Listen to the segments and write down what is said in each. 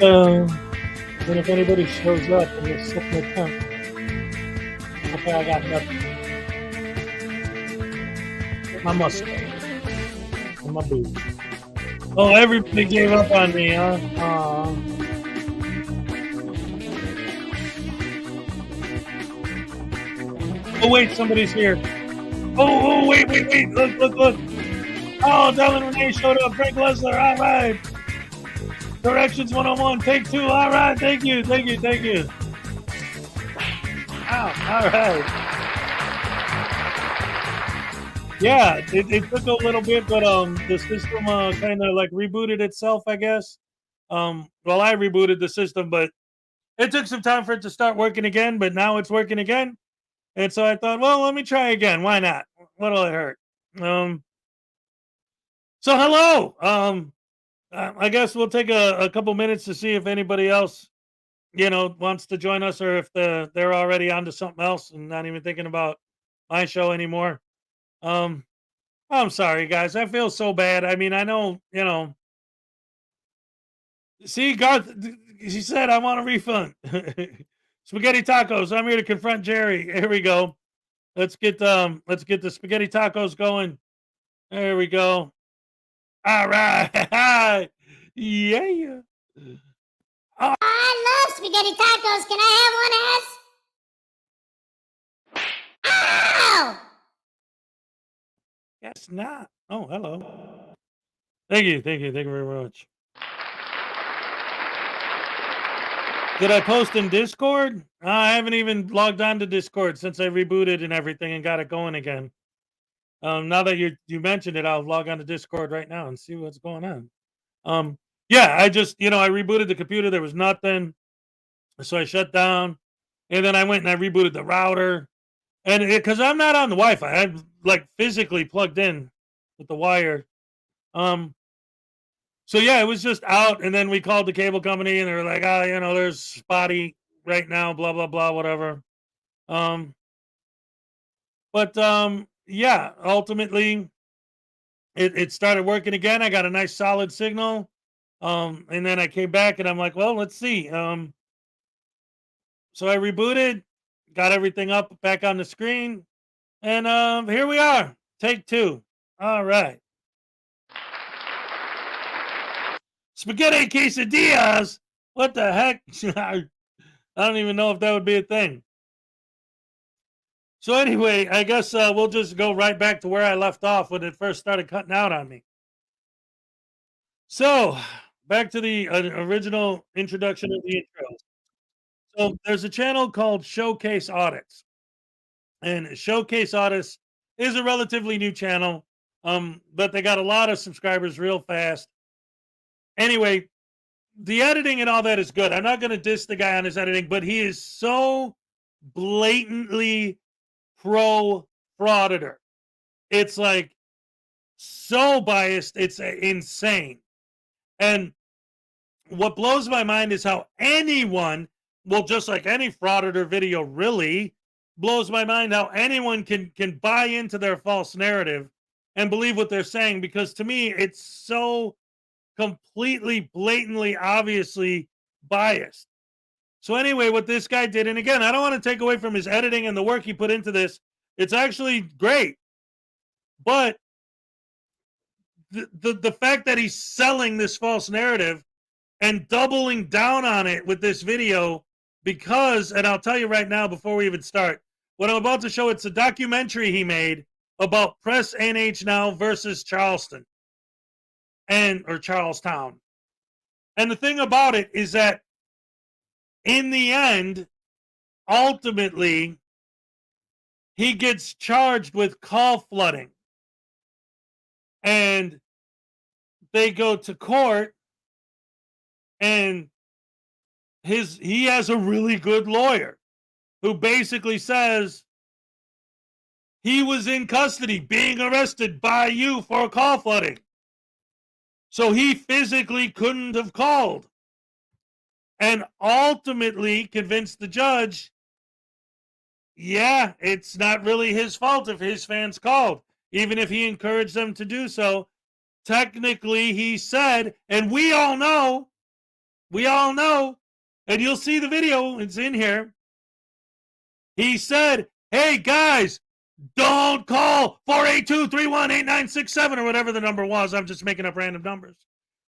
then if anybody shows up and you're sitting in the tent, okay, I got nothing. My mustache and my boots. Oh, everybody gave up on me, huh? Oh, wait, somebody's here. Oh, wait. Look. Oh, Dylan Renee showed up. Greg Lesler, all right. Directions 101, take 2. All right, thank you. Ow, all right. Yeah, it took a little bit, but the system kind of like rebooted itself, I guess. Well, I rebooted the system, but it took some time for it to start working again, but now it's working again. And so I thought, well, let me try again. Why not? What'll it hurt? So hello. I guess we'll take a couple minutes to see if anybody else, wants to join us, or if they're already onto something else and not even thinking about my show anymore. I'm sorry, guys. I feel so bad. I mean, I know, See, Garth, she said, I want a refund. Spaghetti tacos. I'm here to confront Jerry. Here we go. Let's get the spaghetti tacos going. There we go. All right. Yeah. Oh. I love spaghetti tacos. Can I have one, Ow! Guess not. Oh, hello. Thank you very much. Did I post in Discord? I haven't even logged on to Discord since I rebooted and everything and got it going again. Now that you mentioned it, I'll log on to Discord right now and see what's going on. Yeah, I just, I rebooted the computer. There was nothing. So I shut down. And then I went and I rebooted the router. And because I'm not on the Wi-Fi, I'm like physically plugged in with the wire. So yeah, it was just out, and then we called the cable company, and they were like, there's spotty right now, blah blah blah, whatever. Yeah, ultimately, it started working again. I got a nice solid signal, and then I came back, and I'm like, well, let's see. So I rebooted, got everything up back on the screen, and here we are, take 2. All right. Spaghetti quesadillas? What the heck? I don't even know if that would be a thing. So anyway, I guess we'll just go right back to where I left off when it first started cutting out on me. So back to the original introduction of the intro. So there's a channel called Showcase Audits. And Showcase Audits is a relatively new channel, but they got a lot of subscribers real fast. Anyway, the editing and all that is good. I'm not going to diss the guy on his editing, but he is so blatantly pro Frauditor. It's like so biased. It's insane. And what blows my mind is how anyone, well, just like any Frauditor video really, blows my mind how anyone can buy into their false narrative and believe what they're saying, because to me, it's so completely, blatantly, obviously biased. So anyway, what this guy did, and again, I don't want to take away from his editing and the work he put into this. It's actually great. But the fact that he's selling this false narrative and doubling down on it with this video, because, and I'll tell you right now before we even start, what I'm about to show, it's a documentary he made about Press NH Now versus Charleston. Or Charlestown. And the thing about it is that in the end, ultimately, he gets charged with call flooding. And they go to court, and he has a really good lawyer who basically says he was in custody being arrested by you for call flooding. So he physically couldn't have called, and ultimately convinced the judge, yeah, it's not really his fault if his fans called, even if he encouraged them to do so. Technically, he said, and we all know we all know, and you'll see the video, it's in here. He said, hey guys, don't call 482-318967 or whatever the number was. I'm just making up random numbers.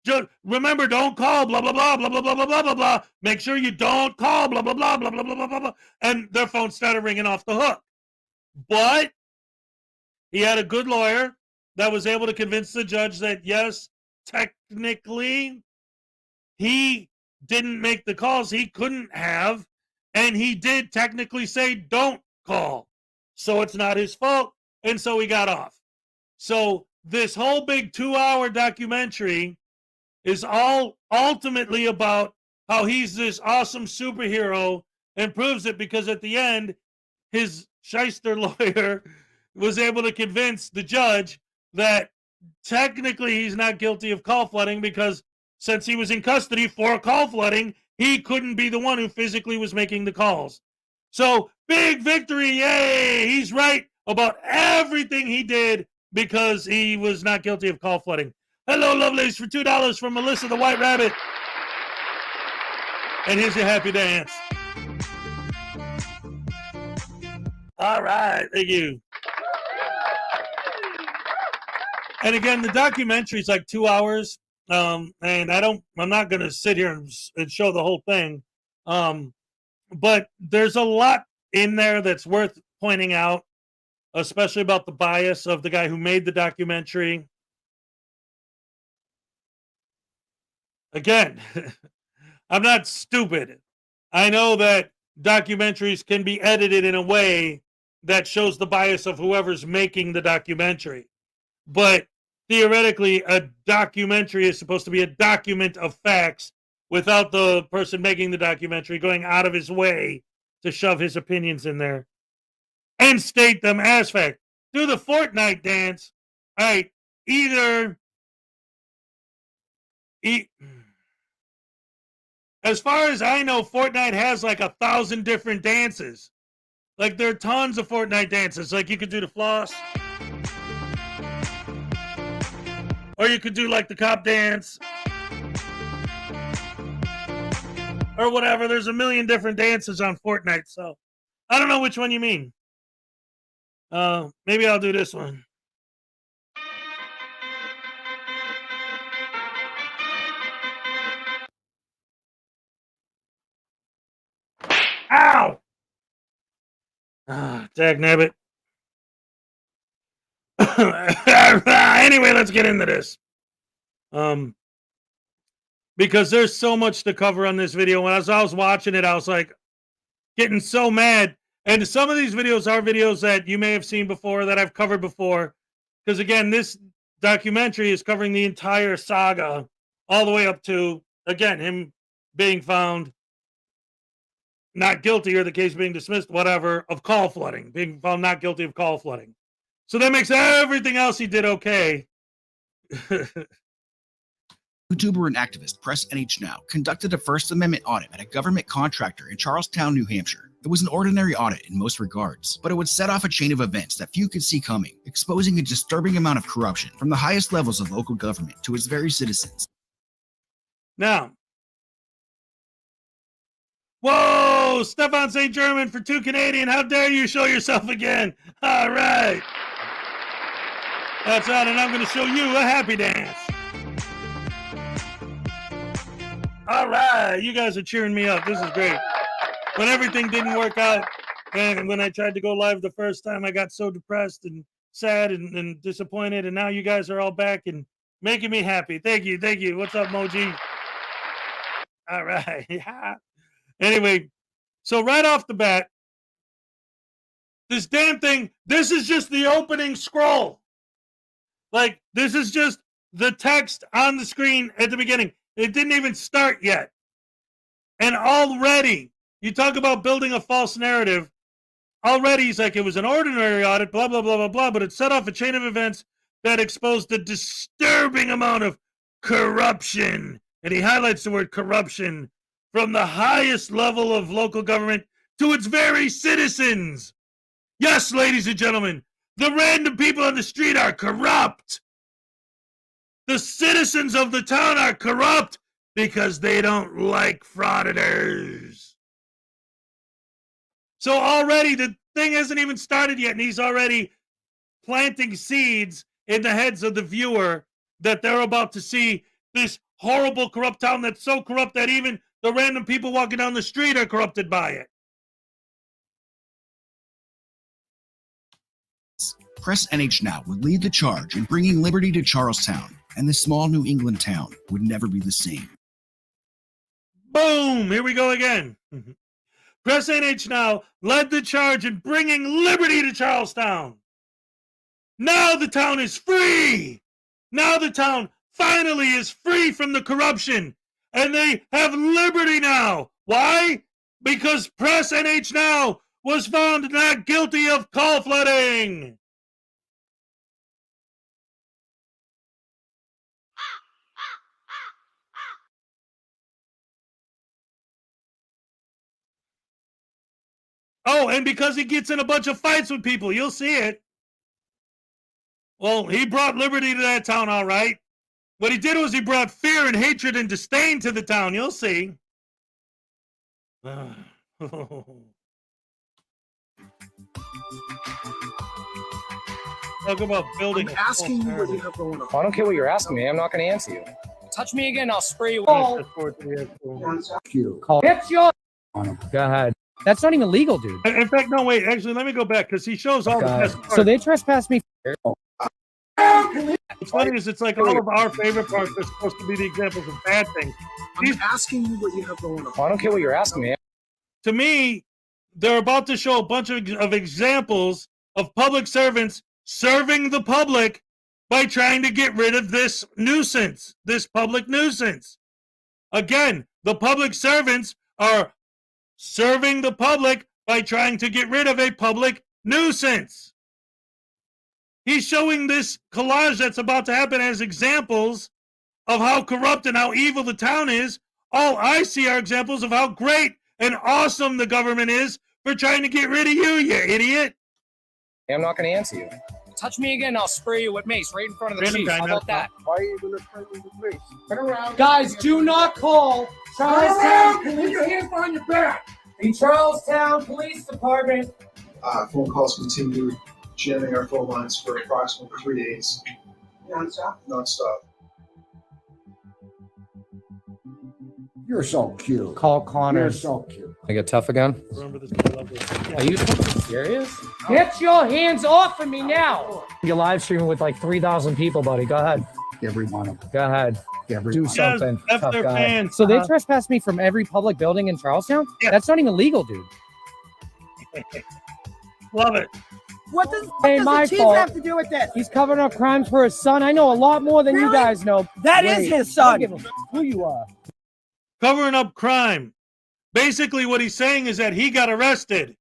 Just remember, don't call blah blah blah blah blah blah blah blah blah blah. Make sure you don't call blah blah blah blah blah blah blah blah. And their phone started ringing off the hook. But he had a good lawyer that was able to convince the judge that yes, technically, he didn't make the calls he couldn't have, and he did technically say don't call. So it's not his fault, and so he got off. So this whole big 2-hour documentary is all ultimately about how he's this awesome superhero and proves it because at the end, his shyster lawyer was able to convince the judge that technically he's not guilty of call flooding because since he was in custody for call flooding, he couldn't be the one who physically was making the calls. So big victory, yay! He's right about everything he did because he was not guilty of call flooding. Hello, lovelies, for $2 from Melissa the White Rabbit. And here's your happy dance. All right, thank you. And again, the documentary is like 2 hours, and I'm not going to sit here and show the whole thing, but there's a lot in there that's worth pointing out, especially about the bias of the guy who made the documentary. Again, I'm not stupid. I know that documentaries can be edited in a way that shows the bias of whoever's making the documentary. But theoretically, a documentary is supposed to be a document of facts without the person making the documentary going out of his way to shove his opinions in there and state them as fact. Do the Fortnite dance. All right, as far as I know, Fortnite has like 1,000 different dances. Like there are tons of Fortnite dances. Like you could do the floss. Or you could do like the cop dance. Or whatever. There's a million different dances on Fortnite. So I don't know which one you mean. Maybe I'll do this one. Ow! Dagnabbit. Anyway, let's get into this. Because there's so much to cover on this video. When as I was watching it, I was like getting so mad. And some of these videos are videos that you may have seen before, that I've covered before. Because again, this documentary is covering the entire saga all the way up to, again, him being found not guilty or the case being dismissed, whatever, of call flooding, being found not guilty of call flooding. So that makes everything else he did okay. YouTuber and activist Press NH Now conducted a First Amendment audit at a government contractor in Charlestown, New Hampshire. It was an ordinary audit in most regards, but it would set off a chain of events that few could see coming, exposing a disturbing amount of corruption from the highest levels of local government to its very citizens. Now, whoa, Stefan St. German for $2 Canadian. How dare you show yourself again? All right. That's right, and I'm going to show you a happy dance. All right, you guys are cheering me up. This is great. When everything didn't work out, and when I tried to go live the first time, I got so depressed and sad and disappointed, and now you guys are all back and making me happy. Thank you, thank you. What's up, Moji? All right. Anyway, so right off the bat, this damn thing, this is just the opening scroll. Like, this is just the text on the screen at the beginning. It didn't even start yet. And already, you talk about building a false narrative. Already, he's like, it was an ordinary audit, blah, blah, blah, blah, blah, but it set off a chain of events that exposed a disturbing amount of corruption. And he highlights the word corruption from the highest level of local government to its very citizens. Yes, ladies and gentlemen, the random people on the street are corrupt. The citizens of the town are corrupt. because they don't like frauditors. So already the thing hasn't even started yet, and he's already planting seeds in the heads of the viewer that they're about to see this horrible, corrupt town that's so corrupt that even the random people walking down the street are corrupted by it. Press NH Now would lead the charge in bringing liberty to Charlestown, and this small New England town would never be the same. Boom! Here we go again. Press NH Now led the charge in bringing liberty to Charlestown. Now the town is free. Now the town finally is free from the corruption, and they have liberty now. Why? Because Press NH Now was found not guilty of call flooding. Oh, and because he gets in a bunch of fights with people, you'll see it. Well, he brought liberty to that town, all right. What he did was he brought fear and hatred and disdain to the town. You'll see. Talk about building. I'm asking you what you have going on. I don't care what you're asking me. I'm not going to answer you. Touch me again, I'll spray you. Call. Hit your. Go ahead. That's not even legal, dude. In fact, no, wait. Actually, let me go back because he shows all the best parts. So they trespassed me. What's funny is it's like all of our favorite parts are supposed to be the examples of bad things. I'm asking you what you have going on. I don't care what you're asking me. To me, they're about to show a bunch of examples of public servants serving the public by trying to get rid of this nuisance, this public nuisance. Again, the public servants are serving the public by trying to get rid of a public nuisance. He's showing this collage that's about to happen as examples of how corrupt and how evil the town is. All I see are examples of how great and awesome the government is for trying to get rid of you, you idiot. I'm not going to answer you. Touch me again, I'll spray you with mace right in front of the chief. How about that? Why are you going to spray me with mace? Turn around. Guys, do not call Charlestown Put your hands behind your back. The Charlestown Police Department. Phone calls continued, jamming our phone lines for approximately 3 days. Non-stop? Non-stop. You're so cute. Call Connor. You're so cute. I get tough again? Remember this, I love this. Are you fucking serious? Get your hands off of me now! You're live streaming with like 3,000 people, buddy. Go ahead. Every one of them. Go ahead. Every Do one. something. Yes, Tough their guy. fans. So they trespassed me from every public building in Charlestown? Yeah. That's not even legal, dude. Love it. What does, Hey, what my does the chief fault. have to do with this? He's covering up crimes for his son. I know a lot more than you Really? guys know. That is Wait, his I son. don't give a f- who you are. Covering up crime. Basically, what he's saying is that he got arrested.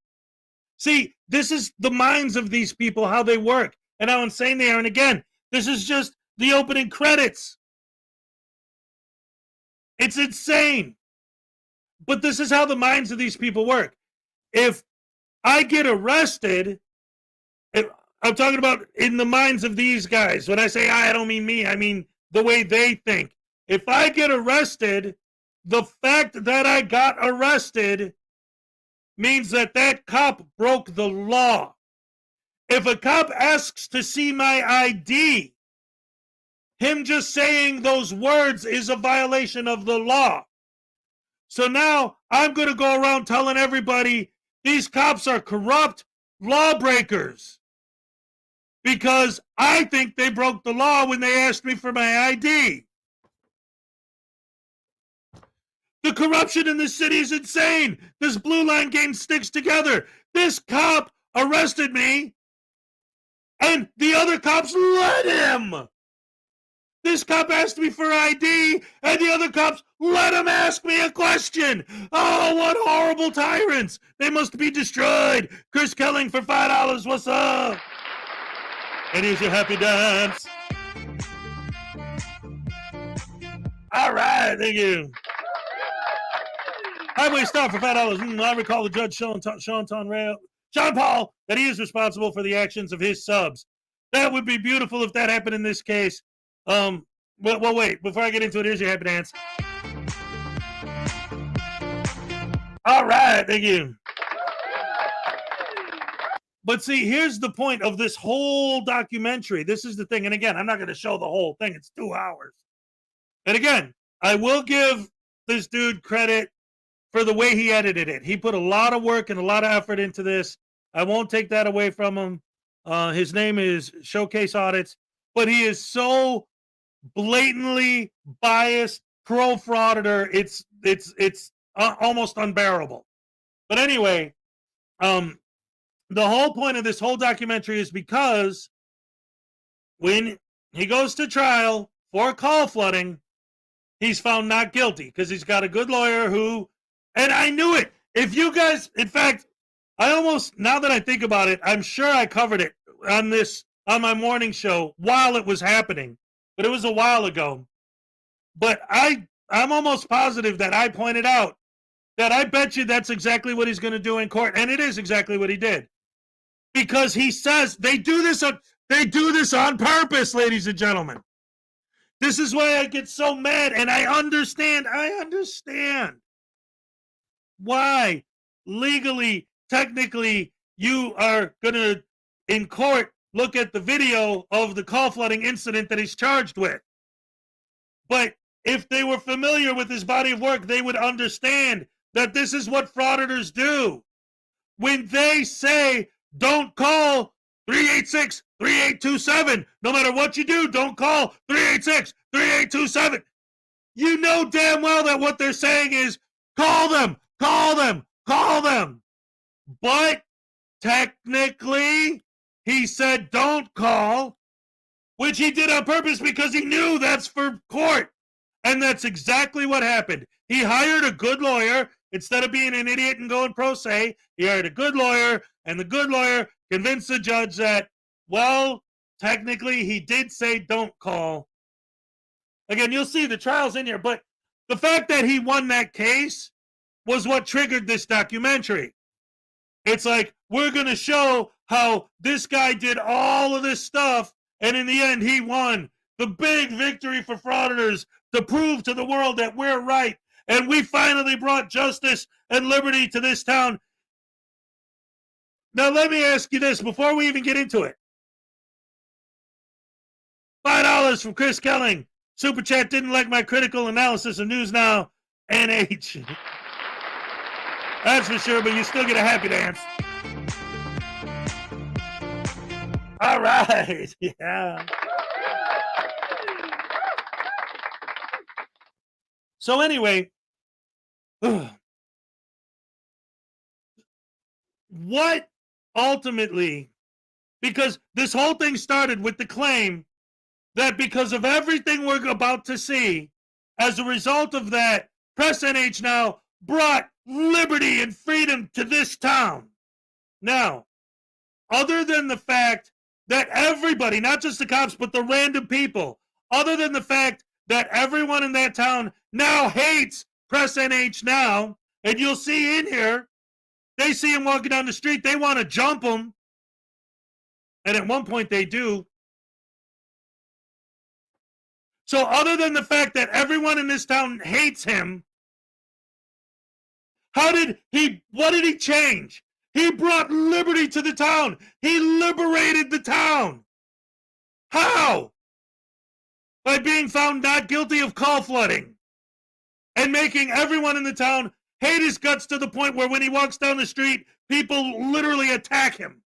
See, this is the minds of these people, how they work, and how insane they are. And again, this is just the opening credits. It's insane. But this is how the minds of these people work. If I get arrested, I'm talking about in the minds of these guys. When I say I don't mean me, I mean the way they think. If I get arrested, the fact that I got arrested means that that cop broke the law. If a cop asks to see my ID, him just saying those words is a violation of the law. So now I'm going to go around telling everybody these cops are corrupt lawbreakers because I think they broke the law when they asked me for my ID. The corruption in this city is insane. This blue line game sticks together. This cop arrested me, and the other cops let him. This cop asked me for ID, and the other cops let him ask me a question. Oh, what horrible tyrants. They must be destroyed. Chris Kelling for $5. What's up? And here's your happy dance. All right, thank you. Highway stop for $5. I recall the judge Sean Paul that he is responsible for the actions of his subs. That would be beautiful if that happened in this case. Well, wait. Before I get into it, here's your happy dance. All right, thank you. But see, here's the point of this whole documentary. This is the thing. And again, I'm not going to show the whole thing. It's 2 hours. And again, I will give this dude credit for the way he edited it. He put a lot of work and a lot of effort into this. I won't take that away from him. His name is Showcase Audits, but he is so blatantly biased, pro-frauditor. It's almost unbearable. But anyway, the whole point of this whole documentary is because when he goes to trial for call flooding, he's found not guilty because he's got a good lawyer who, and I knew it. If you guys, in fact, I almost, now that I think about it, I'm sure I covered it on my morning show while it was happening, but it was a while ago. But I'm almost positive that I pointed out that I bet you that's exactly what he's going to do in court, and it is exactly what he did. Because he says they do this on purpose, ladies and gentlemen. This is why I get so mad, and I understand why legally, technically, you are going to, in court, look at the video of the call flooding incident that he's charged with. But if they were familiar with his body of work, they would understand that this is what frauditors do. When they say, don't call 386-3827. No matter what you do, don't call 386-3827. You know damn well that what they're saying is, call them. But technically, he said don't call, which he did on purpose because he knew that's for court. And that's exactly what happened. He hired a good lawyer. Instead of being an idiot and going pro se, he hired a good lawyer, and the good lawyer convinced the judge that, well, technically he did say don't call. Again, you'll see the trial's in here, but the fact that he won that case was what triggered this documentary. It's like, we're going to show how this guy did all of this stuff, and in the end, he won. The big victory for frauditors to prove to the world that we're right. And we finally brought justice and liberty to this town. Now, let me ask you this before we even get into it. $5 from Chris Kelling. Super Chat didn't like my critical analysis of News Now NH. That's for sure, but you still get a happy dance. All right. Yeah. So anyway, what ultimately, because this whole thing started with the claim that because of everything we're about to see, as a result of that, Press NH now brought liberty and freedom to this town. Now, other than the fact that everybody, not just the cops, but the random people, other than the fact that everyone in that town now hates Press NH now, and you'll see in here, they see him walking down the street, they want to jump him, and at one point they do. So other than the fact that everyone in this town hates him, what did he change? He brought liberty to the town. He liberated the town. How? By being found not guilty of call flooding and making everyone in the town hate his guts to the point where when he walks down the street, people literally attack him.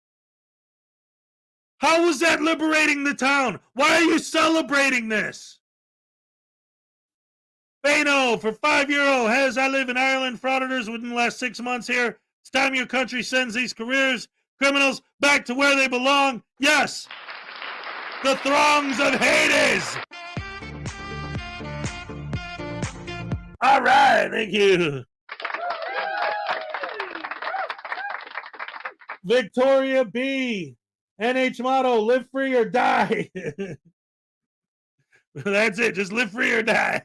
How was that liberating the town? Why are you celebrating this? Bano for €5. As I live in Ireland, frauditors within the last 6 months here. It's time your country sends these criminals back to where they belong. Yes, the throngs of Hades. All right, thank you. Victoria B. NH motto, live free or die. That's it, just live free or die.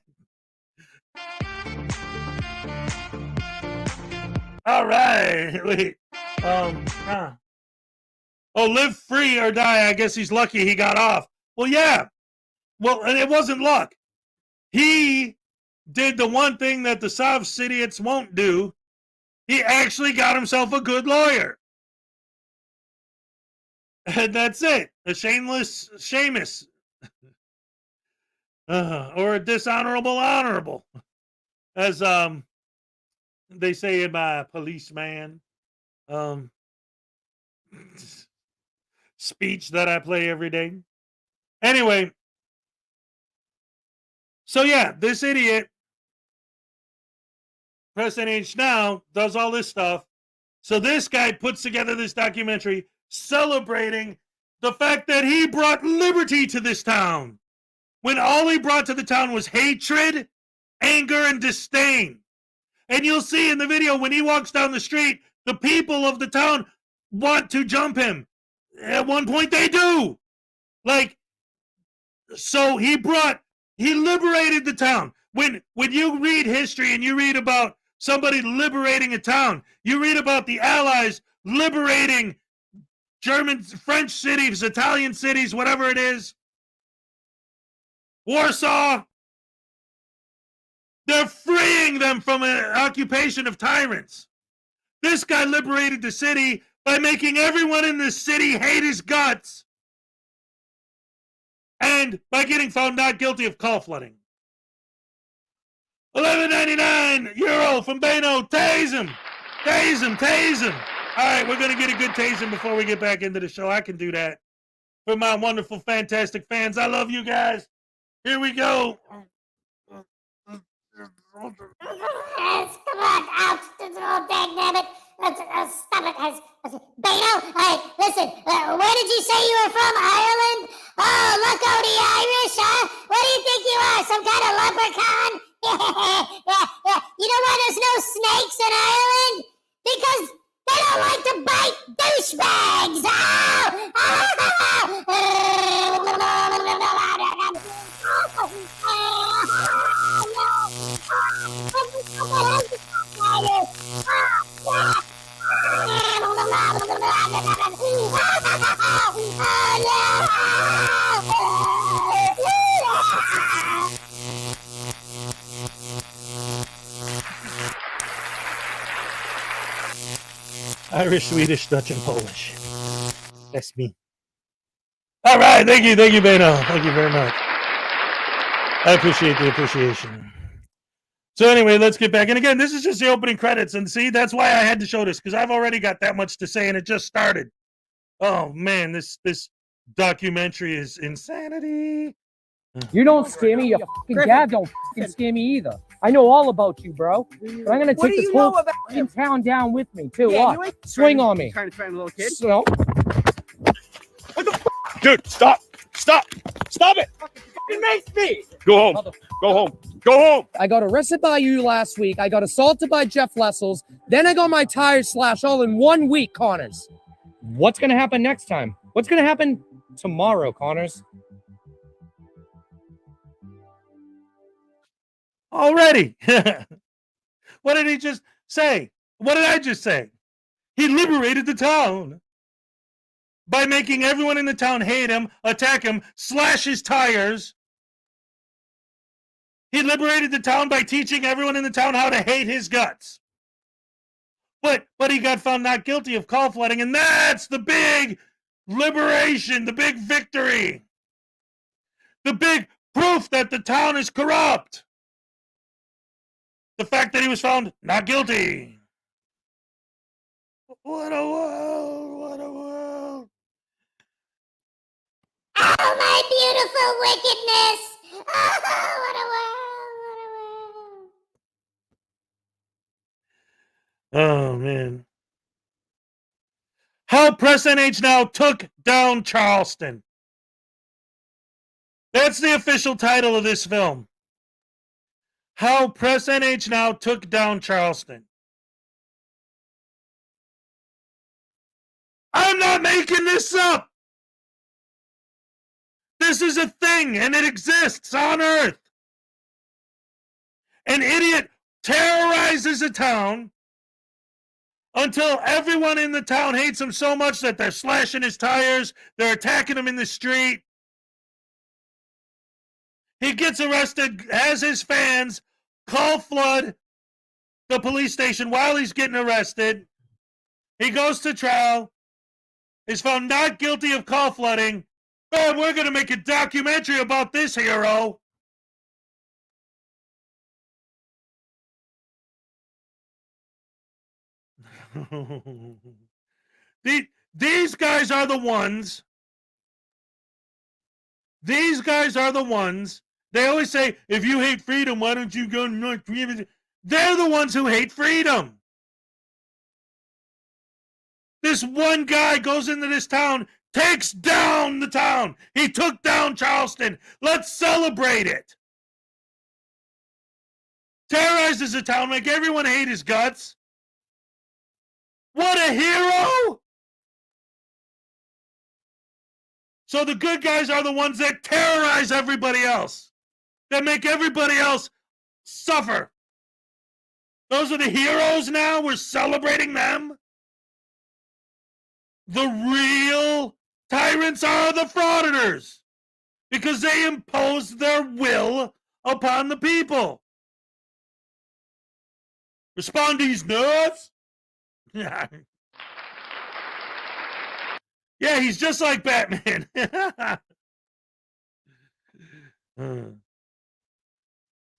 All right, wait. Oh, live free or die. I guess he's lucky he got off. Well, yeah. Well, and it wasn't luck. He did the one thing that the soft idiots won't do. He actually got himself a good lawyer. And that's it. A shameless Seamus. Or a dishonorable honorable. As they say in my policeman speech that I play every day. Anyway, so yeah, this idiot, Press NH Now, does all this stuff. So this guy puts together this documentary celebrating the fact that he brought liberty to this town, when all he brought to the town was hatred, anger, and disdain. And you'll see in the video when he walks down the street, the people of the town want to jump him. At one point they do. Like, so he liberated the town. When you read history and you read about somebody liberating a town, you read about the Allies liberating German, French cities, Italian cities, whatever it is. Warsaw. They're freeing them from an occupation of tyrants. This guy liberated the city by making everyone in the city hate his guts. And by getting found not guilty of call flooding. €11.99 from Bano. Tase him. Tase him. Tase him. All right, we're going to get a good tasing before we get back into the show. I can do that. For my wonderful, fantastic fans, I love you guys. Here we go. Come on, ouch, dagnabbit. Stop it. Bano, hey, listen, where did you say you were from? Ireland? Oh, look, Odie, Irish, huh? What do you think you are, some kind of leprechaun? Yeah. You know why there's no snakes in Ireland? Because they don't like to bite douchebags! Irish, Swedish, Dutch, and Polish. That's me. All right, thank you, Bano. Thank you very much. I appreciate the appreciation. So anyway, let's get back. And again, this is just the opening credits. And see, that's why I had to show this, because I've already got that much to say, and it just started. Oh, man, this documentary is insanity. You don't scare me. Your fucking dad don't fucking scare me either. I know all about you, bro. But I'm gonna take this whole fucking town down with me too. Yeah, What? Swing on me. Trying to find a little kid. So, What the f? Dude, stop it. Fucking makes me. Go home. I got arrested by you last week. I got assaulted by Jeff Lessels. Then I got my tires slashed all in 1 week, Connors. What's gonna happen next time? What's gonna happen tomorrow, Connors? Already. What did he just say? What did I just say? He liberated the town by making everyone in the town hate him, attack him, slash his tires. He liberated the town by teaching everyone in the town how to hate his guts. But he got found not guilty of call flooding, and that's the big liberation, the big victory, the big proof that the town is corrupt. The fact that he was found not guilty. What a world, what a world. Oh, my beautiful wickedness! Oh, what a world, what a world. Oh, man. How Press NH Now took down Charleston. That's the official title of this film. How Press NH Now took down Charleston. I'm not making this up. This is a thing, and it exists on Earth. An idiot terrorizes a town until everyone in the town hates him so much that they're slashing his tires, they're attacking him in the street. He gets arrested, has his fans call flood the police station while he's getting arrested. He goes to trial. Is found not guilty of call flooding. Man, we're going to make a documentary about this hero. These guys are the ones. These guys are the ones. They always say, if you hate freedom, why don't you go to North Korea? They're the ones who hate freedom. This one guy goes into this town, takes down the town. He took down Charleston. Let's celebrate it. Terrorizes the town, make everyone hate his guts. What a hero! So the good guys are the ones that terrorize everybody else, that make everybody else suffer. Those are the heroes now. We're celebrating them. The real tyrants are the frauditors because they impose their will upon the people. Respond these nuts. Yeah, he's just like Batman.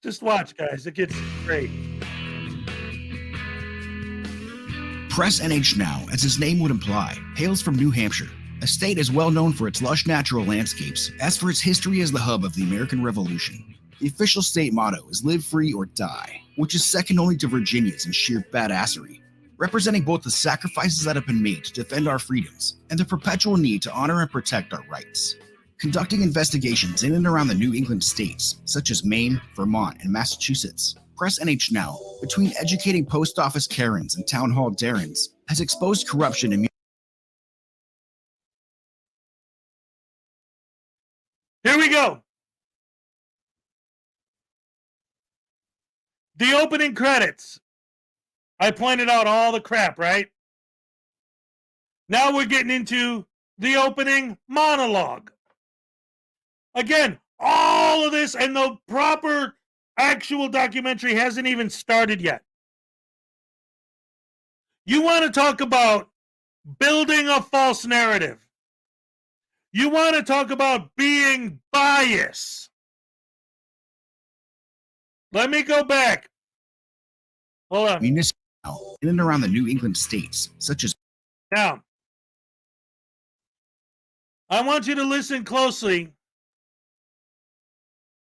Just watch, guys. It gets great. Press NH Now, as his name would imply, hails from New Hampshire, a state as well known for its lush natural landscapes as for its history as the hub of the American Revolution. The official state motto is live free or die, which is second only to Virginia's in sheer badassery, representing both the sacrifices that have been made to defend our freedoms and the perpetual need to honor and protect our rights. Conducting investigations in and around the New England states, such as Maine, Vermont, and Massachusetts, Press NH Now, between educating post office Karens and town hall Darrens, has exposed corruption and... Here we go. The opening credits. I pointed out all the crap, right? Now we're getting into the opening monologue. Again, all of this and the proper actual documentary hasn't even started yet. You want to talk about building a false narrative. You want to talk about being biased. Let me go back. Hold on. Municipal in and around the New England states, such as... Now, I want you to listen closely.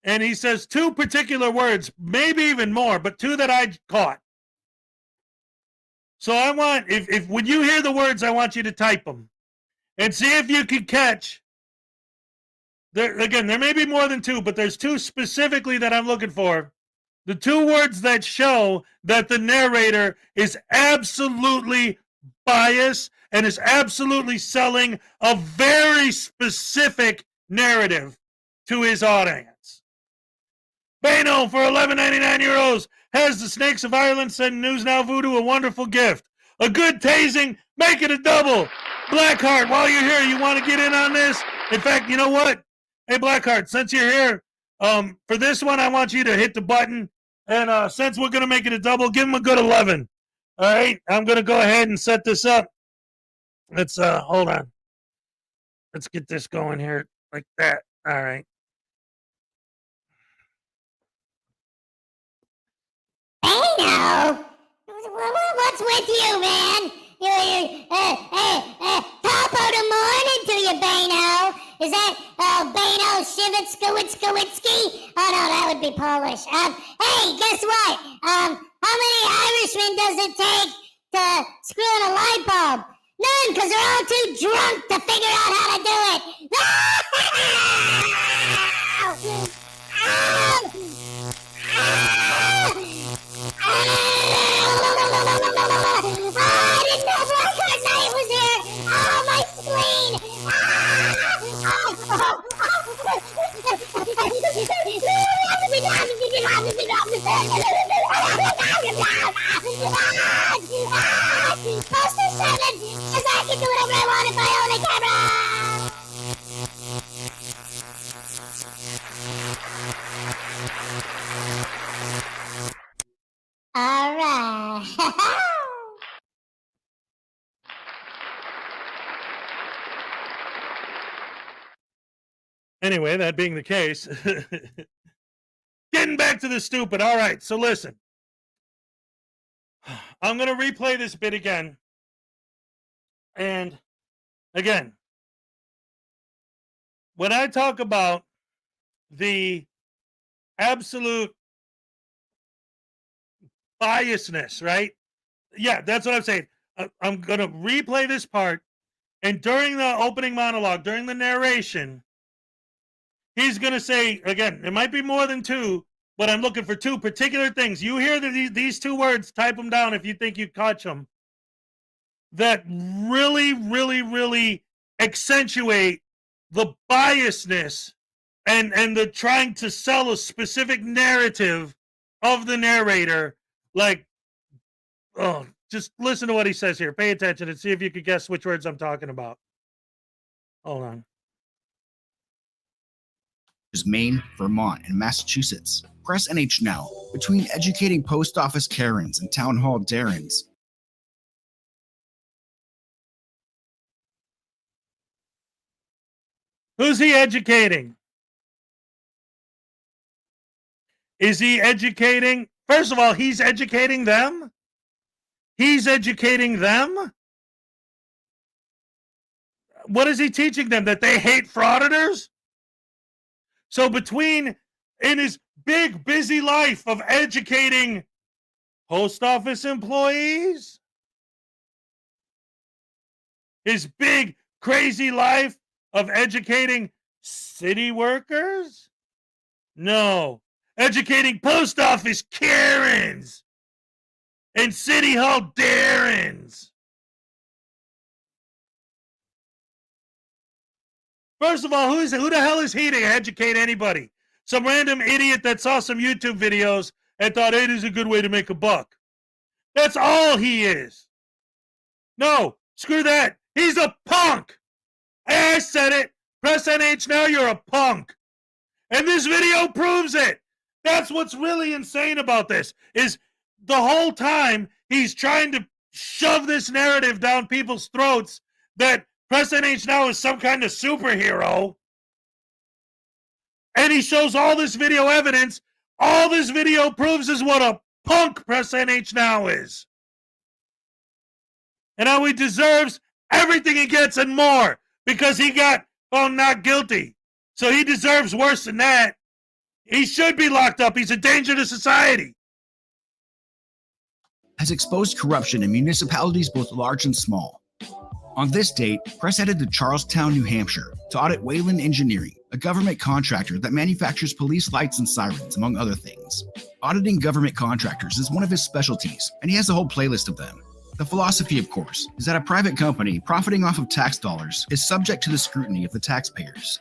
And he says two particular words, maybe even more, but two that I caught. So I want, if when you hear the words, I want you to type them and see if you can catch. There may be more than two, but there's two specifically that I'm looking for. The two words that show that the narrator is absolutely biased and is absolutely selling a very specific narrative to his audience. Bano for 11.99 euros has the Snakes of Ireland send News Now Voodoo a wonderful gift. A good tasing, make it a double. Blackheart, while you're here, you want to get in on this? In fact, you know what? Hey, Blackheart, since you're here, for this one, I want you to hit the button. And since we're going to make it a double, give him a good 11. All right, I'm going to go ahead and set this up. Let's, hold on. Let's get this going here like that. All right. Bano? What's with you, man? Top of the morning to you, Bano. Is that Bano Shivitskowitskowitsky? Oh, no, that would be Polish. Hey, guess what? How many Irishmen does it take to screw in a light bulb? None, because they're all too drunk to figure out how to do it. I didn't know Blackheart Knight was here. Oh, my spleen. Poster 7, because I can do whatever I want if I own a camera. All right. Anyway, that being the case, getting back to the stupid. All right, so listen. I'm going to replay this bit again. And again, when I talk about the absolute biasness, right? Yeah, that's what I'm saying. I'm going to replay this part. And during the opening monologue, during the narration, he's going to say, again, it might be more than two, but I'm looking for two particular things. You hear these two words, type them down if you think you catch them, that really, really, really accentuate the biasness and the trying to sell a specific narrative of the narrator. Like, oh, just listen to what he says here. Pay attention and see if you could guess which words I'm talking about. Hold on. Maine, Vermont, and Massachusetts. Press NH now. Between educating post office Karens and town hall Darrens. Who's he educating? Is he educating? First of all, he's educating them. He's educating them. What is he teaching them? That they hate frauditors? So between in his big, busy life of educating post office employees, his big, crazy life of educating city workers? No. Educating post office Karens and city hall Darrens. First of all, who the hell is he to educate anybody? Some random idiot that saw some YouTube videos and thought it is a good way to make a buck. That's all he is. No, screw that. He's a punk. I said it. Press NH now, you're a punk. And this video proves it. That's what's really insane about this, is the whole time he's trying to shove this narrative down people's throats that Press NH now is some kind of superhero. And he shows all this video evidence. All this video proves is what a punk Press NH now is. And how he deserves everything he gets and more because he got found not guilty. So he deserves worse than that. He should be locked up. He's a danger to society. Has exposed corruption in municipalities both large and small. On this date, Press headed to Charlestown, New Hampshire to audit Wayland Engineering, a government contractor that manufactures police lights and sirens, among other things. Auditing government contractors is one of his specialties, and he has a whole playlist of them. The philosophy, of course, is that a private company profiting off of tax dollars is subject to the scrutiny of the taxpayers.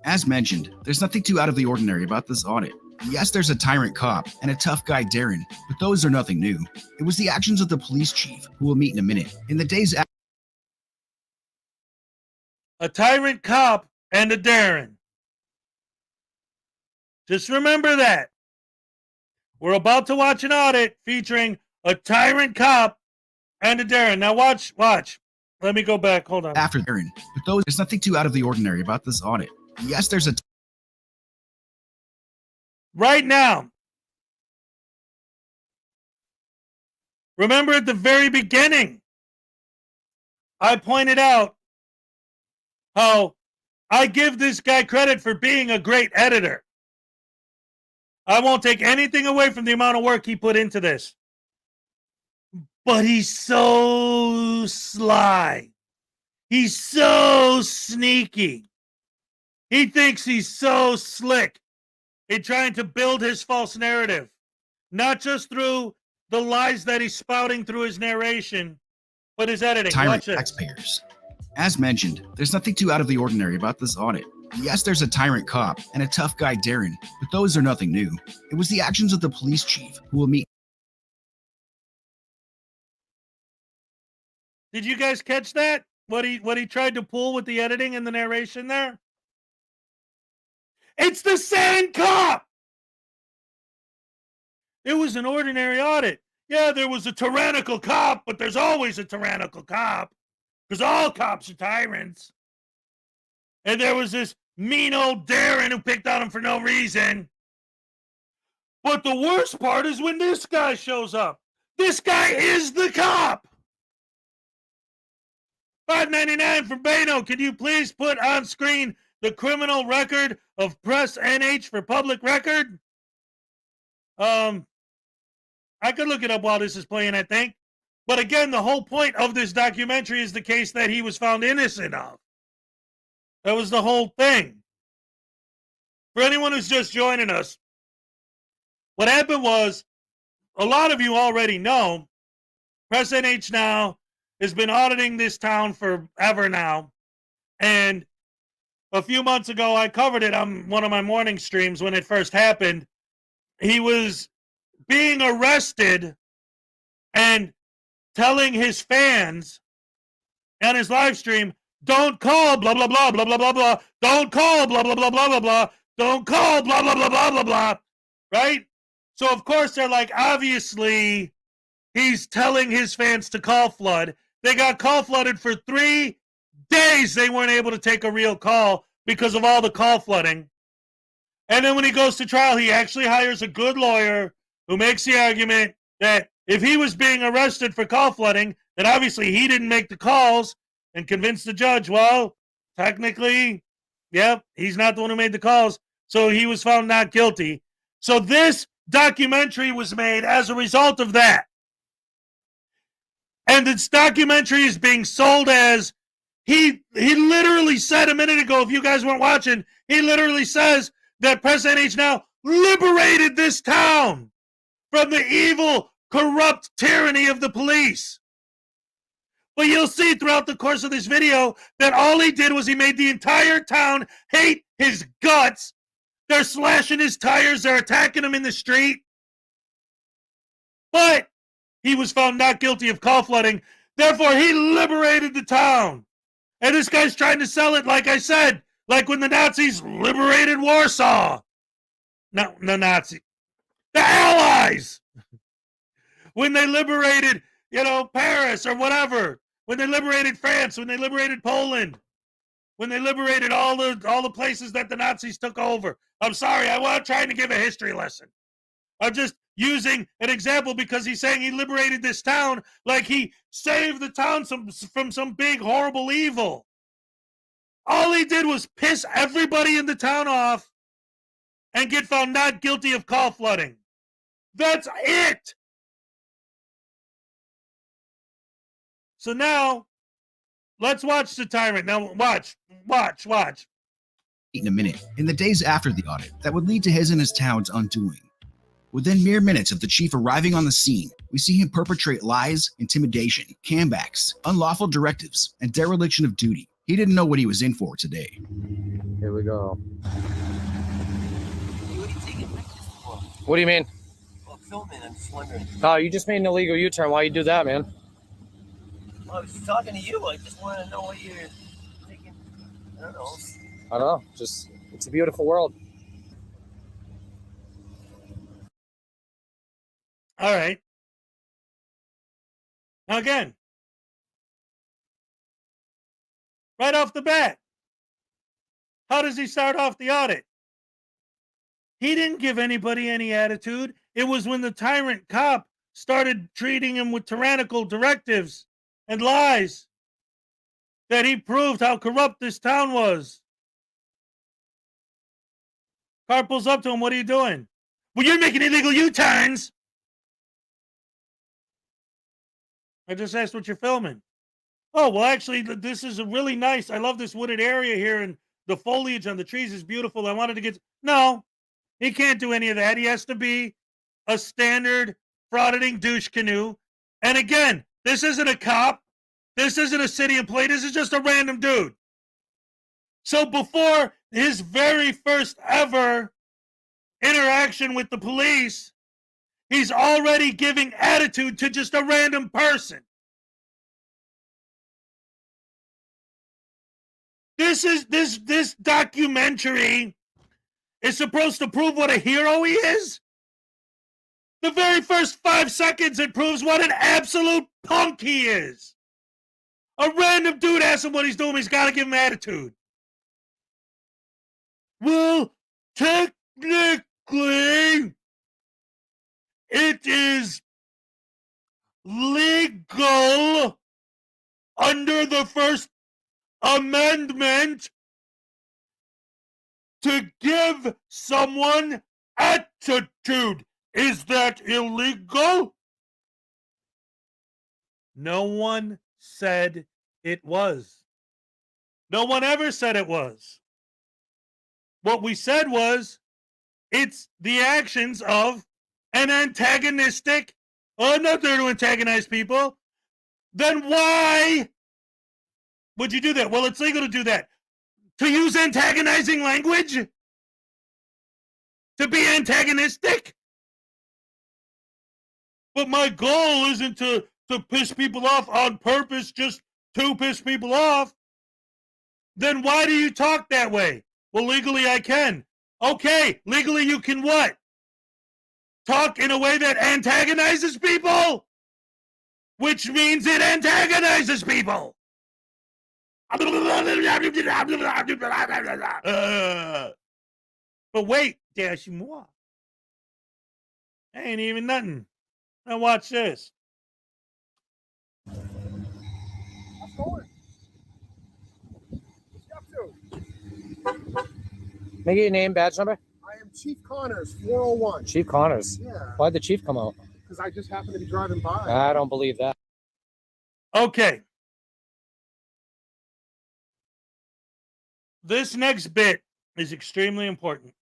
As mentioned, there's nothing too out of the ordinary about this audit. Yes, there's a tyrant cop and a tough guy Darren, but those are nothing new. It was the actions of the police chief, who we'll meet in a minute, in the days after. A tyrant cop and a Darren. Just remember that. We're about to watch an audit featuring a tyrant cop and a Darren. Now watch. Let me go back. Hold on. After Darren, but there's nothing too out of the ordinary about this audit. Yes, there's a right now. Remember at the very beginning, I pointed out how I give this guy credit for being a great editor. I won't take anything away from the amount of work he put into this. But he's so sly. He's so sneaky. He thinks he's so slick in trying to build his false narrative. Not just through the lies that he's spouting through his narration, but his editing. Tyrant taxpayers. As mentioned, there's nothing too out of the ordinary about this audit. Yes, there's a tyrant cop and a tough guy Darren, but those are nothing new. It was the actions of the police chief, who will meet. Did you guys catch that? What he tried to pull with the editing and the narration there? It's the same cop. It was an ordinary audit. Yeah, there was a tyrannical cop, but there's always a tyrannical cop because all cops are tyrants. And there was this mean old Darren who picked on him for no reason. But the worst part is when this guy shows up. This guy is the cop. $5.99 from Bano. Can you please put on screen the criminal record of Press NH for public record? I could look it up while this is playing, I think. But again, the whole point of this documentary is the case that he was found innocent of. That was the whole thing. For anyone who's just joining us, what happened was, a lot of you already know, Press NH now has been auditing this town forever now. And a few months ago, I covered it on one of my morning streams when it first happened. He was being arrested and telling his fans on his live stream, don't call blah, blah, blah, blah, blah, blah, blah. Don't call blah, blah, blah, blah, blah, blah. Don't call blah, blah, blah, blah, blah, blah. Right? So, of course, they're like, obviously, he's telling his fans to call flood. They got call flooded for 3 days. They weren't able to take a real call because of all the call flooding. And then when he goes to trial, he actually hires a good lawyer who makes the argument that if he was being arrested for call flooding, then obviously he didn't make the calls, and convince the judge, well, technically, yep, he's not the one who made the calls, so he was found not guilty. So this documentary was made as a result of that. And this documentary is being sold as, he literally said a minute ago, if you guys weren't watching, he literally says that Press NH now liberated this town from the evil, corrupt tyranny of the police. But you'll see throughout the course of this video that all he did was he made the entire town hate his guts. They're slashing his tires. They're attacking him in the street. But he was found not guilty of call flooding. Therefore, he liberated the town. And this guy's trying to sell it, like I said, like when the Nazis liberated Warsaw. No, the Nazis. The Allies. When they liberated, Paris or whatever. When they liberated France, when they liberated Poland, when they liberated all the places that the Nazis took over. I'm sorry, I wasn't trying to give a history lesson. I'm just using an example because he's saying he liberated this town like he saved the town from some big, horrible evil. All he did was piss everybody in the town off and get found not guilty of call flooding. That's it. So now, let's watch the tyrant. Now, watch. In a minute, in the days after the audit, that would lead to his and his town's undoing. Within mere minutes of the chief arriving on the scene, we see him perpetrate lies, intimidation, cambacks, unlawful directives, and dereliction of duty. He didn't know what he was in for today. Here we go. What are you taking pictures for? What do you mean? Well, filming, I'm just wondering. Oh, you just made an illegal U-turn. Why you do that, man? Well, I was just talking to you. I just want to know what you're thinking. I don't know. I don't know. Just, it's a beautiful world. All right. Now again, right off the bat, how does he start off the audit? He didn't give anybody any attitude. It was when the tyrant cop started treating him with tyrannical directives and lies that he proved how corrupt this town was. Car pulls up to him. What are you doing? Well, you're making illegal U-turns. I just asked what you're filming. Oh, well, actually, this is a really nice. I love this wooded area here, and the foliage on the trees is beautiful. I wanted to get. No, he can't do any of that. He has to be a standard frauditing douche canoe. And again, this isn't a cop. This isn't a city employee. This is just a random dude. So before his very first ever interaction with the police, he's already giving attitude to just a random person. This documentary is supposed to prove what a hero he is. The very first 5 seconds, it proves what an absolute punk he is. A random dude asks him what he's doing. He's got to give him attitude. Well, technically, it is legal under the First Amendment to give someone attitude. Is that illegal? No one said it was. No one ever said it was. What we said was it's the actions of an antagonistic, I'm not there to antagonize people. Then why would you do that? Well, it's legal to do that. To use antagonizing language? To be antagonistic? But my goal isn't to piss people off on purpose, just to piss people off. Then why do you talk that way? Well, legally I can. Okay, legally you can what? Talk in a way that antagonizes people? Which means it antagonizes people. But wait, Dash-moi. Ain't even nothing. Now watch this. Make it your name, badge number. I am Chief Connors, 401. Chief Connors. Yeah, Why'd the chief come out? because I just happened to be driving by. I don't believe that. Okay. This next bit is extremely important.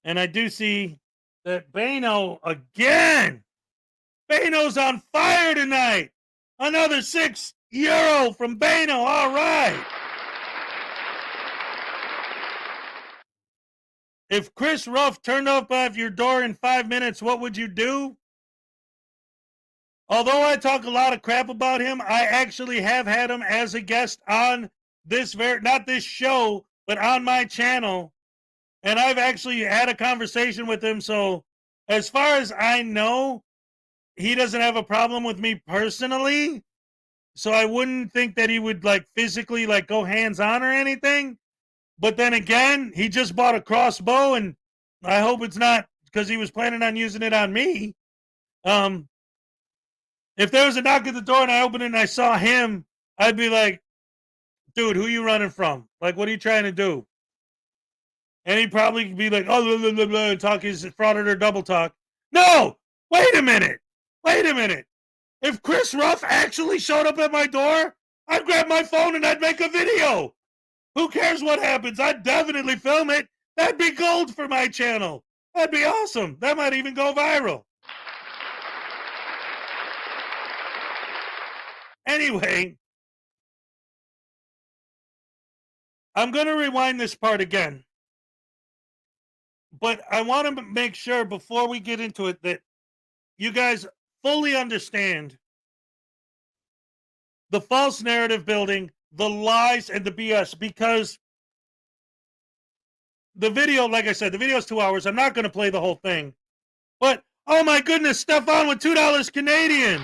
And I do see that Bano again. Bano's on fire tonight. Another €6 from Bano. All right. If Chris Ruff turned up at your door in 5 minutes, what would you do? Although I talk a lot of crap about him, I actually have had him as a guest on this not this show, but on my channel. And I've actually had a conversation with him. So as far as I know, he doesn't have a problem with me personally. So I wouldn't think that he would like physically like go hands on or anything. But then again, he just bought a crossbow, and I hope it's not because he was planning on using it on me. If there was a knock at the door and I opened it and I saw him, I'd be like, dude, who you running from? Like, what are you trying to do? And he'd probably be like, oh, blah, blah, blah, blah, and talk his Frauditor double talk. No, wait a minute. If Chris Ruff actually showed up at my door, I'd grab my phone and I'd make a video. Who cares what happens? I'd definitely film it. That'd be gold for my channel. That'd be awesome. That might even go viral. Anyway, I'm going to rewind this part again. But I want to make sure before we get into it that you guys fully understand the false narrative building, the lies, and the BS, because the video, like I said, the video is 2 hours. I'm not going to play the whole thing. But, oh my goodness, Stefan with $2 Canadian.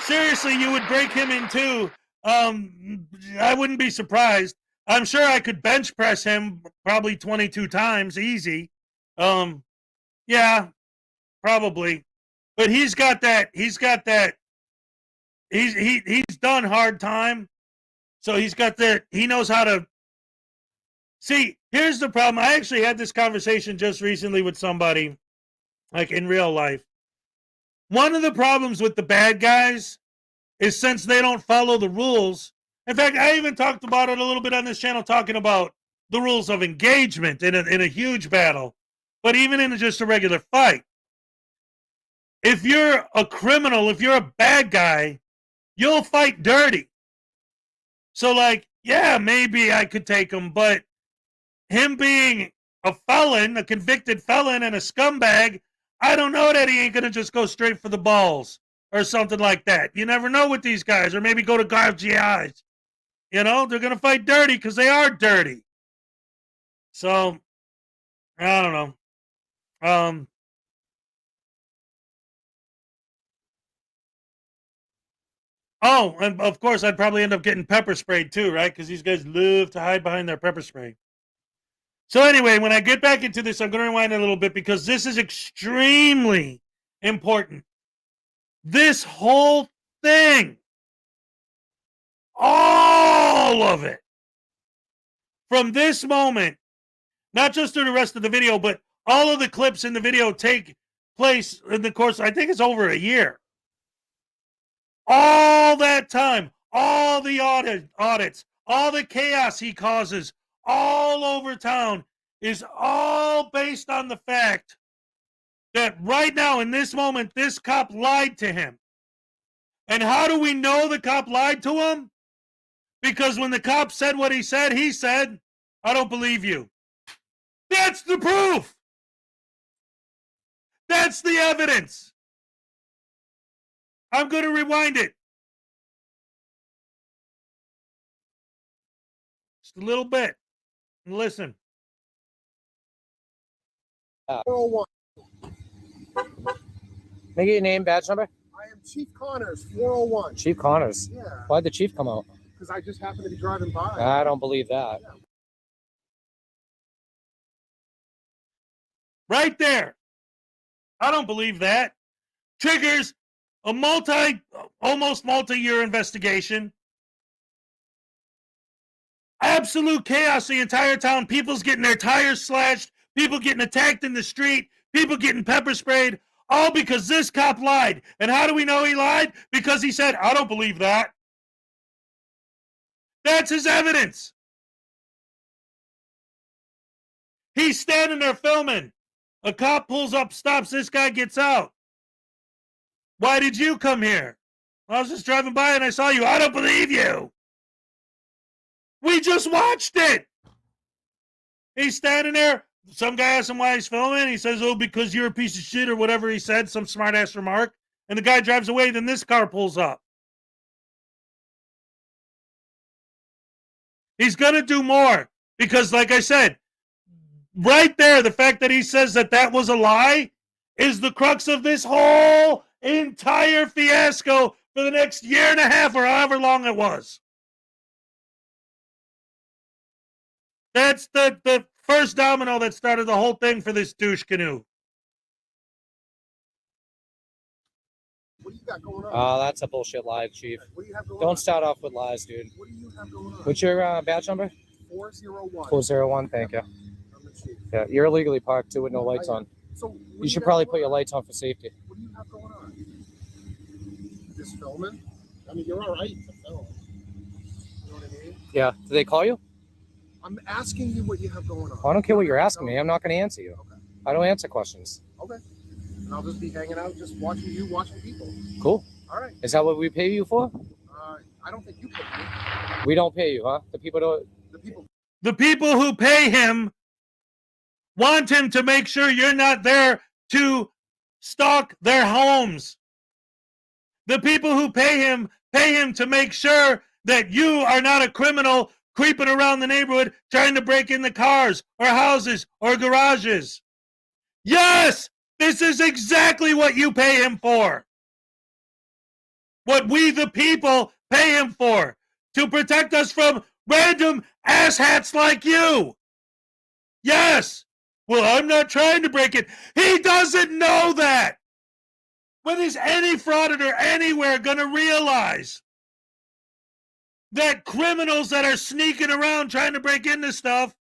Seriously, you would break him in two. I wouldn't be surprised. I'm sure I could bench press him probably 22 times, easy. Yeah, probably. But he's got that. He's done hard time. So he's got that. He knows how to. See, here's the problem. I actually had this conversation just recently with somebody, like in real life. One of the problems with the bad guys is since they don't follow the rules. In fact, I even talked about it a little bit on this channel, talking about the rules of engagement in a huge battle. But even in just a regular fight, if you're a criminal, if you're a bad guy, you'll fight dirty. So, like, yeah, maybe I could take him, but him being a felon, a convicted felon, and a scumbag, I don't know that he ain't going to just go straight for the balls or something like that. You never know with these guys, or maybe go to gouge eyes. You know, they're going to fight dirty because they are dirty. So, I don't know. Oh, and of course, I'd probably end up getting pepper sprayed too, right? Because these guys love to hide behind their pepper spray. So anyway, when I get back into this, I'm going to rewind a little bit because this is extremely important. This whole thing, all of it, from this moment, not just through the rest of the video, but all of the clips in the video take place in the course, I think it's over a year. All that time, all the audits, all the chaos he causes all over town is all based on the fact that right now, in this moment, this cop lied to him. And how do we know the cop lied to him? Because when the cop said what he said, I don't believe you. That's the proof. That's the evidence. I'm going to rewind it. Just a little bit. And listen. 401. Make it your name, badge number. I am Chief Connors, 401. Chief Connors. Yeah, Why'd the chief come out? because I just happened to be driving by. I don't believe that. Right there. I don't believe that. Triggers a almost multi-year investigation. Absolute chaos the entire town. People's getting their tires slashed. People getting attacked in the street. People getting pepper sprayed. All because this cop lied. And how do we know he lied? Because he said, I don't believe that. That's his evidence. He's standing there filming. A cop pulls up, stops. This guy gets out. Why did you come here? I was just driving by and I saw you. I don't believe you. We just watched it. He's standing there. Some guy asks him why he's filming. He says, oh, because you're a piece of shit or whatever he said, some smart ass remark. And the guy drives away. Then this car pulls up. He's going to do more because, like I said, right there, the fact that he says that that was a lie is the crux of this whole entire fiasco for the next year and a half or however long it was. That's the first domino that started the whole thing for this douche canoe. What do you got going on? Oh, that's a bullshit lie, Chief. What do you have going on? Don't start off with lies, dude. What do you have going on? What's your badge number? 401. 401, thank you. I'm the chief. Yeah, you're illegally parked too with no lights on. So what do You should got probably going put your on? lights on for safety. What do you have going on? Just filming? I mean, you're all right to film. You know what I mean? Yeah, did they call you? I'm asking you what you have going on. I don't care what you're asking me. I'm not going to answer you. Okay. I don't answer questions. Okay. And I'll just be hanging out, just watching you, watching people. Cool. All right. Is that what we pay you for? I don't think you pay me. We don't pay you, huh? The people don't. The people who pay him want him to make sure you're not there to stalk their homes. The people who pay him to make sure that you are not a criminal creeping around the neighborhood trying to break in the cars or houses or garages. Yes, this is exactly what you pay him for. What we, the people, pay him for. To protect us from random asshats like you. Yes. Well, I'm not trying to break it. He doesn't know that. When is any frauditor anywhere going to realize that criminals that are sneaking around trying to break into stuff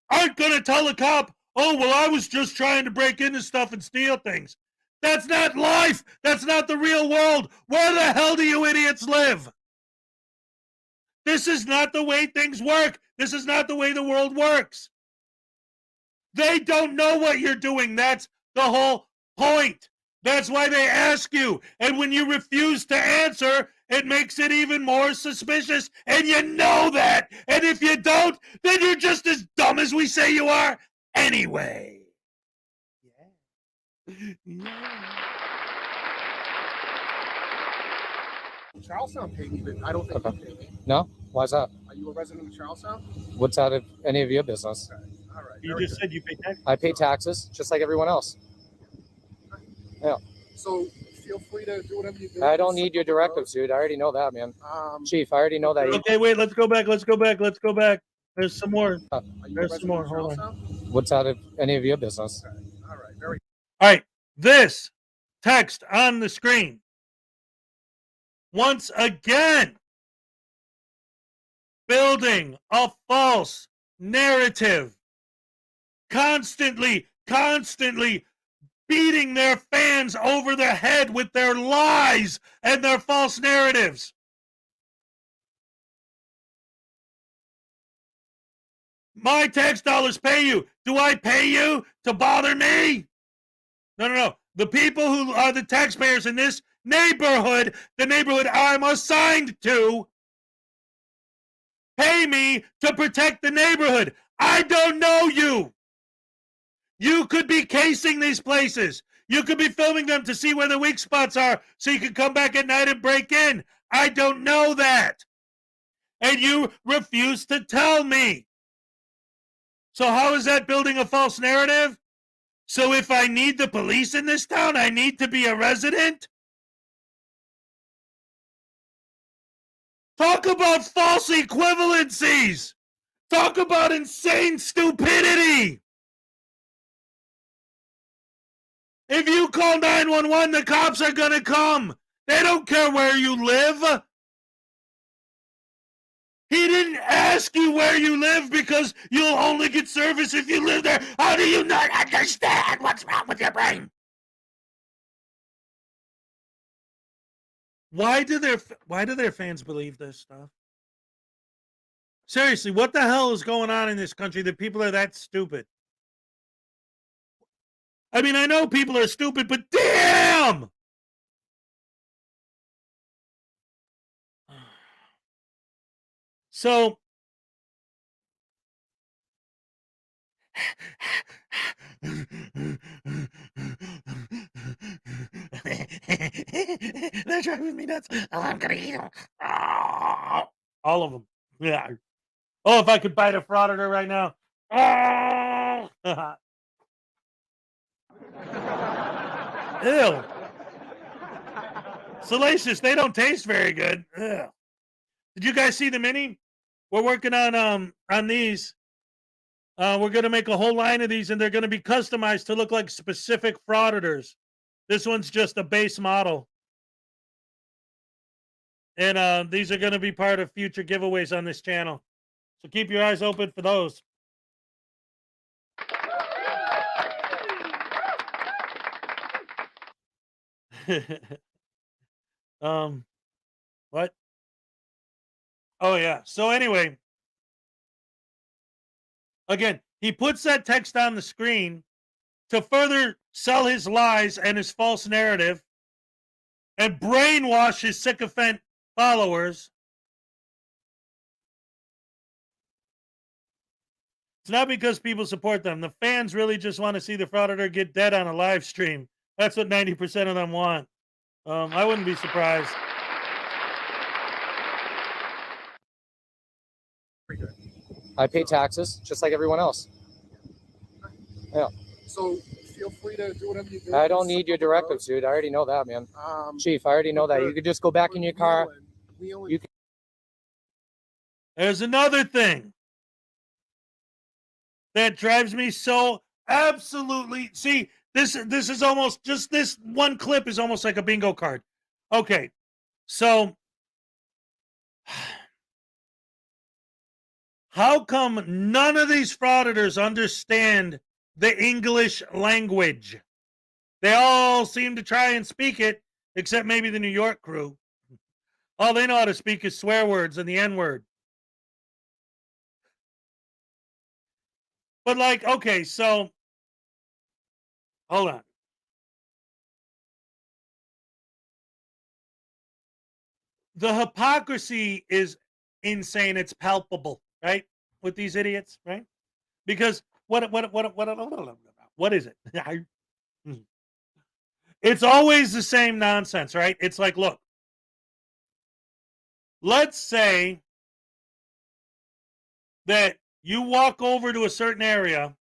aren't going to tell a cop, oh, well, I was just trying to break into stuff and steal things. That's not life. That's not the real world. Where the hell do you idiots live? This is not the way things work. This is not the way the world works. They don't know what you're doing. That's the whole point. That's why they ask you. And when you refuse to answer, it makes it even more suspicious. And you know that. And if you don't, then you're just as dumb as we say you are anyway. Yeah. Charlestown paid me, but I don't think you pay me. No? Why's that? Are you a resident of Charlestown? What's out of any of your business? Okay. All right. You Very just good. said you pay taxes. I pay taxes just like everyone else. Yeah. So feel free to do whatever you do. I don't need your directives, dude. I already know that, man. Chief, I already know that. Okay, wait, let's go back. There's some more. Are you There's a some more. resident Hold on. also? What's out of any of your business? Okay. All right. Very All right. This text on the screen. Once again, building a false narrative. Constantly beating their fans over the head with their lies and their false narratives. My tax dollars pay you. Do I pay you to bother me? No. The people who are the taxpayers in this neighborhood, the neighborhood I'm assigned to, pay me to protect the neighborhood. I don't know you. You could be casing these places. You could be filming them to see where the weak spots are so you can come back at night and break in. I don't know that. And you refuse to tell me. So how is that building a false narrative? So if I need the police in this town, I need to be a resident? Talk about false equivalencies. Talk about insane stupidity. If you call 911, the cops are going to come. They don't care where you live. He didn't ask you where you live because you'll only get service if you live there. How do you not understand what's wrong with your brain? Why do their fans believe this stuff? Seriously, what the hell is going on in this country that people are that stupid? I mean, I know people are stupid, but damn! So, they're driving me nuts. Oh, I'm gonna eat them. Oh, all of them. Yeah. Oh, if I could bite a frauditor right now. Oh. Ew. Salacious, they don't taste very good. Ugh. Did you guys see the mini? We're working on these. We're gonna make a whole line of these, and they're gonna be customized to look like specific frauditors. This one's just a base model. And these are gonna be part of future giveaways on this channel. So keep your eyes open for those. What? Oh yeah. So anyway, again, he puts that text on the screen to further sell his lies and his false narrative and brainwash his sycophant followers. It's not because people support them. The fans really just want to see the frauditor get dead on a live stream. That's what 90% of them want. I wouldn't be surprised. I pay taxes just like everyone else. Yeah. So feel free to do whatever you do. I don't need your directives, dude. I already know that, man. Chief, I already know that. You could just go back in your car. You can... There's another thing that drives me so absolutely. See, this is almost just this one clip is almost like a bingo card. Okay, so how come none of these frauditors understand the English language? They all seem to try and speak it, except maybe the New York crew. All they know how to speak is swear words and the N-word. But like, okay, so hold on. The hypocrisy is insane. It's palpable, right? With these idiots, right? Because what is it? It's always the same nonsense, right? It's like, look, let's say that you walk over to a certain area,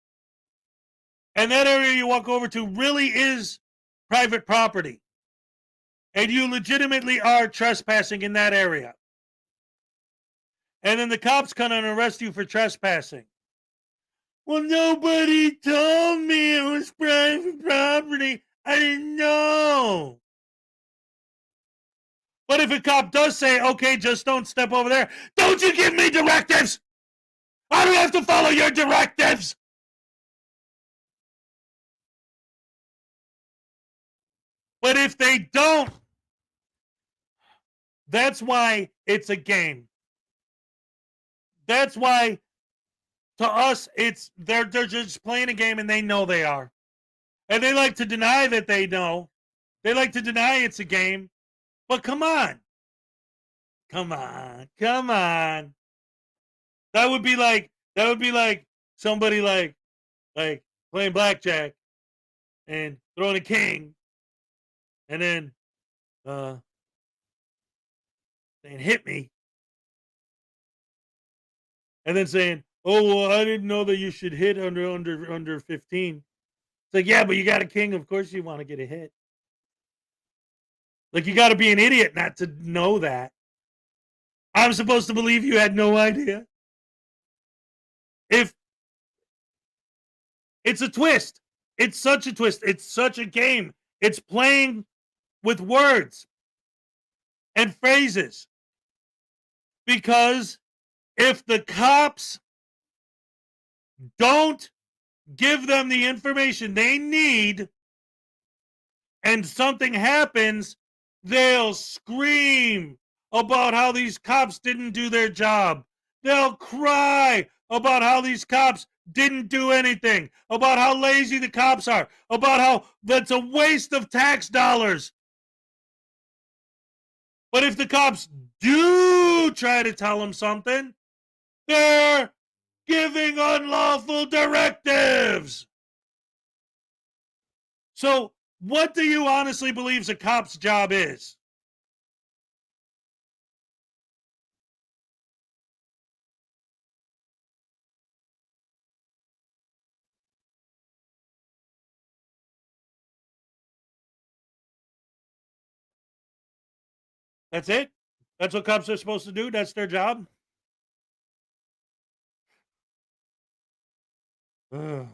and that area you walk over to really is private property, and you legitimately are trespassing in that area. And then the cops come and arrest you for trespassing. Well, nobody told me it was private property. I didn't know. But if a cop does say, okay, just don't step over there, don't you give me directives? I don't have to follow your directives. But if they don't, that's why it's a game. That's why, to us, they're just playing a game, and they know they are. And they like to deny that they know. They like to deny it's a game. But come on. Come on. Come on. That would be like somebody like playing blackjack and throwing a king and then saying hit me. And then saying, "Oh, well, I didn't know that you should hit under 15." It's like, yeah, but you got a king. Of course you want to get a hit. Like, you got to be an idiot not to know that. I'm supposed to believe you had no idea. If it's a twist, it's such a twist. It's such a game. It's playing with words and phrases. Because if the cops don't give them the information they need and something happens, they'll scream about how these cops didn't do their job. They'll cry about how these cops didn't do anything, about how lazy the cops are, about how that's a waste of tax dollars. But if the cops do try to tell them something, they're giving unlawful directives. So, what do you honestly believe a cop's job is? That's it? That's what cops are supposed to do? That's their job? Ugh.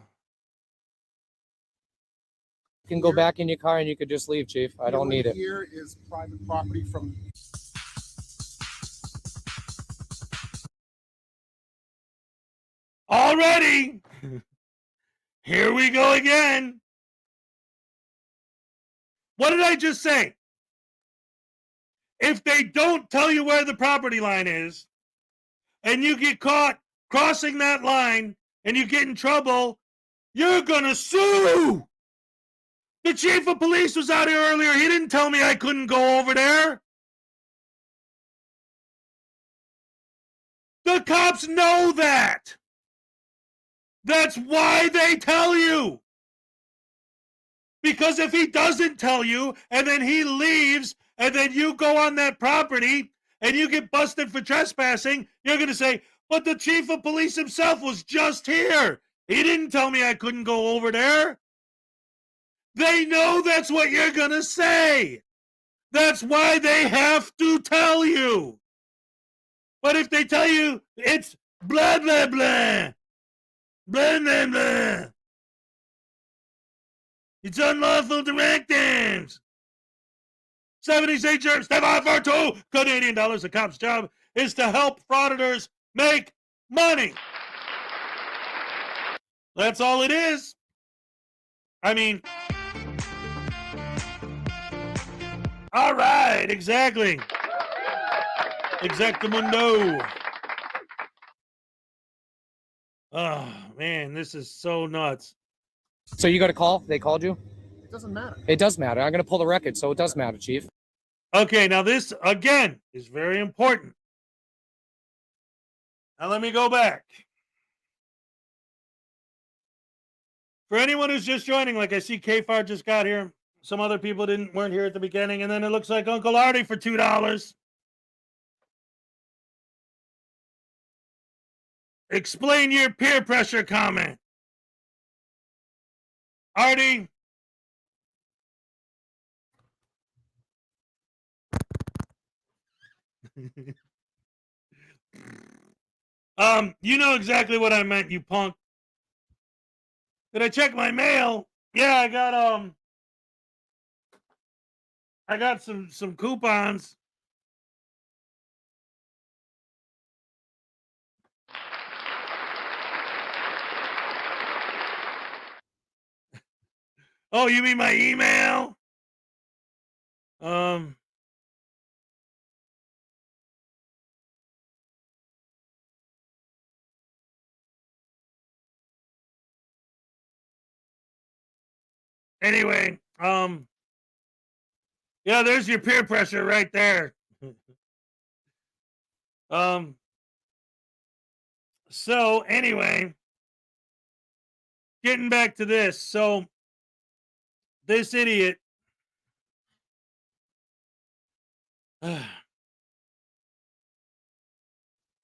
You can go back in your car and you could just leave, Chief. I don't need it. Here is private property from. Already? Here we go again. What did I just say? If they don't tell you where the property line is, and you get caught crossing that line, and you get in trouble, you're gonna sue. The chief of police was out here earlier. He didn't tell me I couldn't go over there. The cops know that. That's why they tell you. Because if he doesn't tell you, and then he leaves, and then you go on that property, and you get busted for trespassing, you're going to say, but the chief of police himself was just here. He didn't tell me I couldn't go over there. They know that's what you're going to say. That's why they have to tell you. But if they tell you it's blah, blah, blah, blah, blah, blah, it's unlawful directives. 76 germs, step on for 2 Canadian dollars. The cop's job is to help frauditors make money. That's all it is. I mean, all right, exactly. Exactamundo. Oh, man, this is so nuts. So you got a call? They called you? It doesn't matter. It does matter. I'm going to pull the record, so it does matter, Chief. Okay, now this, again, is very important. Now let me go back. For anyone who's just joining, like I see Kfar just got here. Some other people weren't here at the beginning, and then it looks like Uncle Artie for $2. Explain your peer pressure comment. Artie. You know exactly what I meant, you punk. Did I check my mail? Yeah, I got some coupons. Oh, you mean my email? Anyway, yeah, there's your peer pressure right there. So anyway, getting back to this. So this idiot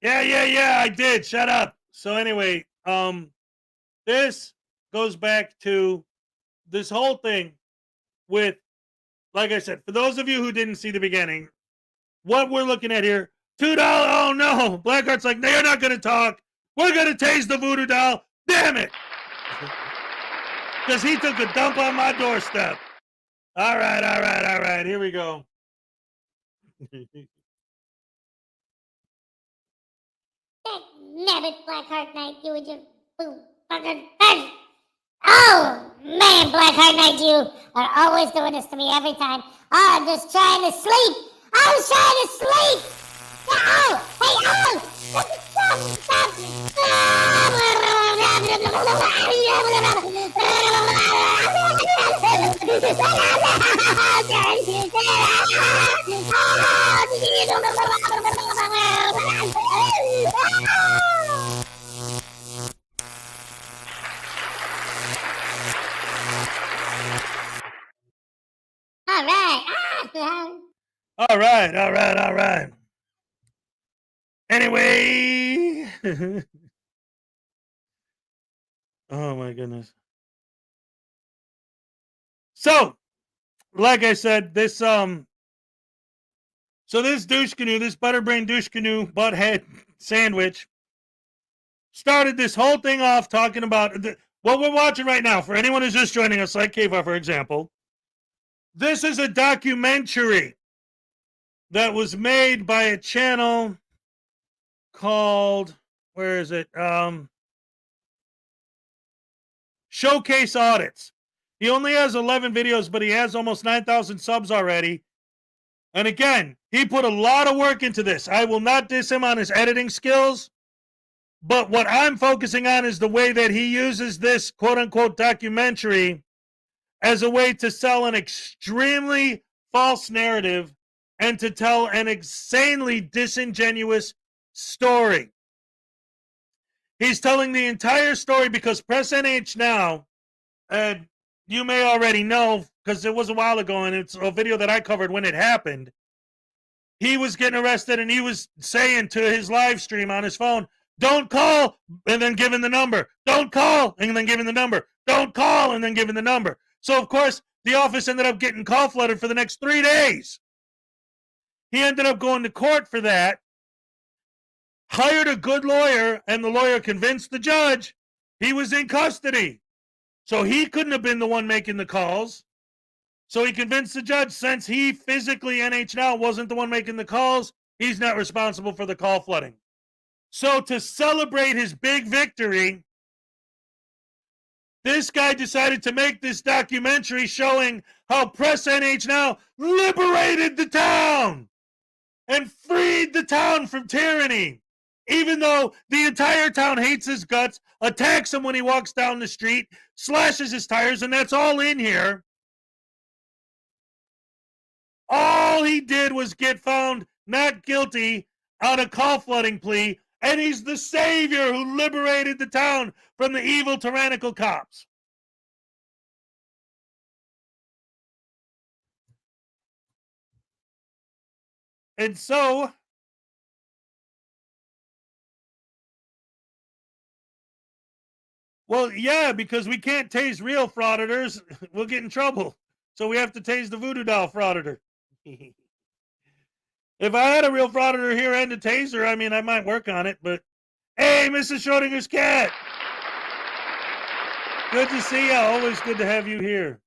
yeah, I did. Shut up. So anyway, this goes back to this whole thing with, like I said, for those of you who didn't see the beginning, what we're looking at here, $2. Oh no, Blackheart's like, they're not gonna talk. We're gonna tase the voodoo doll. Damn it. Because he took a dump on my doorstep. All right. Here we go. Nabbit, Blackheart Knight, you and your boom fucking hey! Oh man, Blackheart Knight, you are always doing this to me every time. Oh, I'm just trying to sleep. I was trying to sleep. Oh, hey, oh! All right. Anyway. Oh my goodness. So, like I said, this so this douche canoe, this butterbrain douche canoe butthead sandwich started this whole thing off talking about what we're watching right now. For anyone who's just joining us, like Keva, for example, this is a documentary that was made by a channel called, where is it? Showcase Audits. He only has 11 videos, but he has almost 9,000 subs already. And again, he put a lot of work into this. I will not diss him on his editing skills, but what I'm focusing on is the way that he uses this quote-unquote documentary as a way to sell an extremely false narrative and to tell an insanely disingenuous story. He's telling the entire story because Press NH now, and you may already know because it was a while ago and it's a video that I covered when it happened. He was getting arrested and he was saying to his live stream on his phone, don't call, and then giving the number. Don't call, and then giving the number. Don't call, and then giving the number. So, of course, the office ended up getting call flooded for the next 3 days. He ended up going to court for that, hired a good lawyer, and the lawyer convinced the judge he was in custody. So he couldn't have been the one making the calls. So he convinced the judge, since he physically, NH now, wasn't the one making the calls, he's not responsible for the call flooding. So to celebrate his big victory, this guy decided to make this documentary showing how Press NH now liberated the town and freed the town from tyranny. Even though the entire town hates his guts, attacks him when he walks down the street, slashes his tires, and that's all in here. All he did was get found not guilty on a call flooding plea, and he's the savior who liberated the town from the evil, tyrannical cops. And so, well, yeah, because we can't tase real frauditors. We'll get in trouble. So we have to tase the voodoo doll frauditor. If I had a real frauditor here and a taser, I mean, I might work on it, but Hey, Mrs. Schrodinger's cat. Good to see you. Always good to have you here.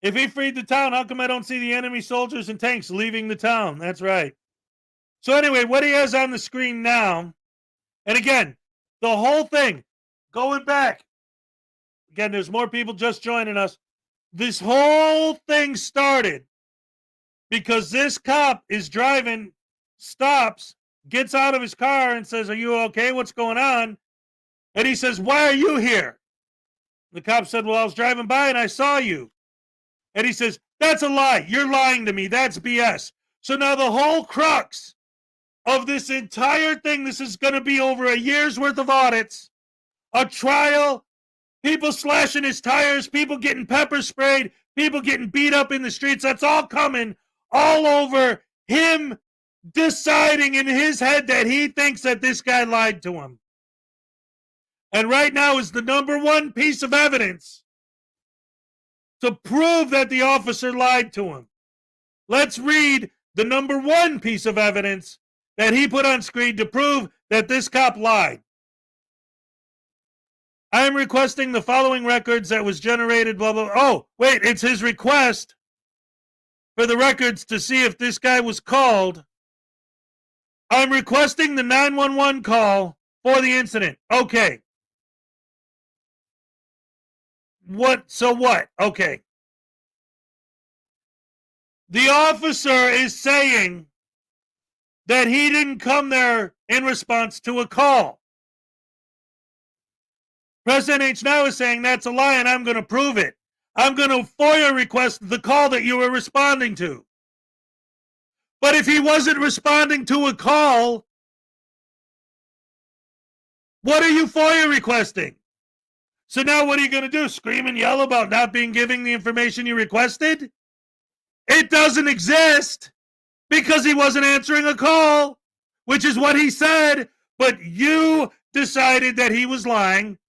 If he freed the town, how come I don't see the enemy soldiers and tanks leaving the town? That's right. So anyway, what he has on the screen now, and again, the whole thing, going back, again, there's more people just joining us. This whole thing started because this cop is driving, stops, gets out of his car and says, "Are you okay? What's going on?" And he says, "Why are you here?" The cop said, "Well, I was driving by and I saw you." And he says, "That's a lie. You're lying to me. That's BS." So now the whole crux of this entire thing, this is going to be over a year's worth of audits, a trial, people slashing his tires, people getting pepper sprayed, people getting beat up in the streets. That's all coming all over him deciding in his head that he thinks that this guy lied to him. And right now is the number one piece of evidence to prove that the officer lied to him. Let's read the number one piece of evidence that he put on screen to prove that this cop lied. I am requesting the following records that was generated, blah, blah. Oh, wait, it's his request for the records to see if this guy was called. I'm requesting the 911 call for the incident. Okay. What? So what? Okay. The officer is saying that he didn't come there in response to a call. President H now is saying that's a lie and I'm going to prove it. I'm going to FOIA request the call that you were responding to. But if he wasn't responding to a call, what are you FOIA requesting? So now what are you going to do? Scream and yell about not being giving the information you requested? It doesn't exist because he wasn't answering a call, which is what he said, but you decided that he was lying.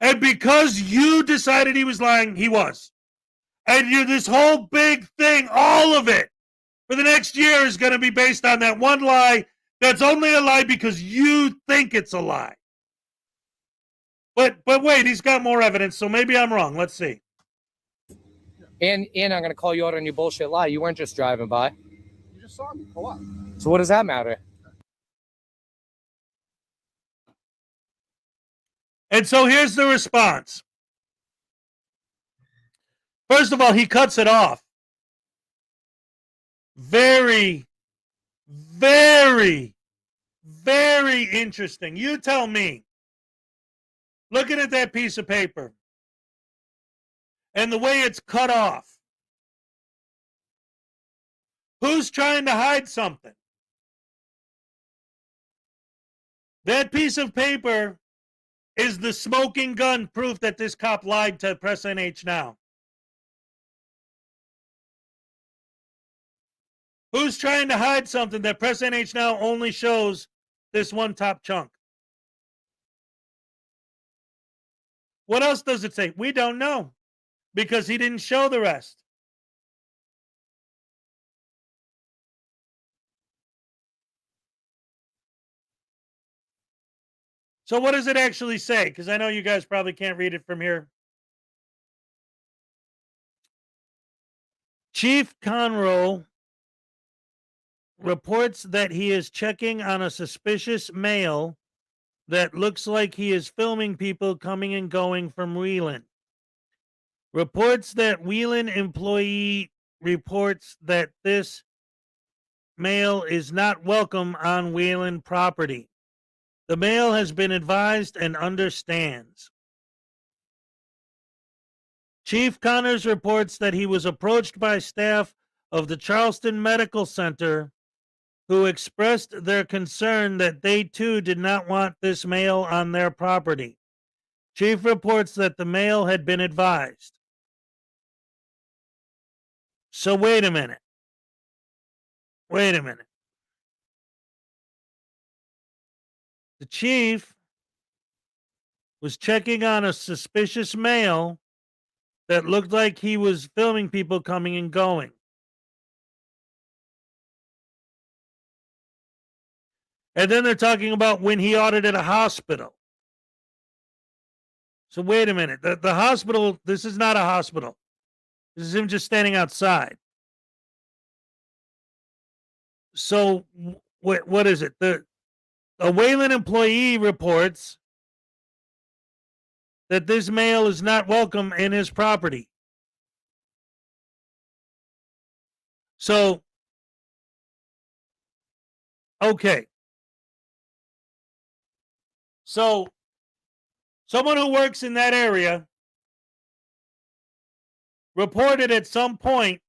And because you decided he was lying, he was. And this whole big thing, all of it, for the next year is going to be based on that one lie that's only a lie because you think it's a lie. But wait, he's got more evidence, so maybe I'm wrong. Let's see. And I'm going to call you out on your bullshit lie. You weren't just driving by. You just saw me pull up. So what does that matter? And so here's the response. First of all, he cuts it off. Very, very, very interesting. You tell me. Looking at that piece of paper and the way it's cut off. Who's trying to hide something? That piece of paper is the smoking gun proof that this cop lied to Press NH now. Who's trying to hide something that Press NH now only shows this one top chunk? What else does it say? We don't know because he didn't show the rest. So what does it actually say? Because I know you guys probably can't read it from here. Chief Conroe reports that he is checking on a suspicious male that looks like he is filming people coming and going from Wheelan. Reports that Wheelan employee reports that this male is not welcome on Wheelan property. The male has been advised and understands. Chief Connors reports that he was approached by staff of the Charleston Medical Center who expressed their concern that they too did not want this male on their property. Chief reports that the male had been advised. So wait a minute. Wait a minute. The chief was checking on a suspicious male that looked like he was filming people coming and going. And then they're talking about when he audited a hospital. So wait a minute. The hospital, this is not a hospital. This is him just standing outside. So what is it? A Wayland employee reports that this male is not welcome in his property. So, okay. So, someone who works in that area reported at some point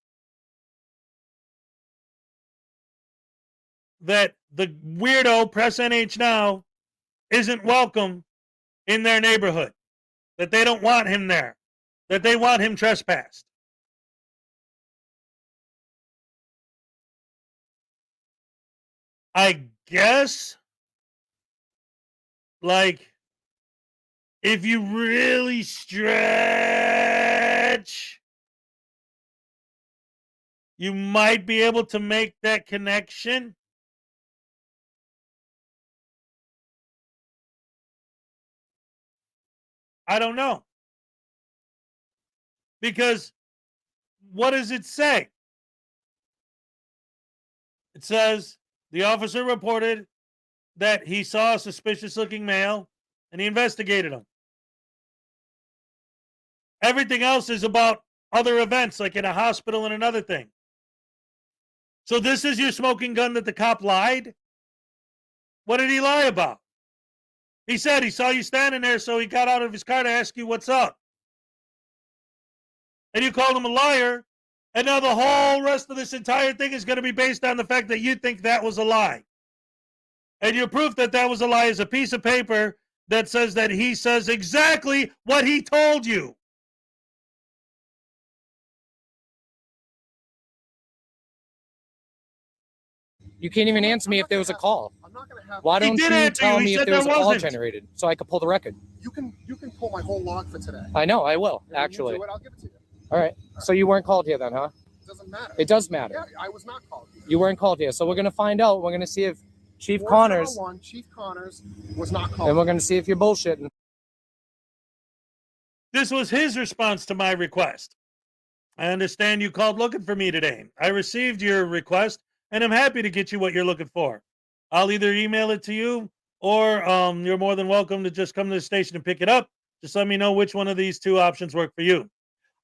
that the weirdo, press NH now, isn't welcome in their neighborhood, that they don't want him there, that they want him trespassed. I guess, like, if you really stretch, you might be able to make that connection. I don't know. Because what does it say? It says the officer reported that he saw a suspicious looking male and he investigated him. Everything else is about other events, like in a hospital and another thing. So this is your smoking gun that the cop lied? What did he lie about? He said he saw you standing there, so he got out of his car to ask you what's up. And you called him a liar, and now the whole rest of this entire thing is going to be based on the fact that you think that was a lie. And your proof that that was a lie is a piece of paper that says that he says exactly what he told you. You can't even answer me if there was a call. I'm not gonna have. Why He don't did you answer you. tell He me if said there was a there call wasn't. generated so I could pull the record? You can pull my whole log for today. I know, I will, And when you actually. do it, I'll give it to you. All right. So you weren't called here then, huh? It doesn't matter. It does matter. Yeah, I was not called. You weren't called here. So we're going to find out. We're going to see if Chief Connors, 401, Chief Connors was not called. and we're going to see if you're bullshitting. This was his response to my request. I understand you called looking for me today. I received your request, and I'm happy to get you what you're looking for. I'll either email it to you, or you're more than welcome to just come to the station and pick it up. Just let me know which one of these two options work for you.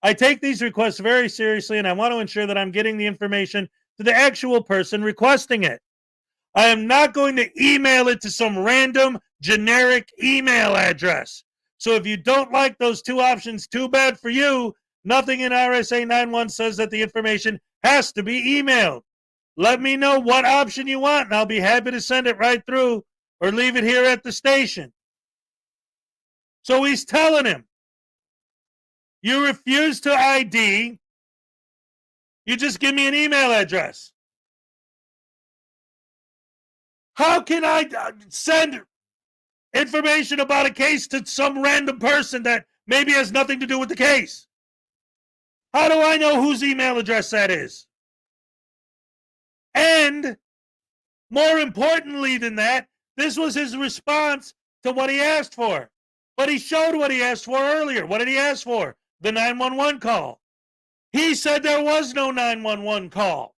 I take these requests very seriously, and I want to ensure that I'm getting the information to the actual person requesting it. I am not going to email it to some random generic email address. So if you don't like those two options, too bad for you. Nothing in RSA 91 says that the information has to be emailed. Let me know what option you want, and I'll be happy to send it right through or leave it here at the station. So he's telling him, you refuse to ID, you just give me an email address. How can I send information about a case to some random person that maybe has nothing to do with the case? How do I know whose email address that is? And more importantly than that, this was his response to what he asked for. But he showed what he asked for earlier. What did he ask for? The 911 call. He said there was no 911 call.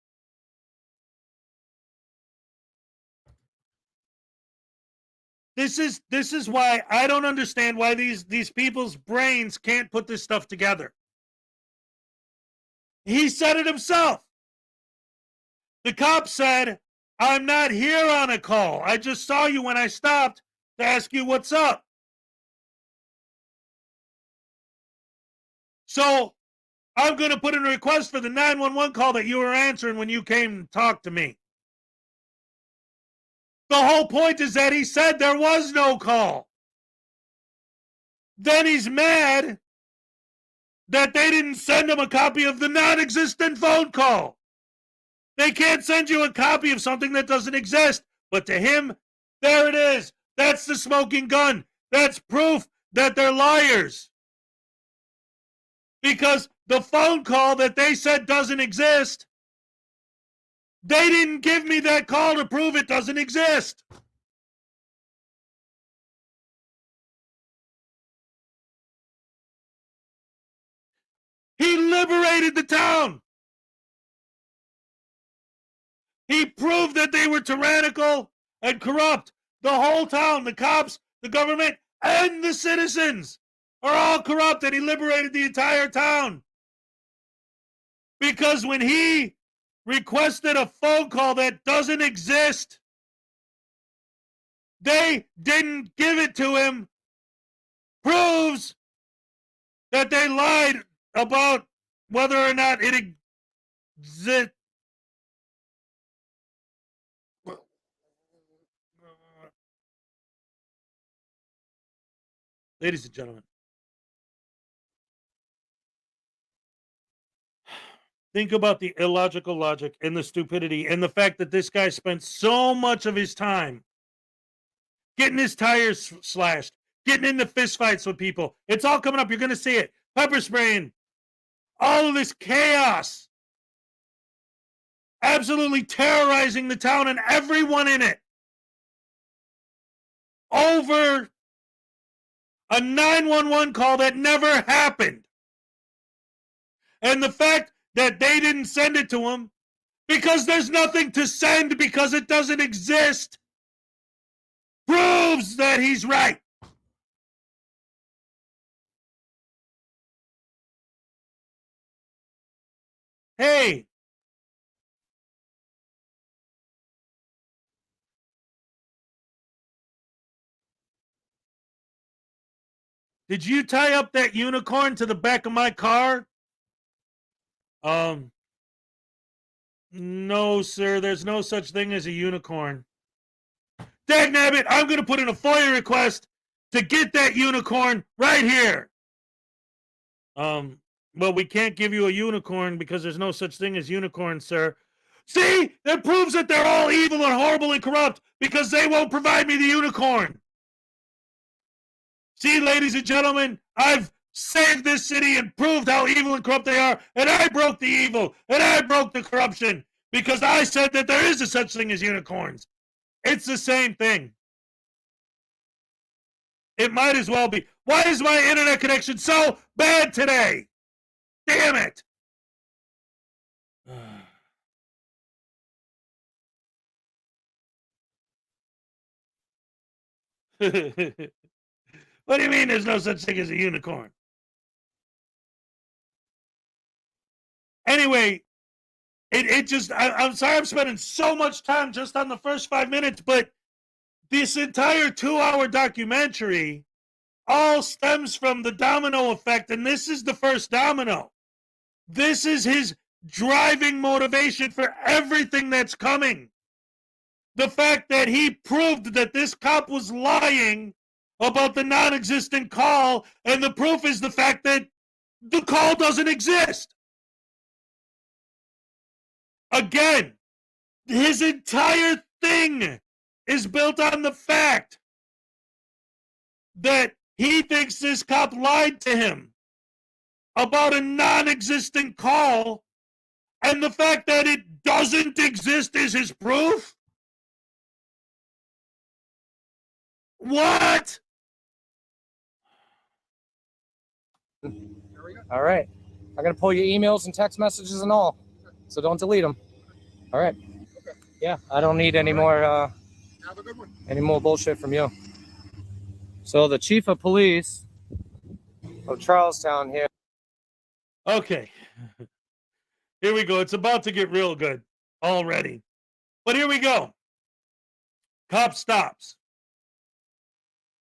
This is why I don't understand why these people's brains can't put this stuff together. He said it himself. The cop said, I'm not here on a call. I just saw you when I stopped to ask you what's up. So I'm going to put in a request for the 911 call that you were answering when you came to talk to me. The whole point is that he said there was no call. Then he's mad that they didn't send him a copy of the non-existent phone call. They can't send you a copy of something that doesn't exist. But to him, there it is. That's the smoking gun. That's proof that they're liars. Because the phone call that they said doesn't exist, they didn't give me that call to prove it doesn't exist. He liberated the town. He proved that they were tyrannical and corrupt. The whole town, the cops, the government, and the citizens are all corrupt, and he liberated the entire town. Because when he requested a phone call that doesn't exist, they didn't give it to him, proves that they lied about whether or not it exists. Ladies and gentlemen, think about the illogical logic and the stupidity and the fact that this guy spent so much of his time getting his tires slashed, getting into fistfights with people. It's all coming up. You're going to see it. Pepper spraying. All of this chaos. Absolutely terrorizing the town and everyone in it. Over a 911 call that never happened. And the fact that they didn't send it to him because there's nothing to send because it doesn't exist proves that he's right. Hey, did you tie up that unicorn to the back of my car? No, sir. There's no such thing as a unicorn. Dagnabbit, I'm going to put in a FOIA request to get that unicorn right here. Well, we can't give you a unicorn because there's no such thing as unicorns, sir. See? That proves that they're all evil and horrible and corrupt because they won't provide me the unicorn. See, ladies and gentlemen, I've saved this city and proved how evil and corrupt they are, and I broke the evil, and I broke the corruption because I said that there is a such thing as unicorns. It's the same thing. It might as well be. Why is my internet connection so bad today? Damn it. What do you mean there's no such thing as a unicorn? Anyway, I'm sorry I'm spending so much time just on the first 5 minutes, but this entire 2-hour documentary all stems from the domino effect, and this is the first domino. This is his driving motivation for everything that's coming. The fact that he proved that this cop was lying about the non-existent call, and the proof is the fact that the call doesn't exist. Again, his entire thing is built on the fact that he thinks this cop lied to him about a non-existent call, and the fact that it doesn't exist is his proof? What? All right. I'm going to pull your emails and text messages and all. So don't delete them. All right. Okay. Yeah, I don't need any more Have a good one. any more bullshit from you. So the chief of police of Charlestown here. Okay. Here we go. It's about to get real good already. But here we go. Cop stops.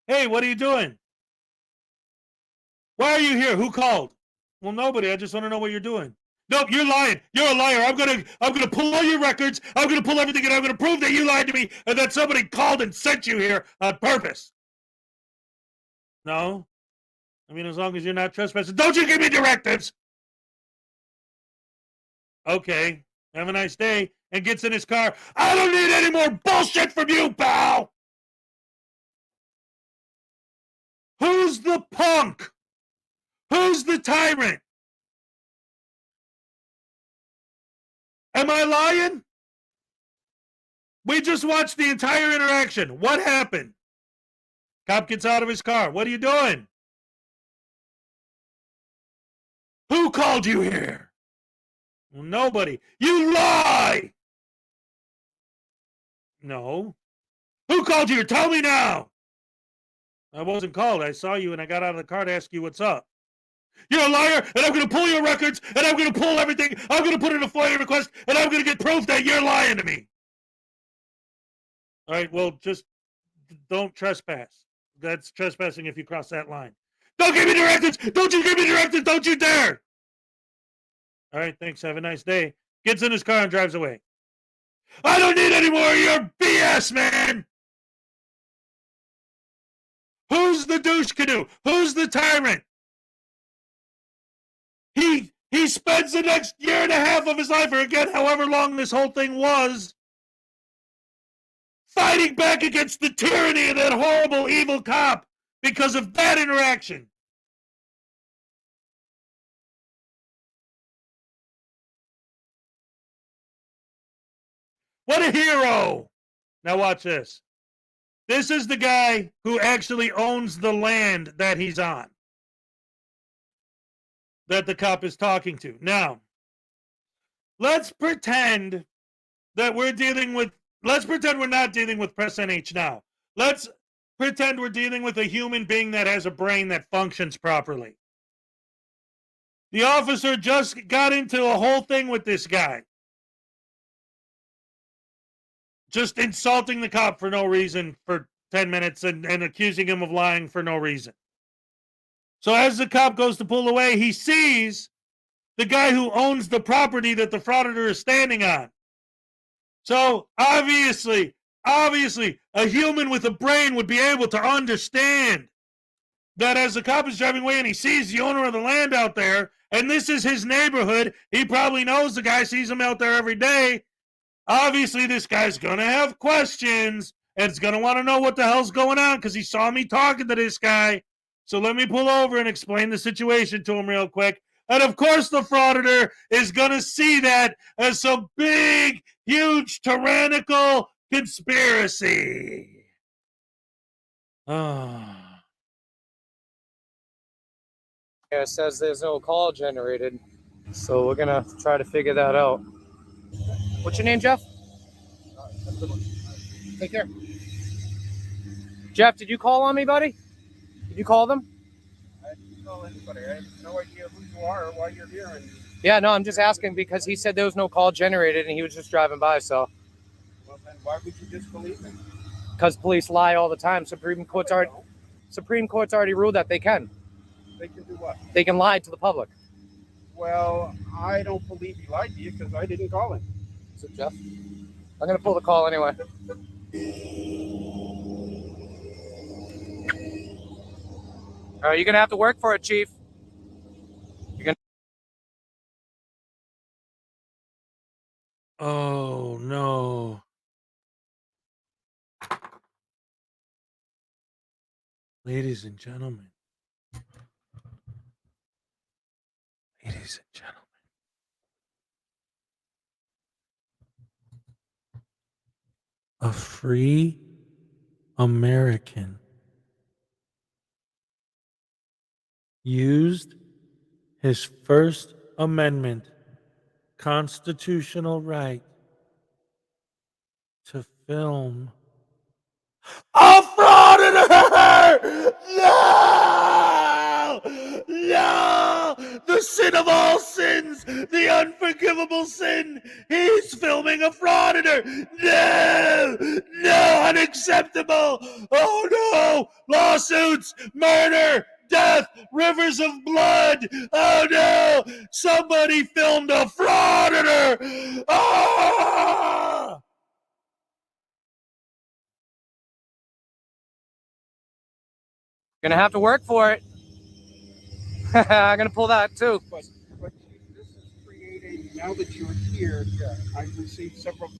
Hey, what are you doing? Why are you here? Who called? Well, nobody. I just want to know what you're doing. Nope, you're lying. You're a liar. I'm gonna pull all your records. I'm gonna pull everything, and I'm gonna prove that you lied to me and that somebody called and sent you here on purpose. No. I mean, as long as you're not trespassing. Don't you give me directives! Okay. Have a nice day. And gets in his car. I don't need any more bullshit from you, pal! Who's the punk? Who's the tyrant? Am I lying? We just watched the entire interaction. What happened? Cop gets out of his car. What are you doing? Who called you here? Well, nobody. You lie! No. Who called you here? Tell me now! I wasn't called. I saw you and I got out of the car to ask you what's up. You're a liar, and I'm going to pull your records, and I'm going to pull everything. I'm going to put in a FOIA request, and I'm going to get proof that you're lying to me. All right, well, just don't trespass. That's trespassing if you cross that line. Don't give me directives! Don't you give me directives! Don't you dare! All right, thanks. Have a nice day. Gets in his car and drives away. I don't need any more of your BS, man! Who's the douche canoe? Who's the tyrant? He spends the next year and a half of his life, or again, however long this whole thing was, fighting back against the tyranny of that horrible, evil cop because of that interaction. What a hero! Now watch this. This is the guy who actually owns the land that he's on, that the cop is talking to. Now, let's pretend that let's pretend we're not dealing with Press NH now. Let's pretend we're dealing with a human being that has a brain that functions properly. The officer just got into a whole thing with this guy, just insulting the cop for no reason for 10 minutes and accusing him of lying for no reason. So as the cop goes to pull away, he sees the guy who owns the property that the frauditor is standing on. So obviously, a human with a brain would be able to understand that as the cop is driving away and he sees the owner of the land out there, and this is his neighborhood, he probably knows the guy, sees him out there every day. Obviously, this guy's going to have questions and is going to want to know what the hell's going on because he saw me talking to this guy. So let me pull over and explain the situation to him real quick. And of course, the frauditor is going to see that as some big, huge, tyrannical conspiracy. Yeah, it says there's no call generated. So we're going to try to figure that out. What's your name, Jeff? Take care. Jeff, did you call on me, buddy? Did you call them? I didn't call anybody. I have no idea who you are or why you're here. And Yeah, no, I'm just asking because he said there was no call generated and he was just driving by, so. well, then why would you disbelieve me? Because police lie all the time. Supreme Court's already ruled that they can. They can do what? They can lie to the public. Well, I don't believe he lied to you because I didn't call him. So, Jeff, I'm going to pull the call anyway. All right, you're going to have to work for it, Chief. Oh, no. Ladies and gentlemen. Ladies and gentlemen. A free American used his First Amendment constitutional right to film a frauditor! No! No! The sin of all sins! The unforgivable sin! He's filming a frauditor! No! No! Unacceptable! Oh no! Lawsuits! Murder! Death! Rivers of blood! Oh no! Somebody filmed a frauditor! Ah! You're going to have to work for it. I'm going to pull that too. But this is creating, now that you're here, I've received several.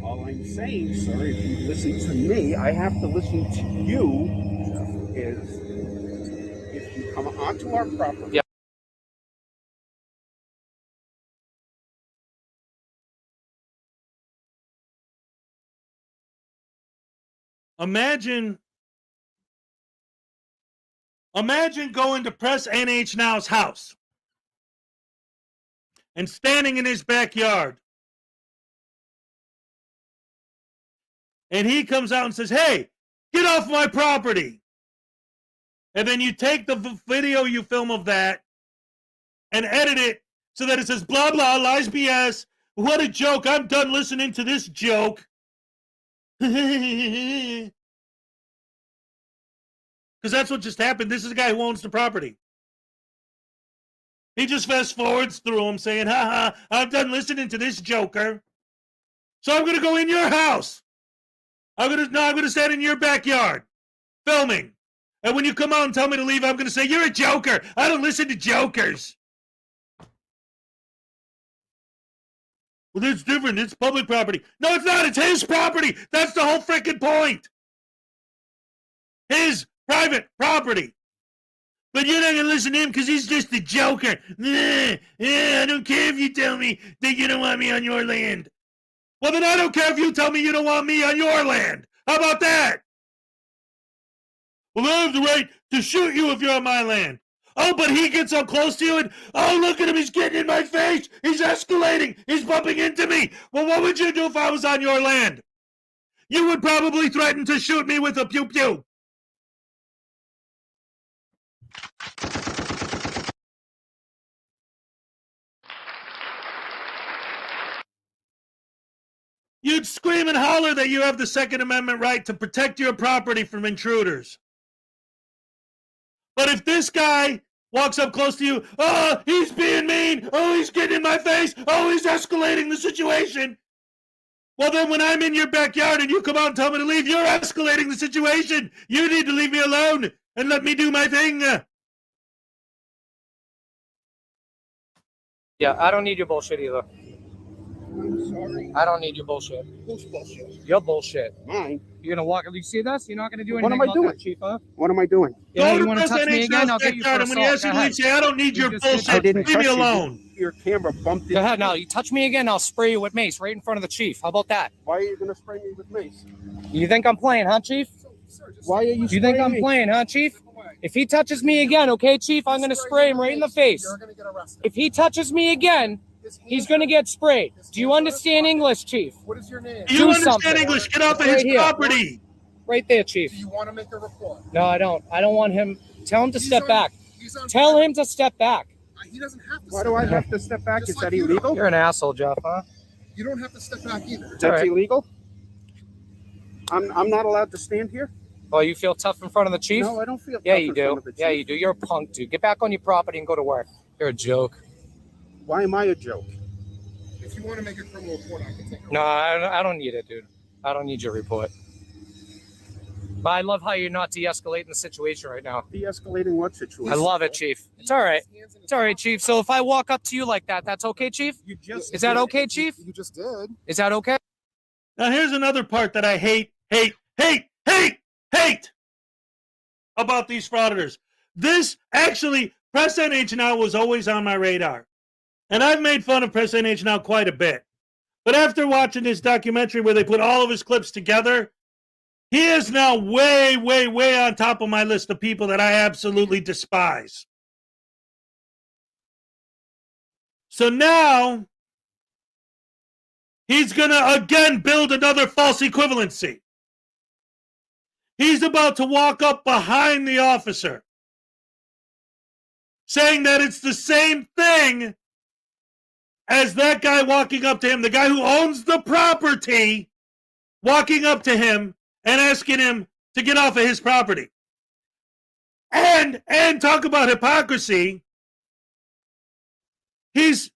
All I'm saying, sir, if you listen to me, I have to listen to you, is if you come onto our property. Yeah. Imagine Imagine going to Press NH Now's house and standing in his backyard. And he comes out and says, hey, get off my property. And then you take the video you film of that and edit it so that it says, blah, blah, lies, BS. What a joke. I'm done listening to this joke. Because that's what just happened. This is a guy who owns the property. He just fast forwards through them saying, haha, I'm done listening to this joker. So I'm going to go in your house. I'm going to stand in your backyard filming. And when you come out and tell me to leave, I'm going to say, you're a joker. I don't listen to jokers. Well, that's different. It's public property. No, it's not. It's his property. That's the whole freaking point. His private property. But you're not going to listen to him because he's just a joker. I don't care if you tell me that you don't want me on your land. Well, then I don't care if you tell me you don't want me on your land. How about that? Well, I have the right to shoot you if you're on my land. Oh, but he gets so close to you and, oh, look at him, he's getting in my face. He's escalating. He's bumping into me. Well, what would you do if I was on your land? You would probably threaten to shoot me with a pew-pew. You'd scream and holler that you have the Second Amendment right to protect your property from intruders. But if this guy walks up close to you, oh, he's being mean, oh, he's getting in my face, oh, he's escalating the situation. Well, then when I'm in your backyard and you come out and tell me to leave, you're escalating the situation. You need to leave me alone and let me do my thing. Yeah, I don't need your bullshit either. I'm sorry. I don't need your bullshit. Who's bullshit? Your bullshit. Mine. You're gonna walk. You see this? You're not gonna do anything. What am I about doing? that, Chief, huh? What am I doing? Yeah, Go you to want to touch me President again? I'll Trump's get you for backyard, and when he asks you to leave, say, I don't need your bullshit. I didn't Leave me touch you. alone. Your camera bumped Go into ahead now. You touch me again, I'll spray you with mace right in front of the chief. How about that? Why are you going to spray me with mace? You think I'm playing, huh, Chief? Why are you You think I'm me? playing, huh, Chief? If he touches me again, okay, Chief, I'm gonna spray him right in the face. If he touches me again, he's gonna get sprayed. Do you understand English, Chief? What is your name? You Do understand something. English? Get off of Right his here. property. Right there, Chief. Do you want to make a report? No, I don't. I don't want him. Tell him to step on- back. He's on Tell fire. him to step back. He doesn't have to. Why step do I back. have to step back? Just Is like that you illegal? You're an asshole, Jeff, huh? You don't have to step back either. That's Alright. illegal? I'm not allowed to stand here? Oh, you feel tough in front of the chief? No, I don't feel Yeah, tough you in front do. of the Yeah, chief. you do. You're a punk, dude. Get back on your property and go to work. You're a joke. Why am I a joke? If you want to make a criminal report, I can take it. No, I don't need it, dude. I don't need your report. But I love how you're not de-escalating the situation right now. De-escalating what situation? I love it, Chief. It's all right. It's all right, Chief. So if I walk up to you like that, that's okay, Chief? You just Is that okay, Chief? You just did. Is that okay? Now, here's another part that I hate about these frauditors. This actually, Press NH Now was always on my radar. And I've made fun of Press NH Now quite a bit. But after watching this documentary where they put all of his clips together, he is now way, way, way on top of my list of people that I absolutely despise. So now, he's going to again build another false equivalency. He's about to walk up behind the officer, saying that it's the same thing as that guy walking up to him, the guy who owns the property, walking up to him and asking him to get off of his property. And talk about hypocrisy. He's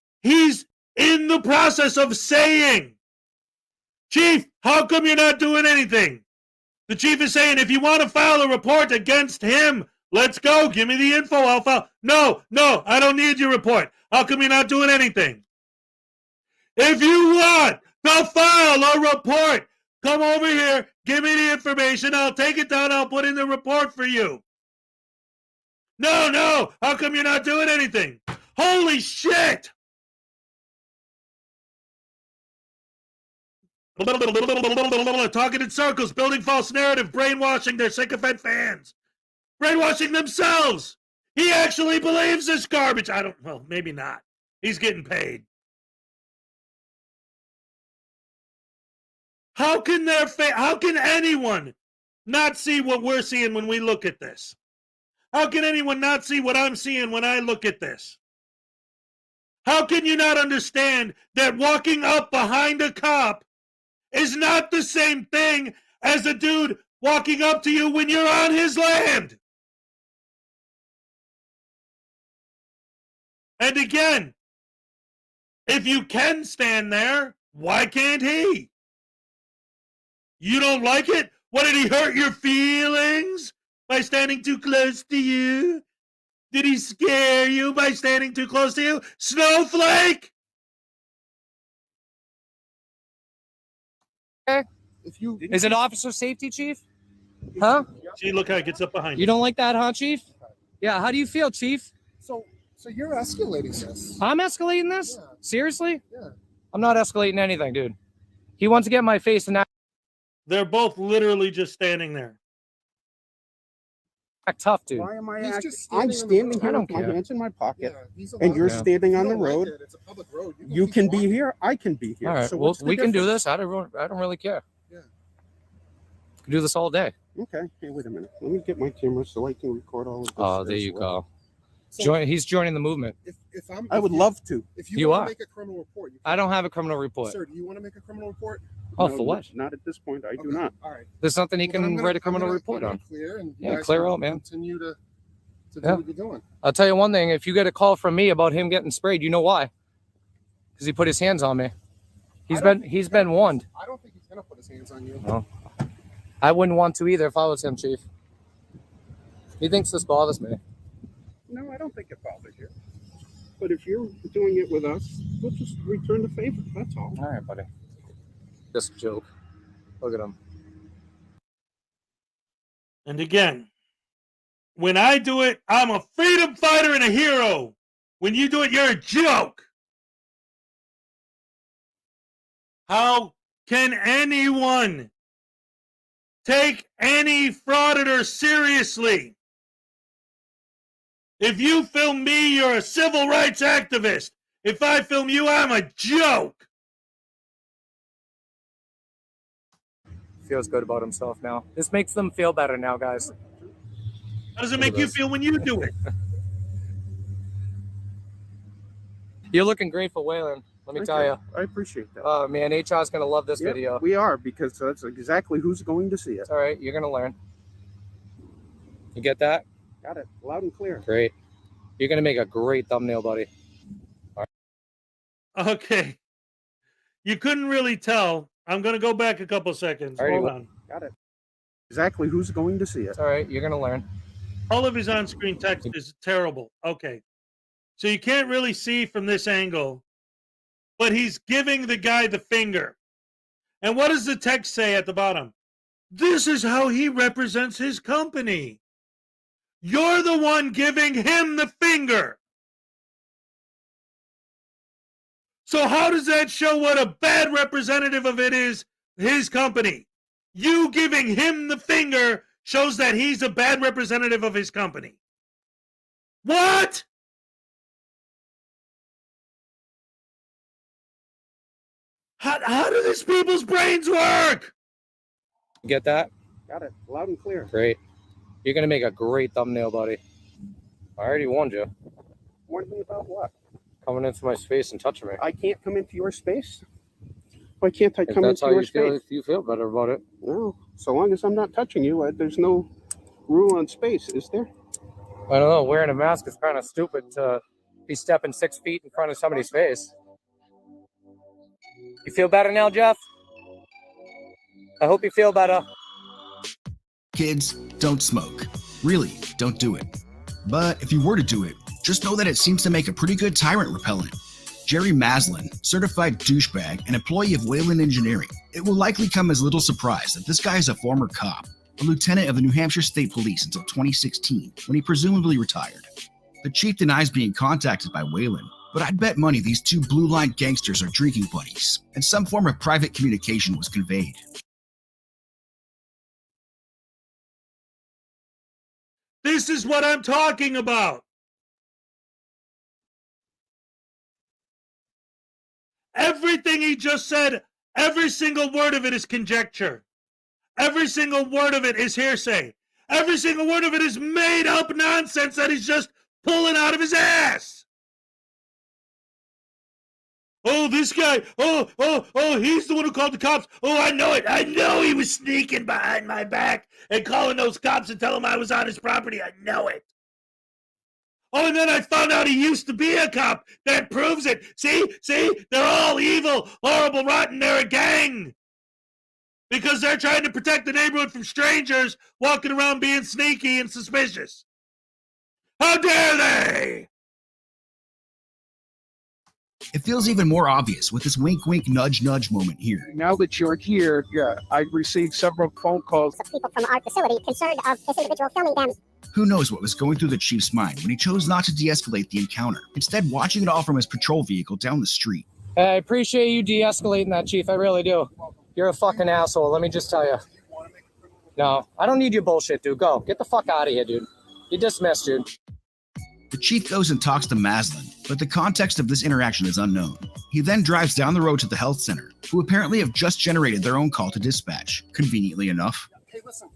in the process of saying, Chief, how come you're not doing anything? The chief is saying, if you want to file a report against him, let's go. Give me the info. I'll file. No, I don't need your report. How come you're not doing anything? If you want to file a report, come over here. Give me the information. I'll take it down. I'll put in the report for you. No. How come you're not doing anything? Holy shit. Talking in circles, building false narrative, brainwashing their sycophant fans. brainwashing themselves. He actually believes this garbage. Well, maybe not. He's getting paid. How can anyone not see what we're seeing when we look at this? How can anyone not see what I'm seeing when I look at this? How can you not understand that walking up behind a cop is not the same thing as a dude walking up to you when you're on his land? And again, if you can stand there, why can't he? You don't like it? What, did he hurt your feelings by standing too close to you? Did he scare you by standing too close to you? Snowflake! Is it officer safety, Chief? Huh? See, look how it gets up behind you. You don't like that, huh, Chief? Yeah, how do you feel, Chief? So you're escalating this. I'm escalating this? Yeah. Seriously? Yeah. I'm not escalating anything, dude. He wants to get in my face and act They're both literally just standing there. tough, dude. Why am I He's acting? just I'm standing standing in the here road. with I my don't care. hands in my pocket, He's and you're allowed to. standing If on you the don't like road. it, it's a public road. You keep can be walking. here. I can be here. All right, So well, what's the we can do difference? this. I don't really care. Yeah. We can do this all day. Okay. Hey, wait a minute. Let me get my camera so I can record all of this. Oh, there as you well. go. So He's joining the movement. I would love to. If You you want are. to make a criminal report, you I don't have a criminal report. Sir, do you want to make a criminal report? Oh, No, for what? Not at this point. I do Okay. not. All right. There's nothing he Well, then I'm can gonna- write a I'm criminal gonna- report I'm on. gonna Clear and you Yeah, guys clear can out, man. Continue to do Yeah. what you're doing. I'll tell you one thing. If you get a call from me about him getting sprayed, you know why? Because he put his hands on me. He's been warned. I don't think he's gonna put his hands on you. No. I wouldn't want to either if I was him, Chief. He thinks this bothers me. No, I don't think it bothers you. But if you're doing it with us, we'll just return the favor. That's all. All right, buddy. Just a joke. Look at him. And again, when I do it, I'm a freedom fighter and a hero. When you do it, you're a joke. How can anyone take any frauditor seriously? If you film me, you're a civil rights activist. If I film you, I'm a joke. Feels good about himself now. This makes them feel better now, guys. How does it make you feel when you do it? You're looking great for Waylon. Let me tell you. I appreciate that. Oh, man, HR's going to love this Yeah, video. we are, because that's exactly who's going to see it. It's all right. You're going to learn. You get that? Got it. Loud and clear. Great. You're going to make a great thumbnail, buddy. Okay. You couldn't really tell. I'm going to go back a couple seconds. Alrighty, Hold well- on. Got it. Exactly who's going to see it. It's all right. You're going to learn. All of his on-screen text is terrible. Okay. So you can't really see from this angle, but he's giving the guy the finger. And what does the text say at the bottom? This is how he represents his company. You're the one giving him the finger. So how does that show what a bad representative of it is, his company? You giving him the finger shows that he's a bad representative of his company. What? How do these people's brains work? You get that? Got it. Loud and clear. Great. You're going to make a great thumbnail, buddy. I already warned you. Warn me about what? Coming into my space and touching me. I can't come into your space? Why can't I If come that's into how your you feel, space? if you feel better about it. No. So long as I'm not touching you, there's no rule on space, is there? I don't know. Wearing a mask is kind of stupid to be stepping 6 feet in front of somebody's face. You feel better now, Jeff? I hope you feel better. Kids, don't smoke. Really, don't do it. But if you were to do it, just know that it seems to make a pretty good tyrant repellent. Jerry Maslin, certified douchebag and employee of Wayland Engineering. It will likely come as little surprise that this guy is a former cop, a lieutenant of the New Hampshire State Police until 2016, when he presumably retired. The chief denies being contacted by Wayland, but I'd bet money these two blue-line gangsters are drinking buddies, and some form of private communication was conveyed. This is what I'm talking about. Everything he just said, every single word of it is conjecture. Every single word of it is hearsay. Every single word of it is made up nonsense that he's just pulling out of his ass. Oh, this guy. Oh, he's the one who called the cops. Oh, I know it. I know he was sneaking behind my back and calling those cops and telling them I was on his property. I know it. Oh, and then I found out he used to be a cop. That proves it. See? They're all evil, horrible, rotten. They're a gang. Because they're trying to protect the neighborhood from strangers walking around being sneaky and suspicious. How dare they? It feels even more obvious with this wink, wink, nudge, nudge moment here. Now that you're here, I've received several phone calls of people from our facility concerned of this individual filming them. Who knows what was going through the chief's mind when he chose not to de-escalate the encounter, instead watching it all from his patrol vehicle down the street. I appreciate you de-escalating that, Chief. I really do. You're a fucking asshole. Let me just tell you. No, I don't need your bullshit, dude. Go. Get the fuck out of here, dude. You're dismissed, dude. The chief goes and talks to Maslin, but the context of this interaction is unknown. He then drives down the road to the health center, who apparently have just generated their own call to dispatch, conveniently enough. Hey, listen.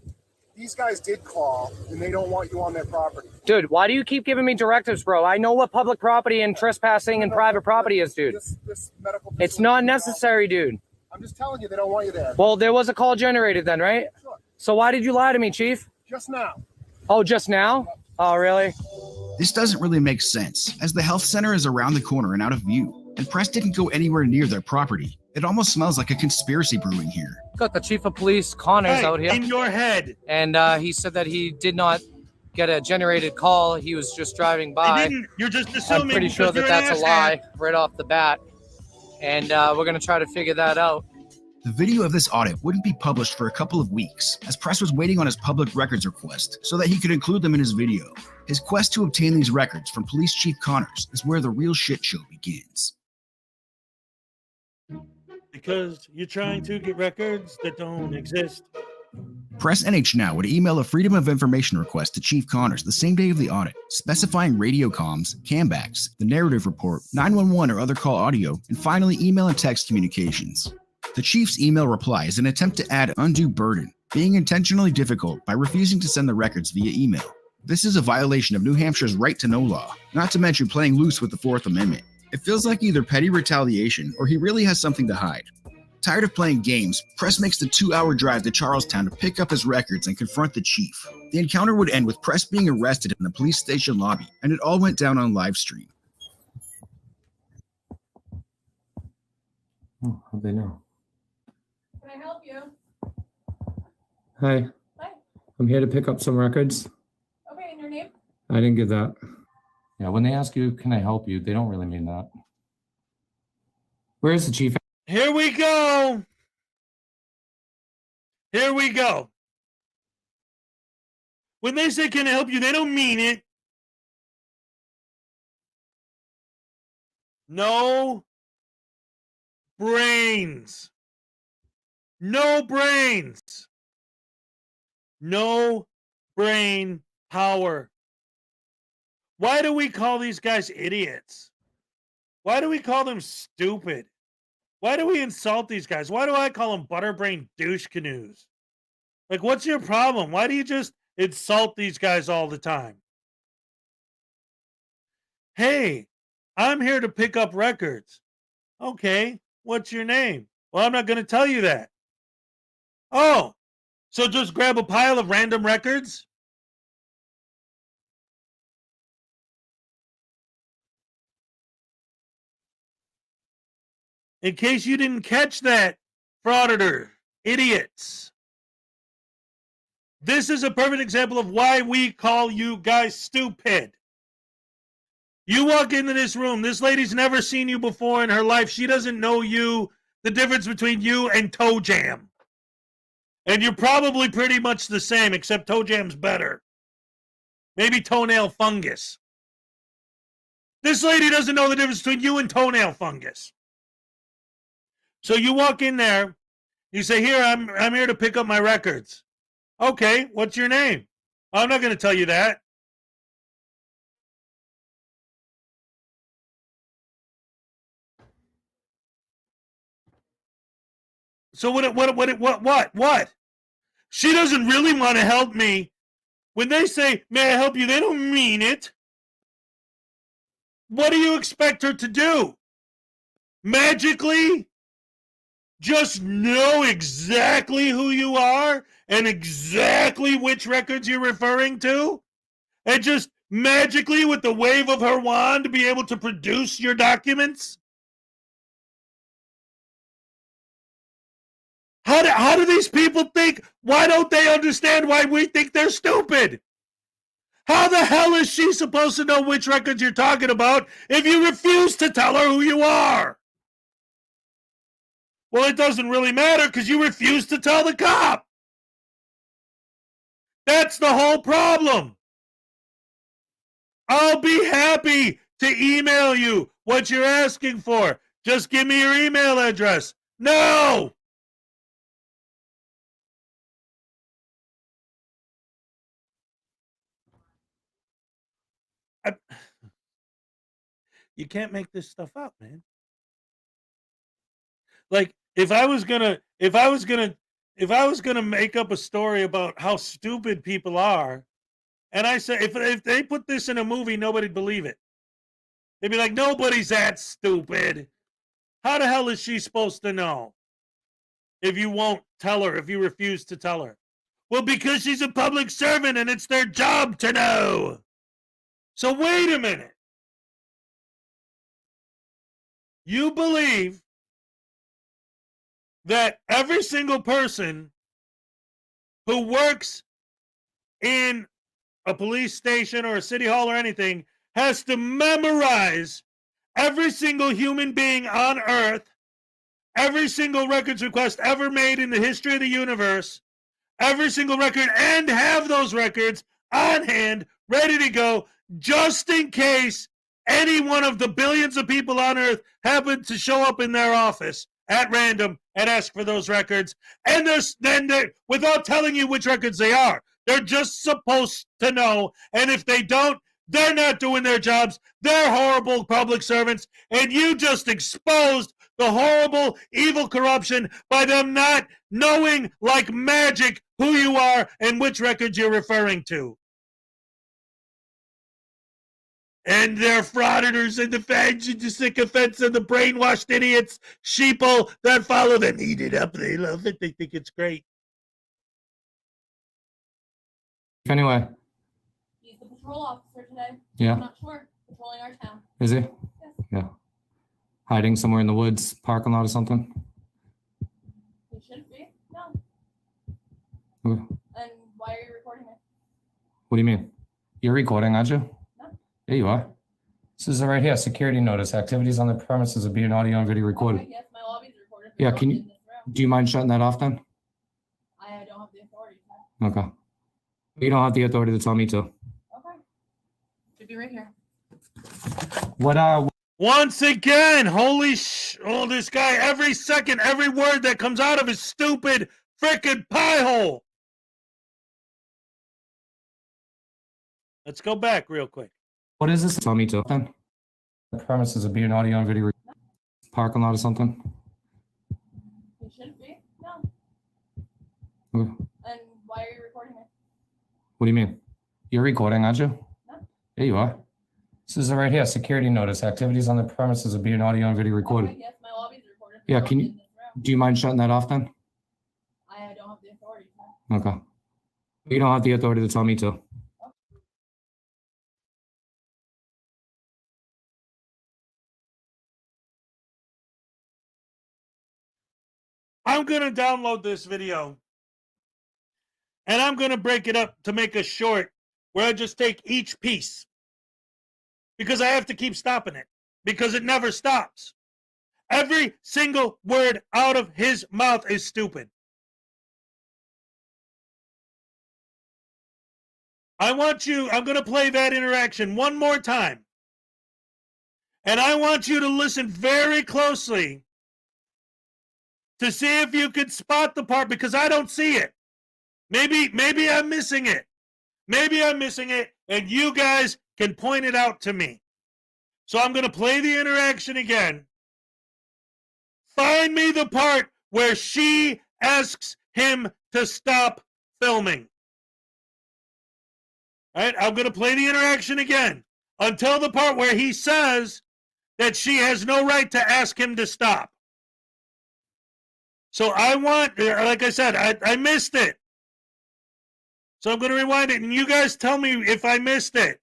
These guys did call, and they don't want you on their property. Dude, why do you keep giving me directives, bro? I know what public property and trespassing and private property is, dude. This medical It's not necessary, dude. I'm just telling you, they don't want you there. Well, there was a call generated then, right? Sure. So why did you lie to me, Chief? Just now. Oh, just now? Oh, really? This doesn't really make sense, as the health center is around the corner and out of view, and press didn't go anywhere near their property. It almost smells like a conspiracy brewing here. Got the chief of police, Connors, out here. In your head. And he said that he did not get a generated call. He was just driving by. You're just assuming. I'm pretty sure that that's a lie right off the bat. And we're going to try to figure that out. The video of this audit wouldn't be published for a couple of weeks, as press was waiting on his public records request so that he could include them in his video. His quest to obtain these records from Police Chief Connors is where the real shit show begins. Because you're trying to get records that don't exist. Press NH Now would email a Freedom of Information request to Chief Connors the same day of the audit, specifying radio comms, cambacks, the narrative report, 911 or other call audio, and finally email and text communications. The chief's email reply is an attempt to add undue burden, being intentionally difficult by refusing to send the records via email. This is a violation of New Hampshire's right to know law, not to mention playing loose with the Fourth Amendment. It feels like either petty retaliation or he really has something to hide. Tired of playing games, Press makes the 2-hour drive to Charlestown to pick up his records and confront the chief. The encounter would end with Press being arrested in the police station lobby, and it all went down on live stream. Oh, how'd they know? Can I help you? Hi. Hi. I'm here to pick up some records. Okay, and your name? I didn't get that. Yeah, when they ask you, can I help you, they don't really mean that. Where's the chief? Here we go. Here we go. When they say, can I help you, they don't mean it. No brains. No brains. No brain power. Why do we call these guys idiots? Why do we call them stupid? Why do we insult these guys? Why do I call them butterbrain douche canoes? Like, what's your problem? Why do you just insult these guys all the time? Hey, I'm here to pick up records. Okay, what's your name? Well, I'm not going to tell you that. Oh, so just grab a pile of random records? In case you didn't catch that, Frauditor, idiots. This is a perfect example of why we call you guys stupid. You walk into this room, this lady's never seen you before in her life. She doesn't know you, the difference between you and Toe Jam. And you're probably pretty much the same, except Toe Jam's better. Maybe toenail fungus. This lady doesn't know the difference between you and toenail fungus. So you walk in there, you say, here, I'm here to pick up my records. Okay, what's your name? I'm not going to tell you that. So what? She doesn't really want to help me. When they say, may I help you, they don't mean it. What do you expect her to do? Magically just know exactly who you are and exactly which records you're referring to? And just magically, with the wave of her wand, be able to produce your documents? How do these people think? Why don't they understand why we think they're stupid? How the hell is she supposed to know which records you're talking about if you refuse to tell her who you are? Well, it doesn't really matter because you refuse to tell the cop. That's the whole problem. I'll be happy to email you what you're asking for. Just give me your email address. No! You can't make this stuff up, man. Like, if I was gonna make up a story about how stupid people are, and I say if they put this in a movie, nobody'd believe it. They'd be like, nobody's that stupid. How the hell is she supposed to know? If you won't tell her, if you refuse to tell her. Well, because she's a public servant and it's their job to know. So wait a minute. You believe that every single person who works in a police station or a city hall or anything has to memorize every single human being on earth, every single records request ever made in the history of the universe, every single record, and have those records on hand, ready to go, just in case any one of the billions of people on earth happen to show up in their office at random and ask for those records, and without telling you which records they are. They're just supposed to know, and if they don't, they're not doing their jobs. They're horrible public servants, and you just exposed the horrible, evil corruption by them not knowing like magic who you are and which records you're referring to. And they're frauditors and the sycophants and the brainwashed idiots, sheeple that follow them. Eat it up. They love it. They think it's great. Anyway. He's the patrol officer today. Yeah. I'm not sure. Patrolling our town. Is he? Yes. Yeah. Hiding somewhere in the woods, parking lot or something? He shouldn't be. No. What And why are you recording it? do you mean? You're recording, aren't you? No. There you are. This is it right here. Security notice. Activities on the premises are being audio and video recorded. Okay, yes, my lobby's recorded. Yeah, can you, do you mind shutting that off then? I don't have the authority. No. Okay. You don't have the authority to tell me to. Okay. Should be right here. Once again, this guy, every second, every word that comes out of his stupid frickin' pie hole. Let's go back real quick. What is this? Tell me to then. The premises are being audio and video parking lot or something. He shouldn't be. No. What And why are you recording it? do you mean? You're recording, aren't you? No. There you are. This is it right here. Security notice. Activities on the premises are being audio and video recorded. Okay, yes, my lobby's recorded. Yeah, can you, do you mind shutting that off then? I don't have the authority. No. Okay. You don't have the authority to tell me to. I'm going to download this video and I'm going to break it up to make a short where I just take each piece because I have to keep stopping it because it never stops. Every single word out of his mouth is stupid. I'm going to play that interaction one more time. And I want you to listen very closely to see if you could spot the part because I don't see it. Maybe I'm missing it. Maybe I'm missing it and you guys can point it out to me. So I'm going to play the interaction again. Find me the part where she asks him to stop filming. All right, I'm going to play the interaction again until the part where he says that she has no right to ask him to stop. So I want, like I said, I missed it. So I'm going to rewind it, and you guys tell me if I missed it.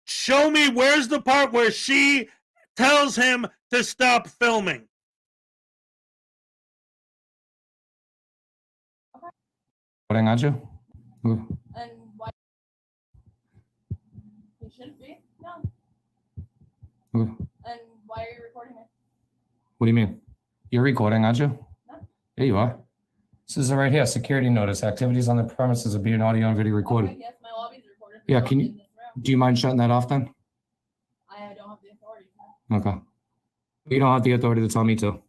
Show me where's the part where she tells him to stop filming. Recording, aren't you? And why? You shouldn't be. No. And why are you recording it? What do you mean? You're recording, aren't you? No. Yeah, you are. This is right here. Security notice. Activities on the premises are being audio and video recorded. Okay, yes, my lobby's recorded. Yeah, Not can in you? this room. Do you mind shutting that off then? I don't have the authority. Okay. You don't have the authority to tell me to. Okay.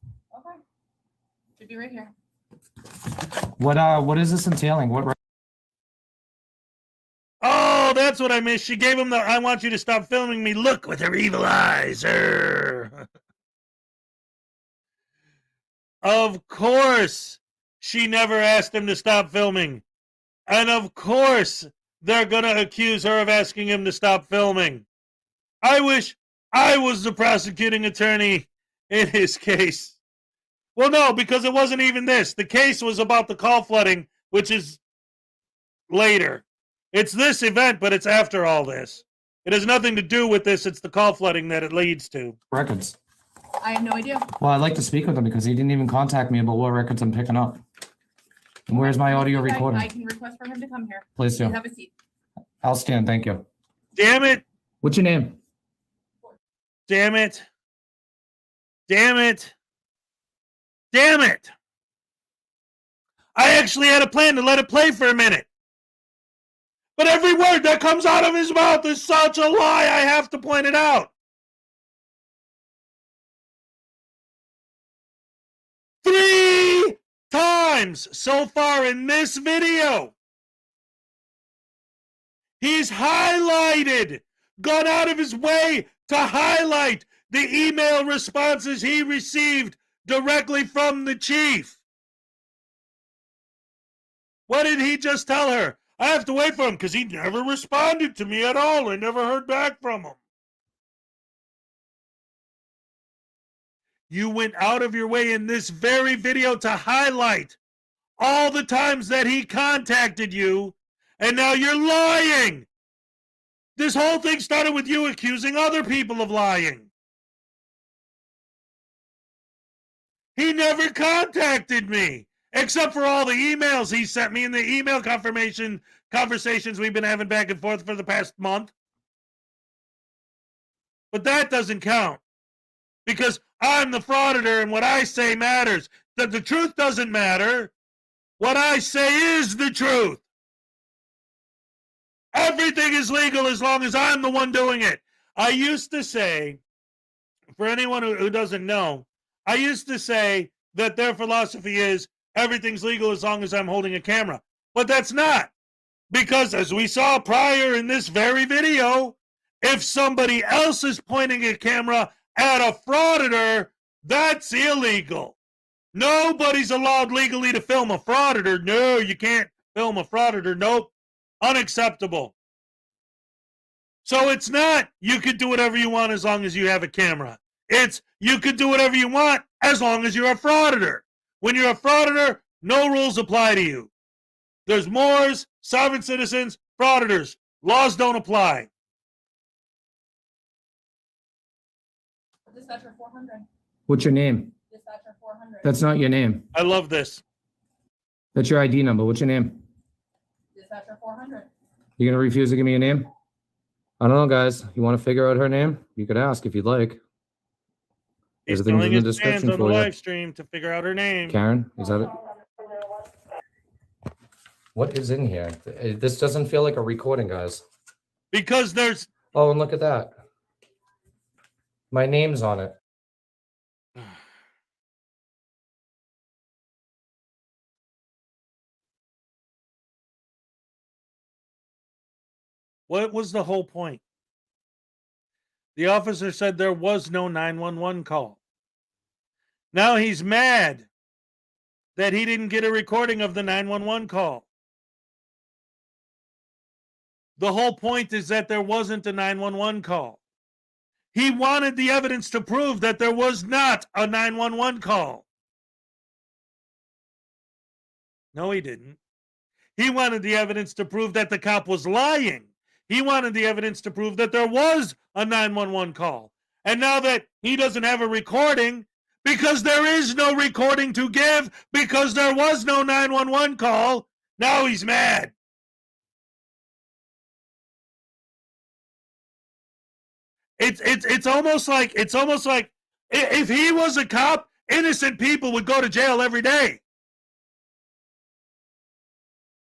Should be right here. What is this entailing? What? Oh, that's what I missed. She gave him the "I want you to stop filming me" look with her evil eyes. Of course, she never asked him to stop filming. And of course, they're going to accuse her of asking him to stop filming. I wish I was the prosecuting attorney in his case. Well, no, because it wasn't even this. The case was about the call flooding, which is later. It's this event, but it's after all this. It has nothing to do with this. It's the call flooding that it leads to. Records. I have no idea. Well, I'd like to speak with him because he didn't even contact me about what records I'm picking up. And where's my audio recording? I can request for him to come here. Please do. Please have a seat. I'll stand. Thank you. Damn it. What's your name? Damn it. Damn it. Damn it. I actually had a plan to let it play for a minute. But every word that comes out of his mouth is such a lie, I have to point it out. 3 times so far in this video, he's highlighted, gone out of his way to highlight the email responses he received directly from the chief. What did he just tell her? I have to wait for him because he never responded to me at all. I never heard back from him. You went out of your way in this very video to highlight all the times that he contacted you, and now you're lying. This whole thing started with you accusing other people of lying. He never contacted me, except for all the emails he sent me in the email confirmation conversations we've been having back and forth for the past month. But that doesn't count, because I'm the frauditor and what I say matters. That the truth doesn't matter. What I say is the truth. Everything is legal as long as I'm the one doing it. I used to say, for anyone who doesn't know, I used to say that their philosophy is everything's legal as long as I'm holding a camera. But that's not. Because as we saw prior in this very video, if somebody else is pointing a camera at a frauditor, that's illegal. Nobody's allowed legally to film a frauditor. No, you can't film a frauditor. Nope. Unacceptable. So it's not you could do whatever you want as long as you have a camera. It's you could do whatever you want as long as you're a frauditor. When you're a frauditor, no rules apply to you. There's Moors, sovereign citizens, frauditors. Laws don't apply. Dispatcher 400. What's your name? Dispatcher 400. That's not your name. I love this. That's your ID number. What's your name? Dispatcher 400. You gonna refuse to give me a name? I don't know, guys. You want to figure out her name? You could ask if you'd like. He's There's things telling in the his fans description on the for you. live stream to figure out her name. Karen, is that it? What is in here? This doesn't feel like a recording, guys. Because there's... Oh, and look at that. My name's on it. What was the whole point? The officer said there was no 911 call. Now he's mad that he didn't get a recording of the 911 call. The whole point is that there wasn't a 911 call. He wanted the evidence to prove that there was not a 911 call. No, he didn't. He wanted the evidence to prove that the cop was lying. He wanted the evidence to prove that there was a 911 call. And now that he doesn't have a recording, because there is no recording to give, because there was no 911 call, now he's mad. It's almost like if he was a cop, innocent people would go to jail every day.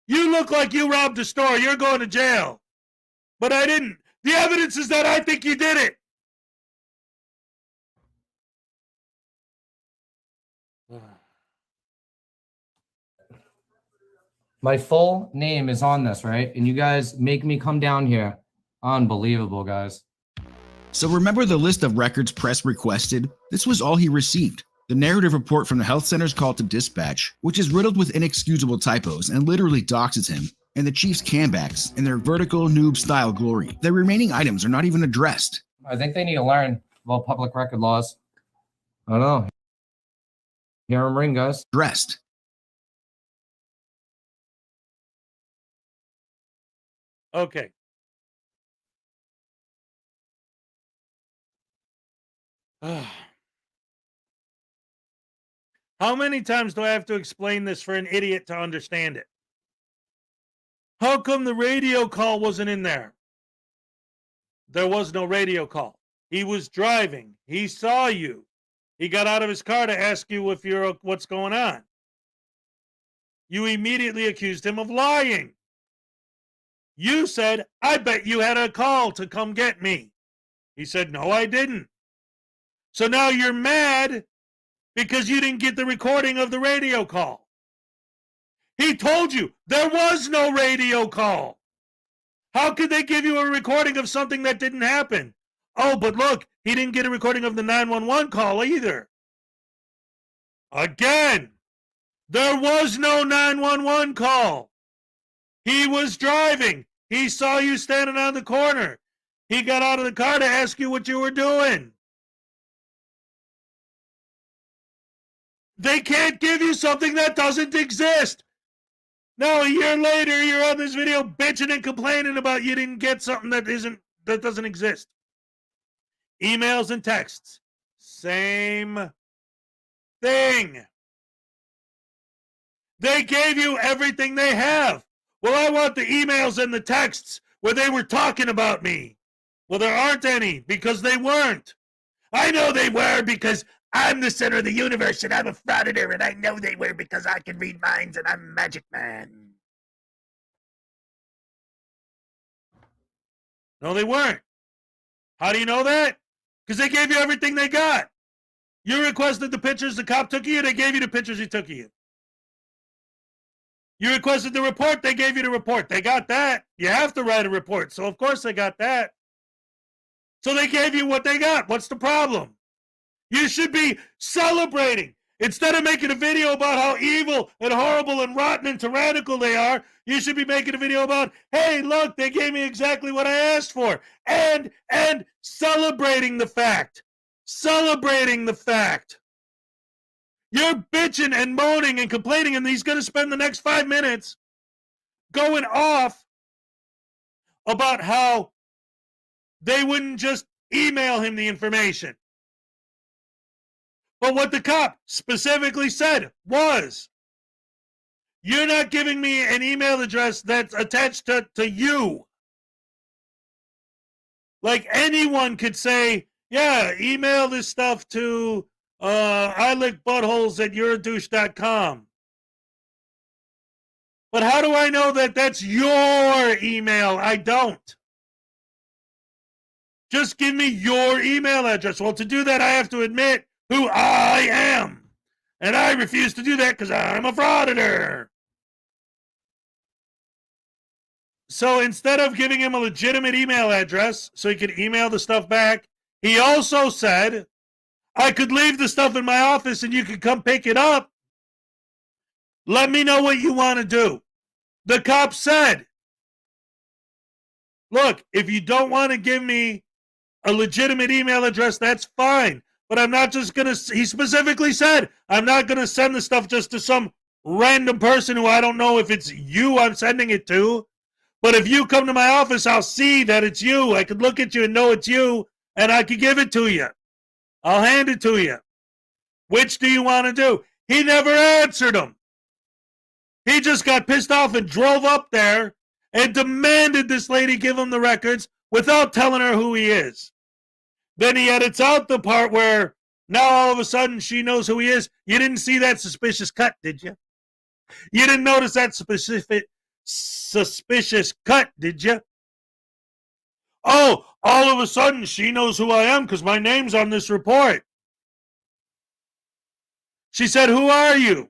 You look like you robbed a store, you're going to jail. But I didn't. The evidence is that I think you did it. My full name is on this, right? And you guys make me come down here. Unbelievable, guys. So remember the list of records press requested? This was all he received. The narrative report from the health center's call to dispatch, which is riddled with inexcusable typos and literally doxes him, and the chief's cambacks in their vertical noob style glory. The remaining items are not even addressed. I think they need to learn about public record laws. I don't know. Hear him ring, guys. Addressed. Okay. How many times do I have to explain this for an idiot to understand it? How come the radio call wasn't in there? There was no radio call. He was driving. He saw you. He got out of his car to ask you if you're what's going on. You immediately accused him of lying. You said, I bet you had a call to come get me. He said, no, I didn't. So now you're mad because you didn't get the recording of the radio call. He told you there was no radio call. How could they give you a recording of something that didn't happen? Oh, but look, he didn't get a recording of the 911 call either. Again, there was no 911 call. He was driving. He saw you standing on the corner. He got out of the car to ask you what you were doing. They can't give you something that doesn't exist. Now, a year later, you're on this video bitching and complaining about you didn't get something that doesn't exist. Emails and texts, same thing. They gave you everything they have. Well, I want the emails and the texts where they were talking about me. Well, there aren't any because they weren't. I know they were because I'm the center of the universe and I'm a Frauditor, and I know they were because I can read minds and I'm Magic Man. No, they weren't. How do you know that? Because they gave you everything they got. You requested the pictures the cop took of you, they gave you the pictures he took of you. You requested the report, they gave you the report. They got that. You have to write a report, so of course they got that. So they gave you what they got. What's the problem? You should be celebrating. Instead of making a video about how evil and horrible and rotten and tyrannical they are, you should be making a video about, hey, look, they gave me exactly what I asked for. And celebrating the fact. Celebrating the fact. You're bitching and moaning and complaining, and he's going to spend the next 5 minutes going off about how they wouldn't just email him the information. But what the cop specifically said was, you're not giving me an email address that's attached to you. Like anyone could say, yeah, email this stuff to ilickbuttholes@youradouche.com. But how do I know that that's your email? I don't. Just give me your email address. Well, to do that, I have to admit who I am. And I refuse to do that because I'm a frauditor. So instead of giving him a legitimate email address so he could email the stuff back, he also said, I could leave the stuff in my office and you could come pick it up. Let me know what you want to do. The cop said, look, if you don't want to give me a legitimate email address, that's fine. But I'm not just going to, he specifically said, I'm not going to send the stuff just to some random person who I don't know if it's you I'm sending it to. But if you come to my office, I'll see that it's you. I could look at you and know it's you, and I could give it to you. I'll hand it to you. Which do you want to do? He never answered him. He just got pissed off and drove up there and demanded this lady give him the records without telling her who he is. Then he edits out the part where now all of a sudden she knows who he is. You didn't see that suspicious cut, did you? You didn't notice that suspicious cut, did you? Oh, all of a sudden she knows who I am because my name's on this report. She said, who are you?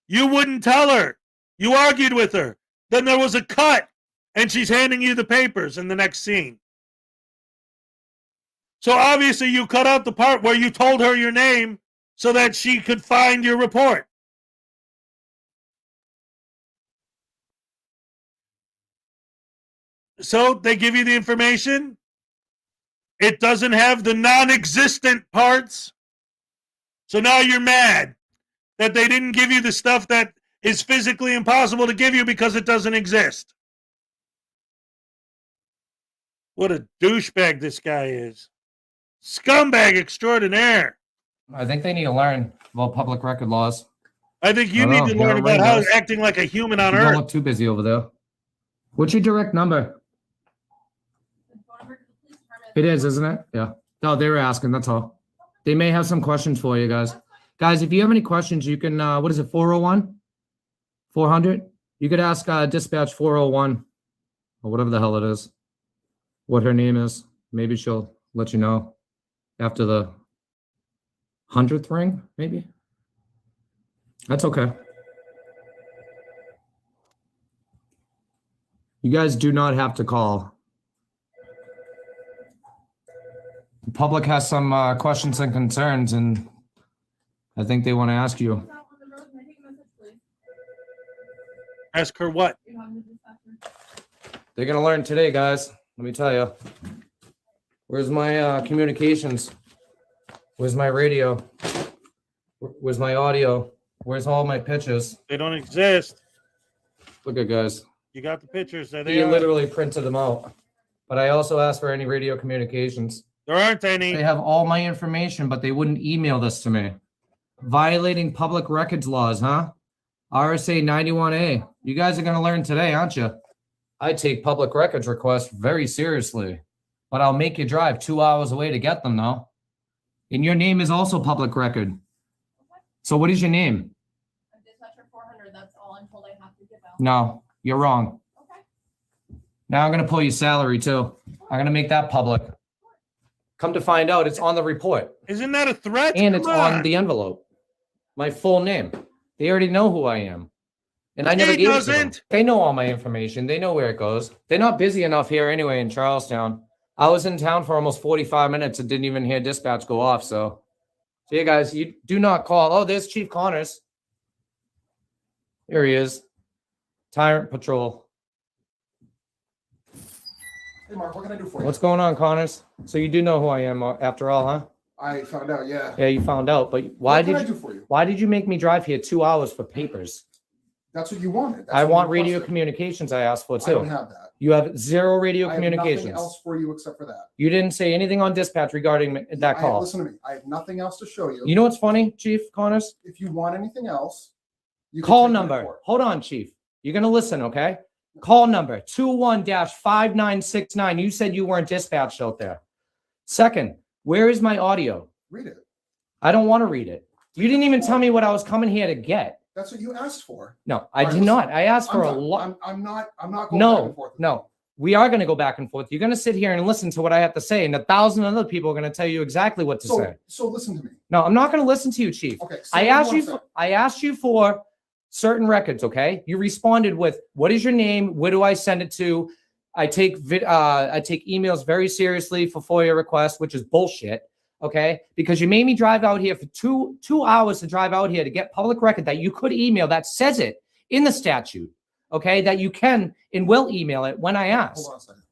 You wouldn't tell her. You argued with her. Then there was a cut, and she's handing you the papers in the next scene. So obviously you cut out the part where you told her your name so that she could find your report. So they give you the information. It doesn't have the non-existent parts. So now you're mad that they didn't give you the stuff that is physically impossible to give you because it doesn't exist. What a douchebag this guy is. Scumbag extraordinaire. I think they need to learn about public record laws. I think you need to learn about how acting like a human on Earth. Don't look too busy over there. What's your direct number? It is, isn't it? Yeah. No, they were asking, that's all. They may have some questions for you guys. Guys, if you have any questions, you can, what is it, 401? 400? You could ask dispatch 401 or whatever the hell it is. What her name is. Maybe she'll let you know after the 100th ring, maybe. That's okay. You guys do not have to call. The public has some questions and concerns, and I think they want to ask you. Ask her what? They're going to learn today, guys. Let me tell you. Where's my communications? Where's my radio? Where's my audio? Where's all my pictures? They don't exist. Look at guys. You got the pictures. There they He are. literally printed them out. But I also asked for any radio communications. There aren't any. They have all my information, but they wouldn't email this to me. Violating public records laws, huh? RSA 91A. You guys are going to learn today, aren't you? I take public records requests very seriously, but I'll make you drive 2 hours away to get them now. And your name is also public record. So what is your name? Dispatcher 400. That's all I'm told I have to give out. No, you're wrong. Okay. Now I'm going to pull your salary too. I'm going to make that public. Come to find out, it's on the report. Isn't that a threat? And it's Come on the envelope. My full name. They already know who I am. And I never He gave it to them. doesn't. They know all my information. They know where it goes. They're not busy enough here anyway in Charlestown. I was in town for almost 45 minutes and didn't even hear dispatch go off. So yeah, guys, you do not call. Oh, there's Chief Connors. Here he is. Tyrant Patrol. Hey, Mark, what can I do for you? What's going on, Connors? So you do know who I am after all, huh? I found out, yeah. Yeah, you found out. But What can I do for you? why did you make me drive here 2 hours for papers? That's what you wanted. That's I what want you radio requested. communications I asked for I don't too. have that. You have zero radio I have nothing communications. else for you except for that. You didn't say anything on dispatch regarding that call. Listen to me. I have nothing else to show you. You know what's funny, Chief Connors? If you want anything else, you can Call take my number. report. Hold on, Chief. You're going to listen, okay? Call number 21-5969. You said you weren't dispatched out there. Second, where is my audio? Read it. I don't want to read it. You didn't even tell me what I was coming here to get. That's what you asked for. No, I All right, did not. I asked for a I'm done. lot. I'm not going back and forth. No. We are going to go back and forth. You're going to sit here and listen to what I have to say, and 1,000 other people are going to tell you exactly what to say. So listen to me. No, I'm not going to listen to you, Chief. Okay. I asked you for certain records, okay? You responded with, what is your name? Where do I send it to? I take emails very seriously for FOIA requests, which is bullshit. okay? Because you made me drive out here for two hours to drive out here to get public record that you could email that says it in the statute, okay? That you can and will email it when I ask. Hold on a second.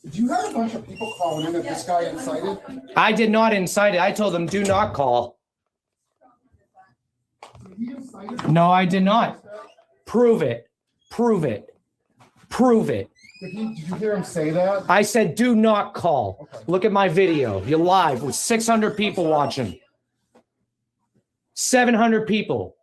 Did you have a bunch of people calling in that this guy incited? I did not incite it. I told them do not call. He incited? No, I did not. Prove it. Prove it. Prove it. Did you hear him say that? I said do not call. Okay. Look at my video. You're live with 600 people watching. 700 people.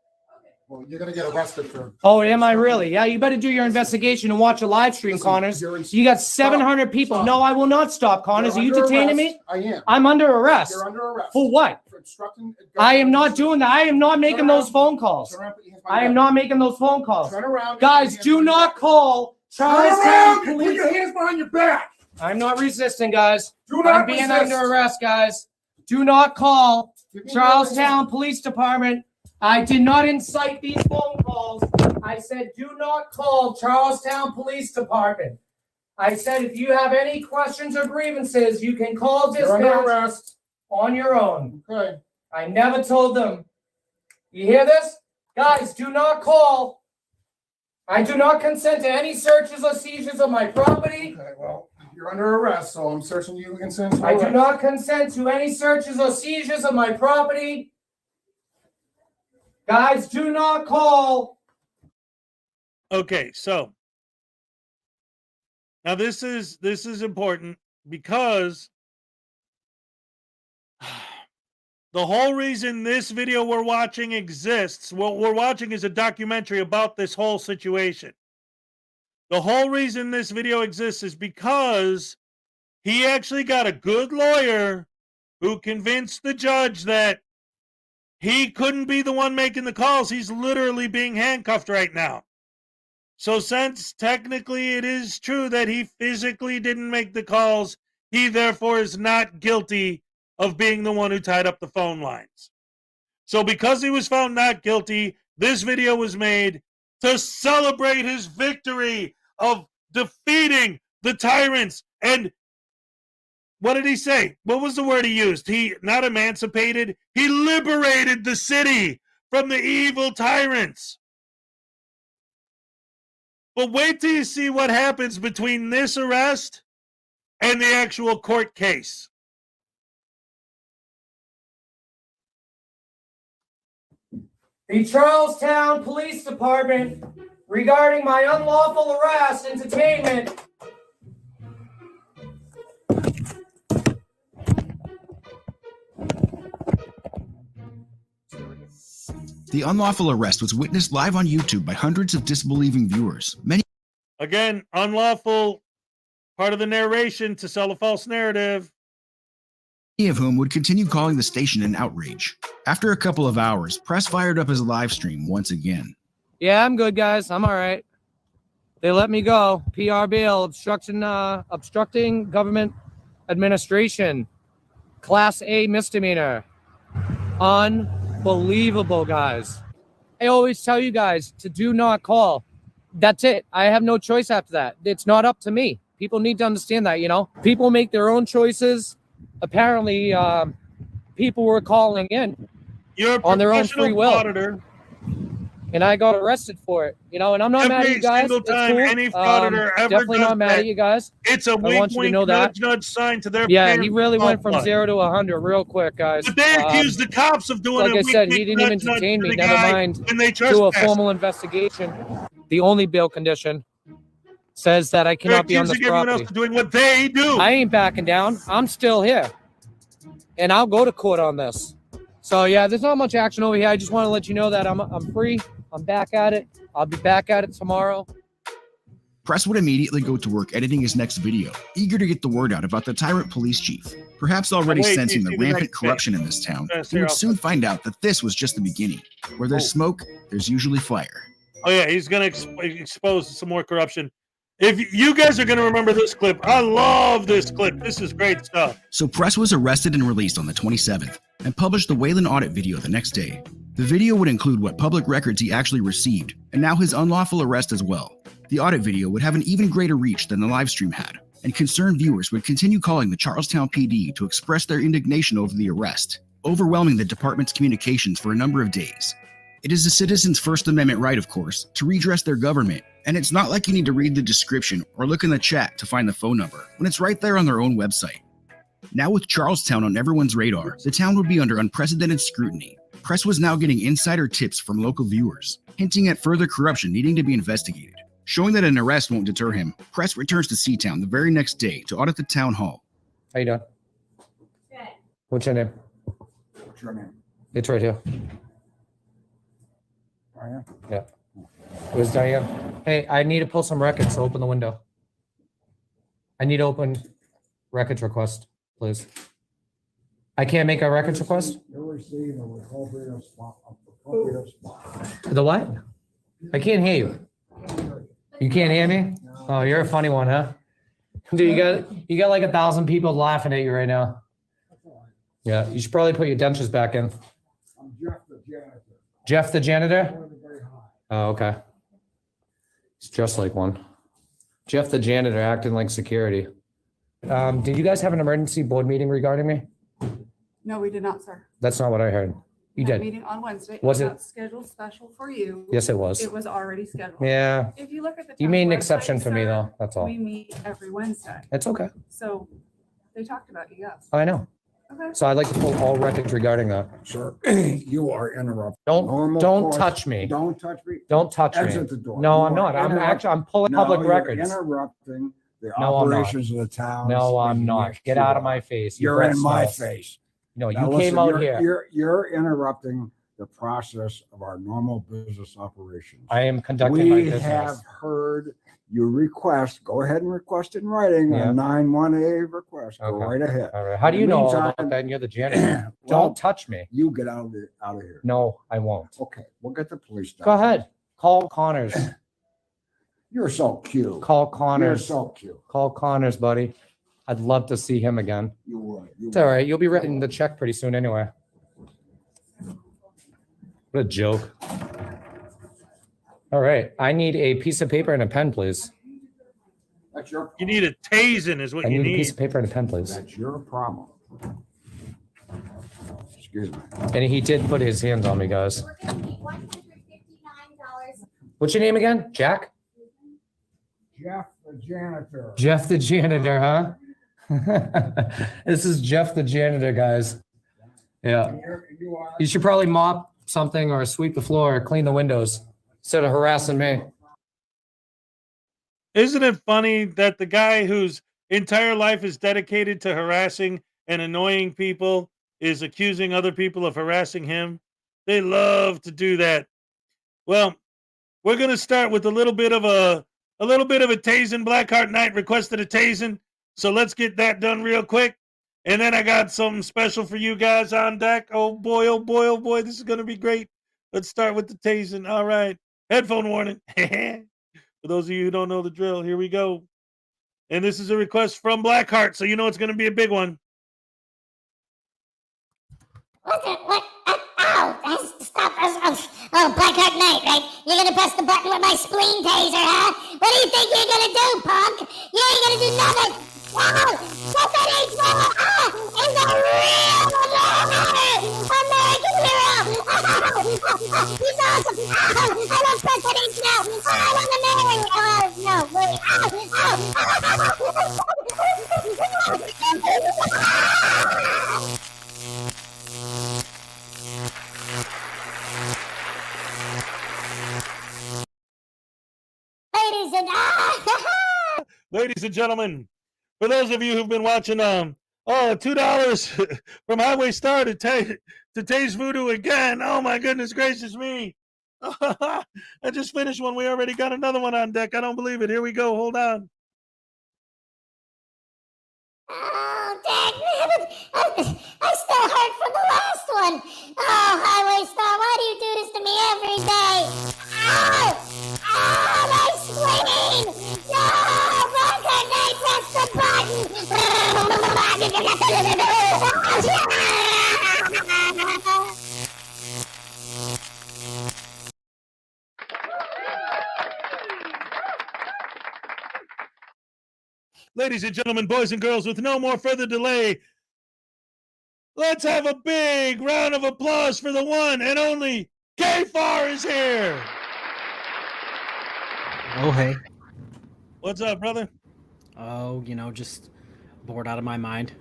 Well, you're gonna get arrested for. Oh, am I really? Yeah, you better do your investigation and watch a live stream, Listen, Connors. you're in- You got 700 people. Stop. No, I will not stop, Connors. You're Are you under detaining arrest. me? I am. I'm under arrest. You're under arrest. For what? For obstructing. I am not doing that. I am not making those phone calls. Turn around, put your hands behind I am your not making those phone calls. back. Turn around. Guys, do not call Turn Charlestown around. Put Police. your hands behind your back. I'm not resisting, guys. Do not I'm being resist. under arrest, guys. Do not call Give me Charlestown Police Department. I did not incite these phone calls. I said, do not call Charlestown Police Department. I said, if you have any questions or grievances, you can call You're under dispatch arrest. on your own. Okay. I never told them. You hear this? Guys, do not call. I do not consent to any searches or seizures of my property. Okay, well, you're under arrest, so I'm searching you against him. I do not consent to any searches or seizures of my property. Guys, do not call. Okay, so now this is important because the whole reason this video we're watching exists, what we're watching is a documentary about this whole situation. The whole reason this video exists is because he actually got a good lawyer who convinced the judge that he couldn't be the one making the calls. He's literally being handcuffed right now. So since technically it is true that he physically didn't make the calls, he therefore is not guilty of being the one who tied up the phone lines. So because he was found not guilty, this video was made to celebrate his victory of defeating the tyrants. And what did he say? What was the word he used? He not emancipated, he liberated the city from the evil tyrants. But wait till you see what happens between this arrest and the actual court case. The Charlestown Police Department regarding my unlawful arrest, entertainment. The unlawful arrest was witnessed live on YouTube by hundreds of disbelieving viewers. Many Again, unlawful, part of the narration to sell a false narrative. of whom would continue calling the station in outrage. After a couple of hours, press fired up his live stream once again. Yeah, I'm good, guys. I'm all right. They let me go. PR bail, obstructing government administration. Class A misdemeanor. Unbelievable, guys. I always tell you guys to do not call. That's it. I have no choice after that. It's not up to me. People need to understand that, you know. People make their own choices. Apparently, people were calling in You're a on their own professional free will. auditor. And I got arrested for it, you know, and I'm not mad at you guys. Single It's time cool. any frauditor ever Definitely does not mad that, at you guys. it's a I wink, want you to wink, know that. nudge, nudge sign to their Yeah, parents. he really went from But 0 to 100 real quick, guys. they accused the cops of doing like it. I said, he didn't even detain me. Never mind When they do a trespassed. formal investigation. The only bail condition says that I They're cannot be on this accusing everyone else property. of doing what they do. I ain't backing down. I'm still here, and I'll go to court on this. So yeah, there's not much action over here. I just want to let you know that I'm free. I'm back at it. I'll be back at it tomorrow. Press would immediately go to work editing his next video, eager to get the word out about the tyrant police chief. Perhaps already Wait, sensing you the see the rampant next corruption in this town, Yes, he would here, soon find out that this was just the beginning. Where there's smoke, there's usually fire. Oh yeah, he's gonna expose some more corruption. If you guys are gonna remember this clip, I love this clip. This is great stuff. So Press was arrested and released on the 27th and published the Wayland audit video the next day. The video would include what public records he actually received, and now his unlawful arrest as well. The audit video would have an even greater reach than the live stream had. and concerned viewers would continue calling the Charlestown PD to express their indignation over the arrest, overwhelming the department's communications for a number of days. It is a citizen's First Amendment right, of course, to redress their government, and it's not like you need to read the description or look in the chat to find the phone number when it's right there on their own website. Now with Charlestown on everyone's radar, the town would be under unprecedented scrutiny. Press was now getting insider tips from local viewers, hinting at further corruption needing to be investigated. Showing that an arrest won't deter him, Press returns to Seatown the very next day to audit the town hall. How you doing? Good. What's your name? What's your name? It's right here. Brian? Yeah. It was Diane. Hey, I need to pull some records, so open the window. I need to open records request, please. I can't make a records request? You're receiving a appropriate spot. The what? I can't hear you. You can't hear me? Oh, you're a funny one, huh? Dude, you got like 1,000 people laughing at you right now. Yeah, you should probably put your dentures back in. I'm Jeff the janitor. Jeff the janitor? Oh, okay. He's just like one. Jeff the janitor acting like security. Did you guys have an emergency board meeting regarding me? No, we did not, sir. That's not what I heard. You That did. Meeting on Wednesday. Was was it? not scheduled special for you. Yes, it was. It was already scheduled. Yeah. If you look at the. You town made an website, exception for me, sir, though. That's all. We meet every Wednesday. It's okay. So they talked about you, yes. I know. Okay. So I'd like to pull all records regarding that. Sir, you are interrupting. Normal Don't course. touch me. Don't touch me. Don't touch me. Exit the door. No, You I'm are not. I'm pulling No, public you're records. interrupting the No, I'm not. operations of the town. No, I'm not. Get out of my face. You're breath in my smells. face. No, you Now, came listen, out here. You're interrupting the process of our normal business operations. I am conducting my We business. have heard your request. Go ahead and request in writing Yeah. a 9-1A request. Go Okay. right ahead. All right. How do you In the know all meantime- about that? And you're the janitor. Well, Don't touch me. You get out of here. No, I won't. Okay, we'll get the police down. Go ahead. Call Connors. You're so cute. Call You're Connors. so cute. Call Connors, buddy. I'd love to see him again. You would. You It's all right. You'll be writing the check pretty soon anyway. What a joke. All right. I need a piece of paper and a pen, please. That's your. You need a tasing, is what I you need a piece need. of paper and a pen, please. That's your problem. Excuse me. And he did put his hands on me, guys. We're gonna need $159. What's your name again? Jack? Jeff the janitor. Jeff the janitor, huh? This is Jeff the janitor, guys. Yeah. You are. You should probably mop something or sweep the floor or clean the windows instead of harassing me. Isn't it funny that the guy whose entire life is dedicated to harassing and annoying people is accusing other people of harassing him? They love to do that. Well, we're going to start with a little bit of a tasing. Blackheart Knight requested a tasing, so let's get that done real quick. And then I got something special for you guys on deck. Oh boy, oh boy, oh boy, this is going to be great. Let's start with the tasing. All right. Headphone warning. For those of you who don't know the drill, here we go. And this is a request from Blackheart, so you know it's going to be a big one. What? Ow! Stop! Oh, Blackheart Knight, right? You're gonna press the button with my spleen taser, huh? What do you think you're gonna do, punk? You ain't gonna do nothing! Ow! Somebody throw! Ah! It's a real American hero! He's awesome! Ow! I love presidents now! I want the man! No, wait! Ladies and gentlemen, for those of you who've been watching, $2 from Highway Star to Tase Voodoo again. Oh my goodness gracious me. I just finished one. We already got another one on deck. I don't believe it. Here we go. Hold on. Oh, dang, I still hurt from the last one. Oh, Highway Star, why do you do this to me every day? Ow! Oh, my spleen! No! Blackheart Knight, press the Ladies and gentlemen, boys and girls, with no more further delay, let's have a big round of applause for the one and only K-Far is here. Oh, hey. What's up, brother? Oh, just bored out of my mind.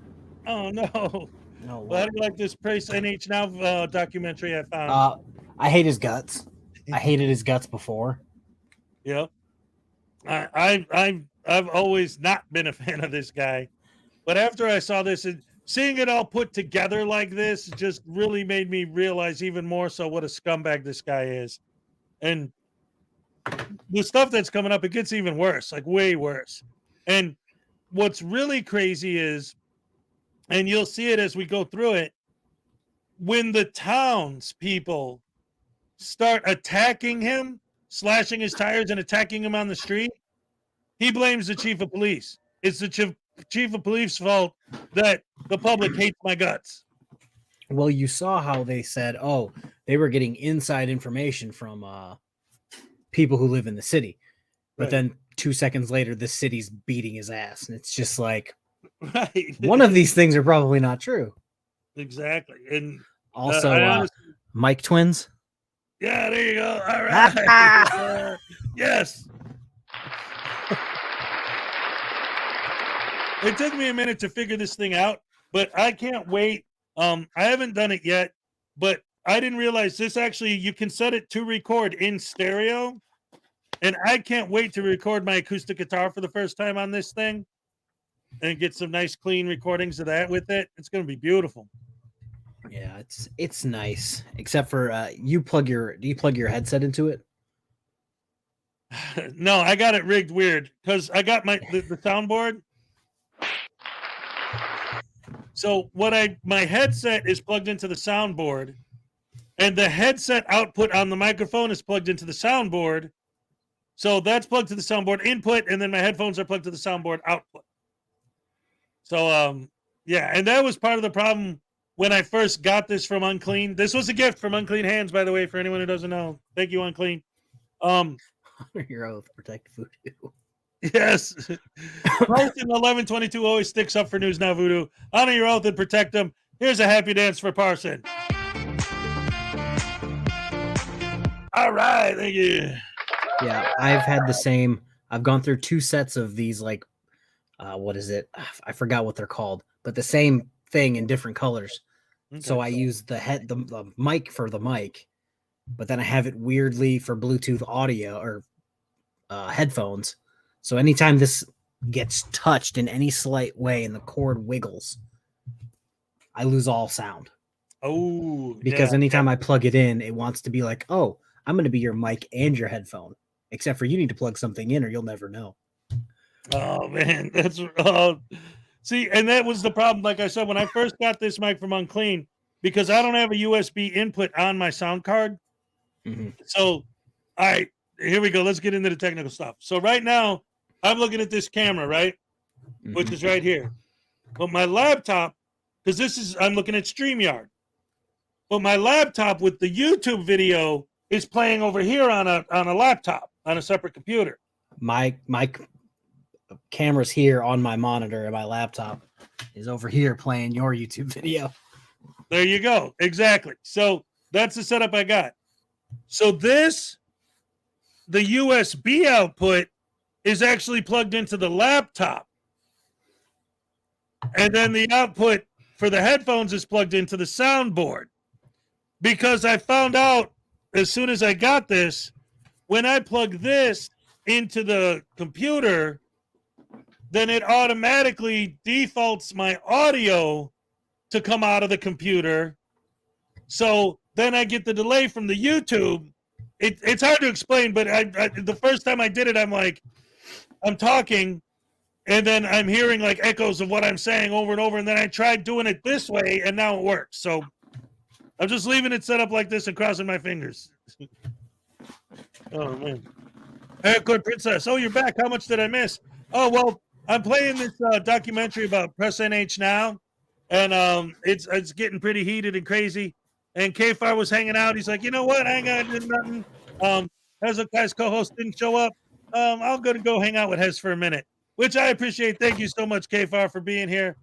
Oh, no. No. Well, how do you like this Press NH Now documentary I found? I hate his guts. I hated his guts before. Yep. I've always not been a fan of this guy, but after I saw this and seeing it all put together like this just really made me realize even more so what a scumbag this guy is. And the stuff that's coming up, it gets even worse, like way worse. And what's really crazy is, and you'll see it as we go through it, when the townspeople start attacking him, slashing his tires and attacking him on the street, he blames the chief of police. It's the chief of police's fault that the public hates my guts. Well, you saw how they said, oh, they were getting inside information from people who live in the city. But then 2 seconds later, the city's beating his ass. And it's just like, one of these things are probably not true. Exactly. And also, Mike twins. Yeah, there you go. All right. Yes. It took me a minute to figure this thing out, but I can't wait. I haven't done it yet, but I didn't realize this actually, you can set it to record in stereo. And I can't wait to record my acoustic guitar for the first time on this thing and get some nice clean recordings of that with it. It's going to be beautiful. Yeah, it's nice. Except for do you plug your headset into it? No, I got it rigged weird because I got the soundboard. So my headset is plugged into the soundboard, and the headset output on the microphone is plugged into the soundboard. So that's plugged to the soundboard input, and then my headphones are plugged to the soundboard output. So yeah, and that was part of the problem when I first got this from Unclean. This was a gift from Unclean Hands, by the way, for anyone who doesn't know. Thank you, Unclean. Your oath, protect voodoo. Yes. Person 1122 always sticks up for News Now Voodoo. Honor your oath and protect them. Here's a happy dance for Parson. All right, thank you. Yeah, I've had the same. I've gone through 2 sets of these, like, what is it? I forgot what they're called, but the same thing in different colors. Okay. So I use the mic for the mic, but then I have it weirdly for Bluetooth audio or headphones. So anytime this gets touched in any slight way and the cord wiggles, I lose all sound. Oh, because anytime I plug it in, it wants to be like, oh, I'm going to be your mic and your headphone. Except for you need to plug something in or you'll never know. Oh, man. That's see, and that was the problem. Like I said, when I first got this mic from Unclean, because I don't have a USB input on my sound card. Mm-hmm. So, all right, here we go. Let's get into the technical stuff. So right now, I'm looking at this camera, right? Mm-hmm. Which is right here. But my laptop, because I'm looking at StreamYard. But my laptop with the YouTube video is playing over here on a laptop, on a separate computer. My camera's here on my monitor and my laptop is over here playing your YouTube video. There you go. Exactly. So that's the setup I got. So the USB output is actually plugged into the laptop. And then the output for the headphones is plugged into the soundboard. Because I found out as soon as I got this, when I plug this into the computer, then it automatically defaults my audio to come out of the computer. So then I get the delay from the YouTube. It's hard to explain, but the first time I did it, I'm talking, and then I'm hearing like echoes of what I'm saying over and over, and then I tried doing it this way, and now it works. So I'm just leaving it set up like this and crossing my fingers. Oh, man. Aircore Princess, oh, you're back. How much did I miss? Oh, well, I'm playing this documentary about Press NH Now, and it's getting pretty heated and crazy. And K-Far was hanging out. He's like, you know what? I ain't got to do nothing. Hez guy's co-host didn't show up. I'm going to go hang out with Hez for a minute. which I appreciate. Thank you so much, KFAR, for being here.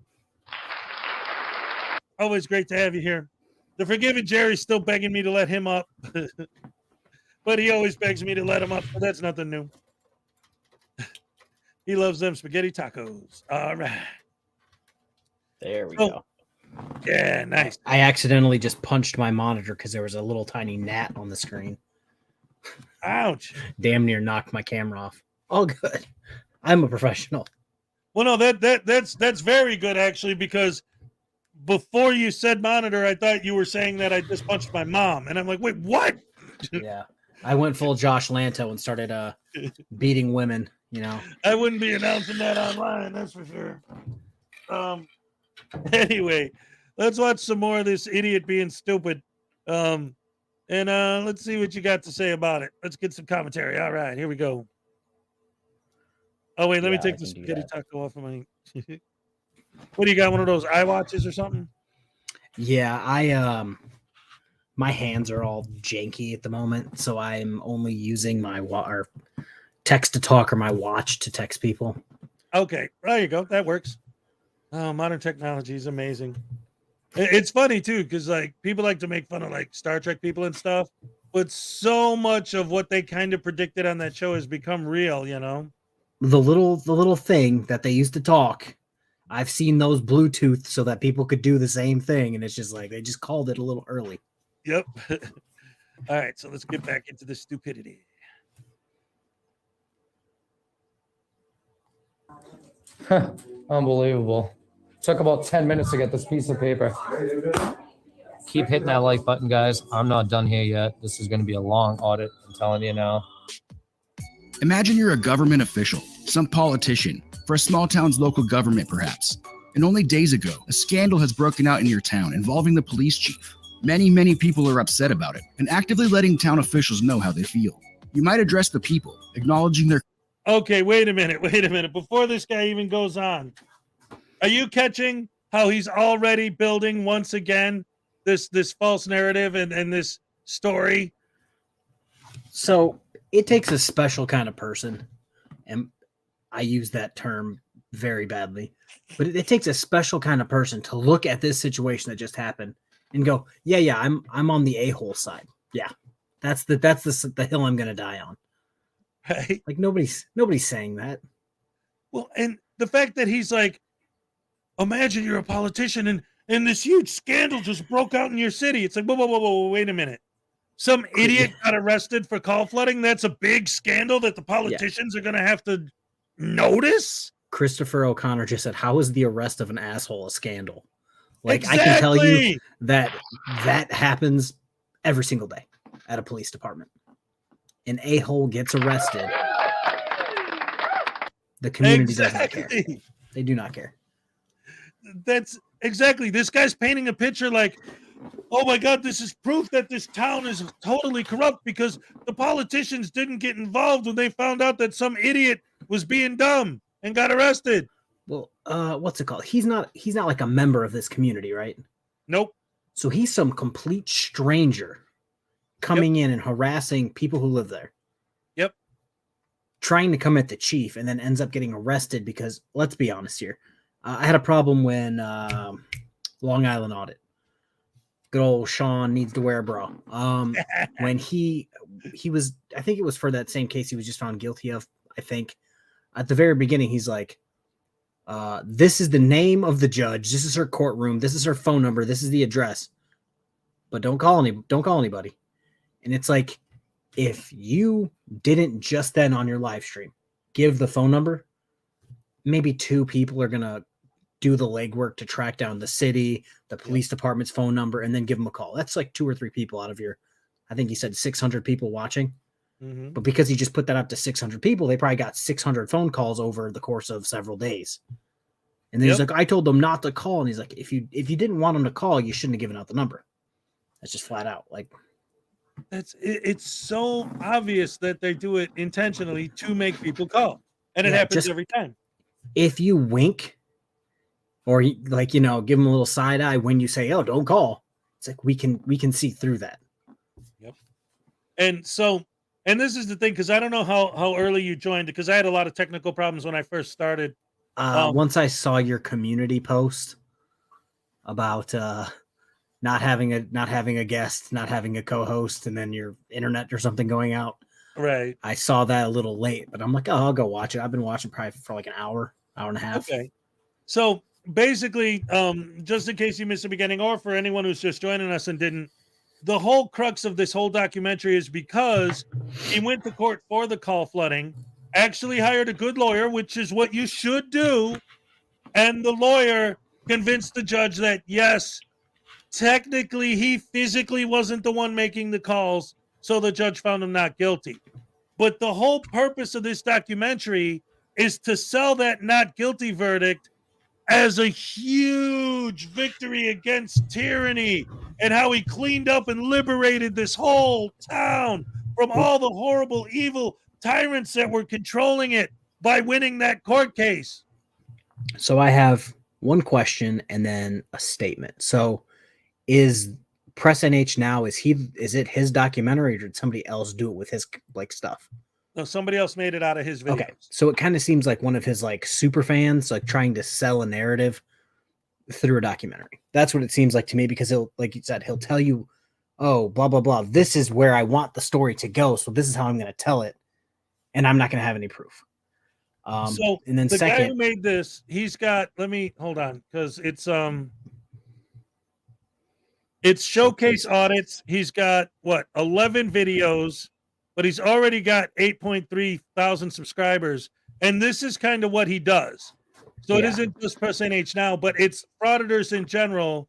Always great to have you here. The forgiven Jerry's still begging me to let him up, but he always begs me to let him up, so that's nothing new. He loves them spaghetti tacos. All right. There we go. Yeah, nice. I accidentally just punched my monitor because there was a little tiny gnat on the screen. Ouch. Damn near knocked my camera off. All good. I'm a professional. Well, no, that's very good actually, because before you said monitor, I thought you were saying that I just punched my mom, and I'm like, wait, what? Yeah, I went full Josh Lanto and started beating women. You know, I wouldn't be announcing that online, that's for sure. Anyway, let's watch some more of this idiot being stupid. And let's see what you got to say about it. Let's get some commentary. All right, here we go. Oh, wait, let me take the spaghetti taco off of my. What do you got? One of those iWatches or something? Yeah, my hands are all janky at the moment, so I'm only using my text to talk or my watch to text people. Okay, there you go. That works. Oh, modern technology is amazing. It's funny too, because like people like to make fun of like Star Trek people and stuff, but so much of what they kind of predicted on that show has become real. You know, the little thing that they used to talk. I've seen those Bluetooth so that people could do the same thing, and it's just like they just called it a little early. Yep. All right, so let's get back into the stupidity. Unbelievable. Took about 10 minutes to get this piece of paper. Keep hitting that like button, guys. I'm not done here yet. This is going to be a long audit. I'm telling you now. Imagine you're a government official, some politician, for a small town's local government perhaps. And only days ago, a scandal has broken out in your town involving the police chief. Many people are upset about it and actively letting town officials know how they feel. You might address the people, acknowledging their... Okay, wait a minute. Before this guy even goes on, are you catching how he's already building once again this false narrative and this story? So it takes a special kind of person, and I use that term very badly, but it takes a special kind of person to look at this situation that just happened and go, yeah, I'm on the a-hole side. Yeah, that's the hill I'm gonna die on. Right? Like nobody's saying that. Well, and the fact that he's like, imagine you're a politician and this huge scandal just broke out in your city. It's like, whoa, wait a minute. Some idiot got arrested for call flooding. That's a big scandal that the politicians are going to have to notice. Christopher O'Connor just said, how is the arrest of an asshole a scandal? Like, exactly. I can tell you that happens every single day at a police department. An a-hole gets arrested. The community does not care. They do not care. That's exactly. This guy's painting a picture like, oh my God, this is proof that this town is totally corrupt because the politicians didn't get involved when they found out that some idiot was being dumb and got arrested. Well, what's it called? He's not like a member of this community, right? Nope. So he's some complete stranger coming in and harassing people who live there. Yep. Trying to come at the chief and then ends up getting arrested because, let's be honest here, I had a problem when Long Island Audit. Good old Sean needs to wear a bra. When he was, I think it was for that same case he was just found guilty of, I think. At the very beginning, he's like, this is the name of the judge. This is her courtroom. This is her phone number. This is the address. But don't call anybody. And it's like, if you didn't just then on your live stream give the phone number, maybe 2 people are going to do the legwork to track down the city, the police department's phone number, and then give them a call. That's like 2 or 3 people out of your, I think he said 600 people watching. Mm-hmm. But because he just put that up to 600 people, they probably got 600 phone calls over the course of several days. And then he's like, I told them not to call. And he's like, if you didn't want them to call, you shouldn't have given out the number. That's just flat out. Like, it's so obvious that they do it intentionally to make people call. And it happens every time. If you wink or like, give them a little side eye when you say, oh, don't call. It's like, we can see through that. Yep. And so And this is the thing, because I don't know how early you joined, because I had a lot of technical problems when I first started. Once I saw your community post about not having a guest, not having a co-host, and then your internet or something going out. Right. I saw that a little late, but I'm like, oh, I'll go watch it. I've been watching probably for like an hour and a half. Okay. So basically, just in case you missed the beginning, or for anyone who's just joining us and didn't, the whole crux of this whole documentary is because he went to court for the call flooding, actually hired a good lawyer, which is what you should do. And the lawyer convinced the judge that, yes, technically he physically wasn't the one making the calls. So the judge found him not guilty. But the whole purpose of this documentary is to sell that not guilty verdict as a huge victory against tyranny, and how he cleaned up and liberated this whole town from all the horrible, evil tyrants that were controlling it by winning that court case. So I have one question and then a statement. So is Press NH Now, is it his documentary, or did somebody else do it with his like stuff? No, somebody else made it out of his videos. Okay. So it kind of seems like one of his like super fans, like trying to sell a narrative through a documentary. That's what it seems like to me, because he'll, like you said, he'll tell you, oh, blah, blah, blah. This is where I want the story to go. So this is how I'm going to tell it. And I'm not going to have any proof. So and then the second, guy who made this, he's got, let me hold on, because it's Showcase Audits. He's got 11 videos, but he's already got 8.3 thousand subscribers. And this is kind of what he does. So it isn't just Press NH Now, but it's frauditors in general.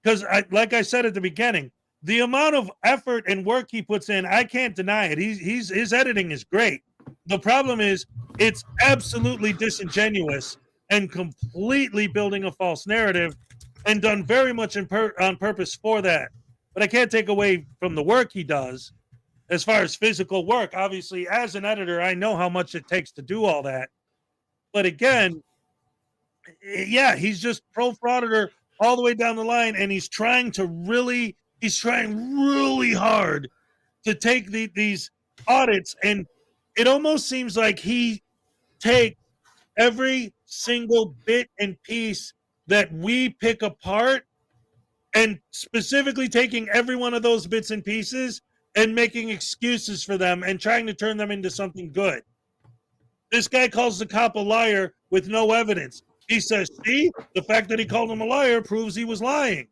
Because like I said at the beginning, the amount of effort and work he puts in, I can't deny it. His editing is great. The problem is it's absolutely disingenuous and completely building a false narrative, and done very much on purpose for that. But I can't take away from the work he does as far as physical work. Obviously, as an editor, I know how much it takes to do all that. But again, yeah, he's just pro frauditor all the way down the line, and he's trying really hard to take these audits, and it almost seems like he takes every single bit and piece that we pick apart, and specifically taking every one of those bits and pieces and making excuses for them and trying to turn them into something good. This guy calls the cop a liar with no evidence. He says, see, the fact that he called him a liar proves he was lying.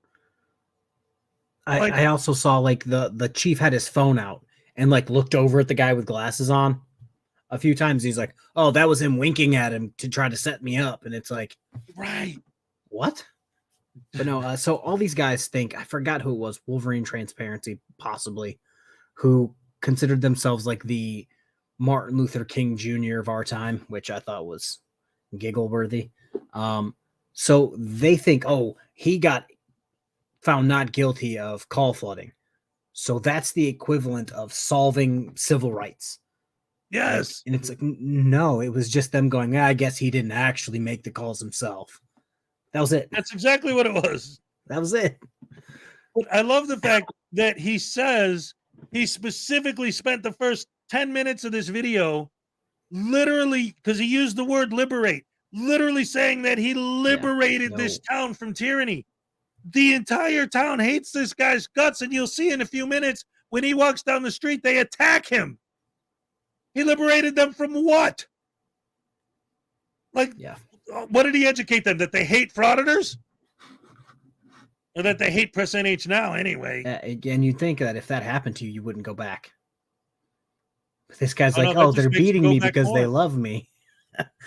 I also saw like the chief had his phone out and like looked over at the guy with glasses on a few times. He's like, oh, that was him winking at him to try to set me up. And it's like, right. What? But no, so all these guys think, I forgot who it was, Wolverine Transparency, possibly, who considered themselves like the Martin Luther King Jr. of our time, which I thought was giggle worthy. So they think, oh, he got found not guilty of call flooding. So that's the equivalent of solving civil rights. Yes. And it's like, no, it was just them going, I guess he didn't actually make the calls himself. That was it. That's exactly what it was. That was it. But I love the fact that he says he specifically spent the first 10 minutes of this video literally, because he used the word liberate, literally saying that he liberated this town from tyranny. The entire town hates this guy's guts, and you'll see in a few minutes when he walks down the street, they attack him. He liberated them from what? Like, what did he educate them? That they hate frauditors? Or that they hate Press NH Now anyway? And you'd think that if that happened to you, you wouldn't go back. But this guy's like, oh, they're beating me because they love me.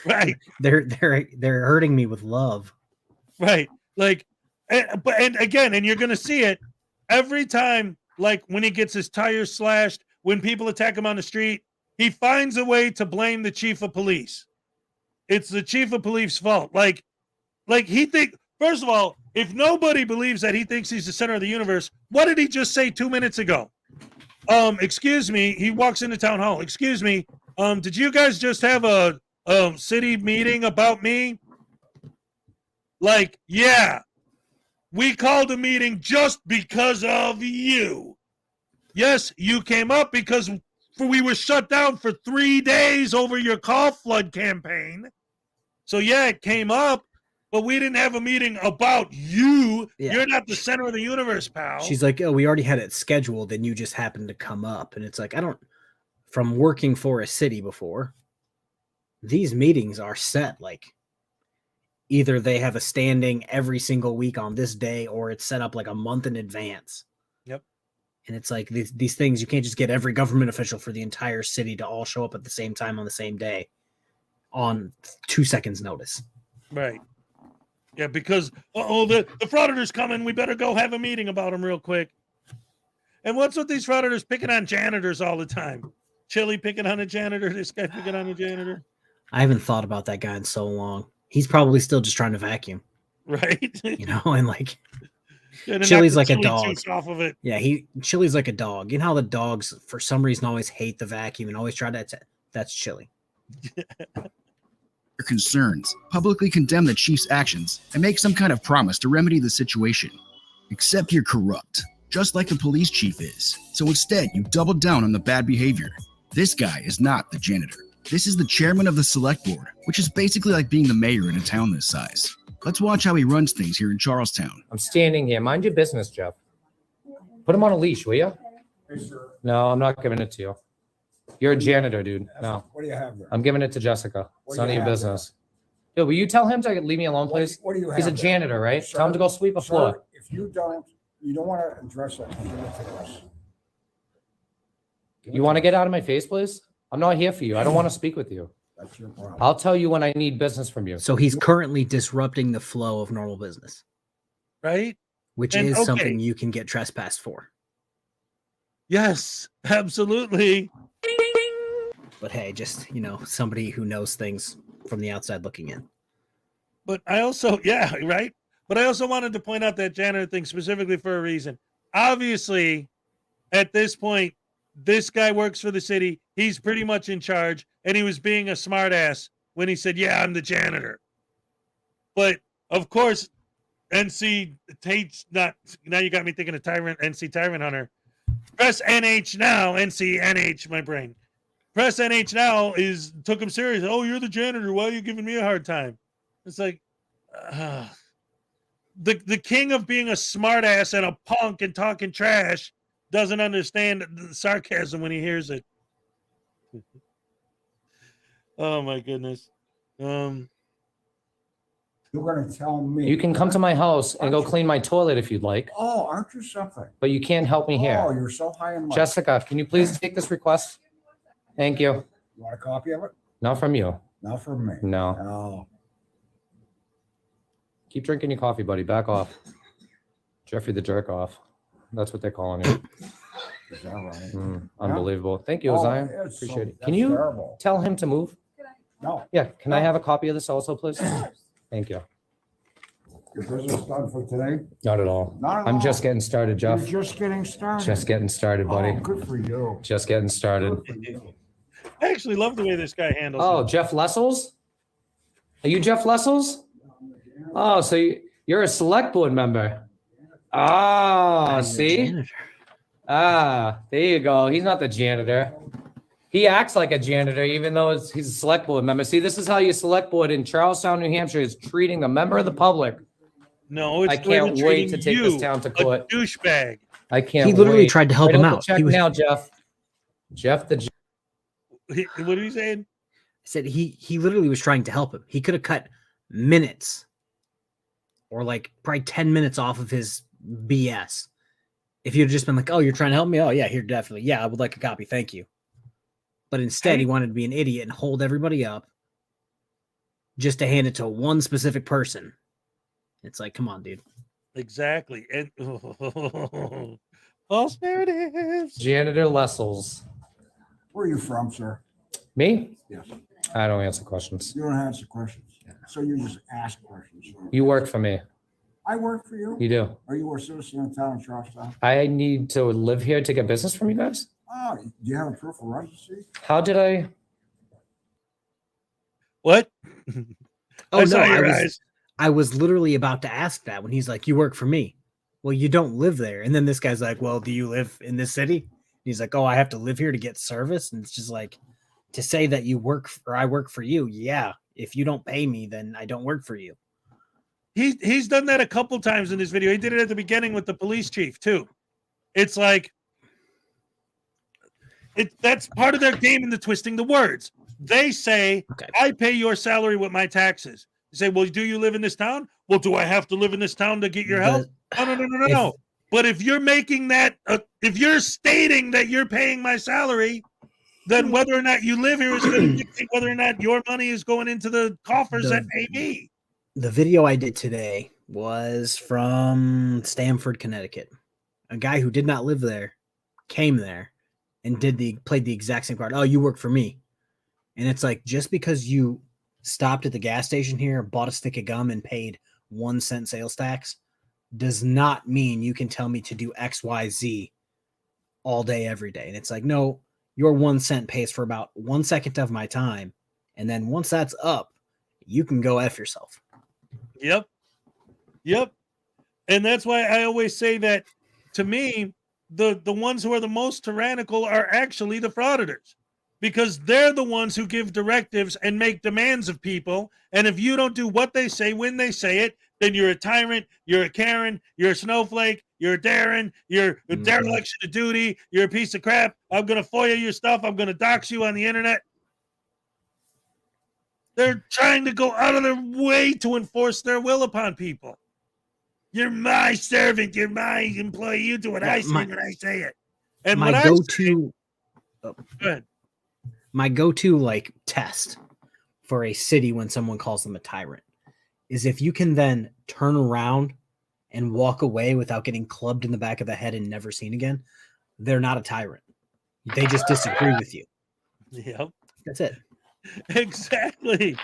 Right. They're hurting me with love. Right. Like, and again, and you're going to see it every time, like when he gets his tires slashed, when people attack him on the street, he finds a way to blame the chief of police. It's the chief of police's fault. Like he think, first of all, if nobody believes that he thinks he's the center of the universe, what did he just say 2 minutes ago? Excuse me. He walks into town hall. Excuse me. Did you guys just have a city meeting about me? Like, yeah, we called a meeting just because of you. Yes, you came up because we were shut down for 3 days over your call flood campaign. So yeah, it came up, but we didn't have a meeting about you. Yeah. You're not the center of the universe, pal. She's like, oh, we already had it scheduled, and you just happened to come up. And it's like, from working for a city before, these meetings are set. Like, either they have a standing every single week on this day, or it's set up like a month in advance. Yep. And it's like these things, you can't just get every government official for the entire city to all show up at the same time on the same day on 2 seconds notice. Right. Yeah, because the frauditors coming. We better go have a meeting about them real quick. And what's with these frauditors picking on janitors all the time? Chili picking on a janitor. This guy picking on a janitor. I haven't thought about that guy in so long. He's probably still just trying to vacuum, right? And like and Chili's like a chili dog. juice off of it. Yeah, Chili's like a dog. You know how the dogs for some reason always hate the vacuum and always try to. That's Chili. Their concerns, publicly condemn the chief's actions, and make some kind of promise to remedy the situation. Except you're corrupt, just like a police chief is. So instead, you double down on the bad behavior. This guy is not the janitor. This is the chairman of the select board, which is basically like being the mayor in a town this size. Let's watch how he runs things here in Charlestown. I'm standing here. Mind your business, Jeff. Put him on a leash, will you? Hey, sir. No, I'm not giving it to you. You're a janitor, dude. No. What do you have there? I'm giving it to Jessica. What It's do none of you your have business. Yo, will you tell him to leave me alone, please? What do you have? He's a there? janitor, right? Sir, Tell him to go sweep a sir, floor. If you don't want to address it, give it to us. You want to get out of my face, please? I'm not here for you. I don't want to speak with you. That's your problem. I'll tell you when I need business from you. So he's currently disrupting the flow of normal business, Right? which And, is okay. something you can get trespassed for. Yes, absolutely. But hey, just somebody who knows things from the outside looking in. But I also, yeah, right. But I also wanted to point out that janitor thing specifically for a reason. Obviously, at this point, this guy works for the city. He's pretty much in charge, and he was being a smartass when he said, "Yeah, I'm the janitor." But of course, NC Tate's not. Now you got me thinking of NC Tyrant Hunter. Press NH now. NC NH, my brain. Press NH now took him serious. Oh, you're the janitor. Why are you giving me a hard time? It's like the king of being a smartass and a punk and talking trash doesn't understand the sarcasm when he hears it. Oh my goodness. You're going to tell me. You can come to my house and go clean my toilet if you'd like, Oh, aren't you something? but you can't help me Oh, here. you're so high and mighty. Jessica, can you please take this request? Thank you. You want a copy of it? Not from you. Not from me. No. Oh, Keep drinking your coffee, buddy. Back off. Jeffrey the jerk off. That's what they're calling you. is that right? Unbelievable. Thank you, Oh, Zion. it's so- Appreciate it. that's Can you terrible. tell him to move? No, Yeah. Can I have a copy of this also, please? Thank you. your business done for today? Not at all. Not at I'm all. just getting started, You're Jeff. just getting started. Just getting started, buddy. Oh, good for you. Just getting started. Good for you. I actually love the way this guy handles Oh, it. Jeff Lessels? Are you Jeff Lessels? Oh, so you're a select board member. Ah, I'm the see? janitor. Ah, there you go. He's not the janitor. He acts like a janitor, even though he's a select board member. See, this is how your select board in Charlestown, New Hampshire is treating a member of the public. No, it's I can't they're wait to treating take this you, town to a court. douchebag. I can't He literally wait. tried to help Write him out the out. check He was, now, Jeff. Jeff the What are you saying? said he literally was trying to help him. He could have cut minutes or like probably 10 minutes off of his BS. If you'd just been like, "Oh, you're trying to help me? Oh, yeah, here, definitely. Yeah, I would like a copy. Thank you." But instead, he wanted to be an idiot and hold everybody up just to hand it to one specific person. It's like, come on, dude. Exactly. And false narratives. Janitor Lessels. Where are you from, sir? Me? Yes. I don't answer questions. You don't answer questions. So you just ask questions. You work for me. I work for you. You do. Are you a citizen in town of Charlestown? I need to live here to get business from you guys? Oh, do you have a proof of residency? How did I? What? Oh, I no, saw your eyes. I was literally about to ask that when he's like, "You work for me." Well, you don't live there. And then this guy's like, "Well, do you live in this city?" He's like, oh, I have to live here to get service. And it's just like, to say that you work or I work for you. Yeah. If you don't pay me, then I don't work for you. He's done that a couple times in this video. He did it at the beginning with the police chief too. It's like, that's part of their game in the twisting the words. They say, okay, I pay your salary with my taxes. You say, well, do you live in this town? Well, do I have to live in this town to get your help? No. But if you're making that, if you're stating that you're paying my salary, then whether or not you live here is going to dictate whether or not your money is going into the coffers that pay me. The video I did today was from Stamford, Connecticut. A guy who did not live there came there and played the exact same card. Oh, you work for me. And it's like, just because you stopped at the gas station here, bought a stick of gum and paid 1 cent sales tax does not mean you can tell me to do X, Y, Z all day, every day. And it's like, no, your 1 cent pays for about 1 second of my time. And then once that's up, you can go F yourself. Yep. And that's why I always say that, to me, the ones who are the most tyrannical are actually the frauditors, because they're the ones who give directives and make demands of people. And if you don't do what they say when they say it, then you're a tyrant, you're a Karen, you're a snowflake, you're a Darren, you're a dereliction of duty, you're a piece of crap. I'm going to FOIA your stuff. I'm going to dox you on the internet. They're trying to go out of their way to enforce their will upon people. You're my servant. You're my employee. You do what I say when I say it. And my go-to like test for a city when someone calls them a tyrant is if you can then turn around and walk away without getting clubbed in the back of the head and never seen again, they're not a tyrant. They just disagree with you. Yep. That's it. Exactly.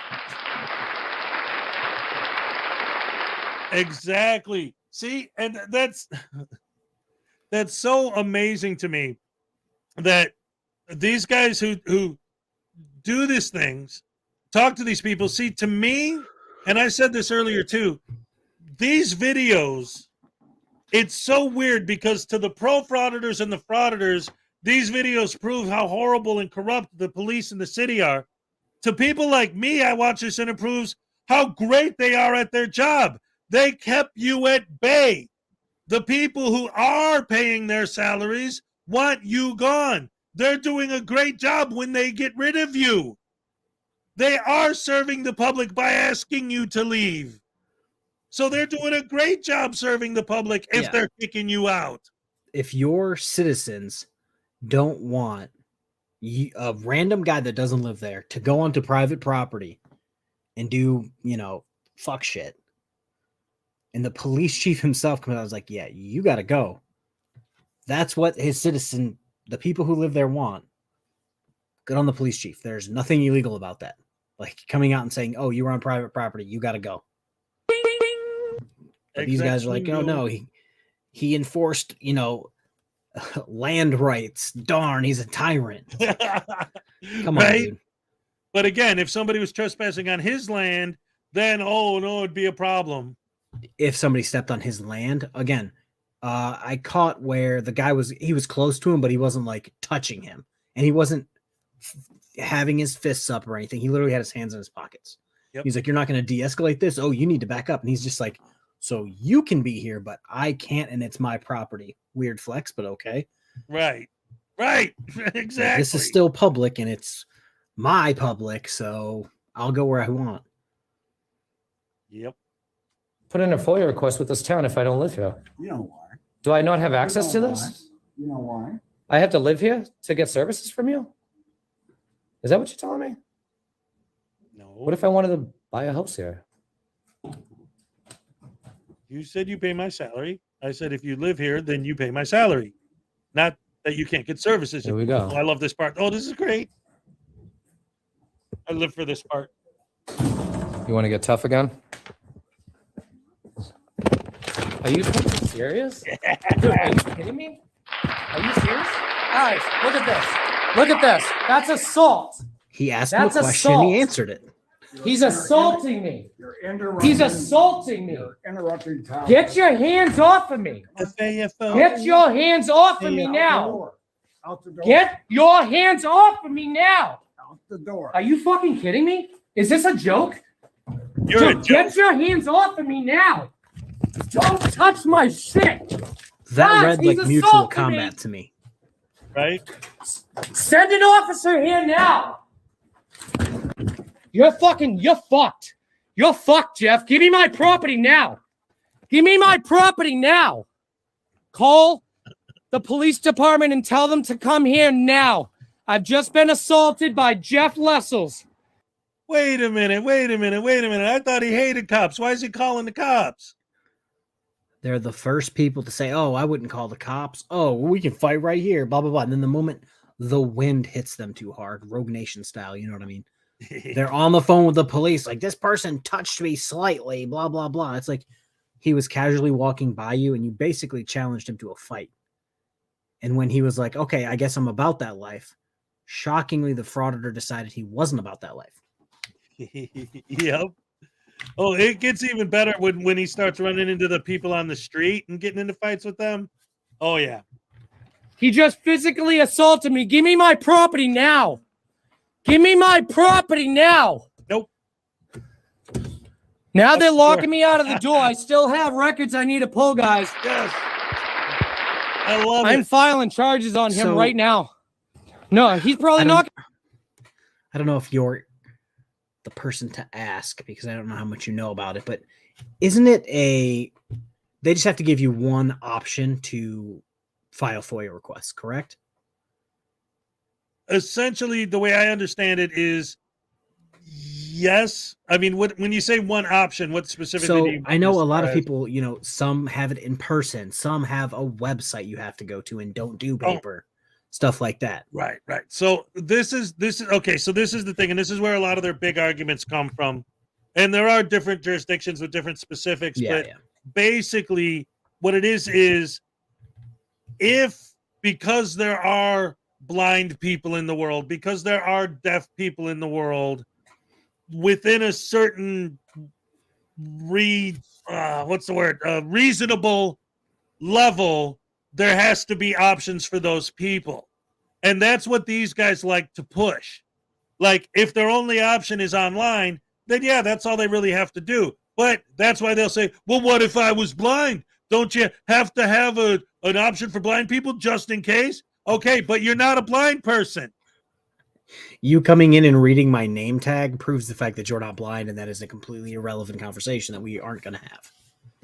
See, and that's so amazing to me that these guys who do these things, talk to these people. See, to me, and I said this earlier too, these videos, it's so weird because to the pro-frauditors and the frauditors, these videos prove how horrible and corrupt the police in the city are. To people like me, I watch this and it proves how great they are at their job. They kept you at bay. The people who are paying their salaries want you gone. They're doing a great job when they get rid of you. They are serving the public by asking you to leave. So they're doing a great job serving the public if they're kicking you out. If your citizens don't want a random guy that doesn't live there to go onto private property and do, fuck shit, and the police chief himself comes out and was like, yeah, you got to go. That's what his citizen, the people who live there want. Good on the police chief. There's nothing illegal about that. Like coming out and saying, oh, you were on private property, you got to go. But these guys are like, oh, no, he enforced, land rights. Darn, he's a tyrant. Come on, dude. But again, if somebody was trespassing on his land, then, oh, no, it'd be a problem. If somebody stepped on his land, again, I caught where the guy was close to him, but he wasn't like touching him. And he wasn't having his fists up or anything. He literally had his hands in his pockets. Yep. He's like, you're not going to de-escalate this? Oh, you need to back up. And he's just like, so you can be here, but I can't, and it's my property. Weird flex, but okay. Right. Exactly. This is still public, and it's my public, so I'll go where I want. Yep. Put in a FOIA request with this town if I don't live here. You know why? Do I not have access to this? You know why? I have to live here to get services from you? Is that what you're telling me? No. What if I wanted to buy a house here? You said you pay my salary. I said if you live here, then you pay my salary. Not that you can't get services. Here we go. Oh, I love this part. Oh, this is great. I live for this part. You want to get tough again? Are you serious? Dude, are you kidding me? Are you serious? Guys, look at this. Look at this. That's assault. He asked me a question and he answered it. He's assaulting me. You're interrupting. He's assaulting me. You're interrupting time. Get your hands off of me. Get your hands off of me now. Out the door. Get your hands off of me now. Out the door. Are you fucking kidding me? Is this a joke? You're a Dude, get your hands off of me now. Don't touch my shit. That Guys, read he's like mutual assaulting combat me. to me. Right? Send an officer here now. You're fucked. You're fucked, Jeff. Give me my property now. Give me my property now. Call the police department and tell them to come here now. I've just been assaulted by Jeff Lessels. Wait a minute. I thought he hated cops. Why is he calling the cops? They're the first people to say, "Oh, I wouldn't call the cops. Oh, we can fight right here." Blah blah blah. And then the moment the wind hits them too hard, Rogue Nation style, you know what I mean? They're on the phone with the police, like, "This person touched me slightly." Blah blah blah. It's like he was casually walking by you, and you basically challenged him to a fight. And when he was like, "Okay, I guess I'm about that life," shockingly, the Frauditor decided he wasn't about that life. Yep. Oh, it gets even better when he starts running into the people on the street and getting into fights with them. Oh, yeah. He just physically assaulted me. Give me my property now. Give me my property now. Nope. Now they're locking me out of the door. I still have records I need to pull, guys. Yes. I love it. I'm filing charges on him So- right now. No, he's probably not. I don't know if you're the person to ask because I don't know how much you know about it, but isn't it they just have to give you one option to file FOIA requests, correct? Essentially, the way I understand it is yes. I mean, when you say one option, what specifically do you I know a lot of describe? people, some have it in person, some have a website you have to go to and don't do paper, stuff like that. Right. So this is okay. So this is the thing, and this is where a lot of their big arguments come from. And there are different jurisdictions with different specifics, but basically what it is if because there are blind people in the world, because there are deaf people in the world, within a certain reasonable level, there has to be options for those people. And that's what these guys like to push. Like, if their only option is online, then yeah, that's all they really have to do. But that's why they'll say, well, what if I was blind? Don't you have to have an option for blind people just in case? Okay, but you're not a blind person. You coming in and reading my name tag proves the fact that you're not blind, and that is a completely irrelevant conversation that we aren't going to have.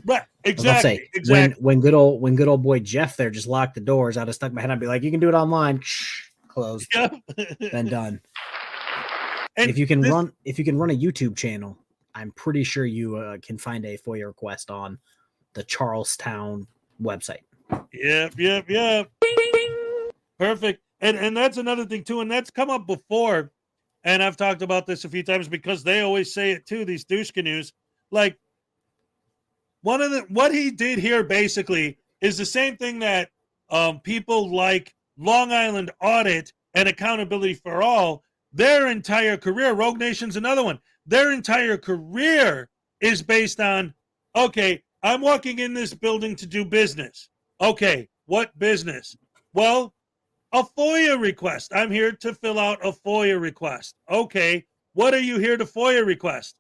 Right, exactly. When good old boy Jeff there just locked the doors, I'd have stuck my head. I'd be like, "You can do it online." Closed. Yep. Then done. And if you can run a YouTube channel, I'm pretty sure you can find a FOIA request on the Charlestown website. Yep. Perfect. And that's another thing too, and that's come up before, and I've talked about this a few times because they always say it too, these douche canoes. Like, what he did here basically is the same thing that people like Long Island Audit and Accountability for All, their entire career, Rogue Nation's another one, their entire career is based on, okay, I'm walking in this building to do business. Okay, what business? Well, a FOIA request. I'm here to fill out a FOIA request. Okay, what are you here to FOIA request?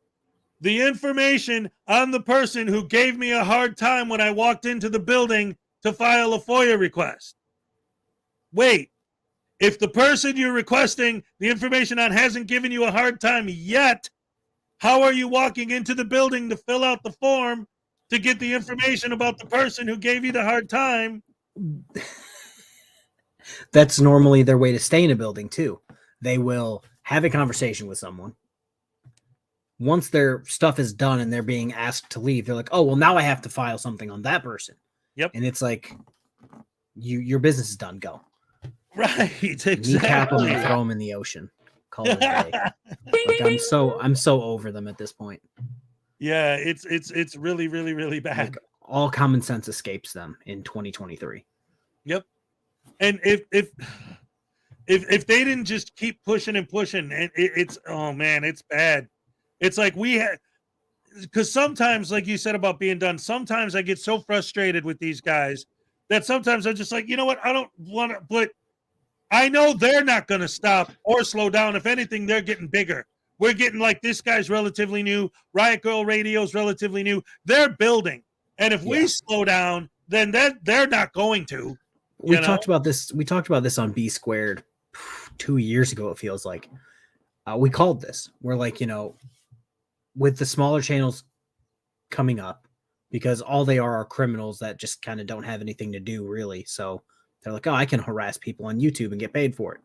The information on the person who gave me a hard time when I walked into the building to file a FOIA request. Wait, if the person you're requesting the information on hasn't given you a hard time yet, how are you walking into the building to fill out the form to get the information about the person who gave you the hard time? That's normally their way to stay in a building too. They will have a conversation with someone. Once their stuff is done and they're being asked to leave, they're like, "Oh, well, now I have to file something on that person." Yep. And it's like, your business is done. Go. Right. Exactly. Kneecap them and throw them in the ocean. Call it a day. Like, I'm so over them at this point. Yeah, it's really, really, really bad. Like, all common sense escapes them in 2023. Yep. And if they didn't just keep pushing and pushing, and it's oh man, it's bad. It's like we had, because sometimes, like you said about being done, sometimes I get so frustrated with these guys that sometimes I'm just like, you know what, I don't want to. But I know they're not going to stop or slow down. If anything, they're getting bigger. We're getting like this guy's relatively new. Riot Girl Radio's relatively new. They're building. And if we slow down, then they're not going to. We talked about this. We talked about this on B Squared 2 years ago. It feels like we called this. We're like, with the smaller channels coming up, because all they are criminals that just kind of don't have anything to do, really. So they're like, oh, I can harass people on YouTube and get paid for it.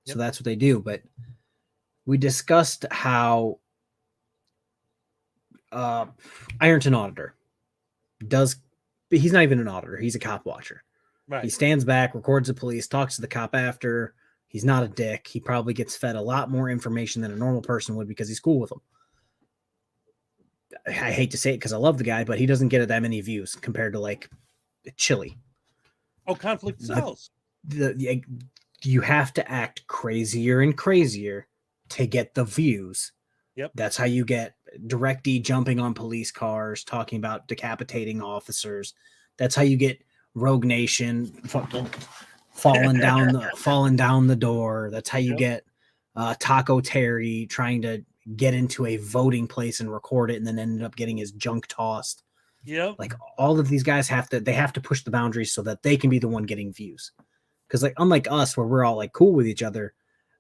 So that's what they do. But we discussed how Ironton Auditor does. He's not even an auditor. He's a cop watcher. Right. He stands back, records the police, talks to the cop after. He's not a dick. He probably gets fed a lot more information than a normal person would because he's cool with them. I hate to say it because I love the guy, but he doesn't get that many views compared to like Chili. Oh, conflict sells. You have to act crazier and crazier to get the views. Yep. That's how you get Direct D jumping on police cars, talking about decapitating officers. That's how you get Rogue Nation falling down the door. That's how you get Taco Terry trying to get into a voting place and record it, and then ended up getting his junk tossed. Yep. Like all of these guys have to push the boundaries so that they can be the one getting views. Because like unlike us, where we're all like cool with each other,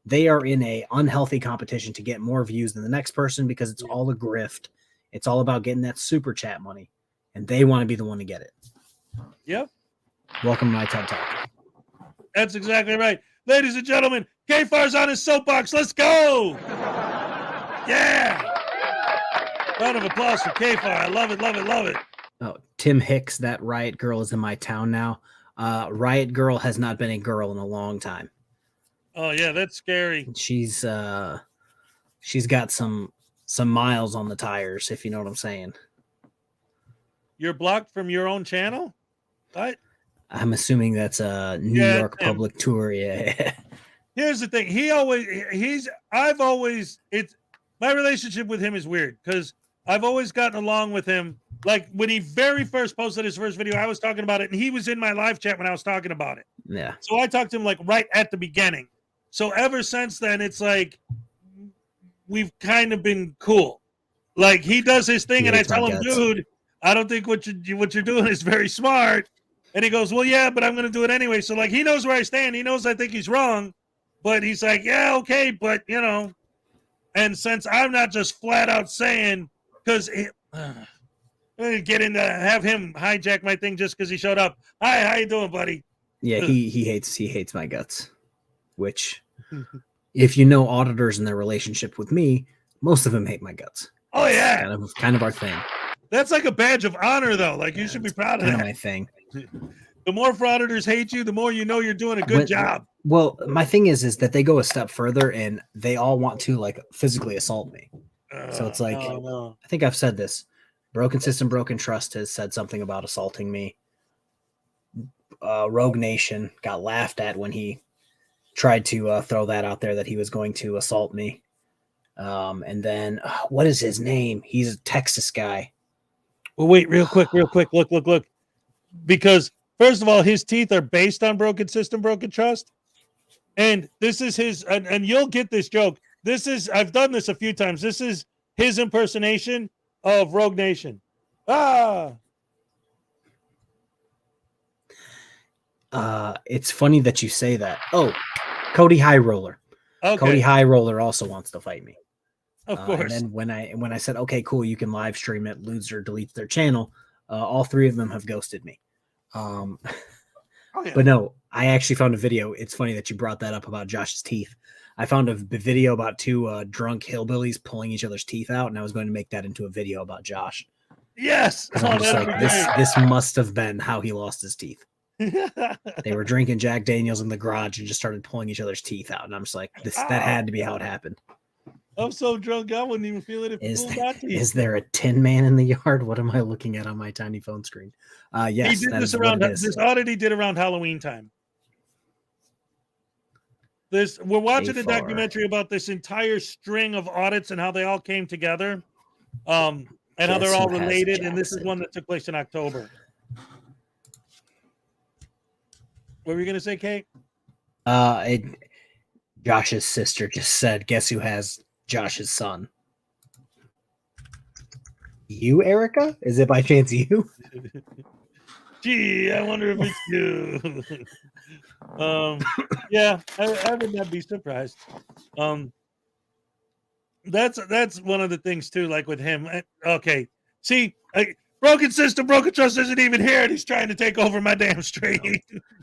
they are in a unhealthy competition to get more views than the next person because it's all a grift. It's all about getting that super chat money, and they want to be the one to get it. Yep. Welcome to my TED Talk. That's exactly right. Ladies and gentlemen, K-Far's on his soapbox. Let's go. Yeah. Round of applause for K-Far. I love it, love it, love it. Oh, Tim Hicks, that Riot Girl is in my town now. Riot Girl has not been a girl in a long time. Oh yeah, that's scary. She's got some miles on the tires, if you know what I'm saying. You're blocked from your own channel? What? I'm assuming that's a New York public tour. Yeah. Here's the thing. My relationship with him is weird because I've always gotten along with him. Like when he very first posted his first video, I was talking about it, and he was in my live chat when I was talking about it. Yeah. So I talked to him like right at the beginning. So ever since then, it's like we've kind of been cool. Like he does his thing, and I tell him, dude, I don't think what you're doing is very smart. And he goes, well, yeah, but I'm going to do it anyway. So like he knows where I stand. He knows I think he's wrong, but he's like, yeah, okay, but And since I'm not just flat out saying, because get into have him hijack my thing just because he showed up. Hi, how you doing, buddy? Yeah, he hates my guts. Which, if you know auditors and their relationship with me, most of them hate my guts. Oh yeah, kind of our thing. That's like a badge of honor, though. Like you should be proud of that. Kind of my thing. The more frauditors hate you, the more you know you're doing a good job. Well, my thing is that they go a step further and they all want to like physically assault me. So it's like, I think I've said this. Broken System, Broken Trust has said something about assaulting me. Rogue Nation got laughed at when he tried to throw that out there that he was going to assault me. And then what is his name? He's a Texas guy. Well, wait, real quick. Look. Because first of all, his teeth are based on Broken System, Broken Trust. And this is his, and you'll get this joke. I've done this a few times. This is his impersonation of Rogue Nation. It's funny that you say that. Oh, Cody High Roller. Okay. Cody High Roller also wants to fight me. Of course. And then when I said, okay, cool, you can live stream it, loser deletes their channel. All three of them have ghosted me. But no, I actually found a video. It's funny that you brought that up about Josh's teeth. I found a video about two drunk hillbillies pulling each other's teeth out, and I was going to make that into a video about Josh. Yes. I'm just like, this must have been how he lost his teeth. They were drinking Jack Daniels in the garage and just started pulling each other's teeth out. And I'm just like, that had to be how it happened. I'm so drunk, I wouldn't even feel it. Is there a Tin Man in the yard? What am I looking at on my tiny phone screen? Yes, he did this audit he did around Halloween time. We're watching a documentary about this entire string of audits and how they all came together, and how they're all related. And this is one that took place in October. What were you going to say, Kate? Josh's sister just said, "Guess who has Josh's son?" You, Erica? Is it by chance you? Gee, I wonder if it's you. Yeah, I would not be surprised. That's one of the things too, like with him. Okay, see, broken system, broken trust isn't even here, and he's trying to take over my damn stream.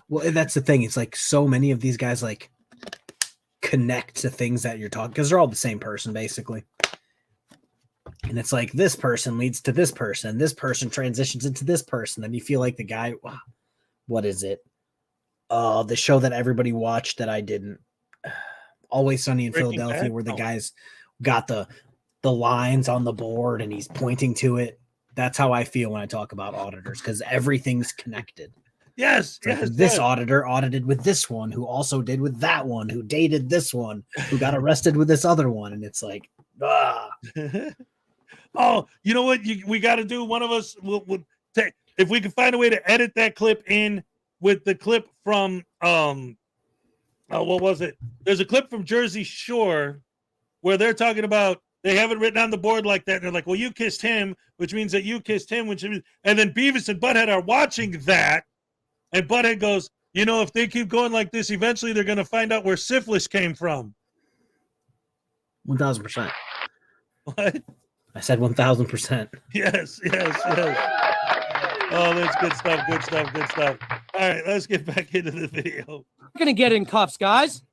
Well, that's the thing. It's like so many of these guys like connect to things that you're talking, because they're all the same person basically. And it's like this person leads to this person transitions into this person, and you feel like the guy. What is it? The show that everybody watched that I didn't. Always Sunny in Breaking Philadelphia, Bad? where the Oh. guy's got the lines on the board and he's pointing to it. That's how I feel when I talk about auditors, because everything's connected. Yes, It's like yes. this yes. auditor audited with this one, who also did with that one, who dated this one, who got arrested with this other one, and it's like, Oh, you know what? We got to do. One of us will take, if we can find a way to edit that clip in with the clip from what was it? There's a clip from Jersey Shore where they're talking about, they have it written on the board like that. And they're like, well, you kissed him, which means that you kissed him, and then Beavis and Butthead are watching that. And Butthead goes, you know, if they keep going like this, eventually they're going to find out where syphilis came from. 1000%. What? I said 1000%. Yes. Oh, that's good stuff. Good stuff. All right, let's get back into the video. Going to get in cuffs, guys.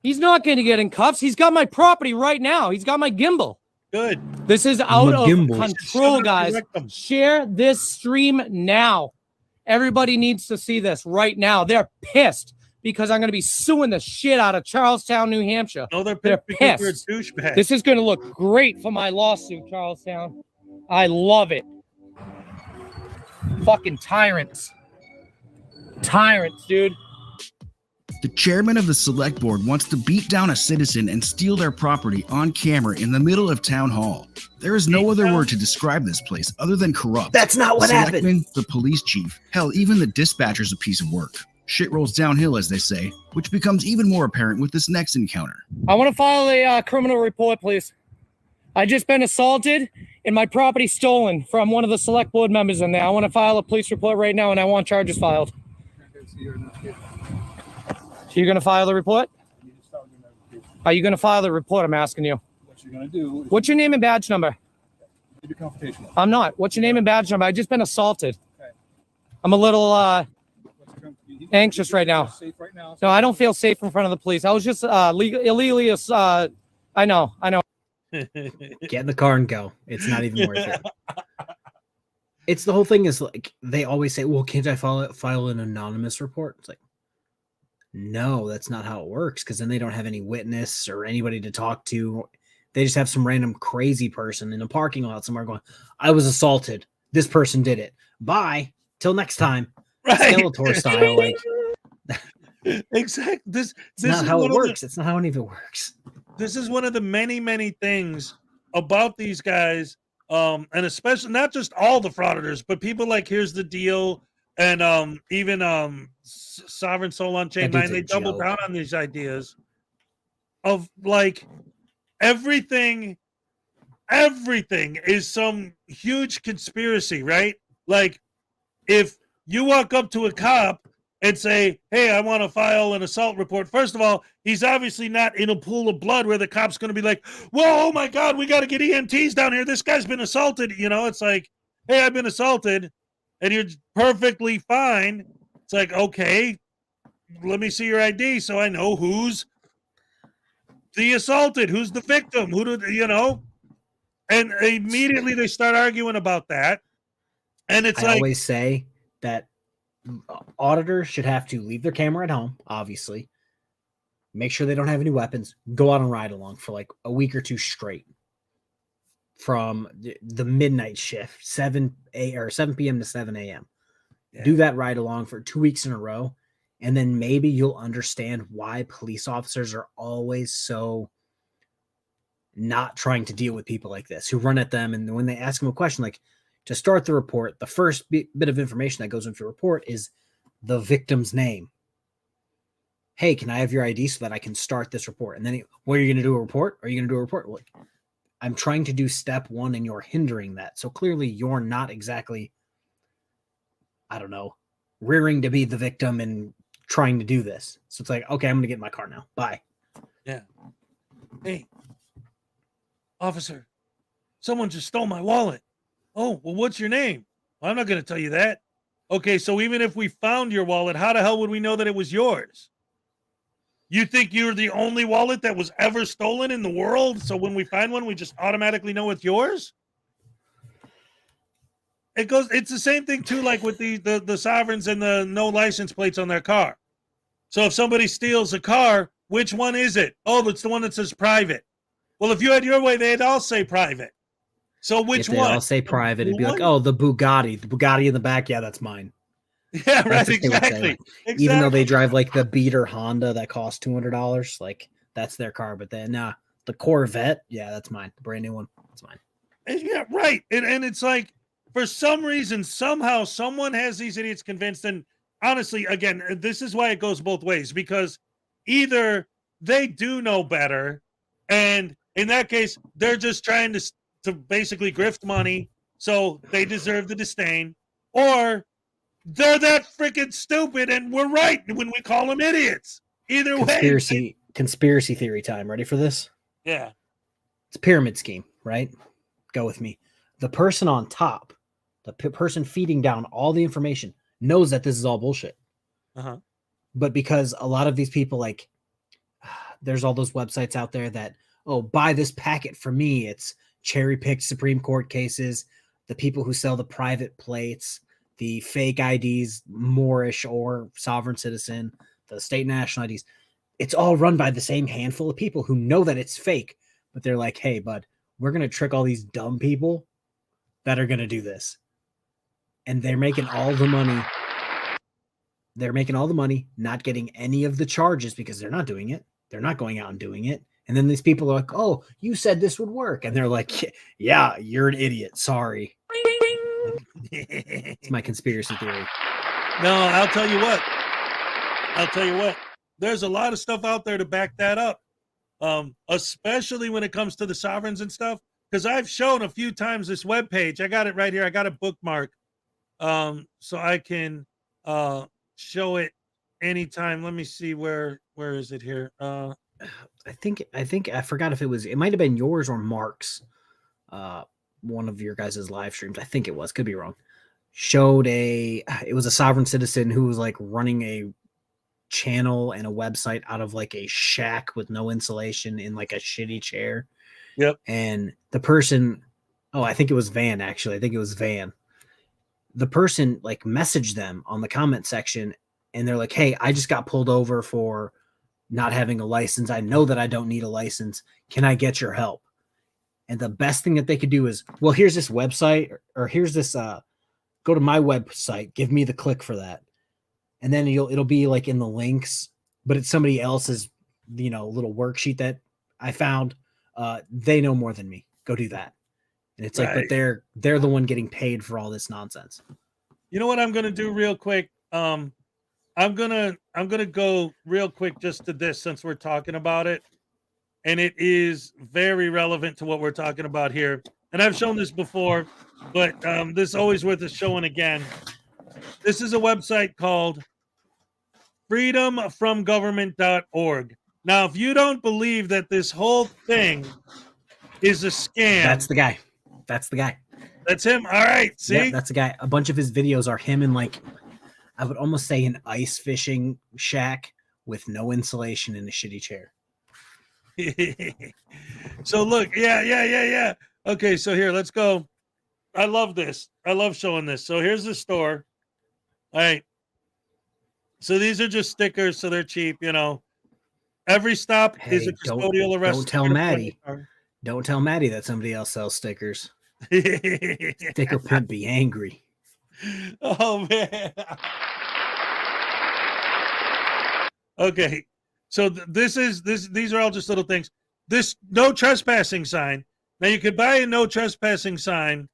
He's not going to get in cuffs. He's got my property right now. He's got my gimbal. Good. This is out of gimbal. control, guys. Share this stream now. Everybody needs to see this right now. They're pissed because I'm going to be suing the shit out of Charlestown, New Hampshire. No, they're They're because you're a pissed. douchebag. This is going to look great for my lawsuit, Charlestown. I love it. Fucking tyrants. Tyrants, dude. The chairman of the select board wants to beat down a citizen and steal their property on camera in the middle of town hall. There is no other word to describe this place other than corrupt. That's not what happened. Selectman, the police chief, hell, even the dispatcher's a piece of work. Shit rolls downhill, as they say, which becomes even more apparent with this next encounter. I want to file a criminal report, please. I just been assaulted and my property stolen from one of the select board members in there. I want to file a police report right now, and I want charges filed. So you're going to file the report? Are you going to file the report? I'm asking you. What you're gonna do? What's your name and badge number? Be confrontational. I'm not. What's your name and badge number? I just been assaulted. Okay. I'm a little anxious right now. Safe right now. No, I don't feel safe in front of the police. I was just illegally. I know. Get in the car and go. It's not even worth it. It's the whole thing is like, they always say, well, can't I file an anonymous report? It's like, no, that's not how it works, because then they don't have any witness or anybody to talk to. They just have some random crazy person in a parking lot somewhere going, I was assaulted. This person did it. Bye. Till next time. Right. Skeletor style. Like, exactly. This not is how one it of works. It's not how any of it works. This is one of the many things about these guys, and especially not just all the frauditors, but people like Here's the Deal and even Sovereign Soul on Chain 9. They double down on these ideas of like everything is some huge conspiracy, right? Like if you walk up to a cop and say, hey, I want to file an assault report. First of all, he's obviously not in a pool of blood where the cop's going to be like, whoa, oh my God, we got to get EMTs down here. This guy's been assaulted. You know, it's like, hey, I've been assaulted, and you're perfectly fine. It's like, okay, let me see your ID so I know who's the assaulted, who's the victim, and immediately they start arguing about that. And it's I always say that auditors should have to leave their camera at home, obviously. Make sure they don't have any weapons. Go on a ride along for like a week or two straight. From the midnight shift, 7 p.m. to 7 a.m. Yeah. Do that ride along for 2 weeks in a row. And then maybe you'll understand why police officers are always so not trying to deal with people like this who run at them. And when they ask them a question, like, to start the report, the first bit of information that goes into the report is the victim's name. hey, can I have your ID so that I can start this report? And then, what are you going to do a report? Are you going to do a report? Well, I'm trying to do step one and you're hindering that. So clearly you're not exactly, I don't know, rearing to be the victim and trying to do this. So it's like, okay, I'm going to get in my car now. Bye. Yeah. Hey, officer, someone just stole my wallet. Oh, well, what's your name? Well, I'm not going to tell you that. Okay, so even if we found your wallet, how the hell would we know that it was yours? You think you're the only wallet that was ever stolen in the world? So when we find one, we just automatically know it's yours? It's the same thing too, like with the sovereigns and the no license plates on their car. So if somebody steals a car, which one is it? Oh, it's the one that says private. Well, if you had your way, they'd all say private. So which if one? I'll say private. It'd be like, oh, the Bugatti in the back. Yeah, that's mine. Yeah, right. Exactly. Even though they drive like the beater Honda that costs $200, like that's their car. But then, the Corvette, yeah, that's mine. The brand new one, that's mine. Yeah, right. And it's like, for some reason, somehow, someone has these idiots convinced. And honestly, again, this is why it goes both ways, because either they do know better, and in that case, they're just trying to basically grift money, so they deserve the disdain, or they're that freaking stupid and we're right when we call them idiots. Either way. Conspiracy theory time. Ready for this? Yeah. It's a pyramid scheme, right? Go with me. The person on top, the person feeding down all the information, knows that this is all bullshit. Uh-huh. But because a lot of these people, like, there's all those websites out there that, oh, buy this packet for me. It's cherry-picked Supreme Court cases, the people who sell the private plates, the fake IDs, Moorish or sovereign citizen, the state national IDs. It's all run by the same handful of people who know that it's fake, but they're like, hey, bud, we're going to trick all these dumb people that are going to do this. And they're making all the money. They're making all the money, not getting any of the charges because they're not doing it. They're not going out and doing it. And then these people are like, oh, you said this would work. And they're like, yeah, you're an idiot. Sorry. It's my conspiracy theory. No, I'll tell you what. There's a lot of stuff out there to back that up, especially when it comes to the sovereigns and stuff. Because I've shown a few times this webpage. I got it right here. I got a bookmark, so I can show it anytime. Let me see where is it here. I think I forgot if it might have been yours or Mark's. One of your guys' live streams, I think it was, could be wrong, it was a sovereign citizen who was like running a channel and a website out of like a shack with no insulation in like a shitty chair. Yep. And the person, I think it was Van, actually. I think it was Van. The person like messaged them on the comment section and they're like, hey, I just got pulled over for not having a license. I know that I don't need a license. Can I get your help? And the best thing that they could do is, well, here's this website or here's this, go to my website, give me the click for that. And then it'll be like in the links, but it's somebody else's, little worksheet that I found. They know more than me. Go do that. And it's like, but they're the one getting paid for all this nonsense. You know what I'm going to do real quick? I'm going to go real quick just to this, since we're talking about it. And it is very relevant to what we're talking about here. And I've shown this before, but this is always worth us showing again. This is a website called freedomfromgovernment.org. Now, if you don't believe that this whole thing is a scam. That's the guy. That's him. All right. See? Yeah, that's the guy. A bunch of his videos are him in like, I would almost say an ice fishing shack with no insulation in a shitty chair. So look, yeah. Okay, so here, let's go. I love this. I love showing this. So here's the store. All right. So these are just stickers, so they're cheap, Every stop is a custodial arrest. Don't tell Maddie. Don't tell Maddie that somebody else sells stickers. Sticker pimp be angry. Oh man. Okay. So these are all just little things. This no trespassing sign. Now you could buy a no trespassing sign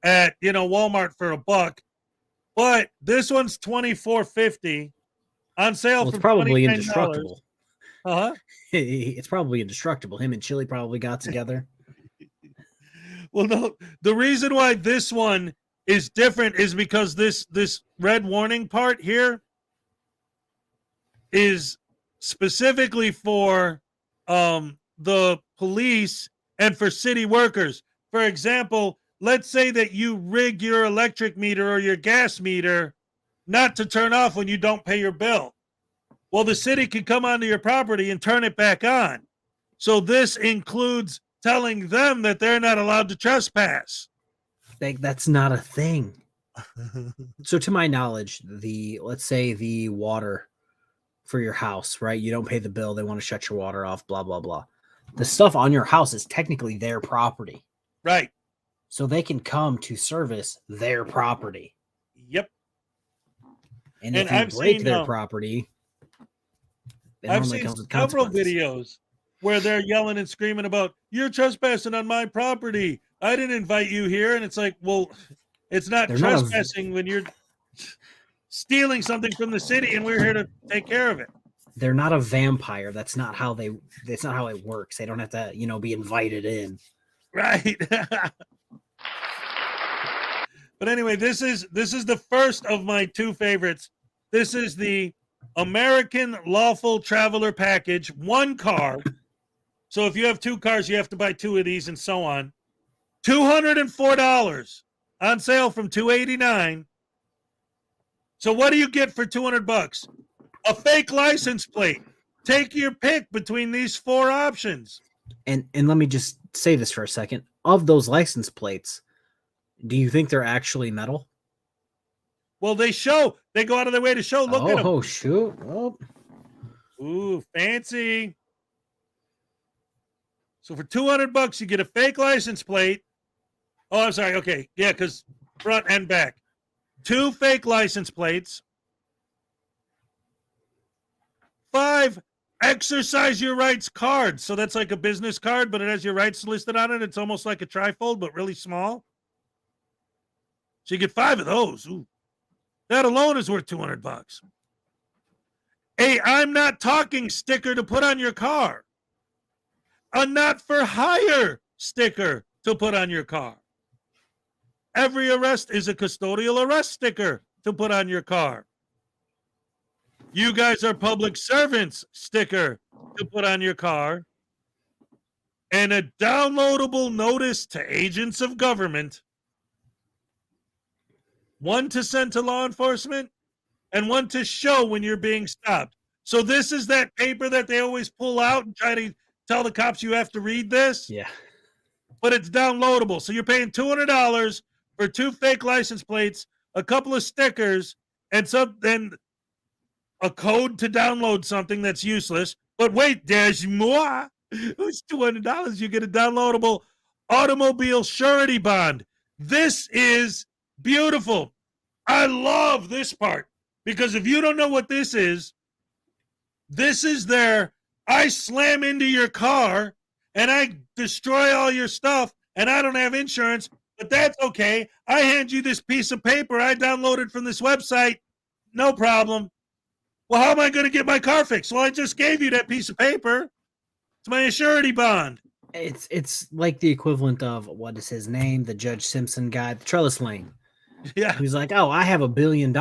at Walmart for $1, but this one's $24.50 on sale Well, it's for probably $29. indestructible. Uh-huh. It's probably indestructible. Him and Chili probably got together. Well, no, the reason why this one is different is because this red warning part here is specifically for the police and for city workers. For example, let's say that you rig your electric meter or your gas meter not to turn off when you don't pay your bill. Well, the city can come onto your property and turn it back on. So this includes telling them that they're not allowed to trespass. That's not a thing. So to my knowledge, let's say the water for your house, right? You don't pay the bill, they want to shut your water off, blah, blah, blah. The stuff on your house is technically their property. Right. So they can come to service their property. Yep. And if you break their property, I've seen several videos where they're yelling and screaming about, you're trespassing on my property. I didn't invite you here. And it's like, well, it's not trespassing when you're stealing something from the city and we're here to take care of it. They're not a vampire. That's not how it works. They don't have to, be invited in. Right. But anyway, this is the first of my two favorites. This is the American Lawful Traveler Package, 1 car. So if you have 2 cars, you have to buy 2 of these and so on. $204 on sale from $289. So what do you get for $200? A fake license plate. Take your pick between these 4 options. And let me just say this for a second. Of those license plates, do you think they're actually metal? Well, they go out of their way to show. Look at them. Oh, shoot. Oh. Ooh, fancy. So for $200, you get a fake license plate. Oh, I'm sorry. Okay. Yeah, because front and back. 2 fake license plates. 5 exercise your rights cards. So that's like a business card, but it has your rights listed on it. It's almost like a trifold, but really small. So you get 5 of those. Ooh. That alone is worth $200. A I'm not talking sticker to put on your car. A not for hire sticker to put on your car. Every arrest is a custodial arrest sticker to put on your car. You guys are public servants sticker to put on your car. And a downloadable notice to agents of government. 1 to send to law enforcement and 1 to show when you're being stopped. So this is that paper that they always pull out and try to tell the cops you have to read this. Yeah. But it's downloadable. So you're paying $200 for 2 fake license plates, a couple of stickers, and then a code to download something that's useless. But wait, there's more. It's $200. You get a downloadable automobile surety bond. This is beautiful. I love this part because if you don't know what this is their I slam into your car and I destroy all your stuff and I don't have insurance, but that's okay. I hand you this piece of paper I downloaded from this website. No problem. Well, how am I going to get my car fixed? Well, I just gave you that piece of paper. It's my surety bond. It's like the equivalent of, what is his name? The Judge Simpson guy, the Trellis Lane. Yeah. Who's like, oh, I have $1 billion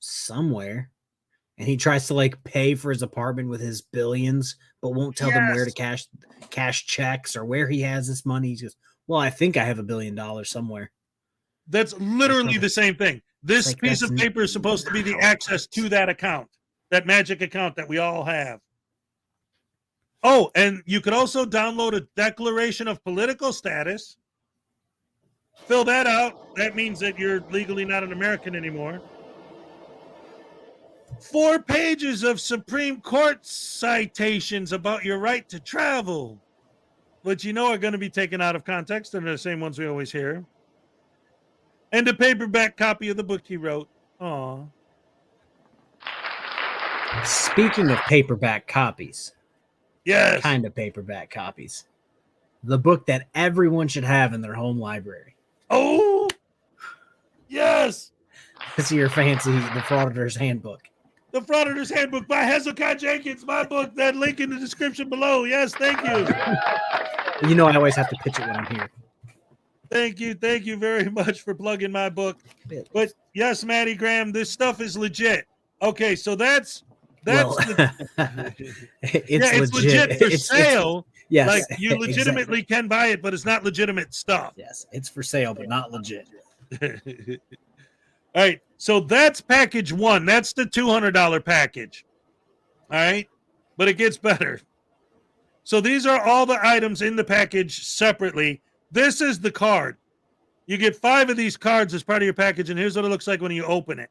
somewhere. And he tries to like pay for his apartment with his billions, but won't tell them where to cash checks or where he has this money. He goes, well, I think I have $1 billion somewhere. That's literally the same thing. This piece of paper is supposed to be the access to that account, that magic account that we all have. Oh, and you could also download a declaration of political status. Fill that out. That means that you're legally not an American anymore. 4 pages of Supreme Court citations about your right to travel, which you know are going to be taken out of context and are the same ones we always hear. And a paperback copy of the book he wrote. Aw. Speaking of paperback copies. Yes. Kind of paperback copies. The book that everyone should have in their home library. Oh, yes. This is your fancy, the Frauditor's Handbook. The Frauditor's Handbook by Hezekiah Jenkins. My book. That link in the description below. Yes, thank you. You know, I always have to pitch it when I'm here. Thank you very much for plugging my book. But yes, Maddie Graham, this stuff is legit. Okay, so that's Well, it's legit for sale. Yes, like you legitimately exactly. can buy it, but it's not legitimate stuff. Yes, it's for sale, but not legit. All right, so that's package one. That's the $200 package. All right, but it gets better. So these are all the items in the package separately. This is the card. You get 5 of these cards as part of your package, and here's what it looks like when you open it.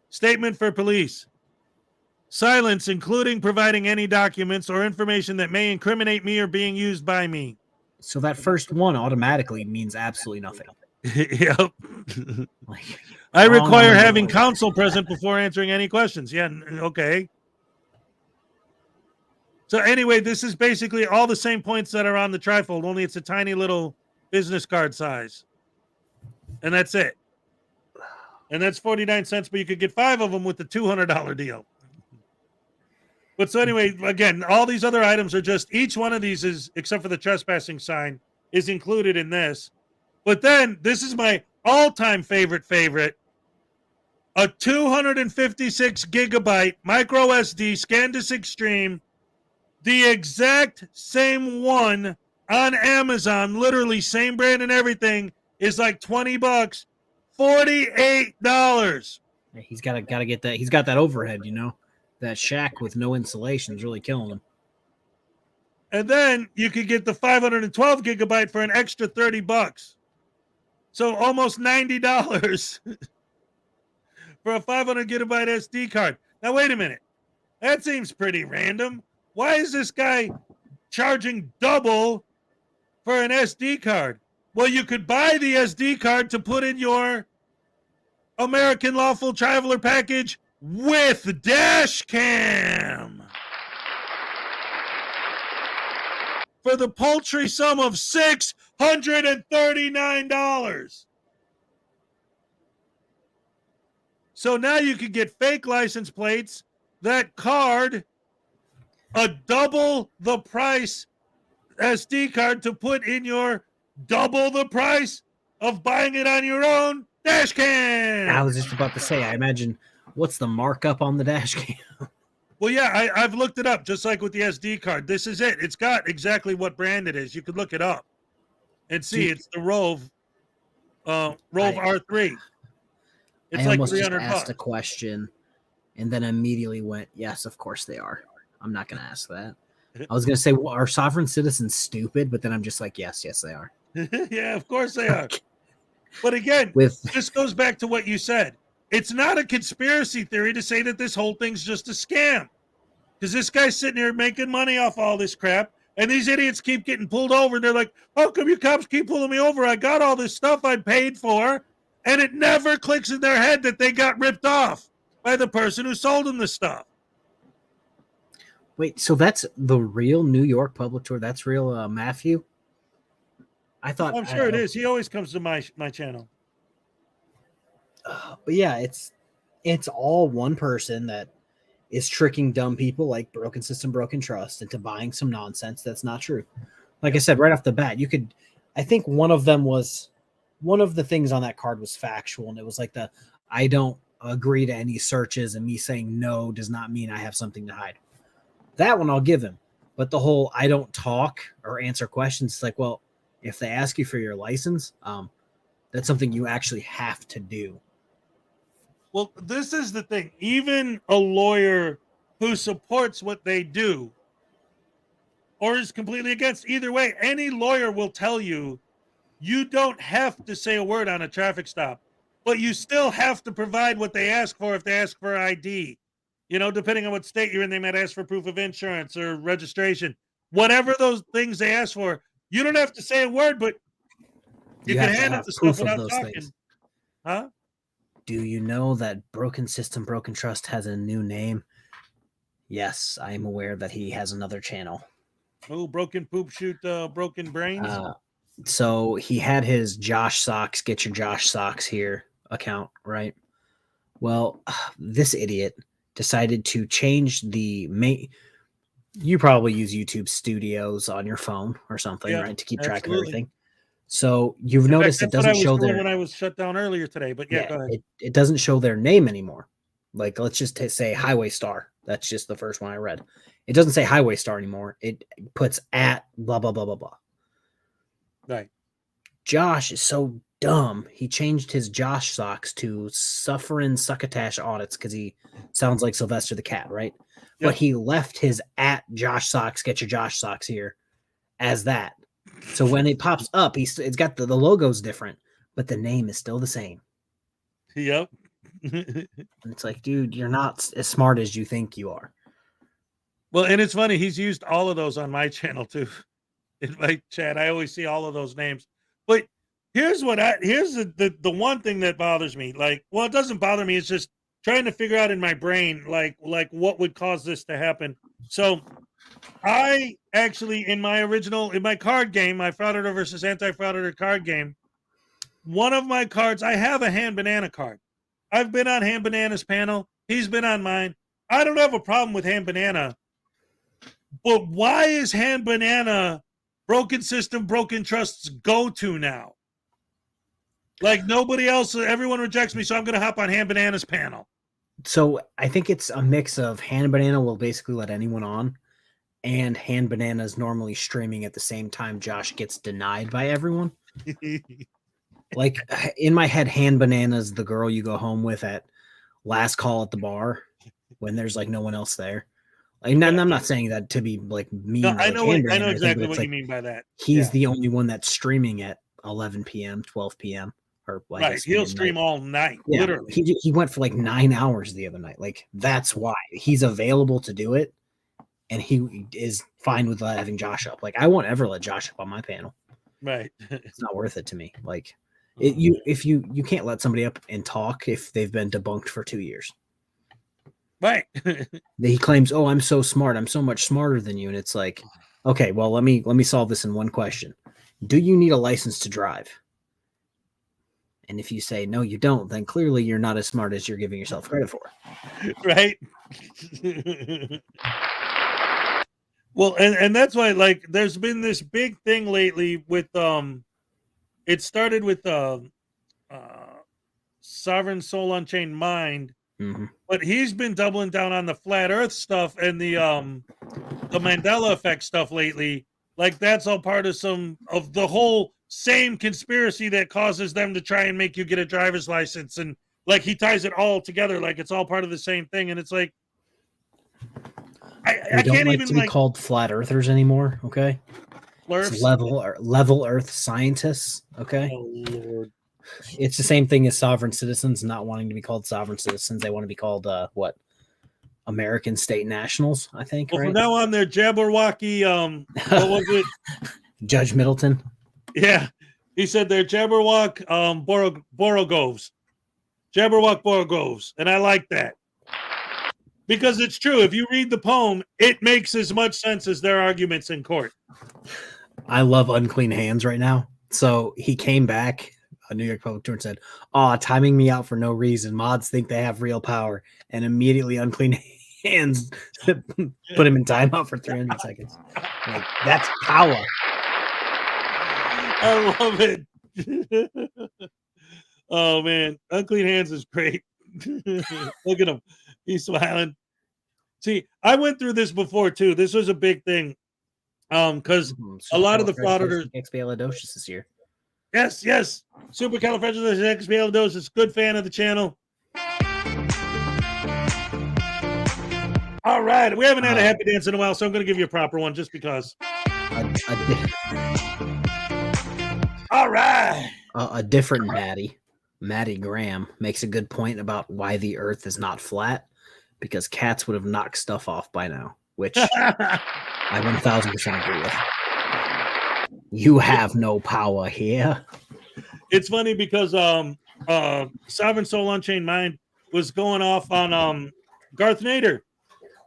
Statement for police. Silence, including providing any documents or information that may incriminate me or being used by me. So that first one automatically means absolutely nothing. Yep. I require having counsel present before answering any questions. Yeah, okay. So anyway, this is basically all the same points that are on the trifold, only it's a tiny little business card size. And that's it. And that's 49 cents, but you could get 5 of them with the $200 deal. But so anyway, again, all these other items are just, each one of these is, except for the trespassing sign, is included in this. But then, this is my all-time favorite, a 256 gigabyte micro SD ScanDisk Extreme, the exact same one on Amazon, literally same brand and everything, is like $20, $48. He's got to get that. He's got that overhead, you know. That shack with no insulation is really killing him. And then you could get the 512 gigabyte for an extra $30. So almost $90 for a 500 gigabyte SD card. Now, wait a minute. That seems pretty random. Why is this guy charging double for an SD card? Well, you could buy the SD card to put in your American Lawful Traveler package with dash cam for the paltry sum of $639. So now you can get fake license plates, that card, a double the price SD card to put in your double the price of buying it on your own dash cam. I was just about to say, I imagine, what's the markup on the dash cam? Well, yeah, I've looked it up, just like with the SD card. This is it. It's got exactly what brand it is. You could look it up and see. It's the Rove R3. It's I like almost just $300. asked a question and then immediately went, yes, of course they are. I'm not going to ask that. I was going to say, well, are sovereign citizens stupid? But then I'm just like, yes, they are. Yeah, of course they are. But again, this goes back to what you said. It's not a conspiracy theory to say that this whole thing's just a scam. Because this guy's sitting here making money off all this crap, and these idiots keep getting pulled over, and they're like, how come you cops keep pulling me over? I got all this stuff I paid for, and it never clicks in their head that they got ripped off by the person who sold them the stuff. Wait, so that's the real New York public tour? That's real Matthew? I thought... I'm sure it is. He always comes to my channel. But yeah, it's all one person that is tricking dumb people like broken system, broken trust into buying some nonsense that's not true. Like I said, right off the bat, I think one of the things on that card was factual, and it was like I don't agree to any searches, and me saying no does not mean I have something to hide. That one I'll give him. But the whole I don't talk or answer questions, it's like, well, if they ask you for your license, that's something you actually have to do. Well, this is the thing. Even a lawyer who supports what they do or is completely against, either way, any lawyer will tell you, you don't have to say a word on a traffic stop, but you still have to provide what they ask for if they ask for ID. You know, depending on what state you're in, they might ask for proof of insurance or registration. Whatever those things they ask for, you don't have to say a word, but you can hand it the stuff without talking. Things. Huh? Do you know that Broken System, Broken Trust has a new name? Yes, I am aware that he has another channel. Oh, Broken Poop Shoot, Broken Brains? So he had his Josh Socks, Get Your Josh Socks Here account, right? Well, this idiot decided to change the main. You probably use YouTube Studios on your phone or something, Yeah, right, to keep track of absolutely. everything. So you've In fact, noticed it that's what I doesn't was show doing their when I was shut down earlier today. But yeah, go ahead. it doesn't show their name anymore. Like let's just say Highway Star. That's just the first one I read. It doesn't say Highway Star anymore. It puts at blah blah blah blah blah. Right. Josh is so dumb. He changed his Josh socks to Sufferin' Succotash Audits because he sounds like Sylvester the Cat, right? But Yep. he left his at Josh Socks, get your Josh Socks here as that. So when it pops up, it's got the logo's different, but the name is still the same. Yep. And it's like, dude, you're not as smart as you think you are. Well, and it's funny, he's used all of those on my channel too. In my chat, I always see all of those names. But here's the one thing that bothers me. Like, well, it doesn't bother me. It's just trying to figure out in my brain, like what would cause this to happen. So I actually, in my card game, my Frauditor versus Anti-Frauditor card game, one of my cards, I have a Hand Banana card. I've been on Hand Banana's panel. He's been on mine. I don't have a problem with Hand Banana. But why is Hand Banana broken system, broken trusts go-to now? Like nobody else, everyone rejects me, so I'm going to hop on Hand Banana's panel. So I think it's a mix of Hand Banana will basically let anyone on, and Hand Banana is normally streaming at the same time Josh gets denied by everyone. Like in my head, Hand Banana's the girl you go home with at last call at the bar when there's like no one else there. Like, and I'm not saying that to be like mean. No, like I know exactly what you mean by that. He's the only one that's streaming at 11 p.m., 12 p.m. or right. guess He'll midnight. stream all night, Yeah, literally. he went for like 9 hours the other night. Like that's why he's available to do it, and he is fine with having Josh up. Like I won't ever let Josh up on my panel. Right. It's not worth it to me. Like you can't let somebody up and talk if they've been debunked for 2 years. Right. He claims, "Oh, I'm so smart. I'm so much smarter than you." And it's like, okay, well, let me solve this in one question. Do you need a license to drive? And if you say no, you don't, then clearly you're not as smart as you're giving yourself credit for. Right. Well, and that's why, like, there's been this big thing lately with it started with Sovereign Soul Unchained Mind. Mm-hmm. But he's been doubling down on the flat earth stuff and the Mandela effect stuff lately. Like that's all part of some of the whole same conspiracy that causes them to try and make you get a driver's license. And like he ties it all together, like it's all part of the same thing. And it's like I can't like even to be called flat earthers anymore. Okay, it's level Earth scientists. Okay. Oh Lord. It's the same thing as sovereign citizens not wanting to be called sovereign citizens. They want to be called what? American state nationals, I think. Well, right? from now on, they're Jabberwocky. What was it? Judge Middleton. Yeah, he said they're Jabberwock Borogoves. Jabberwock Borogoves, and I like that because it's true. If you read the poem, it makes as much sense as their arguments in court. I love Unclean Hands right now. So he came back. A New York Public Tour said, "Oh, timing me out for no reason. Mods think they have real power," and immediately Unclean Hands put him in timeout for 300 seconds. Like that's power. I love it. Oh man, Unclean Hands is great. Look at him; he's smiling. See, I went through this before too. This was a big thing, because a lot of the frauditors Expialidocious this year. Yes. Supercalifragilisticexpialidocious. Good fan of the channel. All right. We haven't had a happy dance in a while, so I'm going to give you a proper one just because. All right. A different Maddie Graham, makes a good point about why the earth is not flat, because cats would have knocked stuff off by now, which I 1000% agree with. You have no power here. It's funny because Sovereign Soul Unchained Mind was going off on Garth Nader.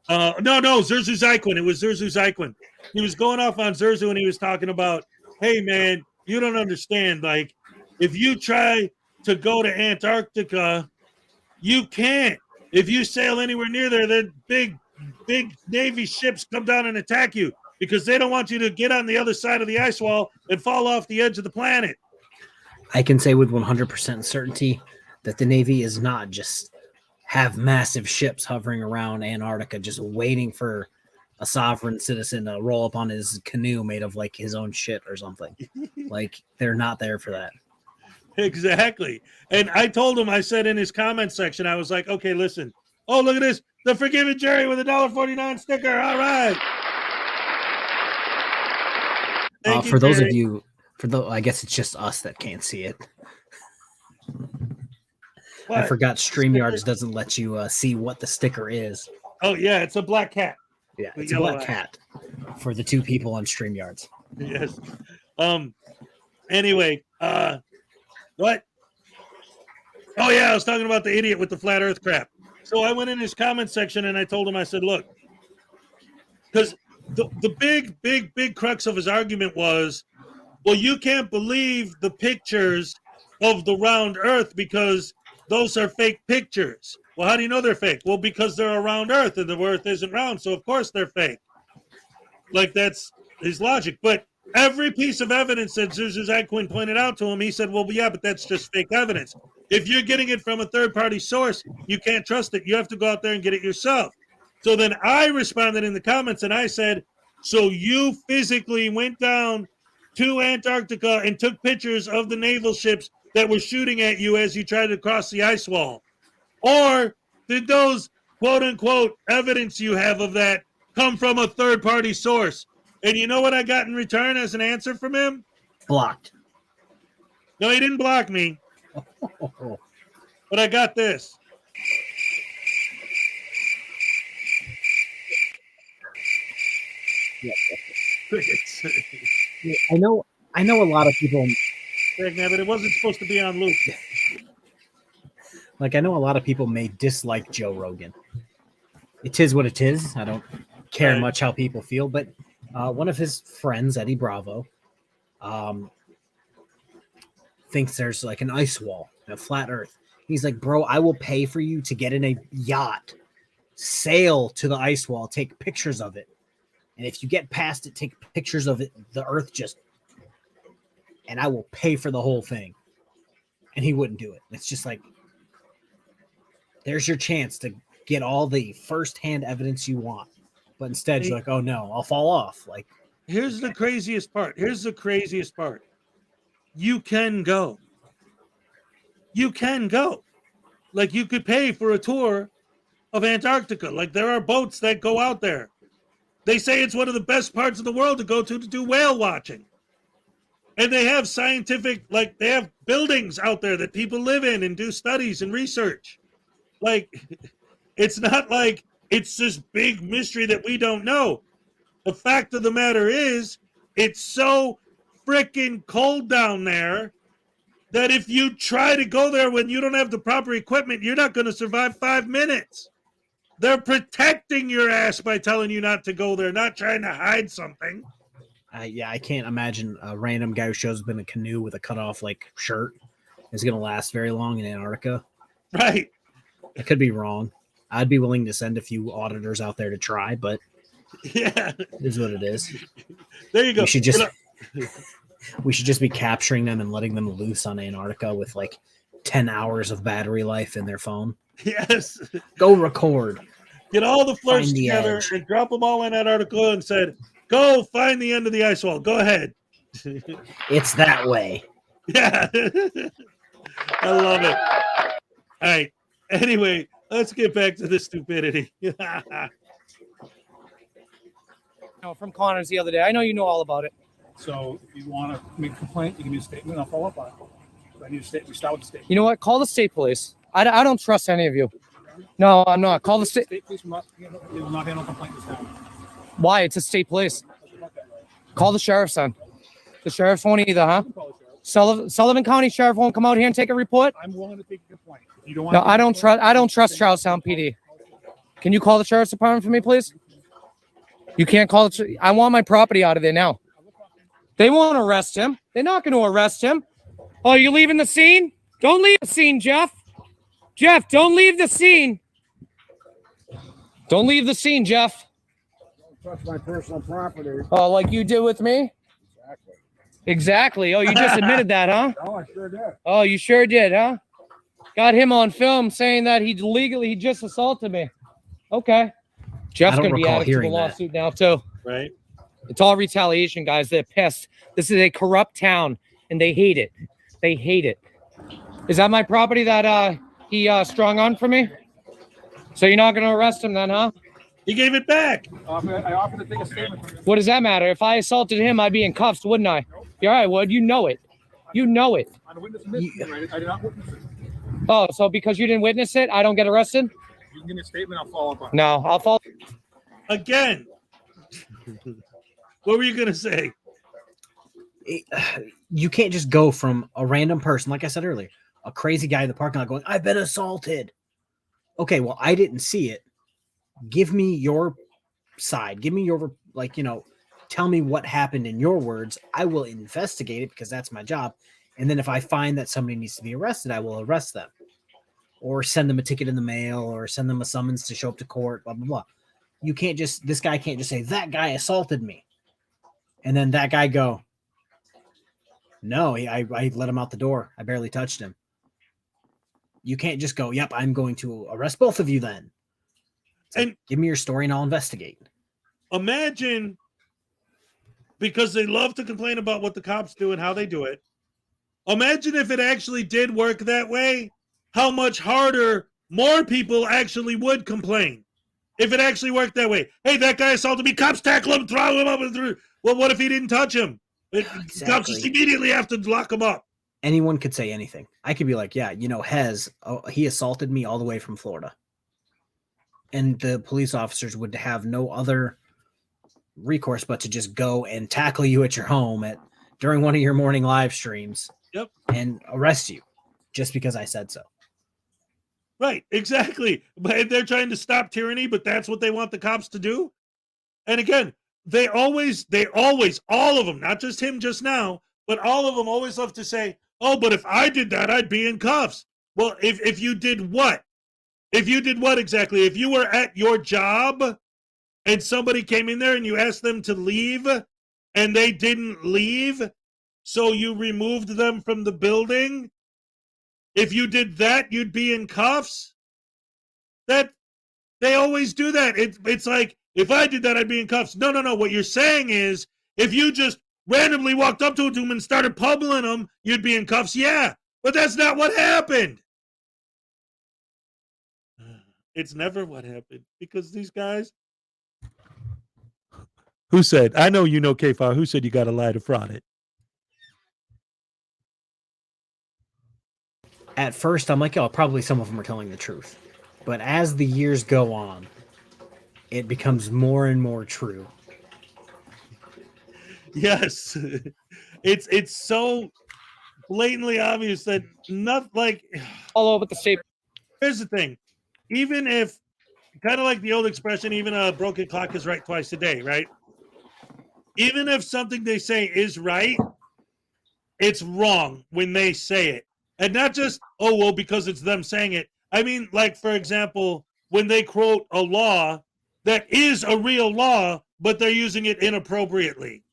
No, Zerzu Zyquin. It was Zerzu Zyquin. He was going off on Zerzu and he was talking about, hey man, you don't understand. Like, if you try to go to Antarctica You can't. If you sail anywhere near there, then big Navy ships come down and attack you because they don't want you to get on the other side of the ice wall and fall off the edge of the planet. I can say with 100% certainty that the Navy is not just have massive ships hovering around Antarctica just waiting for a sovereign citizen to roll up on his canoe made of like his own shit or something. Like they're not there for that. Exactly. And I told him, I said in his comment section, I was like, okay, listen. Oh, look at this. The Forgiven Jerry with a $1.49 sticker. All right. For those of you, I guess it's just us that can't see it. What? I forgot StreamYards doesn't let you see what the sticker is. Oh, yeah. It's a black cat. Yeah, it's a black cat for the two people on StreamYards. Yes. Anyway, what? Oh, yeah, I was talking about the idiot with the flat earth crap. So I went in his comment section and I told him, I said, look, because the big crux of his argument was, well, you can't believe the pictures of the round earth because those are fake pictures. Well, how do you know they're fake? Well, because they're a round earth and the earth isn't round, so of course they're fake. Like, that's his logic. But every piece of evidence that Zuzak Quinn pointed out to him, he said, well, yeah, but that's just fake evidence. If you're getting it from a third-party source, you can't trust it. You have to go out there and get it yourself. So then I responded in the comments and I said, so you physically went down to Antarctica and took pictures of the naval ships that were shooting at you as you tried to cross the ice wall? Or did those quote-unquote evidence you have of that come from a third-party source? And you know what I got in return as an answer from him? Blocked. No, he didn't block me. But I got this. Yeah. Crickets. I know a lot of people. But it wasn't supposed to be on loop. Like, I know a lot of people may dislike Joe Rogan. It is what it is. I don't care much how people feel, but one of his friends, Eddie Bravo, thinks there's like an ice wall, a flat earth. He's like, bro, I will pay for you to get in a yacht, sail to the ice wall, take pictures of it. And if you get past it, take pictures of it, the earth just, and I will pay for the whole thing. And he wouldn't do it. It's just like, there's your chance to get all the firsthand evidence you want. But instead, you're like, oh no, I'll fall off. Like, here's the craziest part. You can go. You can go. Like, you could pay for a tour of Antarctica. Like, there are boats that go out there. They say it's one of the best parts of the world to go to do whale watching. And they have scientific, like, they have buildings out there that people live in and do studies and research. Like, it's not like it's this big mystery that we don't know. The fact of the matter is, it's so freaking cold down there that if you try to go there when you don't have the proper equipment, you're not going to survive 5 minutes. They're protecting your ass by telling you not to go there, not trying to hide something. Yeah, I can't imagine a random guy who shows up in a canoe with a cut off like shirt is going to last very long in Antarctica. Right. I could be wrong. I'd be willing to send a few auditors out there to try, but yeah, it is what it is. There you go. We should just be capturing them and letting them loose on Antarctica with like 10 hours of battery life in their phone. Yes. Go record. Get all the flirts Find the together edge. and drop them all in Antarctica and said, go find the end of the ice wall. Go ahead. It's that way. Yeah. I love it. All right. Anyway, let's get back to the stupidity. From Connors the other day. I know you know all about it. So if you want to make a complaint, you can do a statement. I'll follow up on it. I need a statement. We start with the statement. You know what? Call the state police. I don't trust any of you. No, I'm not. Call the state. State police will not handle complaint this time. Why? It's a state police. Call the sheriff's son. The sheriff won't either, huh? Sullivan County Sheriff won't come out here and take a report. I'm willing to take a complaint. If you don't want No, I don't trust Charlestown PD. Can you call the sheriff's department for me, please? You can't call it. I want my property out of there now. They won't arrest him. They're not going to arrest him. Oh, you leaving the scene? Don't leave the scene, Jeff. Jeff, don't leave the scene. Don't leave the scene, Jeff. Don't touch my personal property. Oh, like you did with me? Exactly. Exactly. Oh, you just admitted that, huh? No, I sure did. Oh, you sure did, huh? Got him on film saying that he just assaulted me. Okay. Jeff's going to be added to the lawsuit now, too. Right. It's all retaliation, guys. They're pissed. This is a corrupt town, and they hate it. They hate it. Is that my property that he strung on for me? So you're not going to arrest him then, huh? He gave it back. I offered to take a statement from you. What does that matter? If I assaulted him, I'd be in cuffs, wouldn't I? Yeah, I would. You know it. You know it. On a witness admission, I did not witness it. Oh, so because you didn't witness it, I don't get arrested? You can give me a statement, I'll follow up on it. No, I'll follow. Again. What were you going to say? You can't just go from a random person, like I said earlier, a crazy guy in the parking lot going, I've been assaulted. Okay, well, I didn't see it. Give me your side. Give me your, tell me what happened in your words. I will investigate it because that's my job. And then if I find that somebody needs to be arrested, I will arrest them or send them a ticket in the mail or send them a summons to show up to court, blah, blah, blah. You can't this guy can't just say, that guy assaulted me. And then that guy go, no, I let him out the door. I barely touched him. You can't just go, yep, I'm going to arrest both of you then. And give me your story and I'll investigate. Imagine, because they love to complain about what the cops do and how they do it. Imagine if it actually did work that way, how much harder more people actually would complain. If it actually worked that way. Hey, that guy assaulted me. Cops tackle him, throw him up and through. Well, what if he didn't touch him? Exactly. Cops just immediately have to lock him up. Anyone could say anything. I could be like, yeah, he assaulted me all the way from Florida. And the police officers would have no other recourse but to just go and tackle you at your home during one of your morning live streams. Yep. And arrest you just because I said so. Right, exactly. But they're trying to stop tyranny, but that's what they want the cops to do. And again, they always, all of them, not just him just now, but all of them always love to say, oh, but if I did that, I'd be in cuffs. Well, if you did what? If you did what exactly? If you were at your job and somebody came in there and you asked them to leave and they didn't leave, so you removed them from the building, if you did that, you'd be in cuffs? That they always do that. It's like, if I did that, I'd be in cuffs. No. What you're saying is, if you just randomly walked up to him and started pummeling him, you'd be in cuffs. Yeah, but that's not what happened. It's never what happened because these guys. Who said? I know you know K-File. Who said you got to lie to fraud it? At first, I'm like, oh, probably some of them are telling the truth. But as the years go on, it becomes more and more true. Yes. It's so blatantly obvious that not like all over the state. Here's the thing. Even if, kind of like the old expression, even a broken clock is right twice a day, right? Even if something they say is right, it's wrong when they say it. And not just, oh, well, because it's them saying it. I mean, like, for example, when they quote a law that is a real law, but they're using it inappropriately.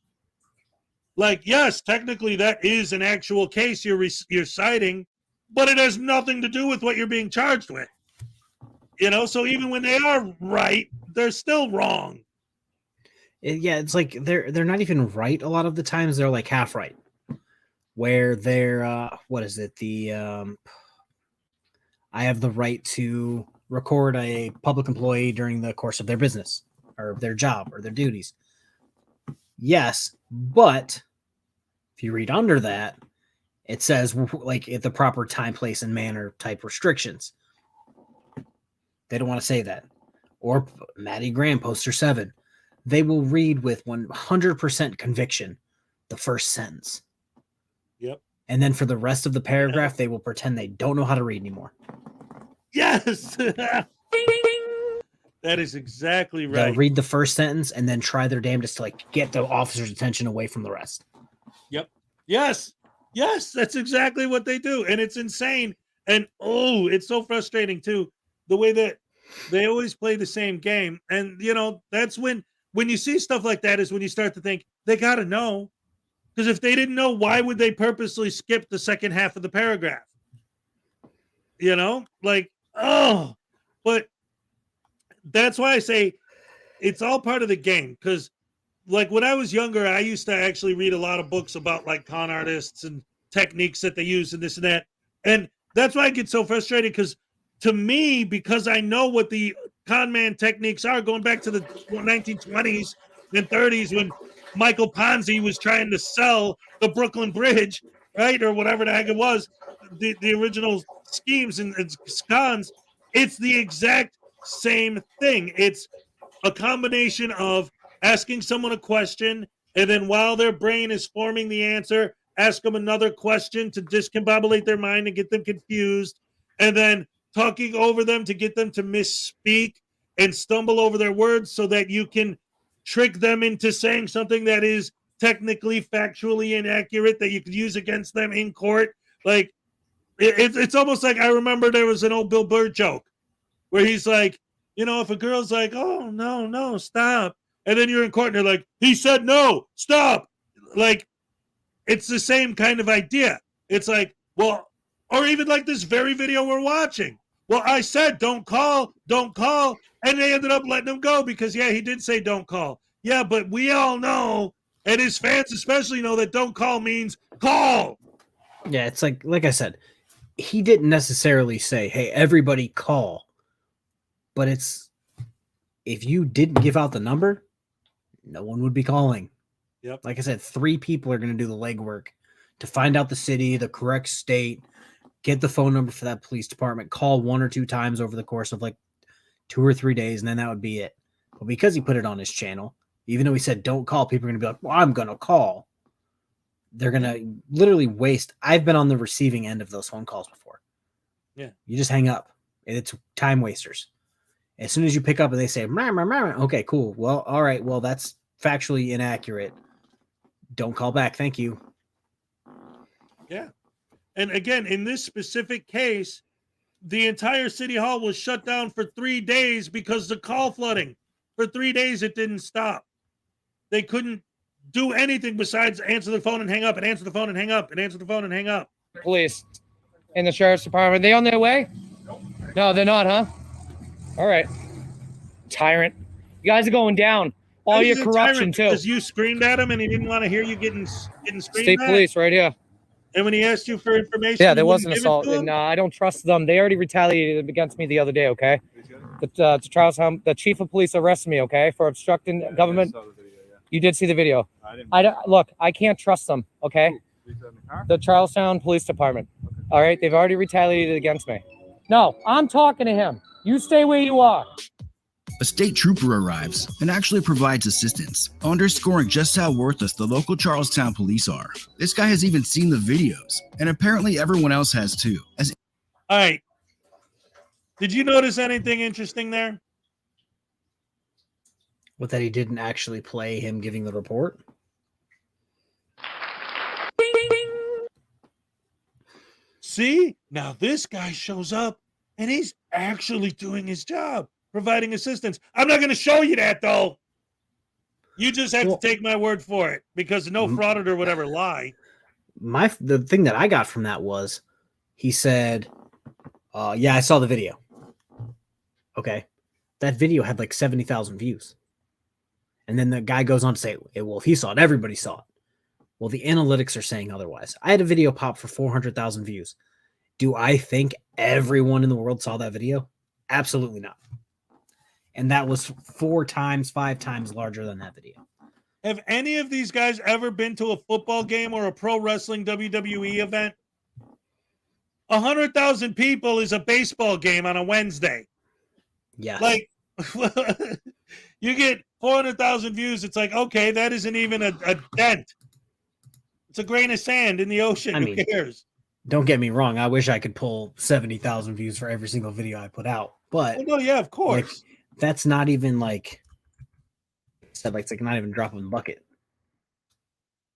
Like, yes, technically that is an actual case you're citing, but it has nothing to do with what you're being charged with. So even when they are right, they're still wrong. Yeah, it's like they're not even right a lot of the times. They're like half right. Where they're what is it? I have the right to record a public employee during the course of their business or their job or their duties. Yes, but if you read under that, it says like at the proper time, place, and manner type restrictions. They don't want to say that. Or Maddie Graham, poster 7. They will read with 100% conviction the first sentence. Yep. And then for the rest of the paragraph, they will pretend they don't know how to read anymore. Yes. That is exactly right. They'll read the first sentence and then try their damnedest to get the officer's attention away from the rest. Yep. Yes. That's exactly what they do. And it's insane. And oh, it's so frustrating too, the way that they always play the same game. And you know, that's when you see stuff like that is when you start to think they got to know. Because if they didn't know, why would they purposely skip the second half of the paragraph? You know, like, oh, but that's why I say it's all part of the game. Because, like, when I was younger, I used to actually read a lot of books about like con artists and techniques that they use and this and that. And that's why I get so frustrated because to me, because I know what the con man techniques are going back to the 1920s and 30s when Michael Ponzi was trying to sell the Brooklyn Bridge, right? Or whatever the heck it was, the original schemes and cons. It's the exact same thing. It's a combination of asking someone a question, and then while their brain is forming the answer, ask them another question to discombobulate their mind and get them confused, and then talking over them to get them to misspeak and stumble over their words so that you can trick them into saying something that is technically factually inaccurate that you could use against them in court. Like, it's almost like I remember there was an old Bill Burr joke where he's like, you know, if a girl's like, oh, no, stop. And then you're in court and they're like, he said no, stop. Like, it's the same kind of idea. It's like, well, or even like this very video we're watching. Well, I said don't call. And they ended up letting him go because, yeah, he did say don't call. Yeah, but we all know, and his fans especially know that don't call means call. Yeah, it's like I said, he didn't necessarily say, hey, everybody call. But it's, if you didn't give out the number, no one would be calling. Yep. Like I said, 3 people are going to do the legwork to find out the city, the correct state, get the phone number for that police department, call 1 or 2 times over the course of like 2 or 3 days, and then that would be it. But because he put it on his channel, even though he said don't call, people are going to be like, well, I'm going to call. They're going to literally waste. I've been on the receiving end of those phone calls before. Yeah. You just hang up. It's time wasters. As soon as you pick up and they say, okay, cool. Well, all right. Well, that's factually inaccurate. Don't call back. Thank you. Yeah. And again, in this specific case, the entire city hall was shut down for 3 days because the call flooding. For 3 days, it didn't stop. They couldn't do anything besides answer the phone and hang up and answer the phone and hang up and answer the phone and hang up. Police and the sheriff's department, are they on their way? No, they're not, huh? All right. Tyrant. You guys are going down. All your corruption, too. Because you screamed at him and he didn't want to hear you getting screamed State at. police right here. And when he asked you for information, Yeah, there was an assault, and I don't trust them. They already retaliated against me the other day, okay? The chief of police arrested me, okay, for obstructing government. You did see the video. Look, I can't trust them, okay? The Charlestown Police Department. All right, they've already retaliated against me. No, I'm talking to him. You stay where you are. A state trooper arrives and actually provides assistance, underscoring just how worthless the local Charlestown police are. This guy has even seen the videos, and apparently everyone else has too. All right. Did you notice anything interesting there? What, that he didn't actually play him giving the report? See? Now this guy shows up and he's actually doing his job, providing assistance. I'm not going to show you that, though. You just have to take my word for it because no frauditor would ever lie. The thing that I got from that was he said, yeah, I saw the video. Okay. That video had like 70,000 views. And then the guy goes on to say, well, if he saw it, everybody saw it. Well, the analytics are saying otherwise. I had a video pop for 400,000 views. Do I think everyone in the world saw that video? Absolutely not. And that was 4 times, 5 times larger than that video. Have any of these guys ever been to a football game or a pro wrestling WWE event? 100,000 people is a baseball game on a Wednesday. Yeah. Like, you get 400,000 views. It's like, okay, that isn't even a dent. It's a grain of sand in the ocean. Who cares? Don't get me wrong. I wish I could pull 70,000 views for every single video I put out. But no, yeah, of course. Like, that's not even like, it's like not even a drop in the bucket.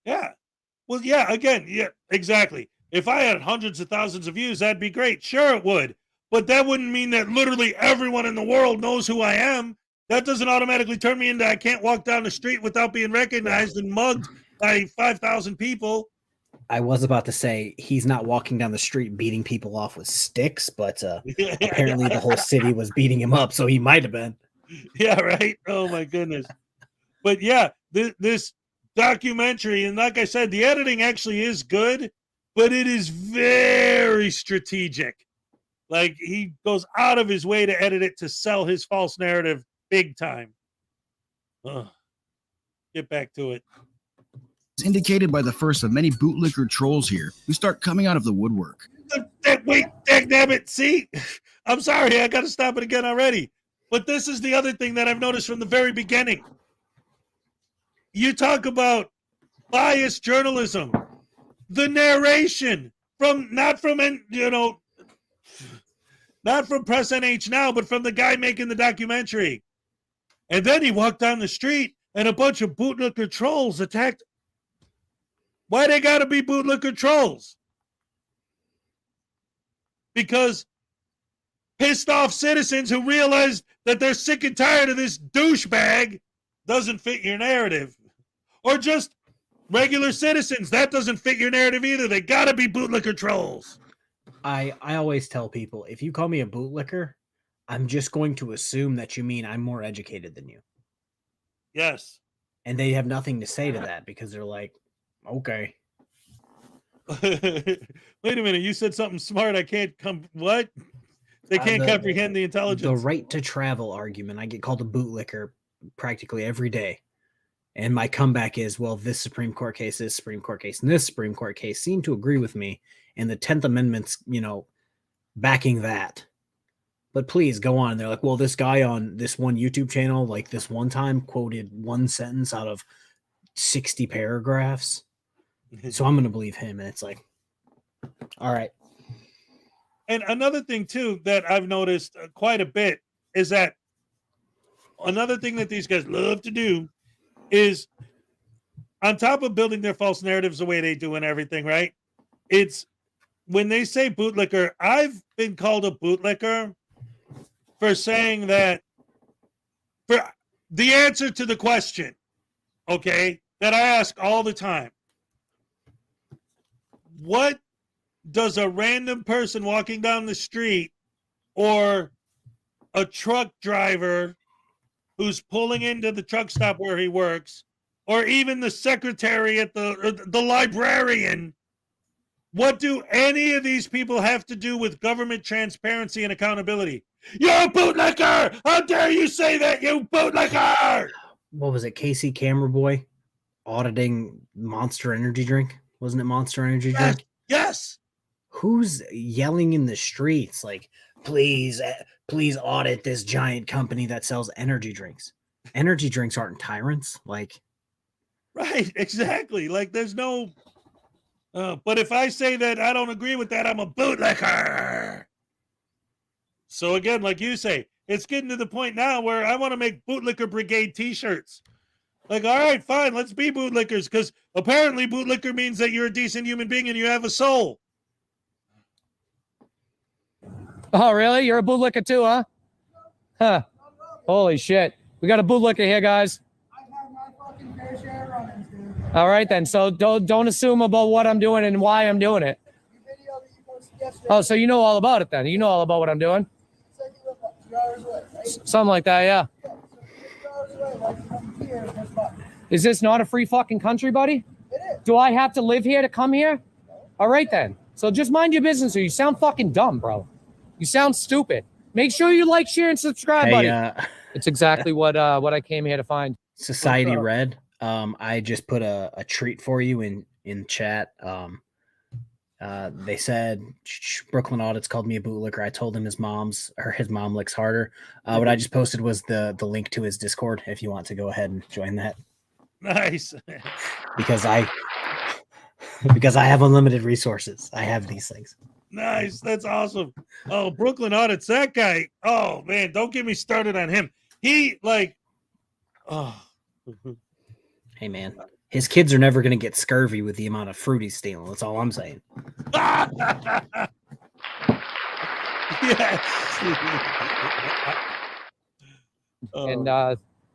Yeah. Well, yeah, again, yeah, exactly. If I had hundreds of thousands of views, that'd be great. Sure, it would. But that wouldn't mean that literally everyone in the world knows who I am. That doesn't automatically turn me into I can't walk down the street without being recognized and mugged by 5,000 people. I was about to say he's not walking down the street beating people off with sticks, but apparently the whole city was beating him up, so he might have been. Yeah, right. Oh my goodness. But yeah, this documentary, and like I said, the editing actually is good, but it is very strategic. Like he goes out of his way to edit it to sell his false narrative big time. Ugh. Get back to it. It's indicated by the first of many bootlicker trolls here who start coming out of the woodwork. Wait, damn it. See, I'm sorry. I got to stop it again already. But this is the other thing that I've noticed from the very beginning. You talk about biased journalism, the narration not from Press NH Now, but from the guy making the documentary. And then he walked down the street and a bunch of bootlicker trolls attacked. Why they gotta be bootlicker trolls? Because pissed off citizens who realized that they're sick and tired of this douchebag doesn't fit your narrative. Or just regular citizens, that doesn't fit your narrative either. They gotta be bootlicker trolls. I always tell people, if you call me a bootlicker, I'm just going to assume that you mean I'm more educated than you. Yes. And they have nothing to say to that because they're like, okay. Wait a minute, you said something smart. I can't come. What? They can't comprehend the intelligence. The right to travel argument. I get called a bootlicker practically every day. And my comeback is, well, this Supreme Court case, this Supreme Court case, and this Supreme Court case seem to agree with me. And the 10th Amendment's, backing that. But please go on. They're like, well, this guy on this one YouTube channel, like this one time, quoted one sentence out of 60 paragraphs. So I'm going to believe him. And it's like, all right. And another thing, too, that I've noticed quite a bit is that another thing that these guys love to do is, on top of building their false narratives the way they do and everything, right? It's when they say bootlicker, I've been called a bootlicker for saying that, for the answer to the question, okay, that I ask all the time. What does a random person walking down the street or a truck driver who's pulling into the truck stop where he works, or even the secretary at the librarian, what do any of these people have to do with government transparency and accountability? You're a bootlicker! How dare you say that, you bootlicker! What was it, Casey Camera Boy auditing Monster Energy drink? Wasn't it Monster Energy drink? Yes. Who's yelling in the streets like, please audit this giant company that sells energy drinks? Energy drinks aren't tyrants. Like, right, exactly. Like, there's no. But if I say that I don't agree with that, I'm a bootlicker. So again, like you say, it's getting to the point now where I want to make bootlicker brigade T-shirts. Like, all right, fine, let's be bootlickers, because apparently bootlicker means that you're a decent human being and you have a soul. Oh, really? You're a bootlicker too, huh? Huh. Holy shit. We got a bootlicker here, guys. All right, then. So don't assume about what I'm doing and why I'm doing it. Oh, so you know all about it then. You know all about what I'm doing. Something like that, yeah. Is this not a free fucking country, buddy? Do I have to live here to come here? All right, then. So just mind your business or you sound fucking dumb, bro. You sound stupid. Make sure you like, share, and subscribe, buddy. It's exactly what I came here to find. Society Red. I just put a treat for you in chat. They said Brooklyn Audits called me a bootlicker. I told him his mom licks harder. What I just posted was the link to his Discord if you want to go ahead and join that. Nice. Because I have unlimited resources. I have these things. Nice. That's awesome. Oh, Brooklyn Audits, that guy. Oh man, don't get me started on him. He like, oh. Hey man, His kids are never going to get scurvy with the amount of fruit he's stealing. That's all I'm saying. Yes. And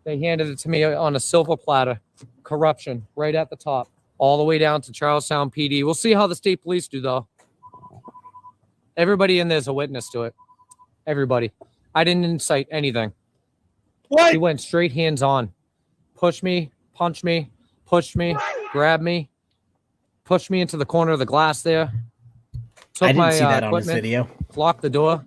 they handed it to me on a silver platter. Corruption right at the top, all the way down to Charlestown PD. We'll see how the state police do, though. Everybody in there's a witness to it. Everybody. I didn't incite anything. What? He went straight hands on. Push me, punch me, pushed me, grabbed me, pushed me into the corner of the glass there. Took I didn't my see that on equipment, his video. locked the door.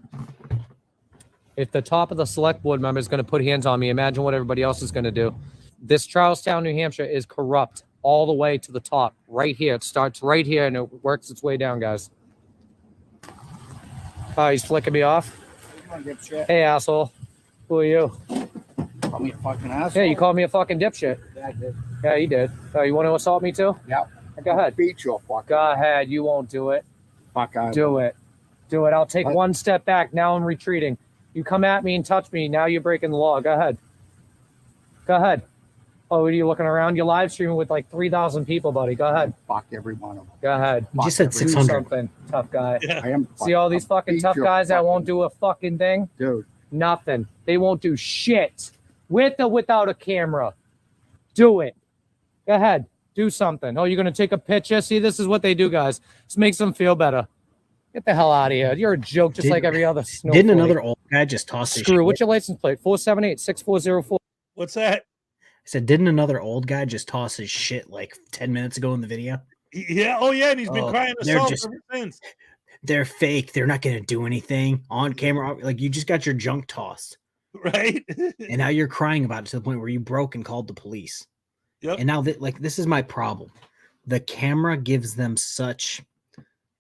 If the top of the select board member is going to put hands on me, imagine what everybody else is going to do. This Charlestown, New Hampshire is corrupt all the way to the top. Right here. It starts right here and it works its way down, guys. Oh, he's flicking me off. Hey, asshole. Who are you? Call me a fucking asshole. Yeah, you called me a fucking dipshit. Yeah, I did. Yeah, you did. Oh, you want to assault me too? Yeah. Go ahead. Beat you, fuck. Go ahead. You won't do it. Fuck out. Do it. Do it. I'll take What? one step back. Now I'm retreating. You come at me and touch me. Now you're breaking the law. Go ahead. Go ahead. Oh, are you looking around? You're live streaming with like 3,000 people, buddy. Go ahead. Fuck every one of them. Go ahead. You just said Do 600. something, tough guy. I am. See all these fucking beat tough your guys that fucking- won't do a fucking thing? Dude. Nothing. They won't do shit. With or without a camera. Do it. Go ahead. Do something. Oh, you're going to take a picture? See, this is what they do, guys. This makes them feel better. Get the hell out of here. You're a joke just like every other snowflake. Didn't another old guy just toss his Screw. shit? What's your license plate? 478-6404. What's that? I said, didn't another old guy just toss his shit like 10 minutes ago in the video? Yeah. Oh, yeah. And he's been Oh, crying they're assault just- ever since. They're fake. They're not going to do anything on camera. Like, you just got your junk tossed. Right. And now you're crying about it to the point where you broke and called the police. Yep. And now that, like, this is my problem. The camera gives them such,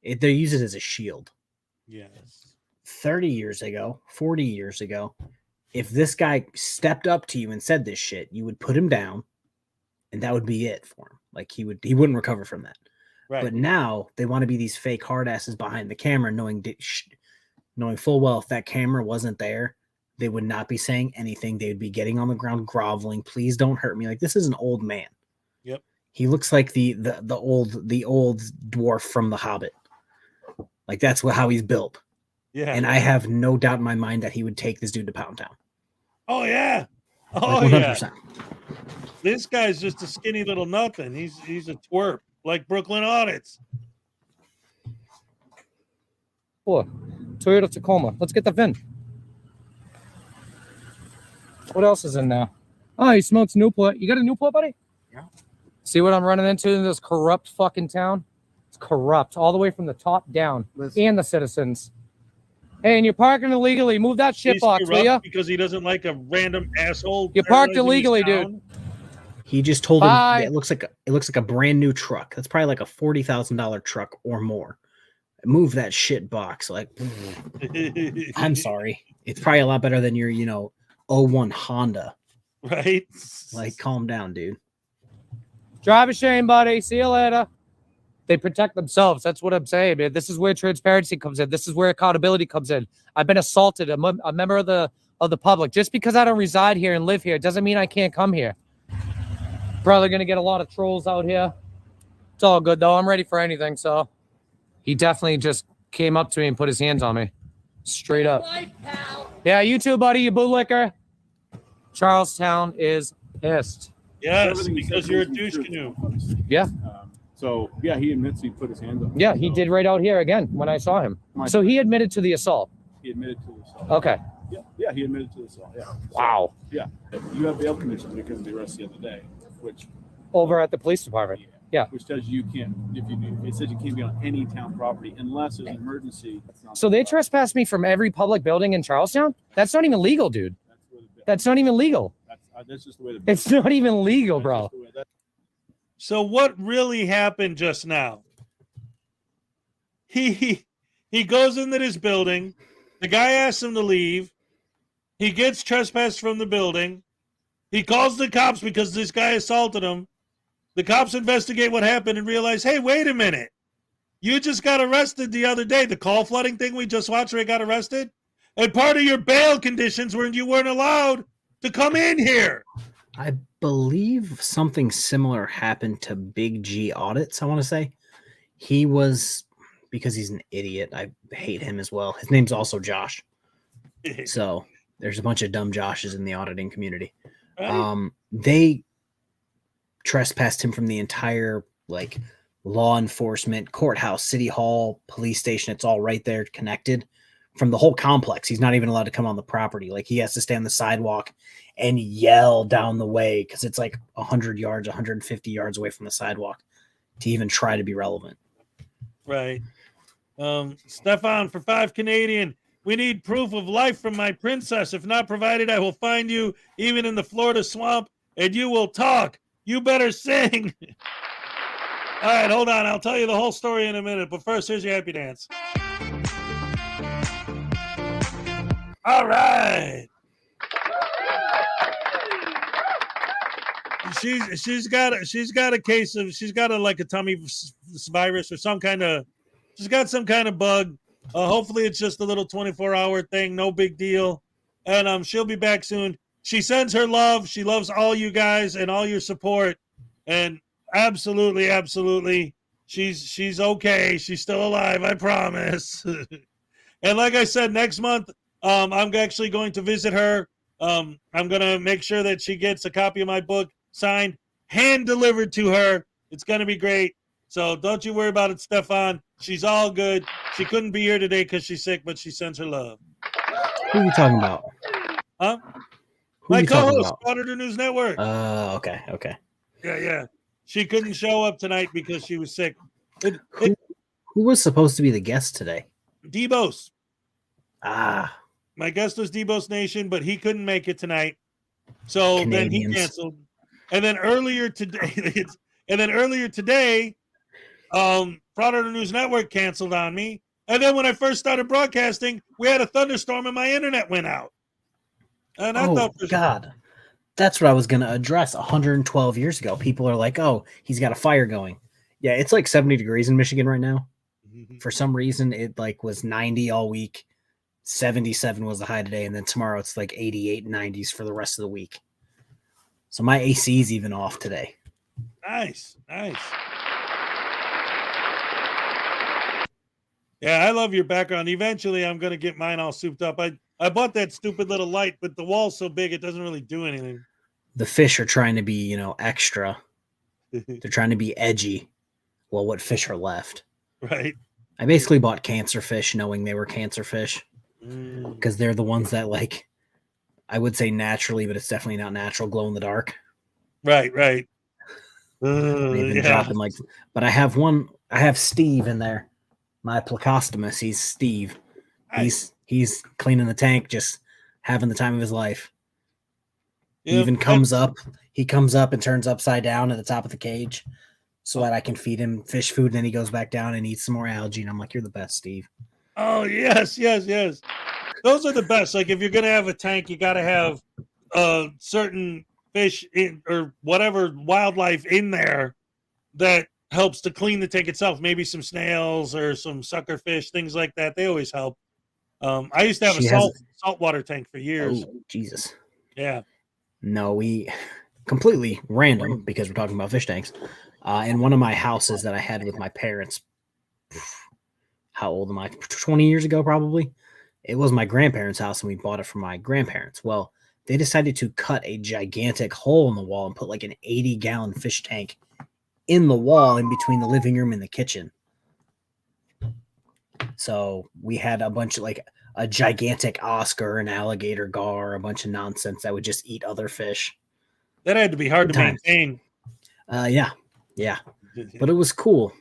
they use it as a shield. Yes. 30 years ago, 40 years ago, if this guy stepped up to you and said this shit, you would put him down and that would be it for him. Like, he wouldn't recover from that. Right. But now they want to be these fake hard asses behind the camera, knowing full well if that camera wasn't there, they would not be saying anything. They would be getting on the ground groveling. Please don't hurt me. Like, this is an old man. Yep. He looks like the old dwarf from The Hobbit. Like, that's how he's built. Yeah. And I have no doubt in my mind that he would take this dude to Pound Town. Oh, yeah. Oh, Like, yeah. 100%. This guy's just a skinny little nothing. He's a twerp like Brooklyn Audits. Four. Toyota Tacoma. Let's get the VIN. What else is in there? Oh, he smokes Newport. You got a Newport, buddy? Yeah. See what I'm running into in this corrupt fucking town? It's corrupt all the way from the top down. And the citizens. Hey, and you're parking illegally. Move that shit He's box, will ya? corrupt because he doesn't like a random asshole. You parked terrorizing his illegally, town. dude. He just told him Bye. it looks like a brand new truck. That's probably like a $40,000 truck or more. Move that shit box. Like, I'm sorry. It's probably a lot better than your, 01 Honda. Right? Like, calm down, dude. Drive a shame, buddy. See you later. They protect themselves. That's what I'm saying, man. This is where transparency comes in. This is where accountability comes in. I've been assaulted. I'm a member of the public. Just because I don't reside here and live here doesn't mean I can't come here. Probably going to get a lot of trolls out here. It's all good, though. I'm ready for anything, so. He definitely just came up to me and put his hands on me. Straight up. Yeah, you too, buddy, you bootlicker. Charlestown is pissed. Yes, because you're a douche canoe. Yeah. So, yeah, he admits he put his hands up. Yeah, he did right out here again when I saw him. So he admitted to the assault. He admitted to the assault. Okay. Yeah, he admitted to the assault. Yeah. Wow. Yeah. You have bail conditions because of the arrest the other day, which Over at the police department. Yeah. which says you can't, it says you can't be on any town property unless there's an emergency. So they trespassed me from every public building in Charlestown? That's not even legal, dude. That's not even legal. That's just the way It's not even legal, bro. So what really happened just now? He goes into this building. The guy asks him to leave. He gets trespassed from the building. He calls the cops because this guy assaulted him. The cops investigate what happened and realize, hey, wait a minute. You just got arrested the other day. The call flooding thing we just watched where he got arrested. And part of your bail conditions were you weren't allowed to come in here. I believe something similar happened to Big G Audits, I want to say. He was, because he's an idiot, I hate him as well. His name's also Josh. So there's a bunch of dumb Joshes in the auditing community. Right? They trespassed him from the entire like law enforcement, courthouse, city hall, police station. It's all right there connected from the whole complex. He's not even allowed to come on the property. Like he has to stay on the sidewalk and yell down the way because it's like 100 yards, 150 yards away from the sidewalk to even try to be relevant. Right. Stefan for 5 Canadian. We need proof of life from my princess. If not provided, I will find you even in the Florida swamp and you will talk. You better sing. All right, hold on. I'll tell you the whole story in a minute. But first, here's your happy dance. All right. She's got a case of like a tummy virus or some kind of, she's got some kind of bug. Hopefully it's just a little 24-hour thing, no big deal. And she'll be back soon. She sends her love. She loves all you guys and all your support. And absolutely, she's okay. She's still alive, I promise. And like I said, next month, I'm actually going to visit her. I'm gonna make sure that she gets a copy of my book signed, hand delivered to her. It's gonna be great. So don't you worry about it, Stefan. She's all good. She couldn't be here today because she's sick, but she sends her love. Who are you talking about? Huh? Who are My you talking co-host, about? Auditor News Network. Okay. Yeah. She couldn't show up tonight because she was sick. Who was supposed to be the guest today? Debos. Ah. My guest was Debos Nation, but he couldn't make it tonight. So then he canceled. And then earlier today, Frauditor News Network canceled on me. And then when I first started broadcasting, we had a thunderstorm and my internet went out. And I thought, God, that's what I was going to address. 112 years ago, people are like, "Oh, he's got a fire going." Yeah, it's like 70 degrees in Michigan right now. For some reason, it like was 90 all week. 77 was the high today, and then tomorrow it's like 88, 90s for the rest of the week. So my AC is even off today. Nice. Yeah, I love your background. Eventually, I'm going to get mine all souped up. I bought that stupid little light, but the wall's so big, it doesn't really do anything. The fish are trying to be, extra. They're trying to be edgy. Well, what fish are left? Right. I basically bought cancer fish knowing they were cancer fish because they're the ones that, like, I would say naturally, but it's definitely not natural, glow in the dark. Right. They've been dropping like, but I have Steve in there. My Placostomus, he's Steve. He's cleaning the tank, just having the time of his life. He even comes up and turns upside down at the top of the cage so that I can feed him fish food. And then he goes back down and eats some more algae. And I'm like, "You're the best, Steve." Oh, yes. Those are the best. Like if you're going to have a tank, you got to have certain fish or whatever wildlife in there that helps to clean the tank itself. Maybe some snails or some sucker fish, things like that. They always help. I used to have a saltwater tank for years. Oh, Jesus. Yeah. No, we completely random because we're talking about fish tanks. In one of my houses that I had with my parents, how old am I? 20 years ago, probably. It was my grandparents' house and we bought it from my grandparents. Well, they decided to cut a gigantic hole in the wall and put like an 80-gallon fish tank in the wall in between the living room and the kitchen. So we had a bunch of like a gigantic Oscar, an alligator gar, a bunch of nonsense that would just eat other fish. That had to be hard to maintain. Yeah. But it was cool.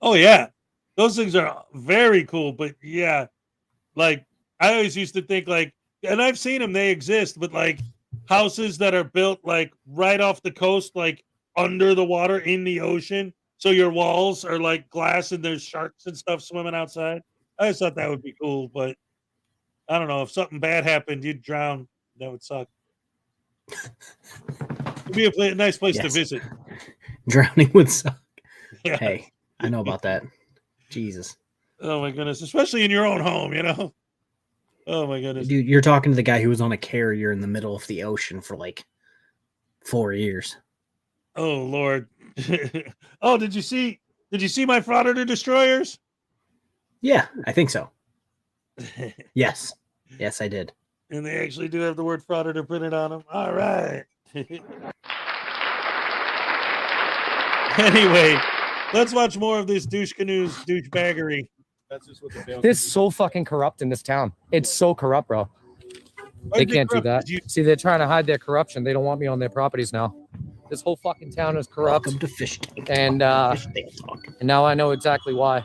Oh, yeah. Those things are very cool. But yeah, like I always used to think like, and I've seen them, they exist, but like houses that are built like right off the coast, like under the water in the ocean. So your walls are like glass and there's sharks and stuff swimming outside. I just thought that would be cool, but I don't know. If something bad happened, you'd drown. That would suck. It'd be a nice place to visit. Drowning would suck. Yeah. Hey, I know about that. Jesus. Oh my goodness. Especially in your own home, Oh my goodness. Dude, you're talking to the guy who was on a carrier in the middle of the ocean for like 4 years. Oh Lord. Oh, did you see my Frauditor destroyers? Yeah, I think so. Yes. Yes, I did. And they actually do have the word Frauditor printed on them. All right. Anyway, let's watch more of this douche canoes douchebaggery. That's just what the This is so fucking corrupt in this town. It's so corrupt, bro. They can't do that. See, they're trying to hide their corruption. They don't want me on their properties now. This whole fucking town is corrupt. Welcome to fishing. And now I know exactly why.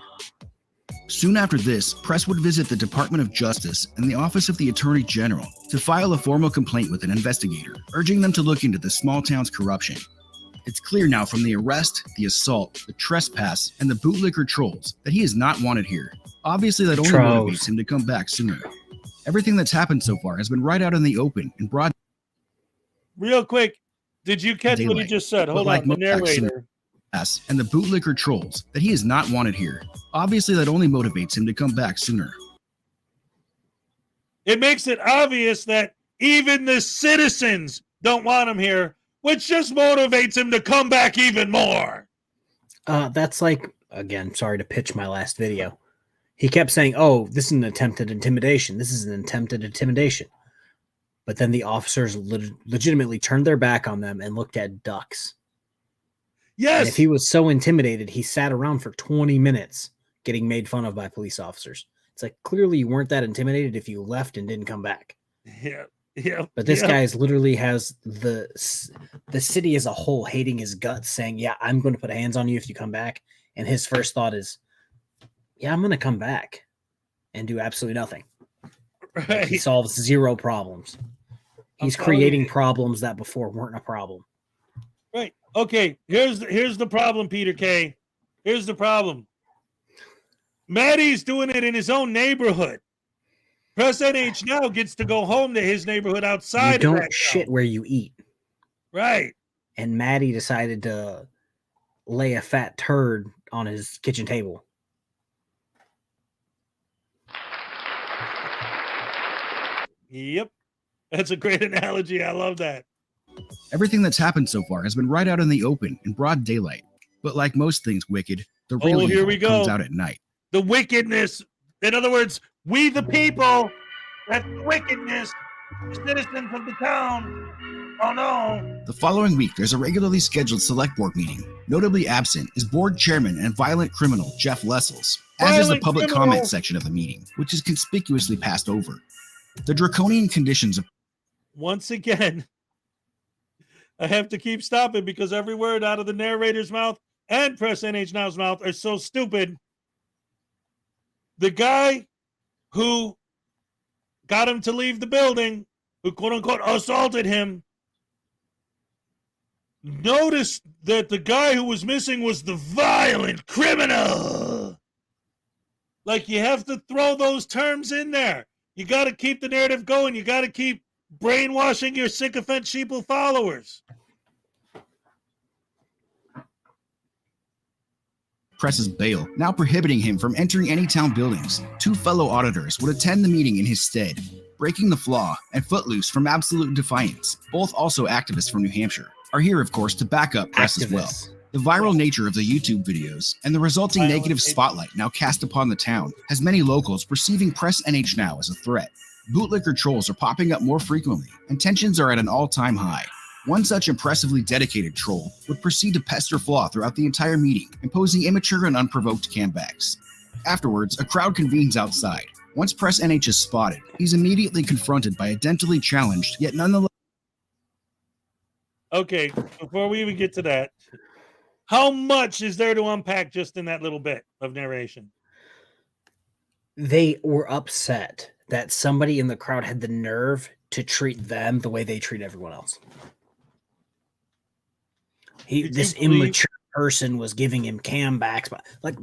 Soon after this, press would visit the Department of Justice and the Office of the Attorney General to file a formal complaint with an investigator, urging them to look into the small town's corruption. It's clear now from the arrest, the assault, the trespass, and the bootlicker trolls that he is not wanted here. Obviously, that only motivates him to come back sooner. Everything that's happened so far has been right out in the open in broad. Real quick, did you catch what he just said? Hold on, the narrator. And the bootlicker trolls that he is not wanted here. Obviously, that only motivates him to come back sooner. It makes it obvious that even the citizens don't want him here, which just motivates him to come back even more. That's like, again, sorry to pitch my last video. He kept saying, oh, this is an attempted intimidation. This is an attempted intimidation. But then the officers legitimately turned their back on them and looked at ducks. Yes. And if he was so intimidated, he sat around for 20 minutes getting made fun of by police officers. It's like, clearly you weren't that intimidated if you left and didn't come back. Yeah. Yeah. But this guy literally has the city as a whole hating his guts, saying, yeah, I'm going to put hands on you if you come back. And his first thought is, yeah, I'm going to come back and do absolutely nothing. Right. Like, he solves zero problems. He's creating problems that before weren't a problem. Right. Okay. Here's the problem, Peter K. Here's the problem. Maddie's doing it in his own neighborhood. Press NH now gets to go home to his neighborhood outside. You of don't that shit town. where you eat. Right. And Maddie decided to lay a fat turd on his kitchen table. Yep. That's a great analogy. I love that. Everything that's happened so far has been right out in the open in broad daylight. But like most things wicked, the real here evil we go. comes out at night. The wickedness. In other words, we the people, that wickedness, the citizens of the town. Oh no. The following week, there's a regularly scheduled select board meeting. Notably absent is board chairman and violent criminal Jeff Lessels, as is the public comment section of the meeting, which is conspicuously passed over. The draconian conditions of Once again, I have to keep stopping because every word out of the narrator's mouth and Press NH Now's mouth are so stupid. The guy who got him to leave the building, who quote unquote assaulted him, noticed that the guy who was missing was the violent criminal. Like, you have to throw those terms in there. You got to keep the narrative going. You got to keep brainwashing your sycophant sheeple followers. presses bail, now prohibiting him from entering any town buildings. Two fellow auditors would attend the meeting in his stead, breaking the flaw and Footloose from absolute defiance, both also activists from New Hampshire, are here, of course, to back up press as well. The viral nature of the YouTube videos and the resulting negative spotlight now cast upon the town has many locals perceiving Press NH Now as a threat. Bootlicker trolls are popping up more frequently, and tensions are at an all-time high. One such impressively dedicated troll would proceed to pester Flaw throughout the entire meeting, imposing immature and unprovoked comebacks. Afterwards, a crowd convenes outside. Once Press NH is spotted, he's immediately confronted by a dentally challenged, yet nonetheless... Okay, before we even get to that, how much is there to unpack just in that little bit of narration? They were upset that somebody in the crowd had the nerve to treat them the way they treat everyone else. This immature person was giving him cambacks, but like,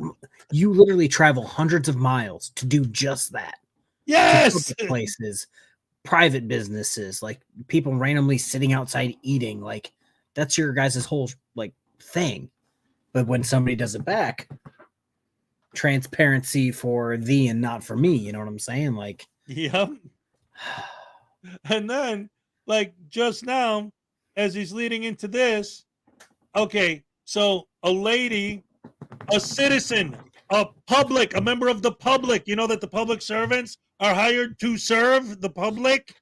you literally travel hundreds of miles to do just that. Yes, places, private businesses, like people randomly sitting outside eating, like that's your guys' whole like thing. But when somebody does it back, transparency for thee and not for me. You know what I'm saying? Like, yep. And then, like just now, as he's leading into this, okay, so a lady, a citizen, a member of the public, you know that the public servants are hired to serve the public,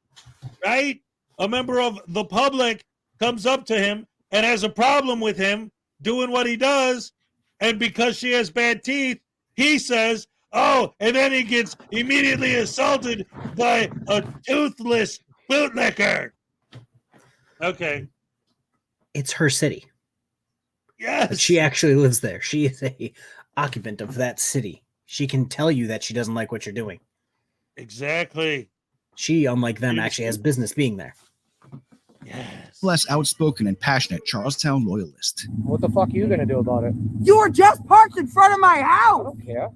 right? A member of the public comes up to him and has a problem with him doing what he does, and because she has bad teeth, he says, oh, and then he gets immediately assaulted by a toothless bootlicker. Okay. It's her city. Yes. She actually lives there. She is a occupant of that city. She can tell you that she doesn't like what you're doing. Exactly. She, unlike them, actually has business being there. Yes. Less outspoken and passionate Charlestown loyalist. What the fuck are you gonna do about it? You were just parked in front of my house. I don't care.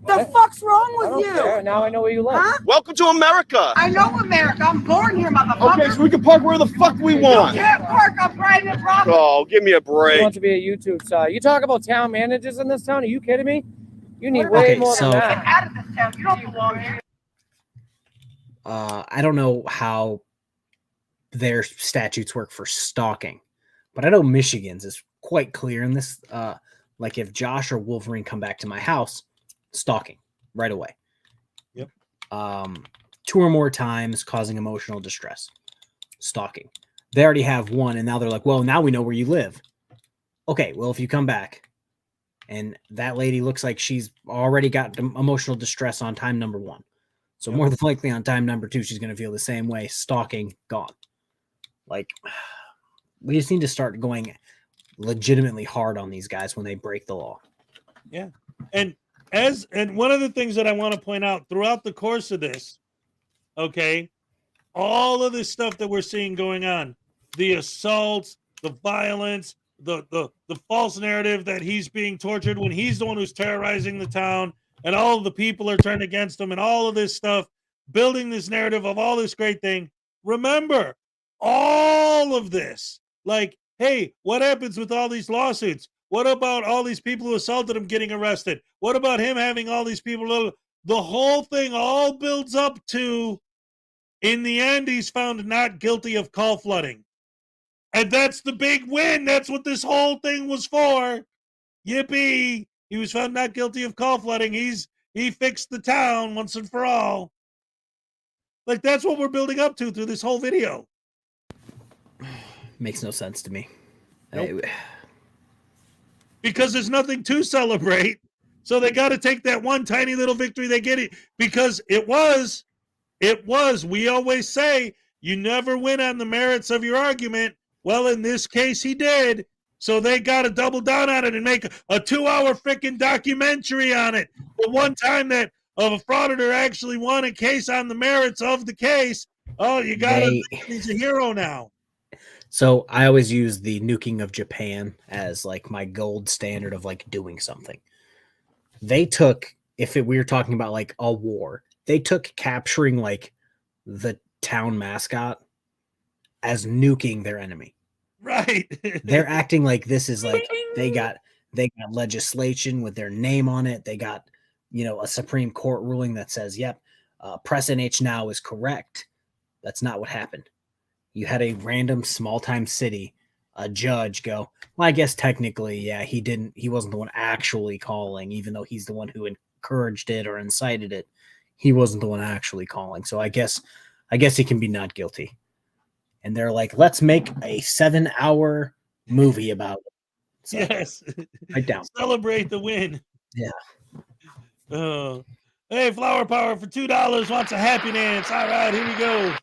The fuck's wrong I with don't you? care. Now I know where you live. Huh? Welcome to America. I know America. I'm born here, motherfucker. Okay, so we can park where the fuck we You want. can't park on private property. Oh, give me a You break. want to be a YouTube star. You talk about town managers in this town? Are you kidding me? You need Okay, way more so- than that. Out of this town. You don't belong here. I don't know how their statutes work for stalking, but I know Michigan's is quite clear in this. Like if Josh or Wolverine come back to my house, stalking right away. Yep. 2 or more times causing emotional distress, stalking. They already have one, and now they're like, well, now we know where you live. Okay, well, if you come back and that lady looks like she's already got emotional distress on time number 1. So more than likely on time number 2, she's going to feel the same way. Stalking, gone. Like, we just need to start going legitimately hard on these guys when they break the law. Yeah. And one of the things that I want to point out throughout the course of this, okay, all of this stuff that we're seeing going on, the assaults, the violence, the false narrative that he's being tortured when he's the one who's terrorizing the town, and all of the people are turned against him, and all of this stuff, building this narrative of all this great thing. Remember, all of this, like, hey, what happens with all these lawsuits? What about all these people who assaulted him getting arrested? What about him having all these people? The whole thing all builds up to, in the end, he's found not guilty of call flooding. And that's the big win. That's what this whole thing was for. Yippee. He was found not guilty of call flooding. He fixed the town once and for all. Like, that's what we're building up to through this whole video. Makes no sense to me. Nope. Because there's nothing to celebrate. So they got to take that one tiny little victory they get it, because it was, we always say, you never win on the merits of your argument. Well, in this case, he did. So they got to double down on it and make a 2-hour freaking documentary on it. The one time that a frauditor actually won a case on the merits of the case. Oh, you got to think he's a hero now. So I always use the nuking of Japan as like my gold standard of like doing something. They took, we were talking about like a war, they took capturing like the town mascot as nuking their enemy. Right. They're acting like this is like they got legislation with their name on it. They got, a Supreme Court ruling that says, yep, press NH now is correct. That's not what happened. You had a random small-time city, a judge go, well, I guess technically, yeah, he wasn't the one actually calling, even though he's the one who encouraged it or incited it. He wasn't the one actually calling. So I guess he can be not guilty. And they're like, let's make a 7-hour movie about it. So, yes. Right down. Celebrate the win. Yeah. Hey, Flower Power for $2 wants a happy dance. All right, here we go.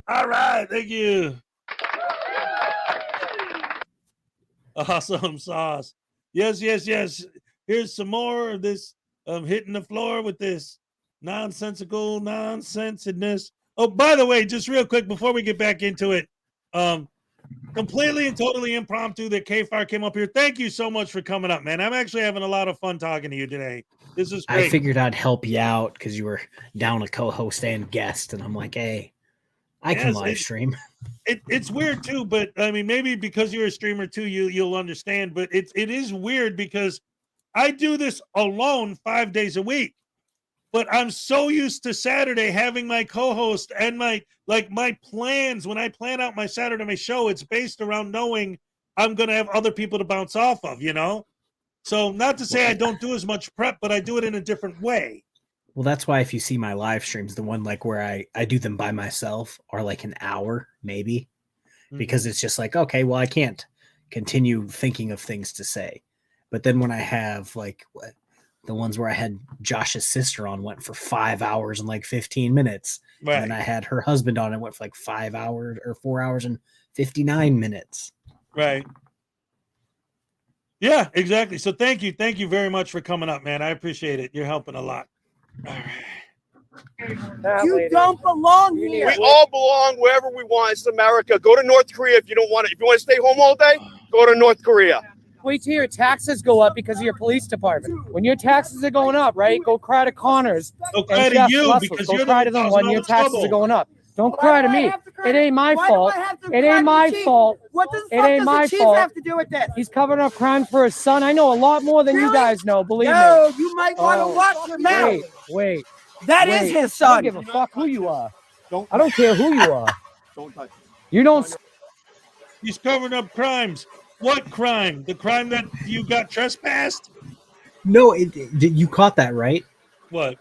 All right, thank you. Awesome sauce. Yes. Here's some more of this hitting the floor with this nonsensical nonsensedness. Oh, by the way, just real quick before we get back into it, completely and totally impromptu that K-Fire came up here. Thank you so much for coming up, man. I'm actually having a lot of fun talking to you today. This is great. I figured I'd help you out because you were down a co-host and guest, and I'm like, hey, I can live stream. It's weird too, but I mean, maybe because you're a streamer too, you'll understand. But it is weird because I do this alone 5 days a week. but I'm so used to Saturday having my co-host and my plans. When I plan out my Saturday show, it's based around knowing I'm going to have other people to bounce off of, you know? So not to say I don't do as much prep, but I do it in a different way. Well, that's why if you see my live streams, the one like where I do them by myself are like an hour, maybe, because it's just like, okay, well, I can't continue thinking of things to say. But then when I have like the ones where I had Josh's sister on went for 5 hours and like 15 minutes. Right. And I had her husband on and went for like 5 hours or 4 hours and 59 minutes. Right. Yeah, exactly. So thank you very much for coming up, man. I appreciate it. You're helping a lot. All right. You don't belong here. We all belong wherever we want. It's America. Go to North Korea if you don't want it. If you want to stay home all day, go to North Korea. Wait till your taxes go up because of your police department. When your taxes are going up, right? Go cry to Connors. Go cry to you because you're cry to them when your taxes are going up. Don't cry to me. It ain't my fault. It ain't my fault. What the It fuck ain't does my the chief fault. have to do with this? He's covering up crimes for his son. I know a lot more than you guys know. Believe No, me. you might want to watch your mouth. Wait. That is his I son. don't give a fuck who you are. I don't care who you are. Don't touch it. You don't. He's covering up crimes. What crime? The crime that you got trespassed? No, you caught that, right? What?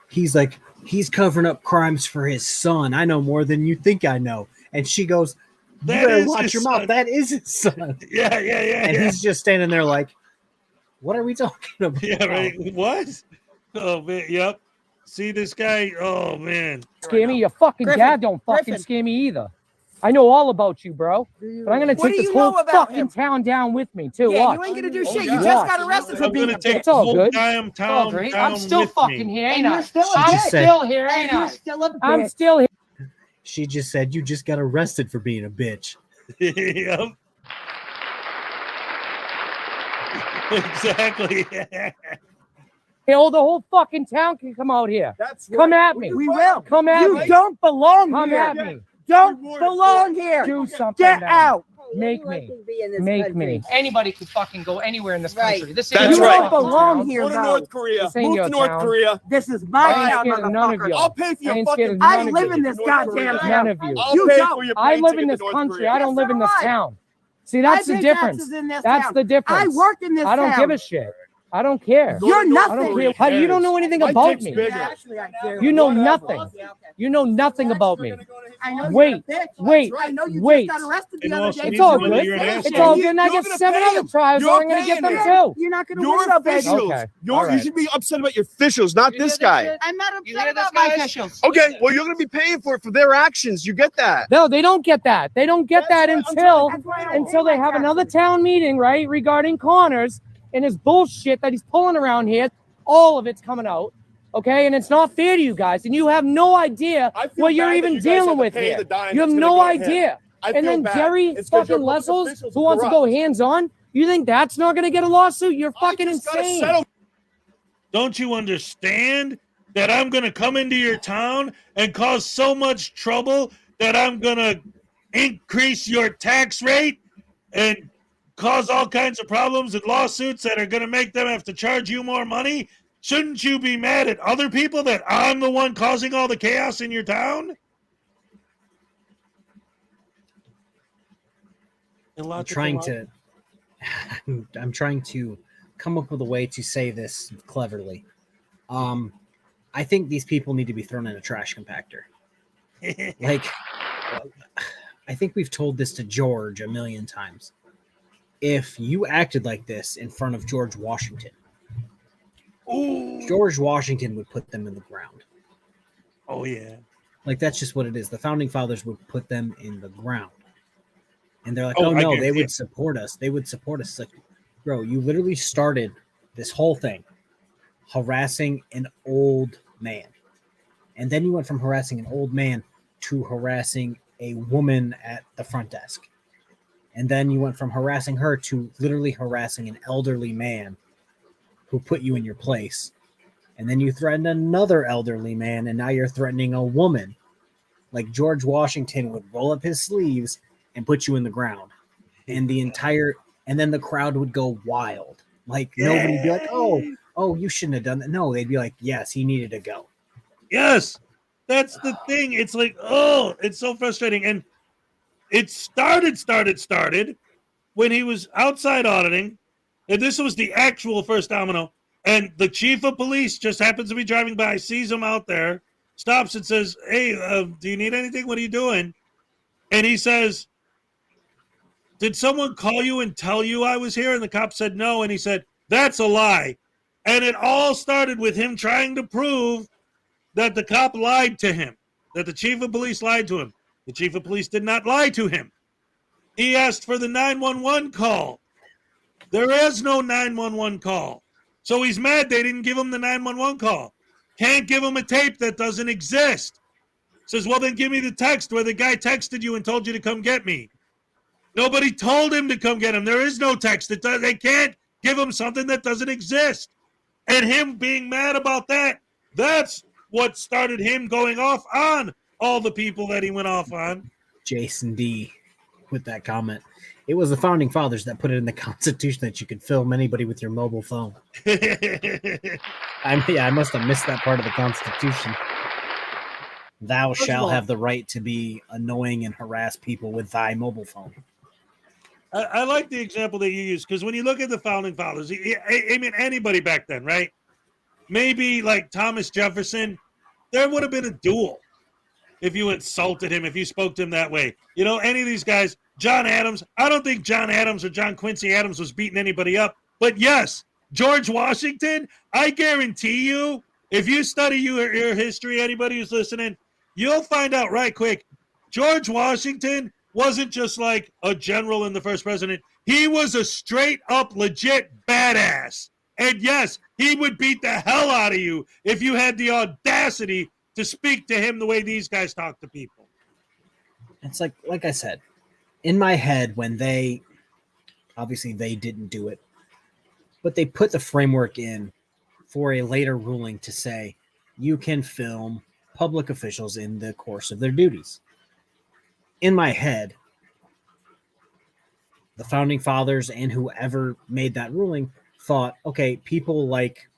He's like, he's covering up crimes for his son. I know more than you think I know. And she goes, you That better is watch his your son. mouth. That is his son. Yeah. And he's just standing there like, what are we talking about? Yeah, right. What? Oh man, yep. See this guy? Oh man. Scare me. Your fucking dad don't fucking scare me either. I know all about you, bro. But I'm gonna What take do this you know whole about fucking him? town down with me too. Yeah, Watch. you ain't gonna do shit. yeah. You just got arrested for I'm being gonna a take bitch. It's all whole good. damn It's all town great. down I'm still with fucking me. here, ain't And I? you're still a I'm bitch. still here, ain't And I? you're still a I'm bitch. still here. She just said, you just got arrested for being a bitch. Yep. Exactly. The whole fucking town can come out here. That's Come right. at me. We will. Come at You me. don't belong Come here. at me. Don't belong here. Do something. Get now. out. Make me. Make me. Anybody can fucking go anywhere in this Right. country. This That's ain't You your right. don't fucking belong town. here, Go to though. North Korea. This ain't Move your to North town. Korea. This is I my ain't town, scared of none of motherfucker. you. I'll pay for I your ain't fucking scared of I none of live you. in this North goddamn Korea. town. None of you. I'll You pay don't. for your I plane live in ticket this to North country. Korea. I don't Yes, live in so this do I. town. See, that's I the pay difference. taxes in this That's town. the difference. I work in this I don't town. give a shit. I don't care. Go You're to North I don't nothing. Korea. care. How you don't know anything My about dick's me. bigger. Actually, I do. You know Whatever. nothing. You know nothing about me. I know Wait, you're a bitch. wait, I know you wait. just got arrested And the other also day. It's you all know good. you're an It's asshole. all good. And I You're get gonna 7 pay other him. trials. You're I'm going to get them paying too. You're not going to Your worry about that. officials. Okay. You All right. should be upset about your officials, not this guy. I'm not upset about my officials. Okay, well, you're going to be paying for it for their actions. You get that. No, they don't get that. They don't get that That's until why I don't they pay have my another taxes. town meeting, right, regarding Connors and his bullshit that he's pulling around here. All of it's coming out, okay? And it's not fair to you guys, and you have no idea I feel what you're bad that even you guys dealing have to with pay here. the dime You have that's gonna no go ahead. idea. I And feel then bad. Jerry It's 'cause fucking your public Lessels, officials who wants to corrupt. go hands-on, you think that's not going to get a lawsuit? You're fucking I just gotta insane. settle. Don't you understand that I'm going to come into your town and cause so much trouble that I'm going to increase your tax rate and cause all kinds of problems and lawsuits that are going to make them have to charge you more money? Shouldn't you be mad at other people that I'm the one causing all the chaos in your town? I'm trying to come up with a way to say this cleverly. I think these people need to be thrown in a trash compactor. Like, I think we've told this to George a million times. If you acted like this in front of George Washington, George Washington would put them in the ground. Oh, yeah. Like, that's just what it is. The founding fathers would put them in the ground. And they're like, Oh, oh, I no, get they it. would support us. They would support us. It's like, bro, you literally started this whole thing harassing an old man. And then you went from harassing an old man to harassing a woman at the front desk. And then you went from harassing her to literally harassing an elderly man who put you in your place. And then you threatened another elderly man, and now you're threatening a woman. Like George Washington would roll up his sleeves and put you in the ground. And then the crowd would go wild. Like nobody'd be like, oh, oh, you shouldn't have done that. No, they'd be like, yes, he needed to go. Yes, that's the thing. It's like, oh, it's so frustrating. And it started when he was outside auditing. And this was the actual first domino. And the chief of police just happens to be driving by, sees him out there, stops and says, hey, do you need anything? What are you doing? And he says, did someone call you and tell you I was here? And the cop said no. And he said, that's a lie. And it all started with him trying to prove that the cop lied to him, that the chief of police lied to him. The chief of police did not lie to him. He asked for the 911 call. There is no 911 call. So he's mad they didn't give him the 911 call. Can't give him a tape that doesn't exist. Says, well, then give me the text where the guy texted you and told you to come get me. Nobody told him to come get him. There is no text. They can't give him something that doesn't exist. And him being mad about that, that's what started him going off on all the people that he went off on. Jason D with that comment. It was the founding fathers that put it in the Constitution that you could film anybody with your mobile phone. I must have missed that part of the Constitution. Thou shalt have the right to be annoying and harass people with thy mobile phone. I like the example that you use, because when you look at the founding fathers, I mean, anybody back then, right? Maybe like Thomas Jefferson, there would have been a duel if you insulted him, if you spoke to him that way. You know, any of these guys, John Adams, I don't think John Adams or John Quincy Adams was beating anybody up. But yes, George Washington, I guarantee you, if you study your history, anybody who's listening, you'll find out right quick, George Washington wasn't just like a general in the first president. He was a straight up legit badass. And yes, he would beat the hell out of you if you had the audacity to speak to him the way these guys talk to people. It's like I said, in my head, when they didn't do it, but they put the framework in for a later ruling to say you can film public officials in the course of their duties. In my head, the founding fathers and whoever made that ruling thought, okay, people like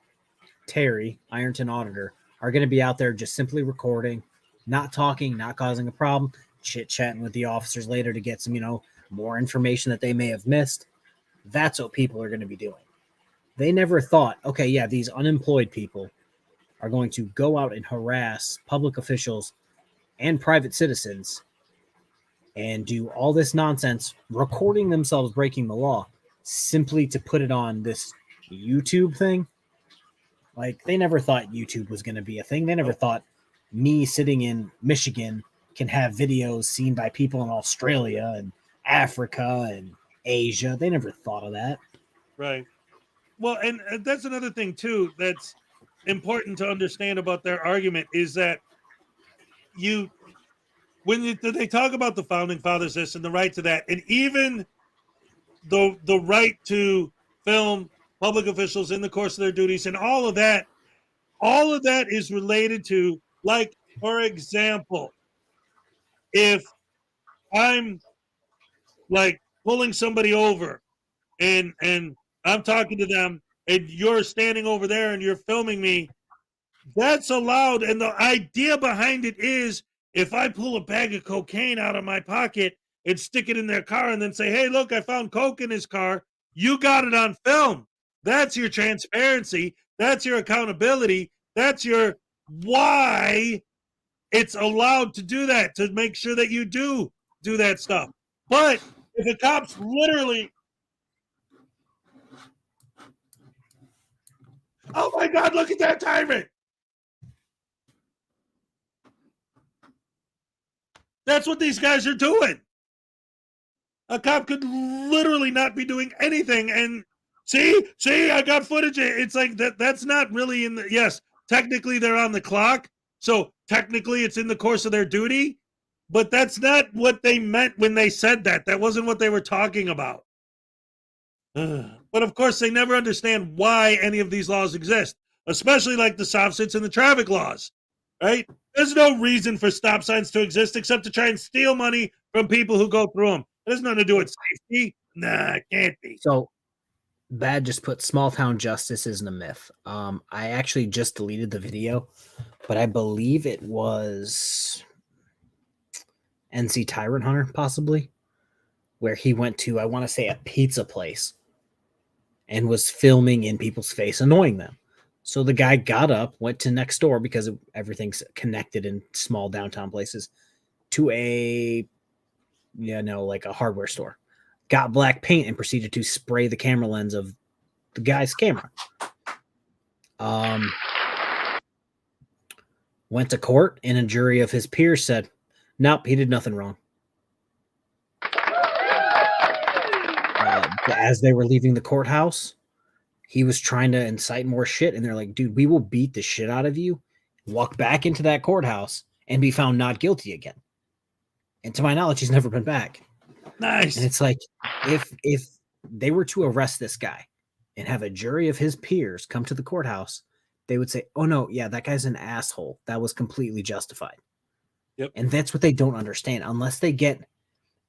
Terry, Ironton Auditor, are going to be out there just simply recording, not talking, not causing a problem, chit-chatting with the officers later to get some, more information that they may have missed. That's what people are going to be doing. They never thought, okay, yeah, these unemployed people are going to go out and harass public officials and private citizens and do all this nonsense, recording themselves breaking the law simply to put it on this YouTube thing. Like, they never thought YouTube was going to be a thing. They never thought me sitting in Michigan can have videos seen by people in Australia and Africa and Asia. They never thought of that. Right. Well, and that's another thing, too, that's important to understand about their argument is that when they talk about the founding fathers this and the right to that, and even the right to film public officials in the course of their duties and all of that is related to, like, for example, if I'm like pulling somebody over and I'm talking to them and you're standing over there and you're filming me, that's allowed. And the idea behind it is, if I pull a bag of cocaine out of my pocket and stick it in their car and then say, hey, look, I found coke in his car, you got it on film. That's your transparency. That's your accountability. That's your why it's allowed to do that, to make sure that you do that stuff. But if the cops literally, oh my God, look at that tyrant. That's what these guys are doing. A cop could literally not be doing anything. And see, I got footage. It's like that's not really in the, yes, technically they're on the clock. So technically it's in the course of their duty, but that's not what they meant when they said that. That wasn't what they were talking about. But of course they never understand why any of these laws exist, especially like the stop signs and the traffic laws, right? There's no reason for stop signs to exist except to try and steal money from people who go through them. It has nothing to do with safety. Nah, it can't be. So Bad just put small town justice isn't a myth. I actually just deleted the video, but I believe it was NC Tyrant Hunter, possibly, where he went to, I want to say, a pizza place and was filming in people's face, annoying them. So the guy got up, went to next door because everything's connected in small downtown places to a, like a hardware store. Got black paint and proceeded to spray the camera lens of the guy's camera. Went to court, and a jury of his peers said, nope, he did nothing wrong. As they were leaving the courthouse, he was trying to incite more shit, and they're like, dude, we will beat the shit out of you, walk back into that courthouse, and be found not guilty again. And to my knowledge, he's never been back. Nice. And it's like, if they were to arrest this guy and have a jury of his peers come to the courthouse, they would say, oh no, yeah, that guy's an asshole. That was completely justified. Yep. And that's what they don't understand. Unless they get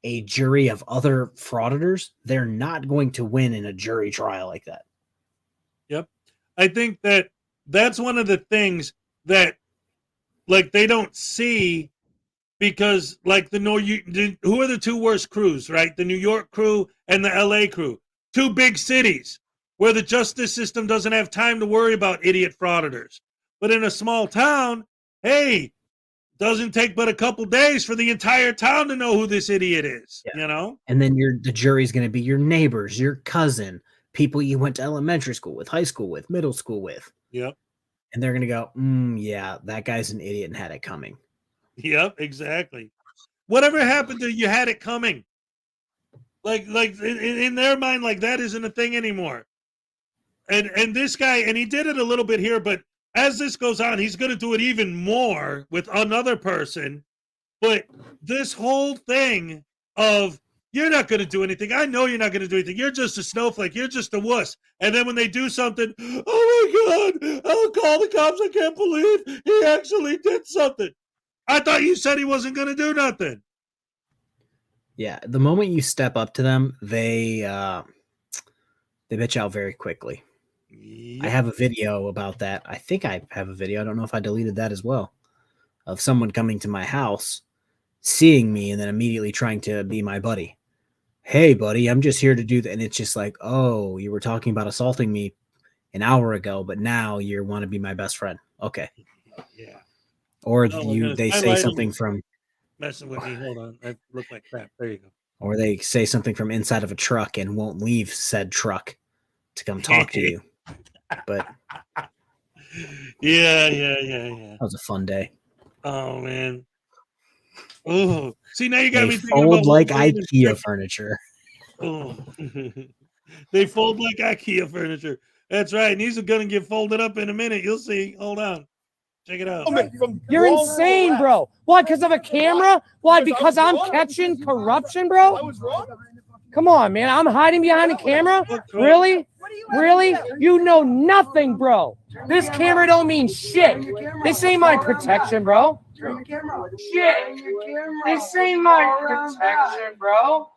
a jury of other frauditors, they're not going to win in a jury trial like that. Yep. I think that's one of the things that, like, they don't see, because, like, who are the two worst crews, right? The New York crew and the LA crew. Two big cities where the justice system doesn't have time to worry about idiot frauditors. But in a small town, hey, doesn't take but a couple days for the entire town to know who this idiot is, you know? And then the jury's going to be your neighbors, your cousin, people you went to elementary school with, high school with, middle school with. Yep. And they're going to go, yeah, that guy's an idiot and had it coming. Yep, exactly. Whatever happened to you had it coming? Like in their mind, like, that isn't a thing anymore. And this guy, and he did it a little bit here, but as this goes on, he's going to do it even more with another person. But this whole thing of, you're not going to do anything. I know you're not going to do anything. You're just a snowflake. You're just a wuss. And then when they do something, oh my God, I'll call the cops. I can't believe he actually did something. I thought you said he wasn't going to do nothing. Yeah, the moment you step up to them, they bitch out very quickly. Yep. I have a video about that. I think I have a video. I don't know if I deleted that as well, of someone coming to my house, seeing me, and then immediately trying to be my buddy. Hey, buddy, I'm just here to do that. And it's just like, oh, you were talking about assaulting me an hour ago, but now you want to be my best friend. Okay. Yeah. Or they say something from messing with me. Hold on. I look like crap. There you go. Or they say something from inside of a truck and won't leave said truck to come talk to you. But yeah. That was a fun day. Oh man. Oh, see, now you got me thinking fold about like IKEA furniture. Oh, they fold like IKEA furniture. That's right. And these are gonna get folded up in a minute. You'll see. Hold on. Check it out. You're insane, bro. Why? Because of a camera? Why? Because I'm catching corruption, bro? Come on, man. I'm hiding behind a camera? Really? Really? You know nothing, bro. This camera don't mean shit. This ain't my protection, bro. Shit. This ain't my protection, bro.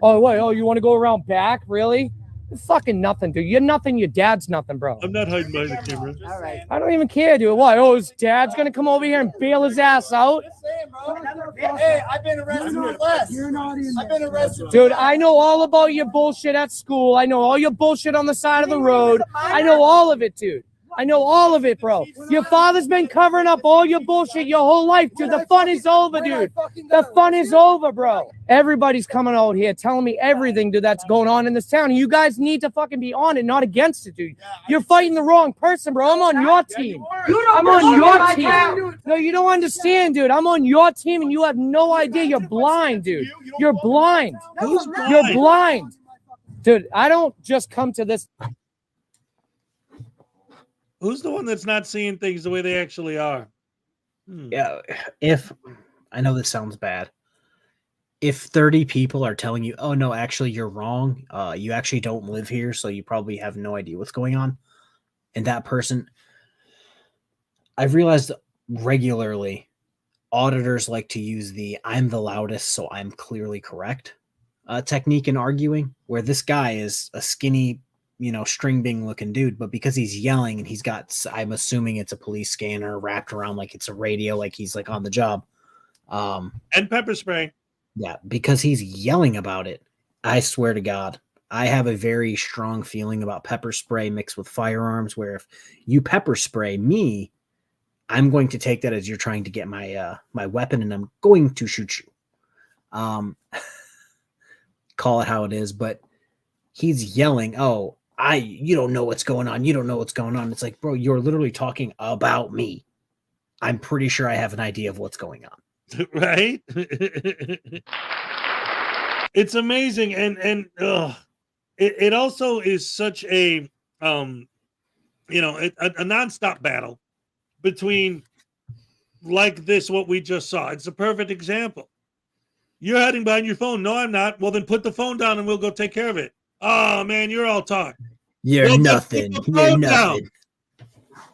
Oh, wait. Oh, you want to go around back? Really? Fucking nothing, dude. You're nothing. Your dad's nothing, bro. I'm not hiding behind the camera. All right. I don't even care, dude. Why? Oh, his dad's gonna come over here and bail his ass out? Hey, I've been arrested for less. I've been arrested. Dude, I know all about your bullshit at school. I know all your bullshit on the side of the road. I know all of it, dude. I know all of it, bro. Your father's been covering up all your bullshit your whole life, dude. The fun is over, dude. The fun is over, bro. Everybody's coming out here telling me everything, dude, that's going on in this town. You guys need to fucking be on it, not against it, dude. You're fighting the wrong person, bro. I'm on your team. I'm on your team. No, you don't understand, dude. I'm on your team, and you have no idea. You're blind, dude. You're blind. You're blind. Dude, I don't just come to this. Who's the one that's not seeing things the way they actually are? Yeah, if I know this sounds bad. If 30 people are telling you, oh no, actually you're wrong. You actually don't live here, so you probably have no idea what's going on. And that person, I've realized regularly, auditors like to use the I'm the loudest, so I'm clearly correct. technique in arguing, where this guy is a skinny, string bean looking dude, but because he's yelling and he's got, I'm assuming it's a police scanner wrapped around like it's a radio, like he's like on the job. And pepper spray. Yeah, because he's yelling about it. I swear to God, I have a very strong feeling about pepper spray mixed with firearms, where if you pepper spray me, I'm going to take that as you're trying to get my my weapon, and I'm going to shoot you. Call it how it is, but he's yelling, "Oh, you don't know what's going on. You don't know what's going on." It's like, bro, you're literally talking about me. I'm pretty sure I have an idea of what's going on. Right? It's amazing, and it also is such a a nonstop battle between like this, what we just saw. It's a perfect example. You're hiding behind your phone. No, I'm not. Well, then put the phone down and we'll go take care of it. Oh man, you're all talk. You're nothing. You're nothing.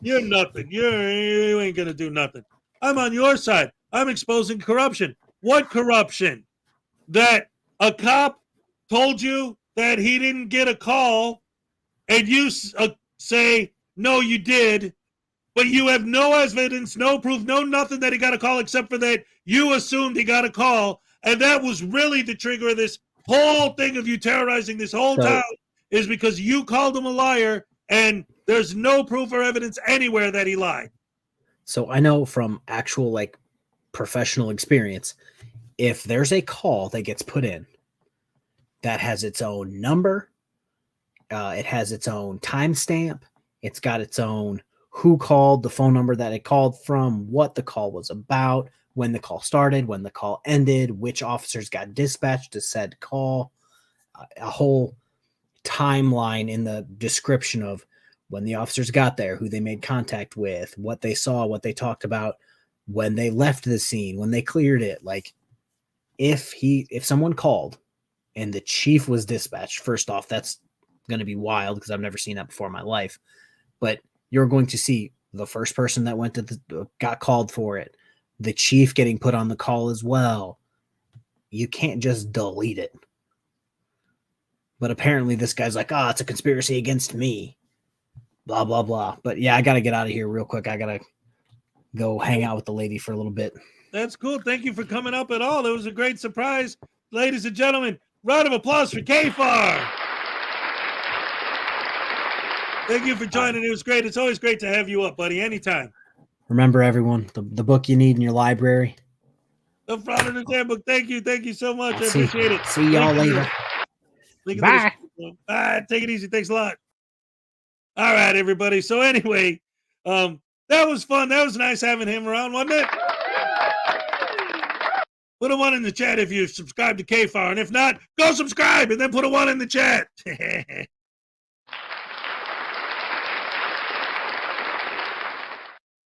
You're nothing. You ain't gonna do nothing. I'm on your side. I'm exposing corruption. What corruption? That a cop told you that he didn't get a call, and you say, no, you did, but you have no evidence, no proof, no nothing that he got a call, except for that you assumed he got a call, and that was really the trigger of this whole thing of you terrorizing this whole town, is because you called him a liar, and there's no proof or evidence anywhere that he lied. So I know from actual professional experience, if there's a call that gets put in that has its own number, it has its own timestamp, it's got its own who called, the phone number that it called from, what the call was about, when the call started, when the call ended, which officers got dispatched to said call, a whole timeline in the description of when the officers got there, who they made contact with, what they saw, what they talked about, when they left the scene, when they cleared it. Like, if someone called and the chief was dispatched, first off, that's going to be wild because I've never seen that before in my life. But you're going to see the first person that went to got called for it, the chief getting put on the call as well. You can't just delete it. But apparently this guy's like, it's a conspiracy against me. Blah, blah, blah. But yeah, I got to get out of here real quick. I got to go hang out with the lady for a little bit. That's cool. Thank you for coming up at all. It was a great surprise. Ladies and gentlemen, round of applause for K-Far. Thank you for joining. It was great. It's always great to have you up, buddy. Anytime. Remember, everyone, the book you need in your library. The Frauditor's Handbook. Thank you. Thank you so much. I appreciate it. See y'all later. Bye. Bye. Take it easy. Thanks a lot. All right, everybody. So anyway, that was fun. That was nice having him around, wasn't it? Put a 1 in the chat if you subscribe to K-Far, and if not, go subscribe and then put a 1 in the chat.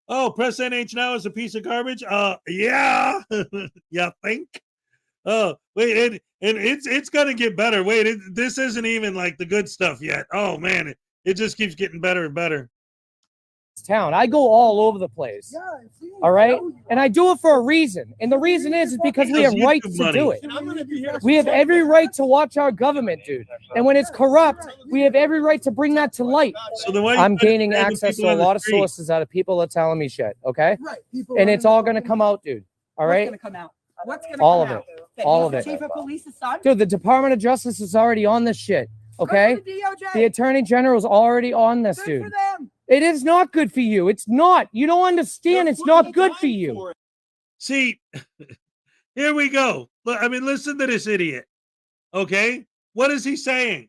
Oh, press NH now is a piece of garbage. Yeah. You think? Oh, wait, and it's gonna get better. Wait, this isn't even like the good stuff yet. Oh man, it just keeps getting better and better. Town. I go all over the place. All right. And I do it for a reason. And the reason is because we have rights to do it. We have every right to watch our government, dude. And when it's corrupt, we have every right to bring that to light. So the way I'm gaining access to a lot of sources out of people that are telling me shit. Okay. And it's all going to come out, dude. All right. What's going to come out? What's going to all come of out? it. All of it. Chief of Police's son? Dude, the Department of Justice is already on this shit. Okay. The Attorney General is already on this, dude. Good for them. It is not good for you. It's not. You don't understand. It's not good for you. See, here we go. I mean, listen to this idiot. Okay? What is he saying?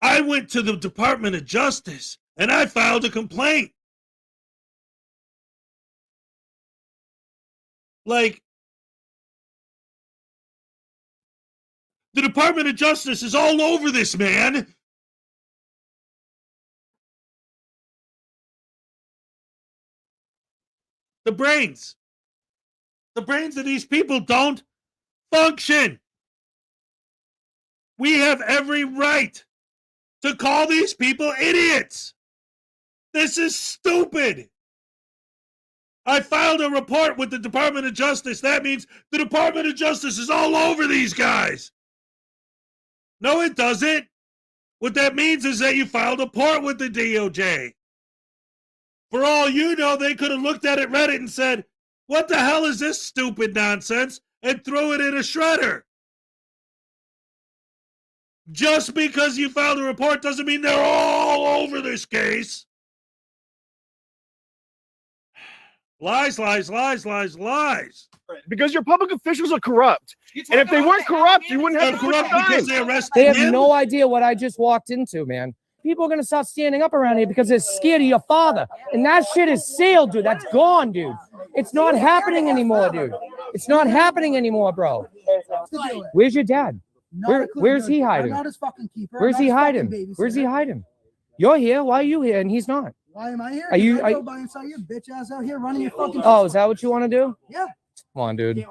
I went to the Department of Justice and I filed a complaint. Like, the Department of Justice is all over this, man. The brains of these people don't function. We have every right to call these people idiots. This is stupid. I filed a report with the Department of Justice. That means the Department of Justice is all over these guys. No, it doesn't. What that means is that you filed a report with the DOJ. For all you know, they could have looked at it, read it, and said, what the hell is this stupid nonsense? And throw it in a shredder. Just because you filed a report doesn't mean they're all over this case. Lies, lies, lies, lies, lies. Because your public officials are corrupt. And if they weren't corrupt, you wouldn't have to put because time. they arrested They have him? no idea what I just walked into, man. People are gonna start standing up around here because they're scared of your father. And that shit is sealed, dude. That's gone, dude. It's not happening anymore, dude. It's not happening anymore, bro. Where's your dad? Where's he hiding? I'm not his fucking keeper. Where's he hiding? Babysitter. Where's he hiding? You're here. Why are you here? And he's not. Why am I here? Are you? I go by and saw your bitch ass out here running your fucking. Oh, is that what you want to do? Yeah. Come on, dude.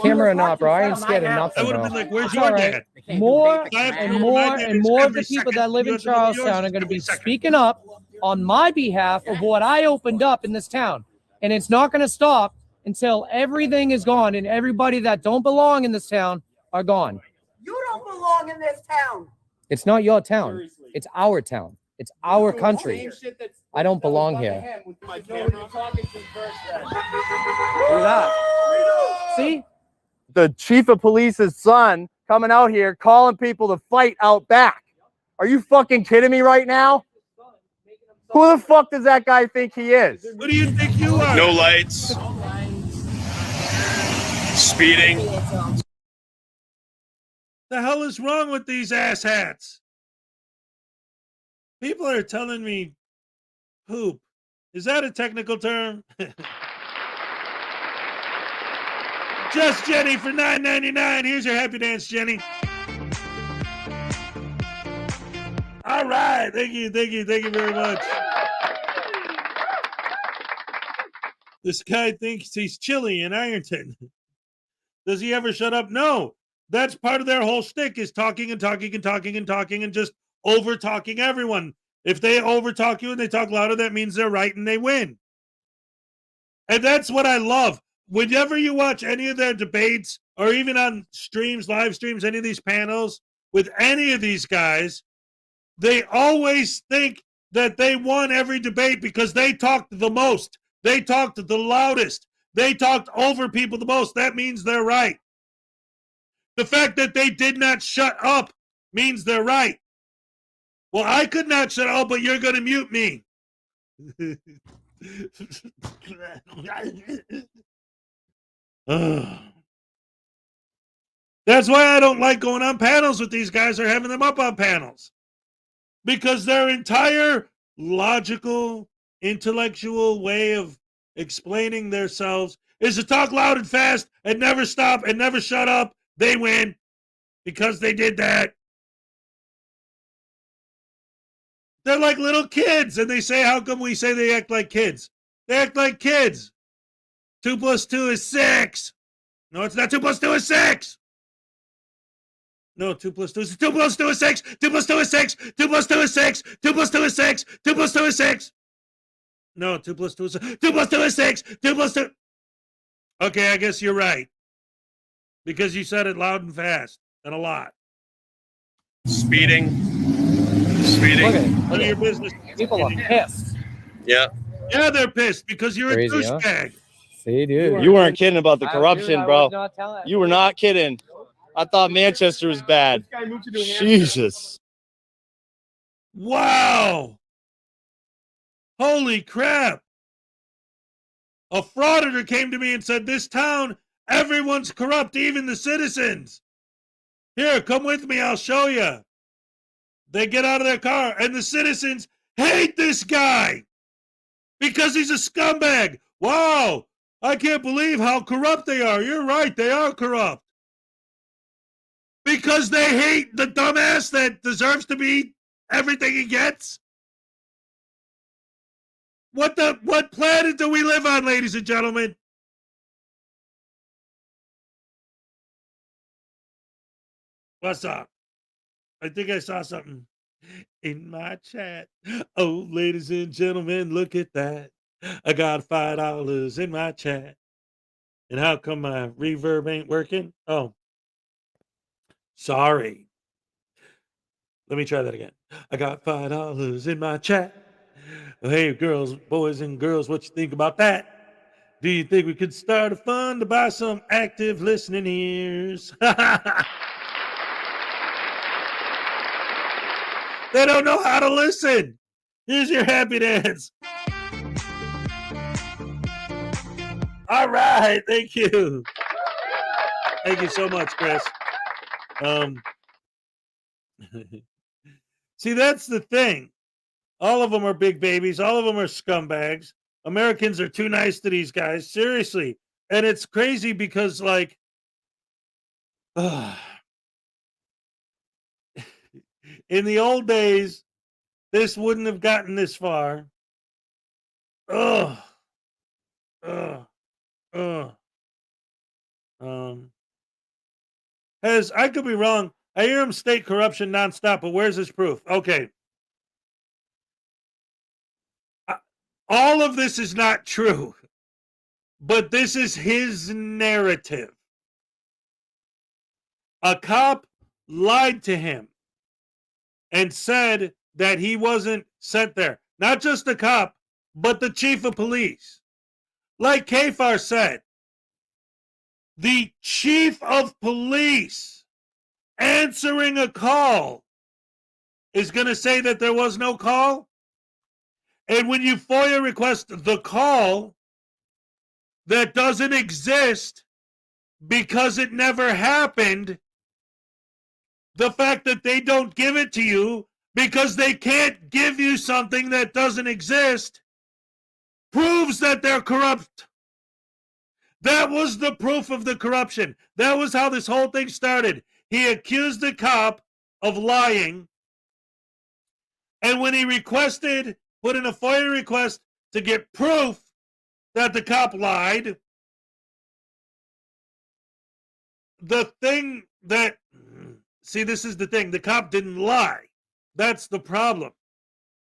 Camera or not, bro. I ain't scared of nothing, I would have bro. been like, where's It's your all right. dad? More I have and to more remind them and it's more of every the people second. that live in You have to know yours Charlestown are going to every be second. speaking up on my behalf of what I opened up in this town. And it's not going to stop until everything is gone and everybody that don't belong in this town are gone. You don't belong in this town. It's not your town. It's our town. It's our country. I don't belong here. Look at that. See? The chief of police's son coming out here calling people to fight out back. Are you fucking kidding me right now? Who the fuck does that guy think he is? Who do you think you are? No lights. Speeding. The hell is wrong with these asshats? People are telling me poop. Is that a technical term? Just Jenny for $9.99. Here's your happy dance, Jenny. All right. Thank you very much. This guy thinks he's chilly in Ironton. Does he ever shut up? No. That's part of their whole shtick is talking and talking and talking and talking and just over talking everyone. If they over talk you and they talk louder, that means they're right and they win. And that's what I love. Whenever you watch any of their debates or even on streams, live streams, any of these panels with any of these guys, they always think that they won every debate because they talked the most. They talked the loudest. They talked over people the most. That means they're right. The fact that they did not shut up means they're right. Well, I could not shut up, but you're going to mute me. That's why I don't like going on panels with these guys or having them up on panels. Because their entire logical, intellectual way of explaining themselves is to talk loud and fast and never stop and never shut up. They win because they did that. They're like little kids, and they say, how come we say they act like kids? They act like kids. 2 + 2 is 6. No, it's not. 2 + 2 is 6. No, 2 + 2 is 2 + 2 is 6. 2 + 2 is 6. 2 + 2 is 6. 2 + 2 is 6. 2 + 2 is 6. No, 2 + 2 is 2 + 2 is 6. 2 + 2. Okay, I guess you're right. Because you said it loud and fast and a lot. Speeding. None of your business. People are pissed. Yeah. Yeah, they're pissed because you're Crazy, a douchebag. See, dude. You weren't kidding about the Dude, corruption, I bro. was not telling- You were not kidding. I thought Manchester was bad. Jesus. Wow. Holy crap. A frauditor came to me and said, this town, everyone's corrupt, even the citizens. Here, come with me, I'll show you. They get out of their car, and the citizens hate this guy because he's a scumbag. Wow, I can't believe how corrupt they are. You're right, they are corrupt. Because they hate the dumbass that deserves to be everything he gets. What planet do we live on, ladies and gentlemen? What's up? I think I saw something in my chat. Oh, ladies and gentlemen, look at that. I got $5 in my chat. And how come my reverb ain't working? Oh, sorry. Let me try that again. I got $5 in my chat. Hey, girls, boys and girls, what you think about that? Do you think we could start a fund to buy some active listening ears? They don't know how to listen. Here's your happy dance. All right, thank you. Thank you so much, Chris. See, that's the thing. All of them are big babies. All of them are scumbags. Americans are too nice to these guys. Seriously. And it's crazy because, like, in the old days, this wouldn't have gotten this far. I could be wrong. I hear him state corruption nonstop, but where's his proof? Okay. All of this is not true, but this is his narrative. A cop lied to him and said that he wasn't sent there. Not just the cop, but the chief of police. Like Kafar said, the chief of police answering a call is going to say that there was no call. And when you FOIA request the call that doesn't exist because it never happened, the fact that they don't give it to you because they can't give you something that doesn't exist proves that they're corrupt. That was the proof of the corruption. That was how this whole thing started. He accused the cop of lying. And when he put in a FOIA request to get proof that the cop lied, this is the thing. The cop didn't lie. That's the problem.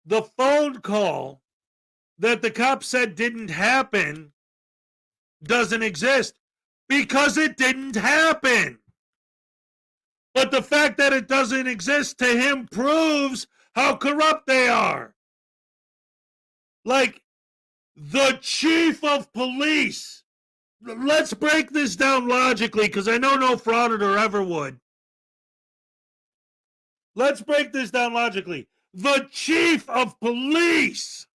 The phone call that the cop said didn't happen doesn't exist because it didn't happen. But the fact that it doesn't exist to him proves how corrupt they are. Like the chief of police. Let's break this down logically because I know no frauditor ever would. Let's break this down logically. The chief of police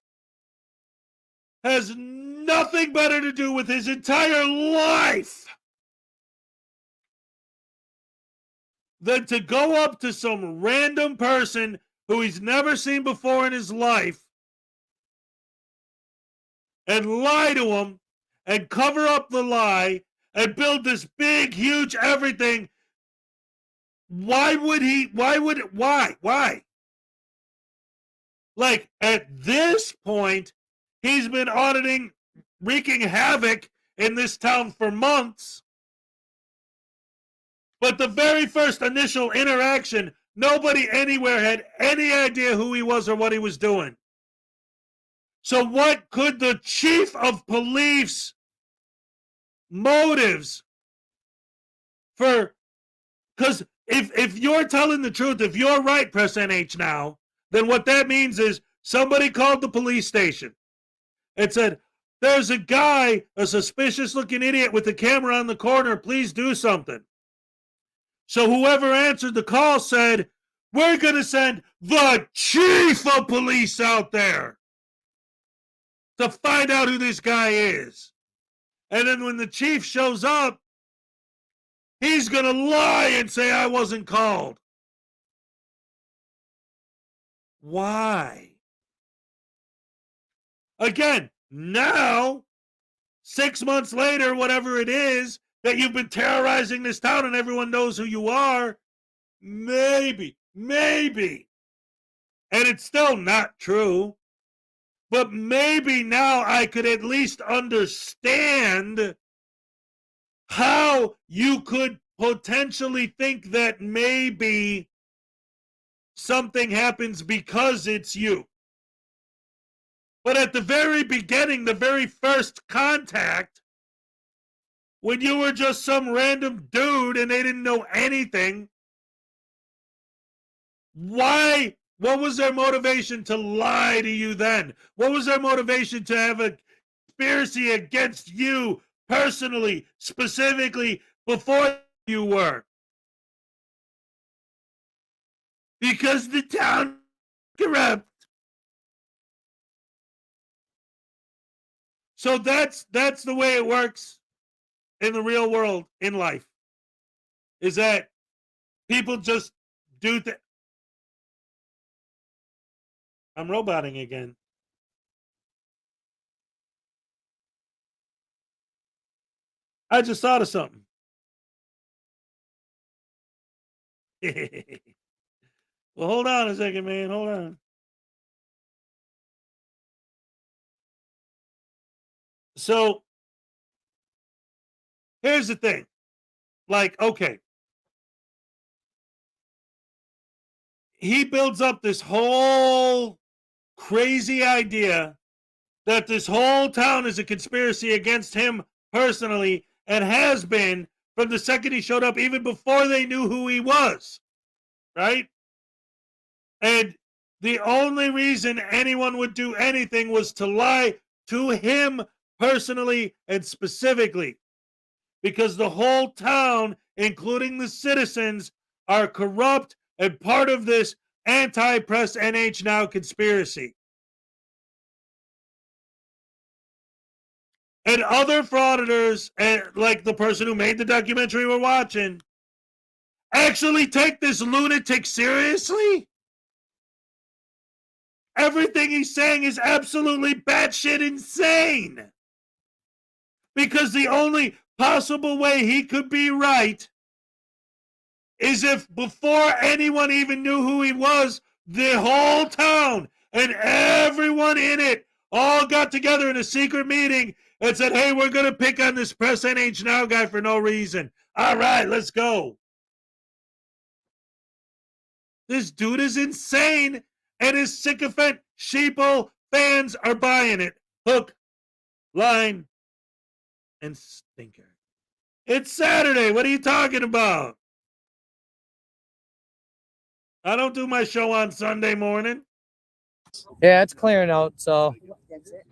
has nothing better to do with his entire life than to go up to some random person who he's never seen before in his life and lie to him and cover up the lie and build this big, huge everything. Why? Like, at this point, he's been auditing, wreaking havoc in this town for months. But the very first initial interaction, nobody anywhere had any idea who he was or what he was doing. So what could the chief of police motives for? Because if you're telling the truth, if you're right, press NH now, then what that means is somebody called the police station and said, there's a guy, a suspicious looking idiot with a camera on the corner, please do something. So whoever answered the call said, we're going to send the chief of police out there to find out who this guy is. And then when the chief shows up, he's going to lie and say, I wasn't called. Why? Again, now, 6 months later, whatever it is, that you've been terrorizing this town and everyone knows who you are, maybe, and it's still not true, but maybe now I could at least understand how you could potentially think that maybe something happens because it's you. But at the very beginning, the very first contact, when you were just some random dude and they didn't know anything, why? What was their motivation to lie to you then? What was their motivation to have a conspiracy against you personally, specifically, before you were? Because the town is corrupt. So that's the way it works in the real world, in life, is that people just do things. I'm roboting again. I just thought of something. Well, hold on a second, man. Hold on. So here's the thing. Like, okay. He builds up this whole crazy idea that this whole town is a conspiracy against him personally, and has been from the second he showed up, even before they knew who he was, right? And the only reason anyone would do anything was to lie to him personally and specifically, because the whole town, including the citizens, are corrupt and part of this anti-press NH Now conspiracy. And other frauditors, like the person who made the documentary we're watching, actually take this lunatic seriously? Everything he's saying is absolutely batshit insane. Because the only possible way he could be right is if before anyone even knew who he was, the whole town and everyone in it all got together in a secret meeting and said, hey, we're going to pick on this Press NH Now guy for no reason. All right, let's go. This dude is insane, and his sycophant sheeple fans are buying it. Hook, line, and stinker. It's Saturday. What are you talking about? I don't do my show on Sunday morning. Yeah, it's clearing out. So,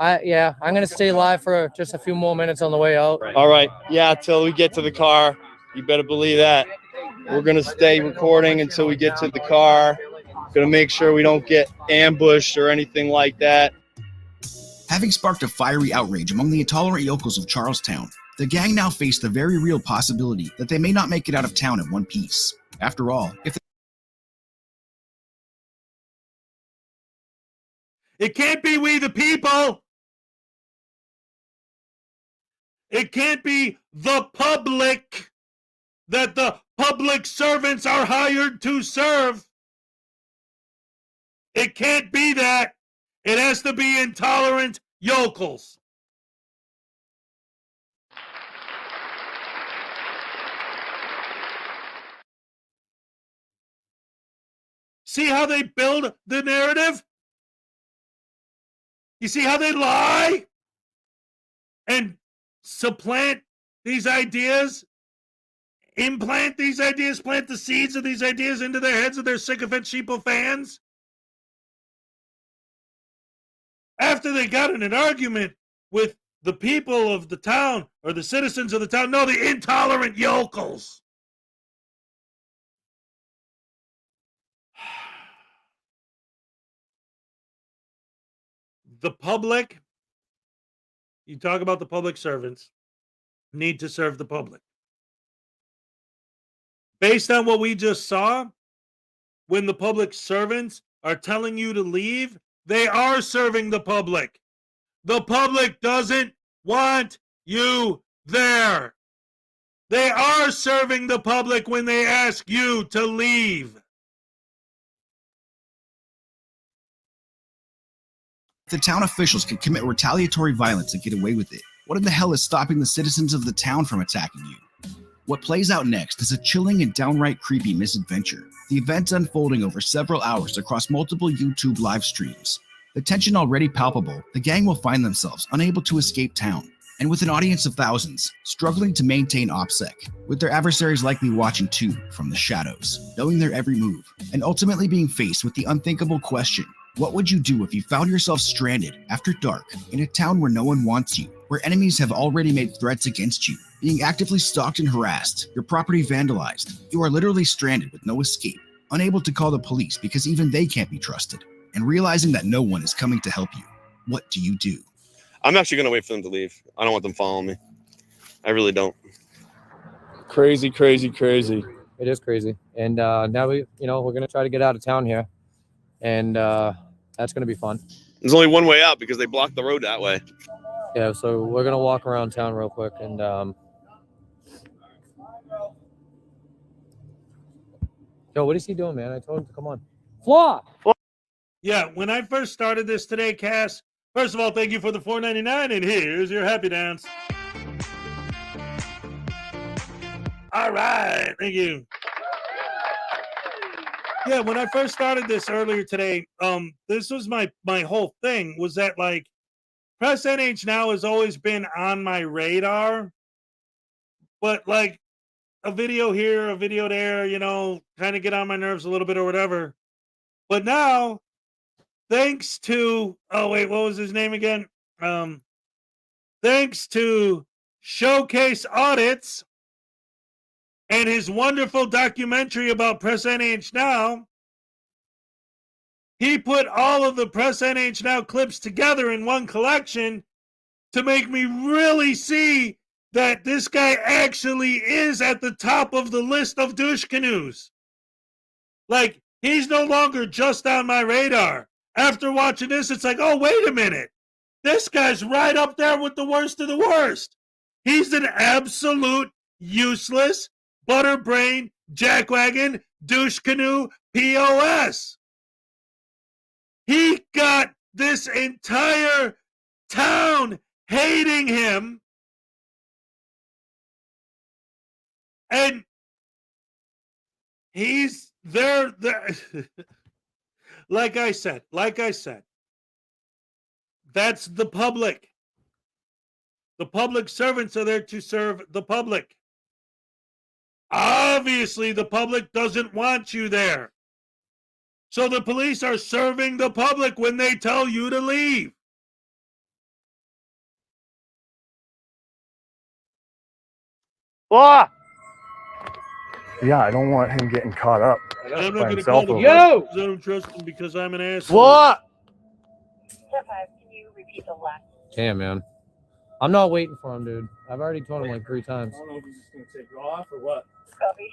I'm gonna stay live for just a few more minutes on the way out. All right. Yeah, till we get to the car. You better believe that. We're going to stay recording until we get to the car. Going to make sure we don't get ambushed or anything like that. Having sparked a fiery outrage among the intolerant yokels of Charlestown, the gang now face the very real possibility that they may not make it out of town in one piece. After all, if It can't be we the people. It can't be the public that the public servants are hired to serve. It can't be that. It has to be intolerant yokels. See how they build the narrative? You see how they lie and supplant these ideas, implant these ideas, plant the seeds of these ideas into their heads of their sycophant sheeple fans? After they got in an argument with the people of the town or the citizens of the town, no, the intolerant yokels. The public, you talk about the public servants, need to serve the public. Based on what we just saw, when the public servants are telling you to leave, they are serving the public. The public doesn't want you there. They are serving the public when they ask you to leave. the town officials can commit retaliatory violence and get away with it, what in the hell is stopping the citizens of the town from attacking you? What plays out next is a chilling and downright creepy misadventure. The events unfolding over several hours across multiple YouTube live streams. The tension already palpable, the gang will find themselves unable to escape town, and with an audience of thousands, struggling to maintain OPSEC, with their adversaries likely watching too from the shadows, knowing their every move, and ultimately being faced with the unthinkable question, what would you do if you found yourself stranded after dark in a town where no one wants you, where enemies have already made threats against you, being actively stalked and harassed, your property vandalized, you are literally stranded with no escape, unable to call the police because even they can't be trusted, and realizing that no one is coming to help you. What do you do? I'm actually going to wait for them to leave. I don't want them following me. I really don't. Crazy, crazy, crazy. It is crazy. And now we're going to try to get out of town here. And that's going to be fun. There's only one way out because they blocked the road that way. Yeah, so we're going to walk around town real quick. And yo, what is he doing, man? I told him to come on. Flaw! Yeah, when I first started this today, Cass, first of all, thank you for the $4.99, and here's your happy dance. All right, thank you. Yeah, when I first started this earlier today, this was my whole thing was that like Press NH Now has always been on my radar, but like a video here, a video there, kind of get on my nerves a little bit or whatever. But now, thanks to what was his name again? Thanks to Showcase Audits and his wonderful documentary about Press NH Now, he put all of the Press NH Now clips together in one collection to make me really see that this guy actually is at the top of the list of douche canoes. Like, he's no longer just on my radar. After watching this, it's like, oh, wait a minute. This guy's right up there with the worst of the worst. He's an absolute useless, butterbrain, jackwagon, douche canoe, POS. He got this entire town hating him. And he's there. Like I said, that's the public. The public servants are there to serve the public. Obviously, the public doesn't want you there. So the police are serving the public when they tell you to leave. Ah! Yeah, I don't want him getting caught up. I'm not going to call call the Yo! because I don't trust him because I'm an asshole. What? Can you repeat the last? Damn, man. I'm not waiting for him, dude. I've already told him like 3 times. I don't know if he's just going to take it off or what. Copy.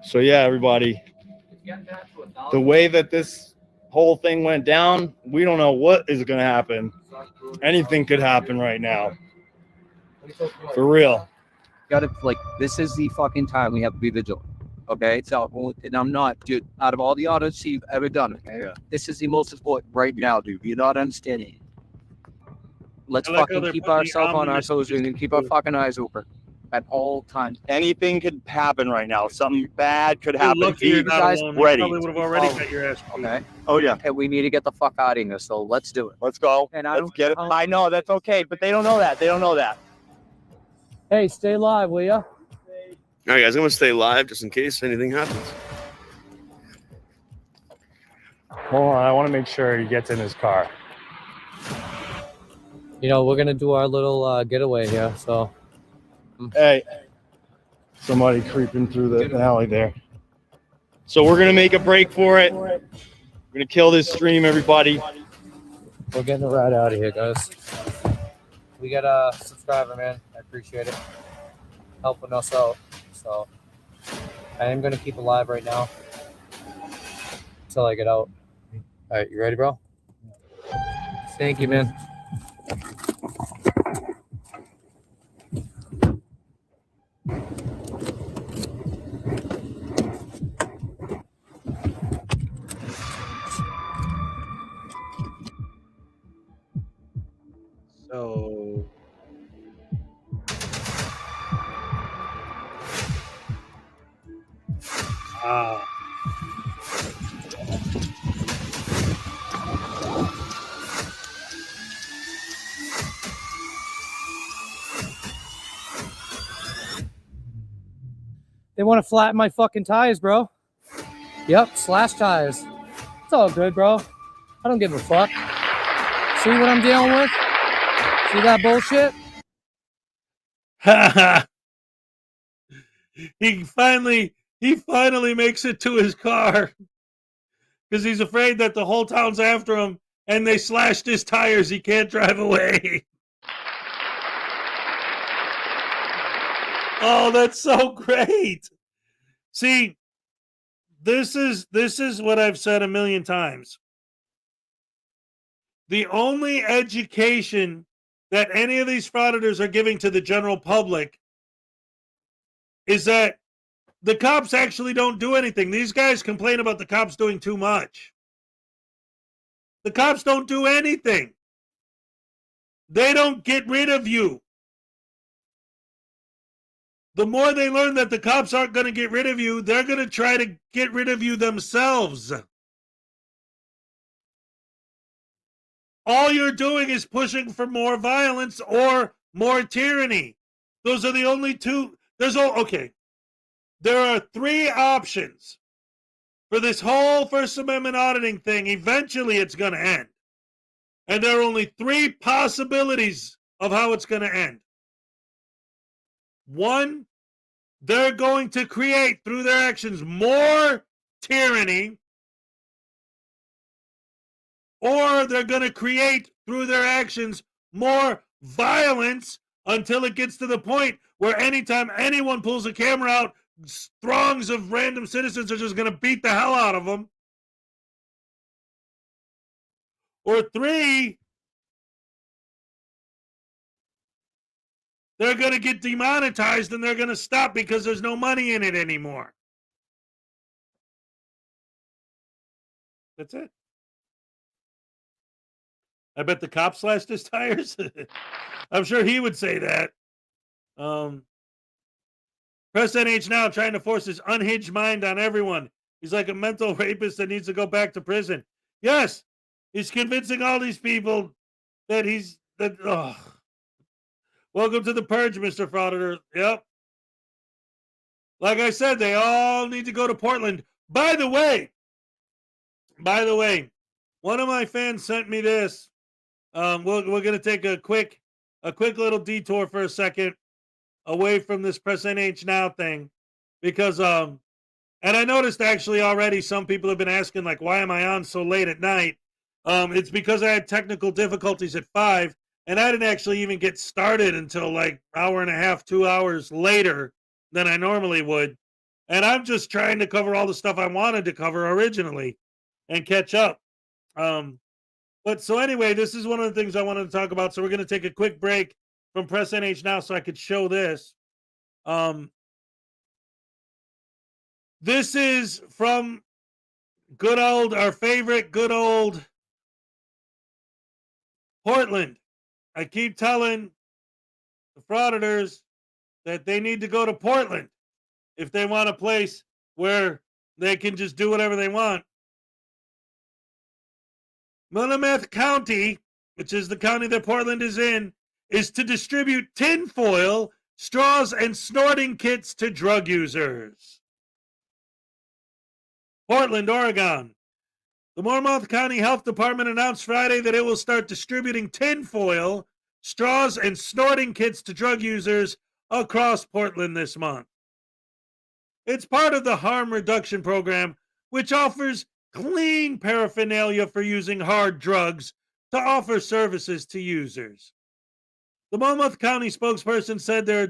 So yeah, everybody, the way that this whole thing went down, we don't know what is going to happen. Anything could happen right now. For real. Gotta, like, this is the fucking time we have to be vigilant. Okay, so, and I'm not, dude, out of all the audits you've ever done, okay, this is the most important right now, dude. You're not understanding. Let's fucking keep ourselves on our toes and keep our fucking eyes open at all times. Anything could happen right now. Something bad could happen. Lucky you're not guys alone. ready. You probably would have already got your ass beat. Okay. Oh yeah. Okay, we need to get the fuck out of here, so let's do it. Let's go. And Let's get it. I know that's okay, but they don't know that. They don't know that. Hey, stay live, will ya? All right, guys, I'm going to stay live just in case anything happens. Hold on, I want to make sure he gets in his car. We're going to do our little getaway here, so. Hey, somebody creeping through the alley there. So we're going to make a break for it. We're going to kill this stream, everybody. We're getting right out of here, guys. We got a subscriber, man. I appreciate it. Helping us out. So I am going to keep it live right now until I get out. All right, you ready, bro? Thank you, man. So They want to flatten my fucking tires, bro. Yep, slash tires. It's all good, bro. I don't give a fuck. See what I'm dealing with? See that bullshit? He finally makes it to his car because he's afraid that the whole town's after him and they slashed his tires. He can't drive away. Oh, that's so great. See, this is what I've said a million times. The only education that any of these frauditors are giving to the general public is that the cops actually don't do anything. These guys complain about the cops doing too much. The cops don't do anything. They don't get rid of you. The more they learn that the cops aren't going to get rid of you, they're going to try to get rid of you themselves. All you're doing is pushing for more violence or more tyranny. Those are the only two. Okay. There are three options for this whole First Amendment auditing thing. Eventually, it's going to end. And there are only three possibilities of how it's going to end. One, they're going to create, through their actions, more tyranny. Or they're going to create, through their actions, more violence until it gets to the point where anytime anyone pulls a camera out, throngs of random citizens are just going to beat the hell out of them. Or three, they're going to get demonetized and they're going to stop because there's no money in it anymore. That's it. I bet the cop slashed his tires. I'm sure he would say that. Press NH now, trying to force his unhinged mind on everyone. He's like a mental rapist that needs to go back to prison. Yes, he's convincing all these people that Welcome to the purge, Mr. Frauditor. Yep. Like I said, they all need to go to Portland. By the way, one of my fans sent me this. We're going to take a quick little detour for a second away from this Press NH Now thing because and I noticed actually already some people have been asking like, why am I on so late at night? It's because I had technical difficulties at 5 and I didn't actually even get started until like hour and a half, 2 hours later than I normally would. And I'm just trying to cover all the stuff I wanted to cover originally and catch up. But so anyway, this is one of the things I wanted to talk about. So we're going to take a quick break from Press NH Now so I could show this. This is from our favorite good old Portland. I keep telling the frauditors that they need to go to Portland if they want a place where they can just do whatever they want. Willamette County, which is the county that Portland is in, is to distribute tinfoil, straws, and snorting kits to drug users. Portland, Oregon. The Monmouth County Health Department announced Friday that it will start distributing tinfoil, straws, and snorting kits to drug users across Portland this month. It's part of the harm reduction program, which offers clean paraphernalia for using hard drugs to offer services to users. The Monmouth County spokesperson said they're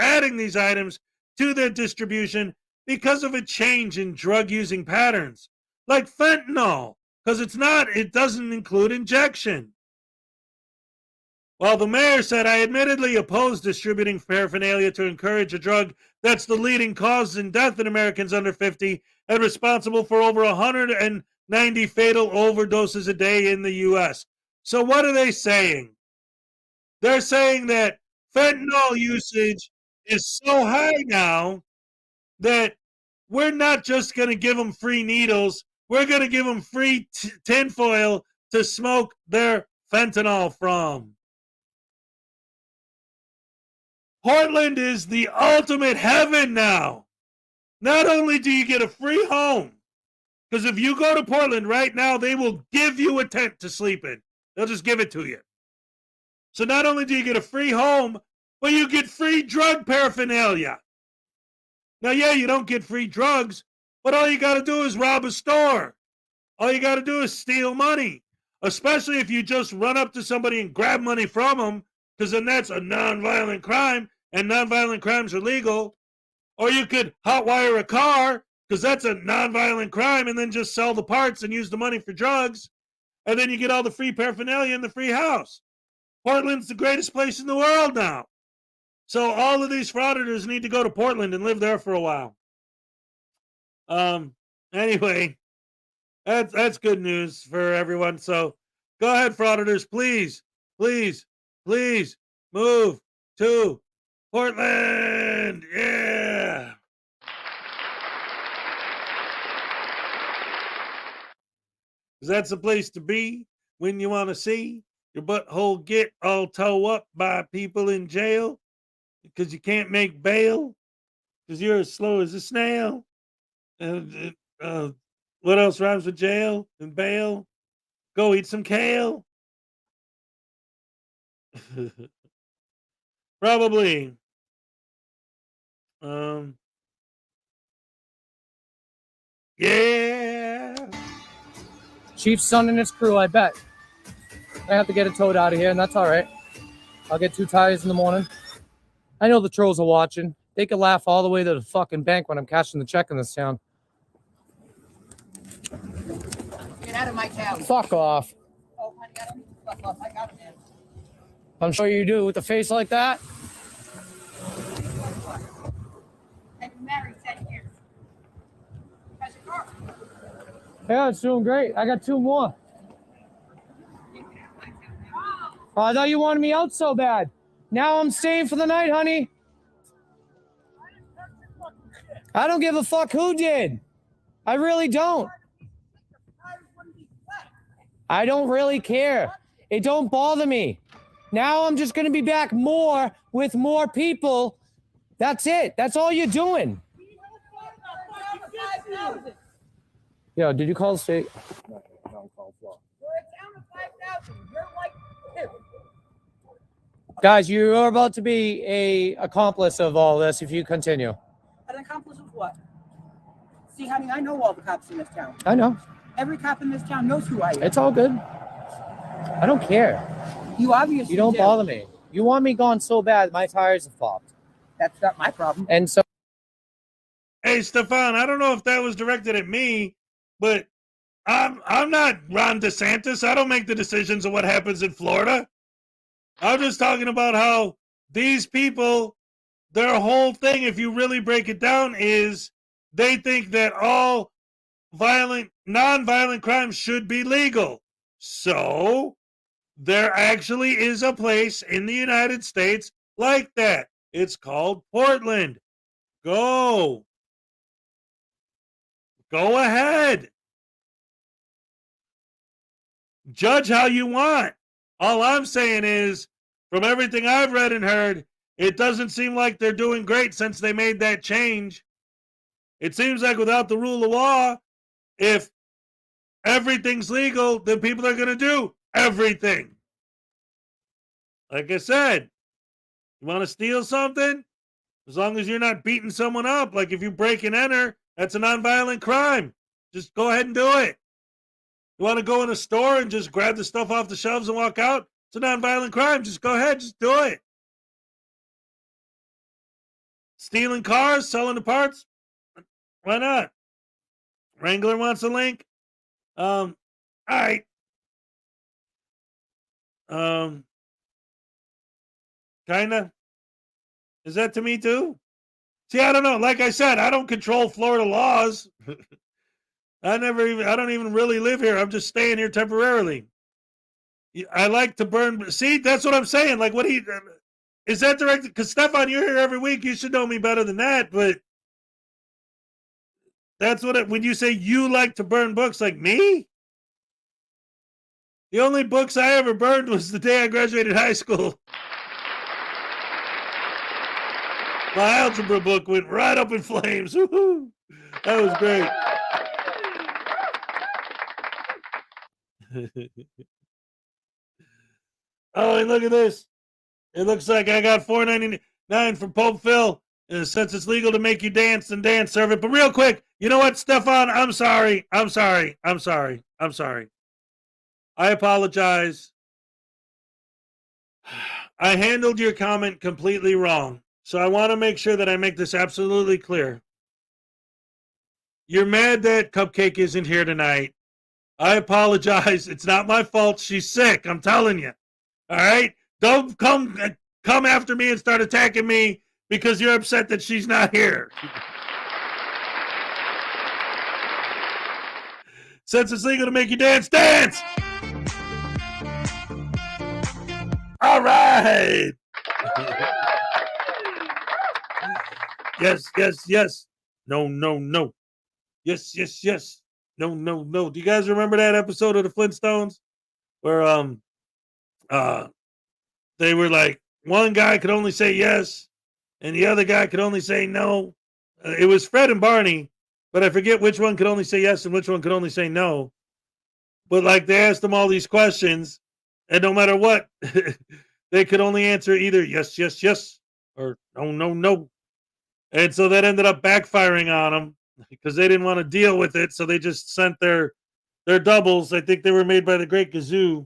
adding these items to their distribution because of a change in drug using patterns, like fentanyl, because it doesn't include injection. While the mayor said, I admittedly oppose distributing paraphernalia to encourage a drug that's the leading cause in death in Americans under 50 and responsible for over 190 fatal overdoses a day in the U.S. So what are they saying? They're saying that fentanyl usage is so high now that we're not just going to give them free needles. We're going to give them free tinfoil to smoke their fentanyl from. Portland is the ultimate heaven now. Not only do you get a free home, because if you go to Portland right now, they will give you a tent to sleep in. They'll just give it to you. So not only do you get a free home, but you get free drug paraphernalia. Now, yeah, you don't get free drugs, but all you got to do is rob a store. All you got to do is steal money, especially if you just run up to somebody and grab money from them, because then that's a nonviolent crime, and nonviolent crimes are legal. Or you could hotwire a car, because that's a nonviolent crime, and then just sell the parts and use the money for drugs, and then you get all the free paraphernalia in the free house. Portland's the greatest place in the world now. So all of these frauditors need to go to Portland and live there for a while. Anyway, that's good news for everyone. So go ahead, frauditors, please move to Portland. Yeah. Because that's the place to be when you want to see your butthole get all toe up by people in jail because you can't make bail because you're as slow as a snail. And what else rhymes with jail and bail? Go eat some kale. Probably. Yeah. Chief's son and his crew, I bet. I have to get it towed out of here, and that's all right. I'll get 2 tires in the morning. I know the trolls are watching. They can laugh all the way to the fucking bank when I'm cashing the check in this town. Get out of my town. Fuck off. Oh, honey, I don't need to fuck off. I got it, man. I'm sure you do with a face like that. I've been married 10 years. How's your car? Yeah, it's doing great. I got 2 more. Oh, I thought you wanted me out so bad. Now I'm staying for the night, honey. I don't give a fuck who did. I really don't. I don't really care. It don't bother me. Now I'm just going to be back more with more people. That's it. That's all you're doing. Yo, did you call the state? We're a town of 5,000. You're like 2. Guys, you're about to be a accomplice of all this if you continue. An accomplice of what? See, honey, I know all the cops in this town. I know. Every cop in this town knows who I am. It's all good. I don't care. You obviously You don't do. bother me. You want me gone so bad, my tires have popped. That's not my problem. And so. Hey, Stefan, I don't know if that was directed at me, but I'm not Ron DeSantis. I don't make the decisions of what happens in Florida. I'm just talking about how these people, their whole thing, if you really break it down, is they think that all non-violent crimes should be legal. So there actually is a place in the United States like that. It's called Portland. Go ahead. Judge how you want. All I'm saying is, from everything I've read and heard, it doesn't seem like they're doing great since they made that change. It seems like without the rule of law, if everything's legal, then people are going to do everything. Like I said, you want to steal something? As long as you're not beating someone up, like if you break and enter, that's a nonviolent crime. Just go ahead and do it. You want to go in a store and just grab the stuff off the shelves and walk out? It's a nonviolent crime. Just go ahead. Just do it. Stealing cars, selling the parts? Why not? Wrangler wants a link? All right. Kinda. Is that to me too? See, I don't know. Like I said, I don't control Florida laws. I don't even really live here. I'm just staying here temporarily. I like to burn. See, that's what I'm saying. Like, is that directed? Because Stefan, you're here every week. You should know me better than that. But that's what when you say you like to burn books, like me? The only books I ever burned was the day I graduated high school. My algebra book went right up in flames. Woo-hoo. That was great. Oh, and look at this. It looks like I got $4.99 from Pope Phil. Since it's legal to make you dance and dance, serve it. But real quick, you know what, Stefan? I'm sorry. I apologize. I handled your comment completely wrong. So I want to make sure that I make this absolutely clear. You're mad that Cupcake isn't here tonight. I apologize. It's not my fault. She's sick. I'm telling you. All right? Don't come after me and start attacking me because you're upset that she's not here. Since it's legal to make you dance, dance! All right! Yes. No. Yes. No. Do you guys remember that episode of the Flintstones where they were like, one guy could only say yes and the other guy could only say no? It was Fred and Barney, but I forget which one could only say yes and which one could only say no. But like they asked them all these questions, and no matter what, they could only answer either yes, or no. And so that ended up backfiring on them because they didn't want to deal with it. So they just sent their doubles. I think they were made by the Great Gazoo.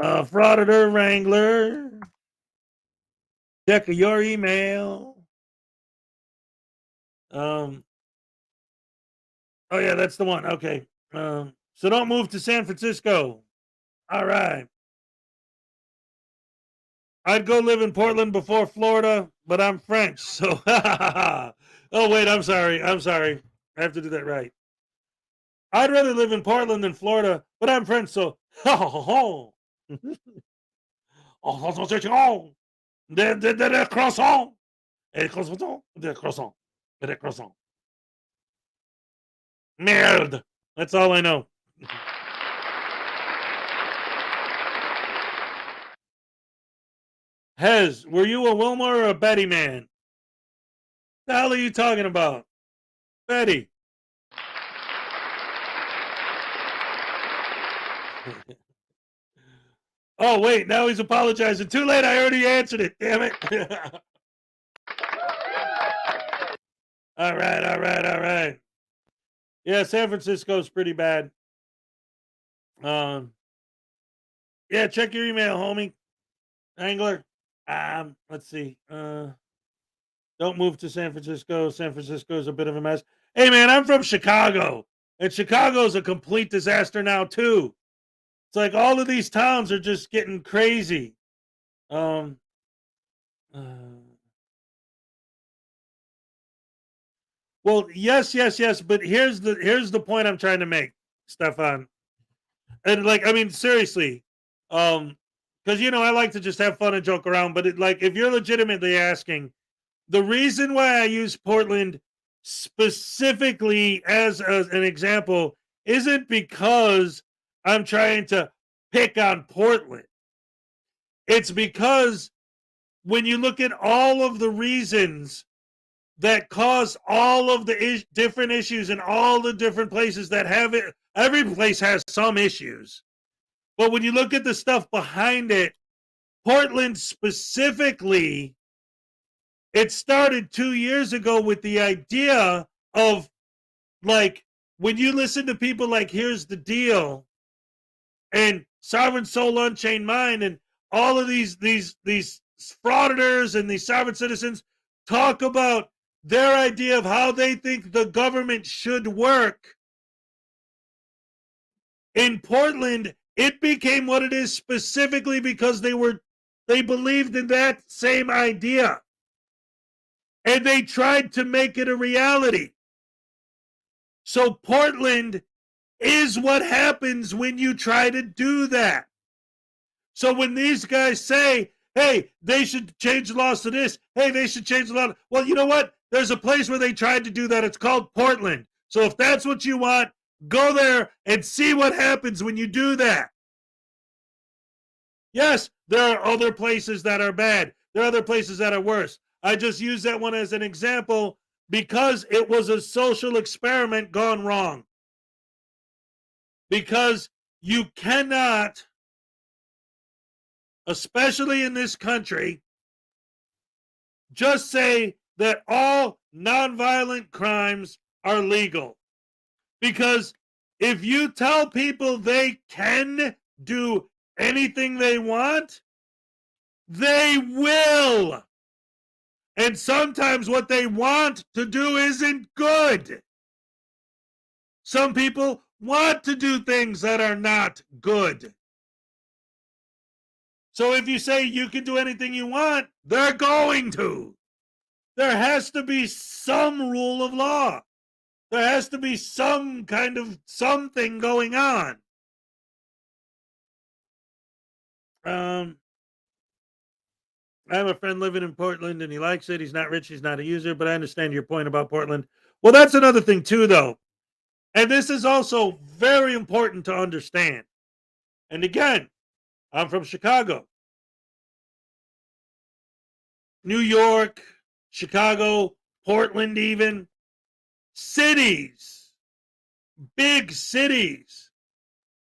Frauditor Wrangler. Check your email. Oh yeah, that's the one. Okay. So don't move to San Francisco. All right. I'd go live in Portland before Florida, but I'm French, so oh wait, I'm sorry. I have to do that right. I'd rather live in Portland than Florida, but I'm French, so croissant. Merde. That's all I know. Hez, were you a Wilma or a Betty man? The hell are you talking about? Betty. Oh, wait, now he's apologizing. Too late, I already answered it. Damn it. All right. Yeah, San Francisco's pretty bad. Yeah, check your email, homie. Angler. Let's see. Don't move to San Francisco. San Francisco is a bit of a mess. Hey, man, I'm from Chicago, and Chicago's a complete disaster now too. It's like all of these towns are just getting crazy. Well, yes, but here's the point I'm trying to make, Stefan. And like, I mean, seriously, because I like to just have fun and joke around, but if you're legitimately asking, the reason why I use Portland specifically as an example isn't because I'm trying to pick on Portland. It's because when you look at all of the reasons that cause all of the different issues in all the different places that have it, every place has some issues. But when you look at the stuff behind it, Portland specifically, it started 2 years ago with the idea of, like, when you listen to people like Here's the Deal and Sovereign Soul Unchained Mind and all of these frauditors and these sovereign citizens talk about their idea of how they think the government should work. In Portland, it became what it is specifically because they believed in that same idea. And they tried to make it a reality. So Portland is what happens when you try to do that. So when these guys say, hey, they should change the laws to this, hey, they should change the law. Well, you know what? There's a place where they tried to do that. It's called Portland. So if that's what you want, go there and see what happens when you do that. Yes, there are other places that are bad. There are other places that are worse. I just use that one as an example because it was a social experiment gone wrong. Because you cannot, especially in this country, just say that all nonviolent crimes are legal. Because if you tell people they can do anything they want, they will. And sometimes what they want to do isn't good. Some people want to do things that are not good. So if you say you can do anything you want, they're going to. There has to be some rule of law. There has to be some kind of something going on. I have a friend living in Portland and he likes it. He's not rich, he's not a user, but I understand your point about Portland. Well, that's another thing too, though. And this is also very important to understand. And again, I'm from Chicago. New York, Chicago, Portland, even. Cities. Big cities.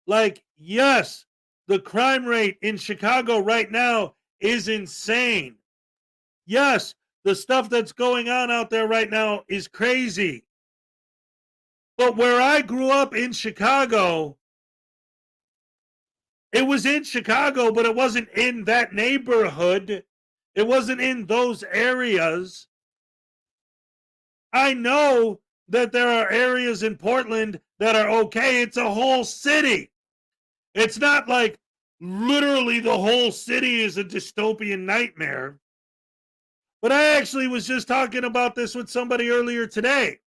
Like, yes, the crime rate in Chicago right now is insane. Yes, the stuff that's going on out there right now is crazy. But where I grew up in Chicago, it was in Chicago, but it wasn't in that neighborhood. It wasn't in those areas. I know that there are areas in Portland that are okay. It's a whole city. It's not like literally the whole city is a dystopian nightmare. But I actually was just talking about this with somebody earlier today.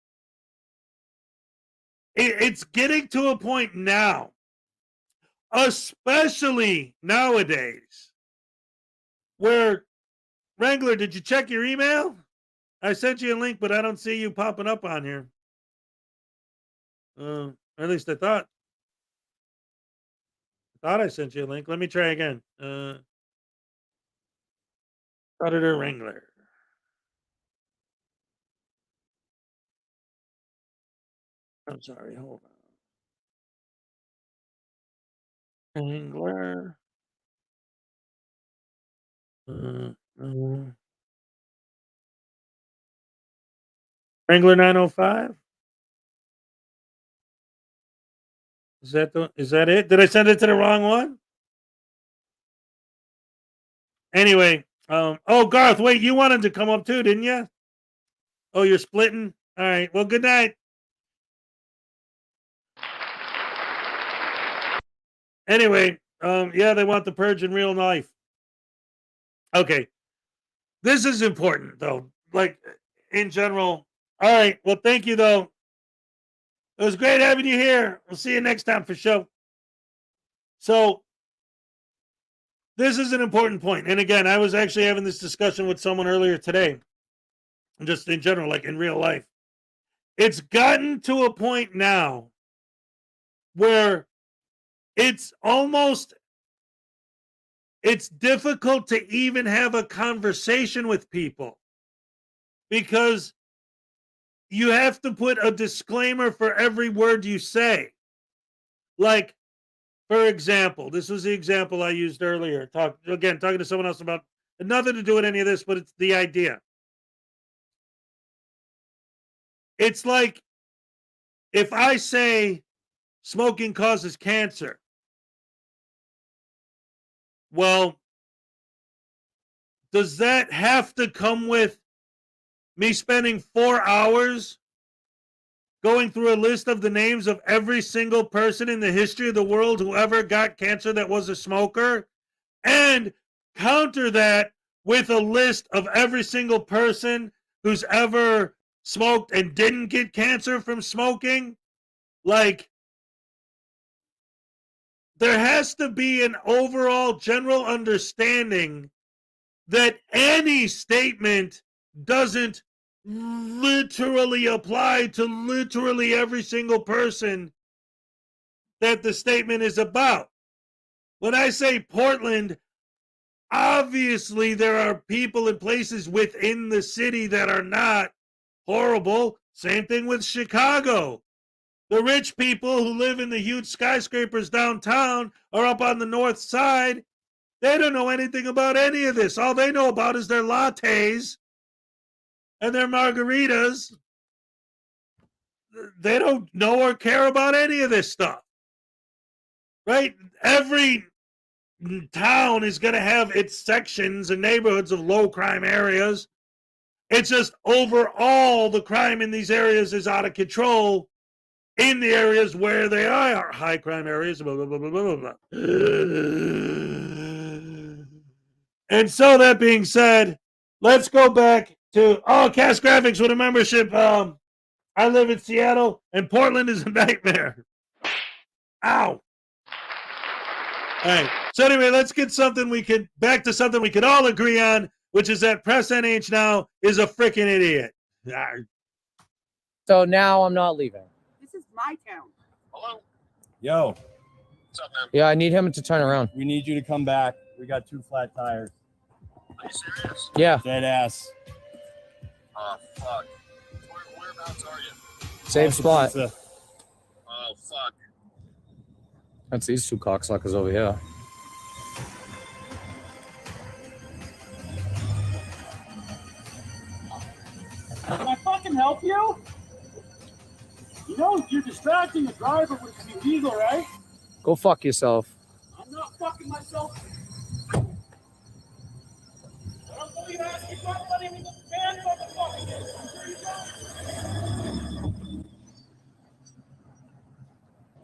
It's getting to a point now, especially nowadays, where, Wrangler, did you check your email? I sent you a link, but I don't see you popping up on here. Or at least I thought I sent you a link. Let me try again. Auditor Wrangler. I'm sorry, hold on. Wrangler. Wrangler 905. Is that it? Did I send it to the wrong one? Anyway, oh, Garth, wait, you wanted to come up too, didn't you? Oh, you're splitting? All right. Well, good night. Anyway, yeah, they want the purge in real life. Okay. This is important, though. Like, in general. All right. Well, thank you, though. It was great having you here. We'll see you next time for sure. So, this is an important point. And again, I was actually having this discussion with someone earlier today. Just in general, like in real life. It's gotten to a point now where it's difficult to even have a conversation with people because you have to put a disclaimer for every word you say. Like, for example, this was the example I used earlier. Talking to someone else about nothing to do with any of this, but it's the idea. It's like if I say smoking causes cancer, well, does that have to come with me spending 4 hours going through a list of the names of every single person in the history of the world who ever got cancer that was a smoker, and counter that with a list of every single person who's ever smoked and didn't get cancer from smoking? Like, there has to be an overall general understanding that any statement doesn't literally apply to literally every single person that the statement is about. When I say Portland, Obviously, there are people and places within the city that are not horrible. Same thing with Chicago. The rich people who live in the huge skyscrapers downtown or up on the north side, they don't know anything about any of this. All they know about is their lattes and their margaritas. They don't know or care about any of this stuff. Right? Every town is going to have its sections and neighborhoods of low crime areas. It's just overall the crime in these areas is out of control in the areas where they are high crime areas. Blah, blah, blah, blah, blah, blah. And so that being said, let's go back to Cast Graphics with a membership. I live in Seattle and Portland is a nightmare. Ow. All right. So anyway, let's get back to something we could all agree on, which is that Press NH now is a freaking idiot. So now I'm not leaving. This is my town. Hello. Yo. What's up, man? Yeah, I need him to turn around. We need you to come back. We got 2 flat tires. Are you serious? Yeah. Dead ass. Oh, fuck. Whereabouts are you? Same spot. Oh, fuck. That's these 2 cocksuckers over here. Can I fucking help you? You know you're distracting the driver, which is illegal, right? Go fuck yourself. I'm not fucking myself. I don't know you ask me for money with the van motherfucker. I'm sure you don't.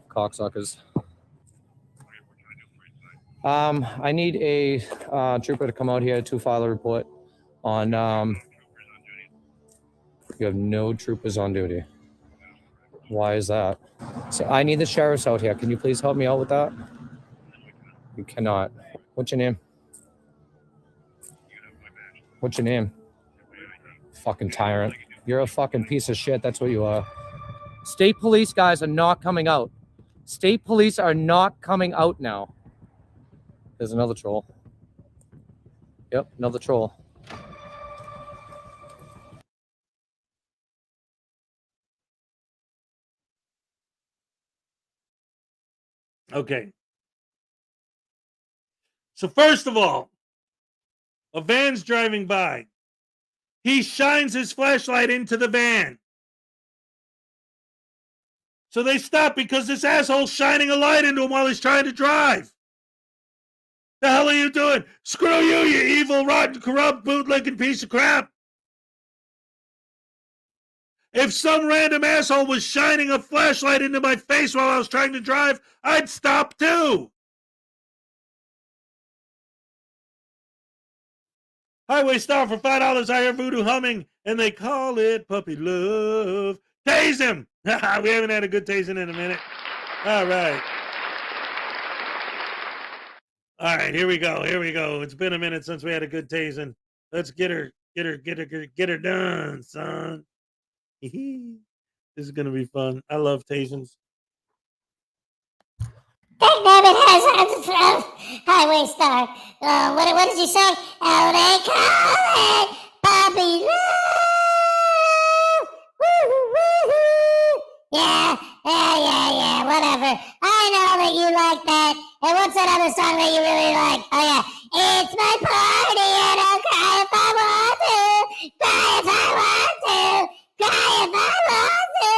Cocksuckers. I need a trooper to come out here to file a report on you have no troopers on duty. Why is that? So I need the sheriffs out here. Can you please help me out with that? You cannot. What's your name? What's your name? Fucking tyrant. You're a fucking piece of shit. That's what you are. State police guys are not coming out. State police are not coming out now. There's another troll. Yep, another troll. Okay. So first of all, a van's driving by. He shines his flashlight into the van. So they stop because this asshole's shining a light into him while he's trying to drive. The hell are you doing? Screw you, you evil, rotten, corrupt, bootlicking piece of crap. If some random asshole was shining a flashlight into my face while I was trying to drive, I'd stop too. Highway star for $5. I hear voodoo humming, and they call it puppy love. Tase him. We haven't had a good tasing in a minute. All right. All right, here we go. Here we go. It's been a minute since we had a good tasing. Let's get her done, son. This is gonna be fun. I love tasings. Dagnabbit has highway star. What did you say? Oh, they call it puppy love. Woo-hoo, woo-hoo. Yeah, whatever. I know that you like that. And what's that other song that you really like? Oh, yeah. It's my party and I'll cry if I want to. Cry if I want to. Cry if I want to.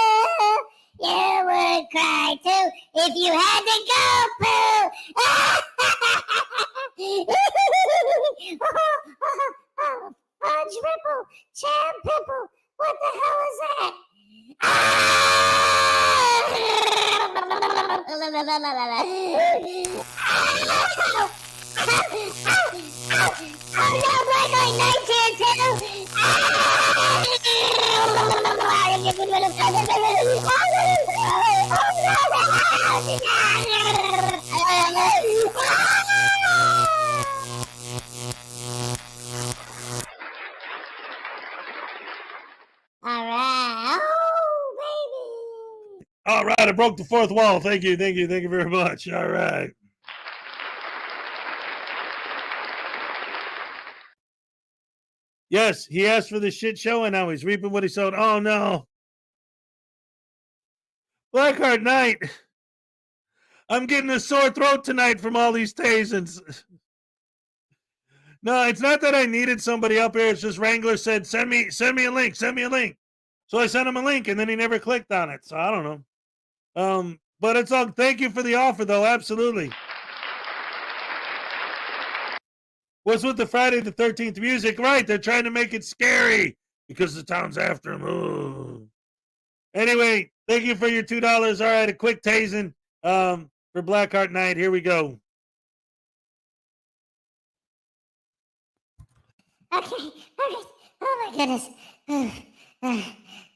You would cry too if you had to go poo. Fudge ripple, jam pimple. What the hell is that? Oh no, Black Eye Night here All right. Oh, baby. All right, I broke the fourth wall. Thank you very much. All right. Yes, he asked for the shit show and now he's reaping what he sowed. Oh no. Blackheart Knight. I'm getting a sore throat tonight from all these tasings. No, it's not that I needed somebody up here. It's just Wrangler said, send me a link, send me a link. So I sent him a link and then he never clicked on it. So I don't know. But it's all, thank you for the offer though. Absolutely. What's with the Friday the 13th music? Right. They're trying to make it scary because the town's after him. Ooh. Anyway, thank you for your $2. All right. A quick tasing, for Blackheart Knight. Here we go. Okay. Oh my goodness. I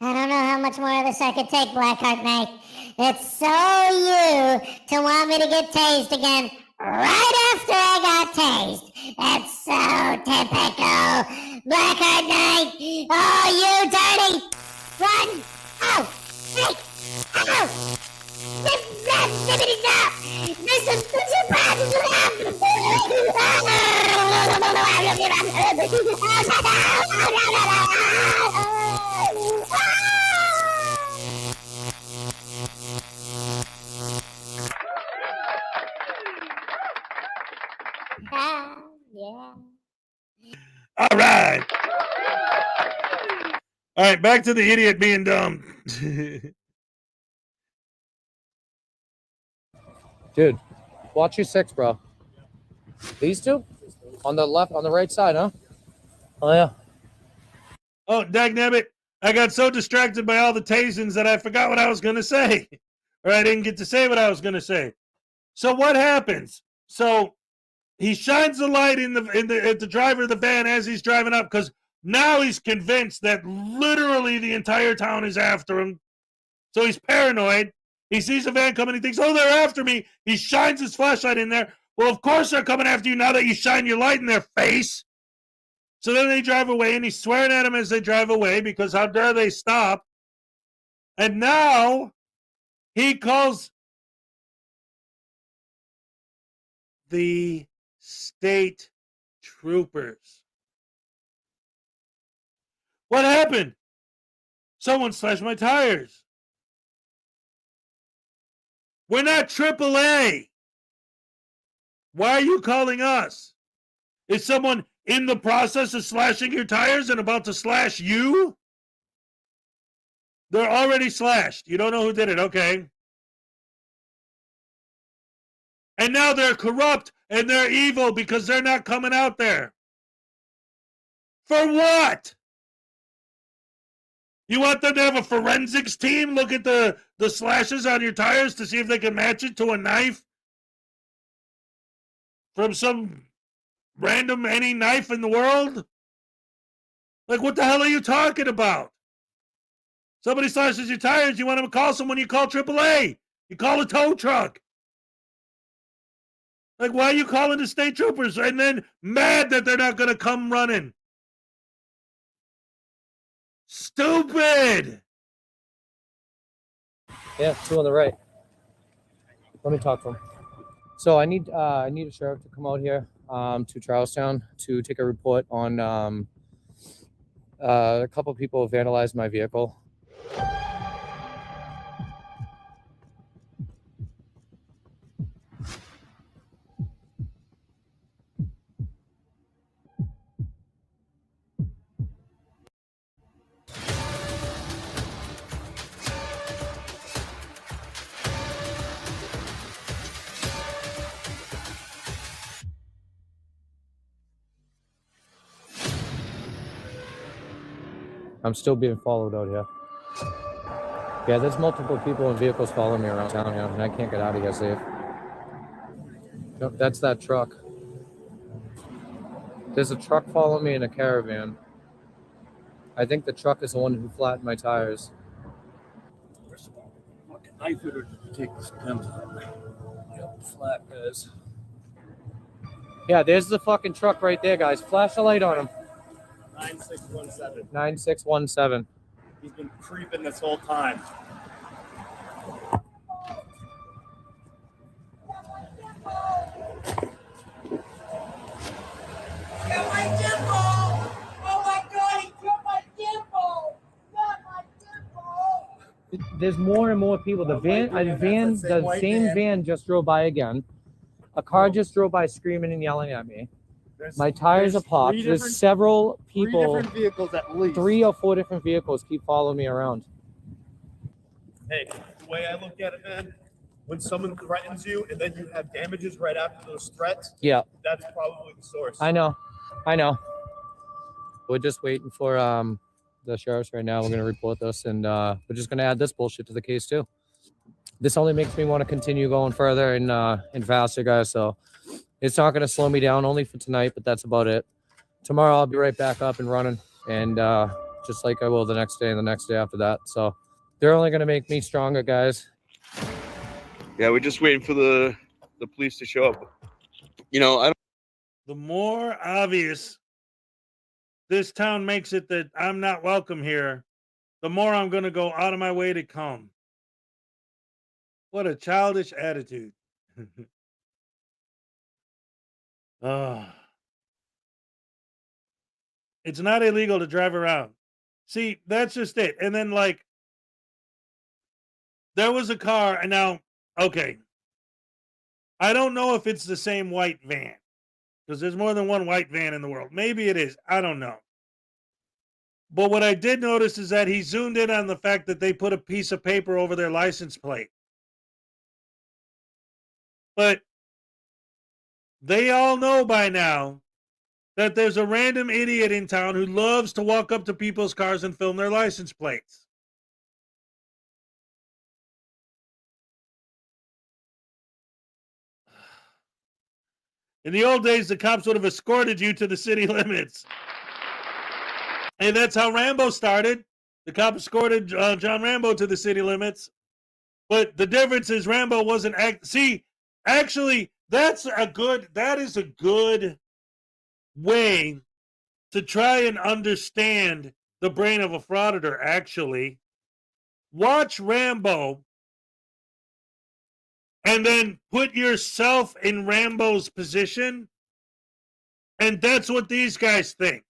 don't know how much more of this I could take, Blackheart Knight. It's so you to want me to get tased again right after I got tased. That's so typical. Blackheart Knight. Oh, you dirty. Run. Oh, hey. Ow. Yeah. All right. All right, back to the idiot being dumb. Dude, watch your six, bro. These two? On the left, on the right side, huh? Oh, yeah. Oh, dagnabbit. I got so distracted by all the tasings that I forgot what I was going to say. Or I didn't get to say what I was going to say. So what happens? So he shines the light at the driver of the van as he's driving up because now he's convinced that literally the entire town is after him. So he's paranoid. He sees a van coming. He thinks, oh, they're after me. He shines his flashlight in there. Well, of course they're coming after you now that you shine your light in their face. So then they drive away, and he's swearing at them as they drive away because how dare they stop. And now he calls the state troopers. What happened? Someone slashed my tires. We're not AAA. Why are you calling us? Is someone in the process of slashing your tires and about to slash you? They're already slashed. You don't know who did it. Okay. And now they're corrupt and they're evil because they're not coming out there. For what? You want them to have a forensics team look at the slashes on your tires to see if they can match it to a knife from some random any knife in the world? Like, what the hell are you talking about? Somebody slashes your tires, you want them to call someone, you call AAA. You call a tow truck. Like, why are you calling the state troopers and then mad that they're not going to come running? Stupid. Yeah, two on the right. Let me talk to him. So I need a sheriff to come out here to Charlestown to take a report on a couple of people have vandalized my vehicle. I'm still being followed out here. Yeah, there's multiple people and vehicles following me around town here, and I can't get out of here safe. Yep, that's that truck. There's a truck following me in a caravan. I think the truck is the one who flattened my tires. I could take this pen. Yep, flat guys. Yeah, there's the fucking truck right there, guys. Flash a light on him. 9617. 9617. He's been creeping this whole time. Oh my there's more and more people. The same van just drove by again. A car just drove by screaming and yelling at me. My tires are popped. There's several people. 3 different vehicles at least. 3 or 4 different vehicles keep following me around. Hey, the way I look at it, man, when someone threatens you and then you have damages right after those threats, Yeah, that's probably the source. I know. We're just waiting for the sheriffs right now. We're gonna report this, and we're just gonna add this bullshit to the case too. This only makes me want to continue going further and faster, guys. So it's not gonna slow me down, only for tonight, but that's about it. Tomorrow I'll be right back up and running, and just like I will the next day and the next day after that. So they're only gonna make me stronger, guys. Yeah, we're just waiting for the police to show up. You know, The more obvious this town makes it that I'm not welcome here, the more I'm going to go out of my way to come. What a childish attitude. It's not illegal to drive around. See, that's just it. And then, like, there was a car, and now, okay, I don't know if it's the same white van, because there's more than one white van in the world. Maybe it is. I don't know. But what I did notice is that he zoomed in on the fact that they put a piece of paper over their license plate. But they all know by now that there's a random idiot in town who loves to walk up to people's cars and film their license plates. In the old days, the cops would have escorted you to the city limits. And that's how Rambo started. The cop escorted John Rambo to the city limits. But the difference is Rambo wasn't actually, that is a good way to try and understand the brain of a frauditor, actually. Watch Rambo and then put yourself in Rambo's position, and that's what these guys think.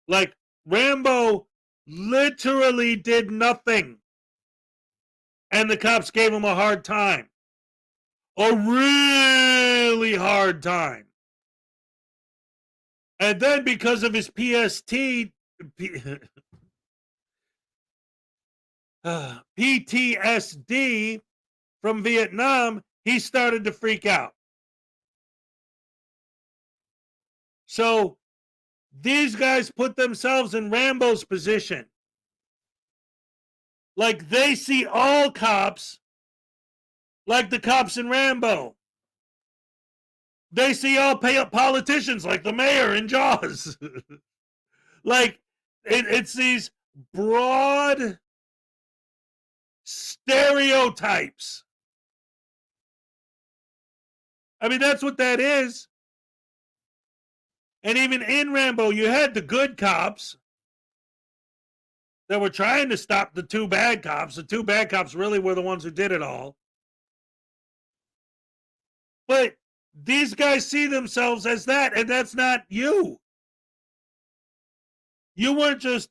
Like, Rambo literally did nothing, and the cops gave him a hard time. A really hard time. And then because of his PTSD from Vietnam, he started to freak out. So these guys put themselves in Rambo's position. Like, they see all cops like the cops in Rambo. They see all politicians like the mayor in Jaws. Like, it's these broad stereotypes. I mean, that's what that is. And even in Rambo, you had the good cops that were trying to stop the 2 bad cops. The 2 bad cops really were the ones who did it all. But these guys see themselves as that, and that's not you. You weren't just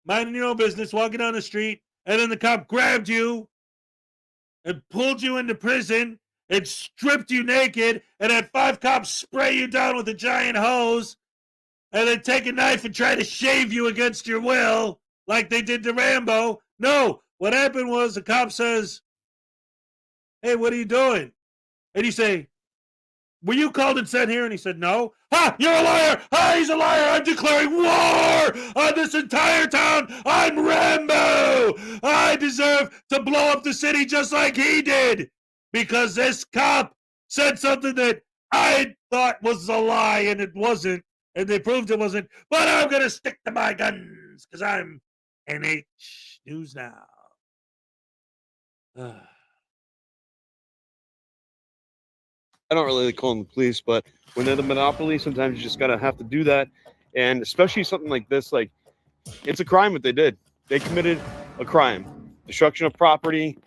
minding your own business, walking down the street, and then the cop grabbed you and pulled you into prison and stripped you naked and had 5 cops spray you down with a giant hose and then take a knife and try to shave you against your will like they did to Rambo. No, what happened was the cop says, "Hey, what are you doing?" And you say, "Were you called and sent here?" And he said, "No." "Ha! You're a liar! Ha! He's a liar! I'm declaring war on this entire town! I'm Rambo! I deserve to blow up the city just like he did! Because this cop said something that I thought was a lie and it wasn't, and they proved it wasn't, but I'm gonna stick to my guns because I'm NH News Now." I don't really call them the police, but when they're the monopoly, sometimes you just gotta have to do that. And especially something like this, like, it's a crime what they did. They committed a crime, destruction of property.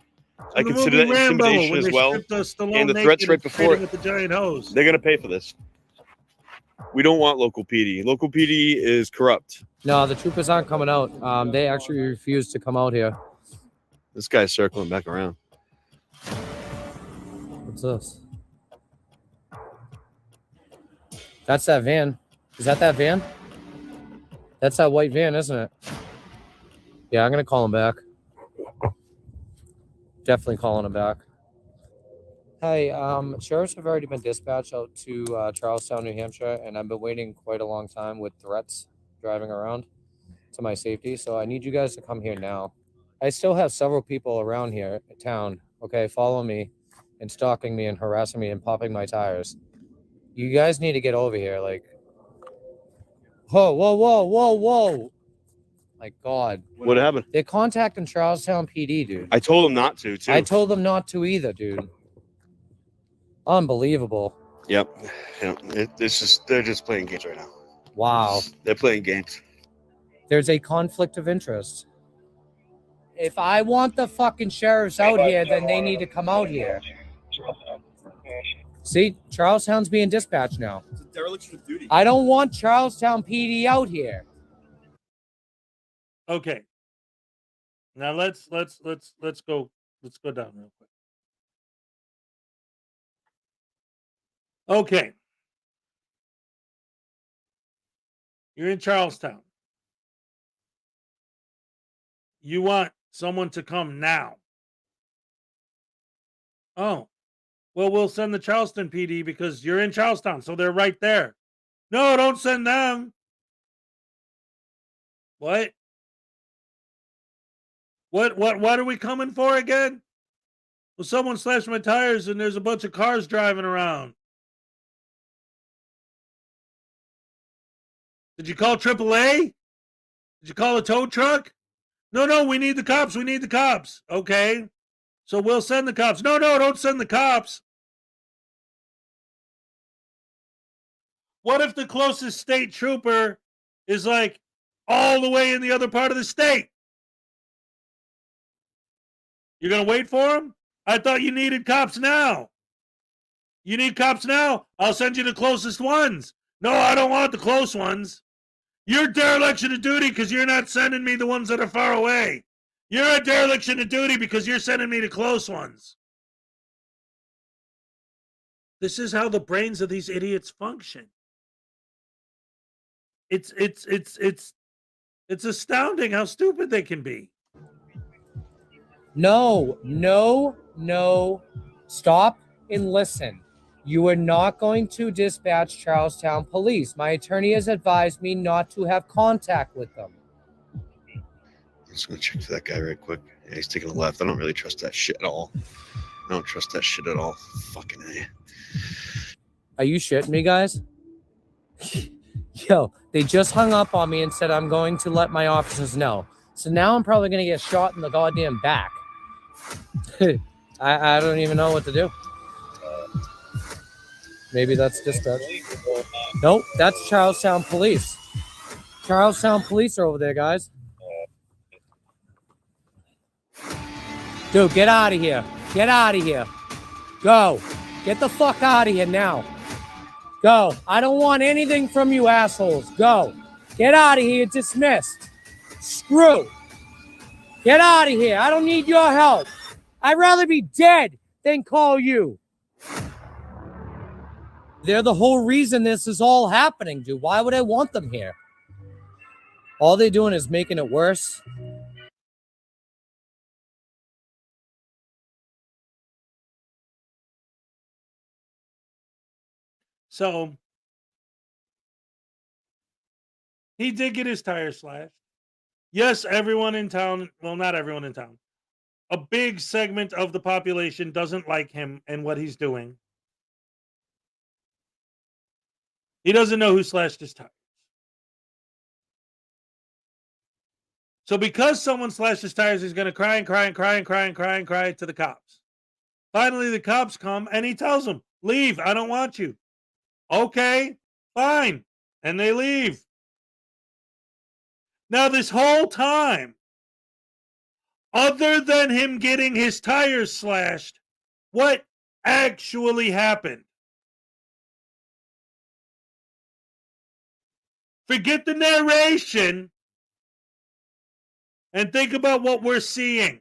I consider that intimidation as well. And the threats right before it, with the giant hose. they're gonna pay for this. We don't want local PD. Local PD is corrupt. No, the troopers aren't coming out. They actually refused to come out here. This guy's circling back around. What's this? That's that van. Is that van? That's that white van, isn't it? Yeah, I'm gonna call him back. Definitely calling him back. Hey, sheriffs have already been dispatched out to Charlestown, New Hampshire, and I've been waiting quite a long time with threats driving around to my safety. So I need you guys to come here now. I still have several people around here in town, okay, following me and stalking me and harassing me and popping my tires. You guys need to get over here, like, whoa. My God. What happened? They're contacting Charlestown PD, dude. I told him not to, too. I told them not to either, dude. Unbelievable. Yep. It's just, they're just playing games right now. Wow. They're playing games. There's a conflict of interest. If I want the fucking sheriffs out here, then they need to come out here. See, Charlestown's being dispatched now. It's a dereliction of duty. I don't want Charlestown PD out here. Okay. Now let's go down real quick. Okay. You're in Charlestown. You want someone to come now. Oh. Well, we'll send the Charleston PD because you're in Charlestown, so they're right there. No, don't send them. What? What are we coming for again? Well, someone slashed my tires and there's a bunch of cars driving around. Did you call AAA? Did you call a tow truck? No, we need the cops. We need the cops. Okay. So we'll send the cops. No, don't send the cops. What if the closest state trooper is like all the way in the other part of the state? You're going to wait for him? I thought you needed cops now. You need cops now? I'll send you the closest ones. No, I don't want the close ones. You're dereliction of duty because you're not sending me the ones that are far away. You're a dereliction of duty because you're sending me the close ones. This is how the brains of these idiots function. It's astounding how stupid they can be. No. Stop and listen. You are not going to dispatch Charlestown Police. My attorney has advised me not to have contact with them. I'm just going to check for that guy right quick. Yeah, he's taking a left. I don't really trust that shit at all. I don't trust that shit at all. Fucking A. Are you shitting me, guys? Yo, they just hung up on me and said I'm going to let my officers know. So now I'm probably going to get shot in the goddamn back. I don't even know what to do. Maybe that's dispatch. Nope, that's Charlestown Police. Charlestown Police are over there, guys. Dude, get out of here. Get out of here. Go. Get the fuck out of here now. Go. I don't want anything from you assholes. Go. Get out of here. Dismissed. Screw. Get out of here. I don't need your help. I'd rather be dead than call you. They're the whole reason this is all happening, dude. Why would I want them here? All they're doing is making it worse. So he did get his tire slashed. Yes, everyone in town, well, not everyone in town, a big segment of the population doesn't like him and what he's doing. He doesn't know who slashed his tires. So because someone slashed his tires, he's going to cry to the cops. Finally, the cops come and he tells them, leave. I don't want you. Okay, fine. And they leave. Now, this whole time, other than him getting his tires slashed, what actually happened? Forget the narration and think about what we're seeing.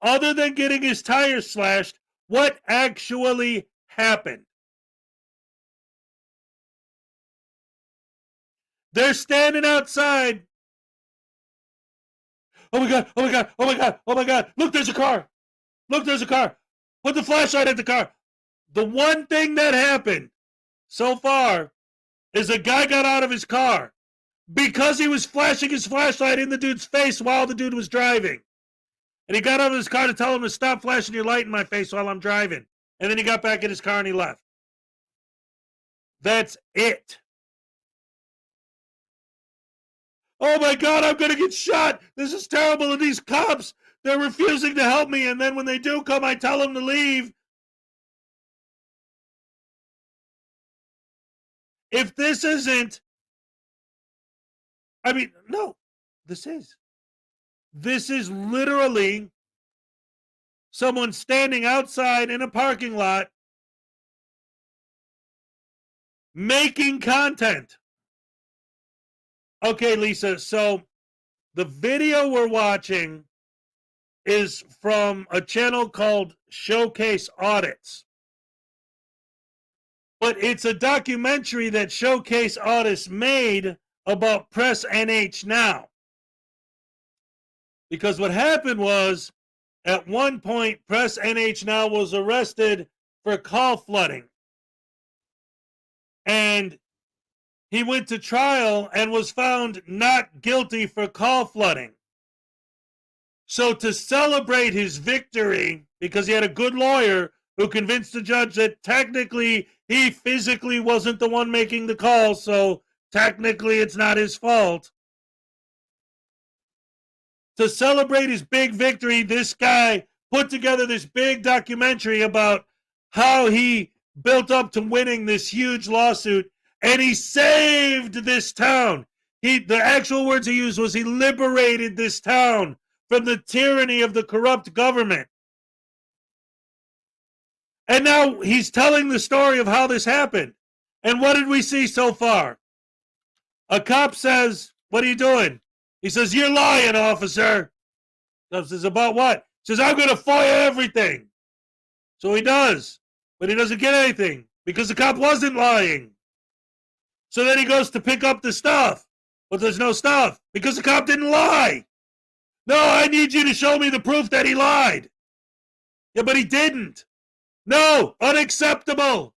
other than getting his tires slashed, what actually happened. They're standing outside. Oh my God, oh my God, oh my God, oh my God. Look, there's a car. Look, there's a car. Put the flashlight at the car. The one thing that happened so far is a guy got out of his car because he was flashing his flashlight in the dude's face while the dude was driving. And he got out of his car to tell him to stop flashing your light in my face while I'm driving. And then he got back in his car and he left. That's it. Oh my God, I'm going to get shot. This is terrible. And these cops, they're refusing to help me. And then when they do come, I tell them to leave. If this isn't, I mean, no, this is. This is literally someone standing outside in a parking lot making content. Okay, Lisa, so the video we're watching is from a channel called Showcase Audits. But it's a documentary that Showcase Audits made about Press NH Now. Because what happened was, at one point, Press NH Now was arrested for call flooding. And he went to trial and was found not guilty for call flooding. So to celebrate his victory, because he had a good lawyer who convinced the judge that technically he physically wasn't the one making the call, so technically it's not his fault. To celebrate his big victory, this guy put together this big documentary about how he built up to winning this huge lawsuit, and he saved this town. The actual words he used was he liberated this town from the tyranny of the corrupt government. And now he's telling the story of how this happened. And what did we see so far? A cop says, "What are you doing?" He says, "You're lying, officer." Cop says, "About what?" He says, "I'm going to FOIA everything." So he does, but he doesn't get anything because the cop wasn't lying. So then he goes to pick up the stuff, but there's no stuff because the cop didn't lie. No, I need you to show me the proof that he lied. Yeah, but he didn't. No, unacceptable.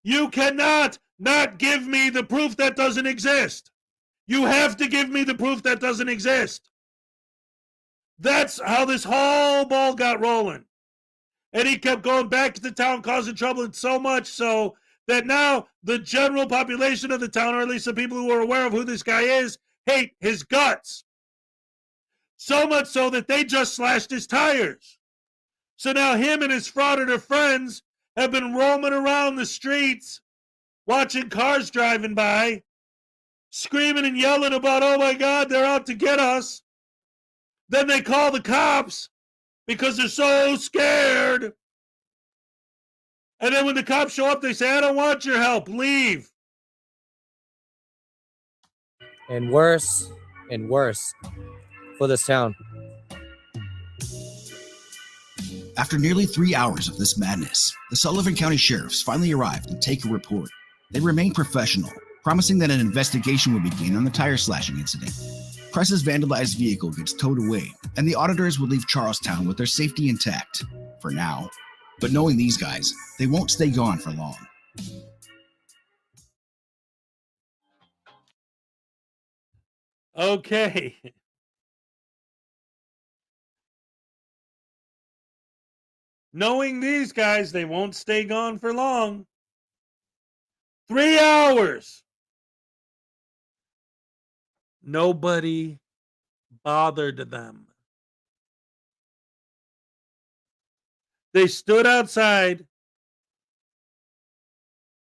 You cannot not give me the proof that doesn't exist. You have to give me the proof that doesn't exist. That's how this whole ball got rolling. And he kept going back to the town, causing trouble, and so much so that now the general population of the town, or at least the people who are aware of who this guy is, hate his guts. So much so that they just slashed his tires. So now him and his Frauditor friends have been roaming around the streets, watching cars driving by, screaming and yelling about, "Oh my God, they're out to get us." Then they call the cops because they're so scared. And then when the cops show up, they say, "I don't want your help, leave." And worse for this town. After nearly 3 hours of this madness, the Sullivan County Sheriffs finally arrived and take a report. They remain professional, promising that an investigation will begin on the tire slashing incident. Press's vandalized vehicle gets towed away, and the auditors will leave Charlestown with their safety intact, for now. But knowing these guys, they won't stay gone for long. Okay. Knowing these guys, they won't stay gone for long. 3 hours. Nobody bothered them. They stood outside,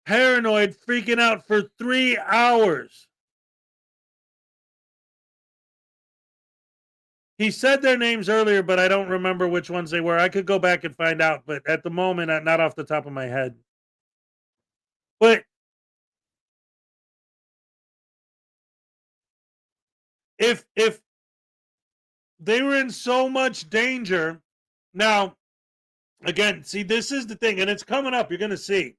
paranoid, freaking out for 3 hours. He said their names earlier, but I don't remember which ones they were. I could go back and find out, but at the moment, not off the top of my head. But if they were in so much danger Now, again, see, this is the thing, and it's coming up. You're going to see.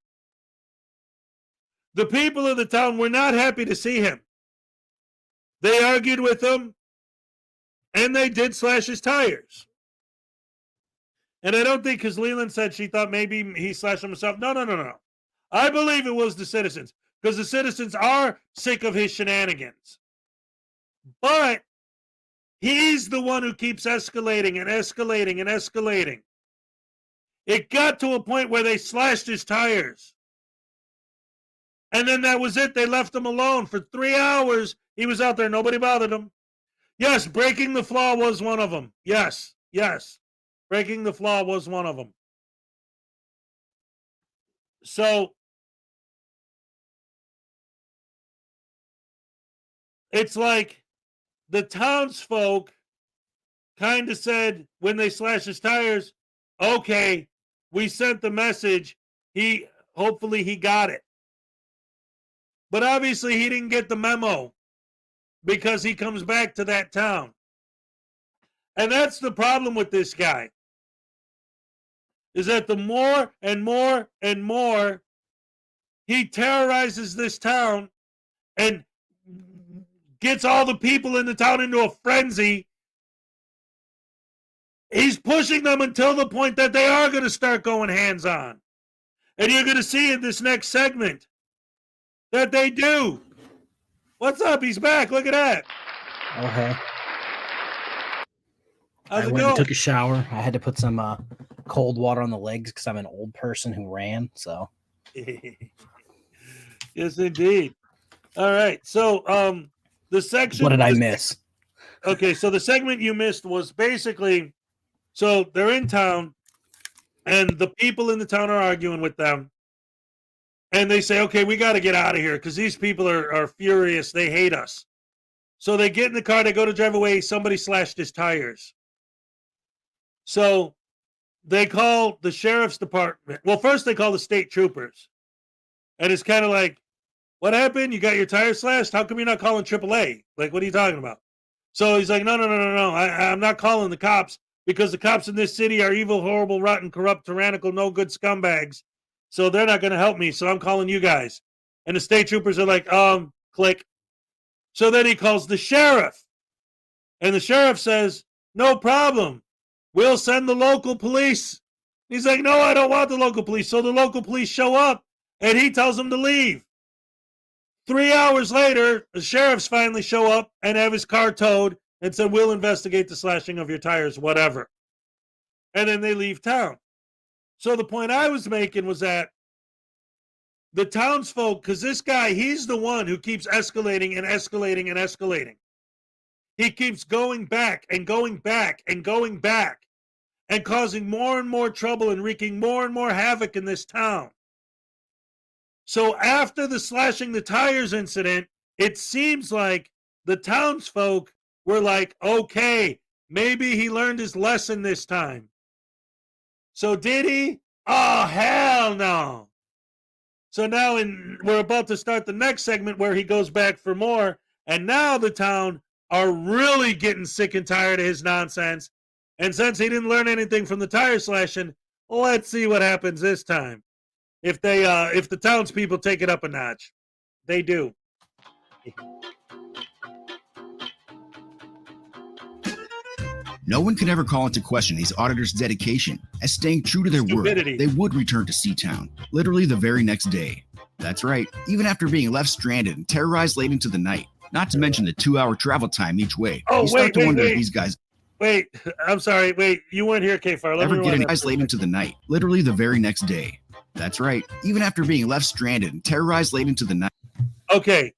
The people of the town were not happy to see him. They argued with him, and they did slash his tires. And I don't think, because Leland said she thought maybe he slashed himself. No. I believe it was the citizens, because the citizens are sick of his shenanigans. But he's the one who keeps escalating and escalating and escalating. It got to a point where they slashed his tires. And then that was it. They left him alone for 3 hours. He was out there. Nobody bothered him. Yes, breaking the flaw was one of them. Yes. Breaking the flaw was one of them. So it's like the townsfolk kind of said when they slashed his tires, okay, we sent the message. Hopefully he got it. But obviously he didn't get the memo because he comes back to that town. And that's the problem with this guy. Is that the more and more and more he terrorizes this town and gets all the people in the town into a frenzy, he's pushing them until the point that they are going to start going hands-on. And you're going to see in this next segment that they do. What's up? He's back. Look at that. Okay. How's I it went going? and took a shower. I had to put some cold water on the legs because I'm an old person who ran. So. Yes, indeed. All right. So, the section. What did I miss? Okay, so the segment you missed was basically, so they're in town, and the people in the town are arguing with them, and they say, okay, we got to get out of here because these people are furious. They hate us. So they get in the car. They go to drive away. Somebody slashed his tires. So they call the sheriff's department. Well, first they call the state troopers. And it's kind of like, what happened? You got your tires slashed? How come you're not calling AAA? Like, what are you talking about? So he's like, no. I'm not calling the cops because the cops in this city are evil, horrible, rotten, corrupt, tyrannical, no good scumbags. So they're not going to help me. So I'm calling you guys. And the state troopers are like, click. So then he calls the sheriff. And the sheriff says, no problem. We'll send the local police. He's like, no, I don't want the local police. So the local police show up and he tells them to leave. 3 hours later, the sheriffs finally show up and have his car towed and said, we'll investigate the slashing of your tires, whatever. And then they leave town. So the point I was making was that the townsfolk, because this guy, he's the one who keeps escalating and escalating and escalating. He keeps going back and going back and going back and causing more and more trouble and wreaking more and more havoc in this town. So after the slashing the tires incident, it seems like the townsfolk were like, okay, maybe he learned his lesson this time. So did he? Oh, hell no. So now we're about to start the next segment where he goes back for more. And now the town are really getting sick and tired of his nonsense. And since he didn't learn anything from the tire slashing, let's see what happens this time. If the townspeople take it up a notch. They do. No one could ever call into question these auditors' dedication, as staying true to their Stupidity. word, they would return to Seatown, literally the very next day. That's right, even after being left stranded and terrorized late into the night, not to mention the 2-hour travel time each way. Oh, you start to wonder wait. if these guys Wait, I'm sorry. Wait, you weren't here, K-Far. ever get guys late into the night, literally the very next day. That's right, even after being left stranded and terrorized late into the night. Okay.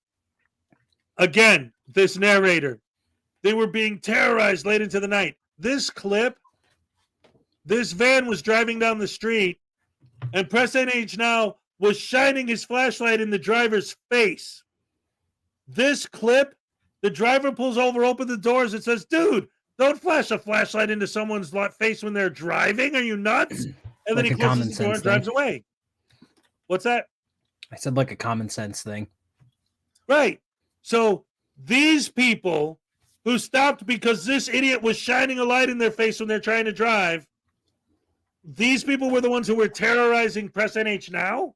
Again, this narrator. They were being terrorized late into the night. This clip, this van was driving down the street, and Press NH Now was shining his flashlight in the driver's face. This clip, the driver pulls over, opens the doors, and says, dude, don't flash a flashlight into someone's face when they're driving. Are you nuts? And then Like he a common closes the door and sense drives thing. away. What's that? I said like a common sense thing. Right. So these people who stopped because this idiot was shining a light in their face when they're trying to drive, these people were the ones who were terrorizing Press NH Now.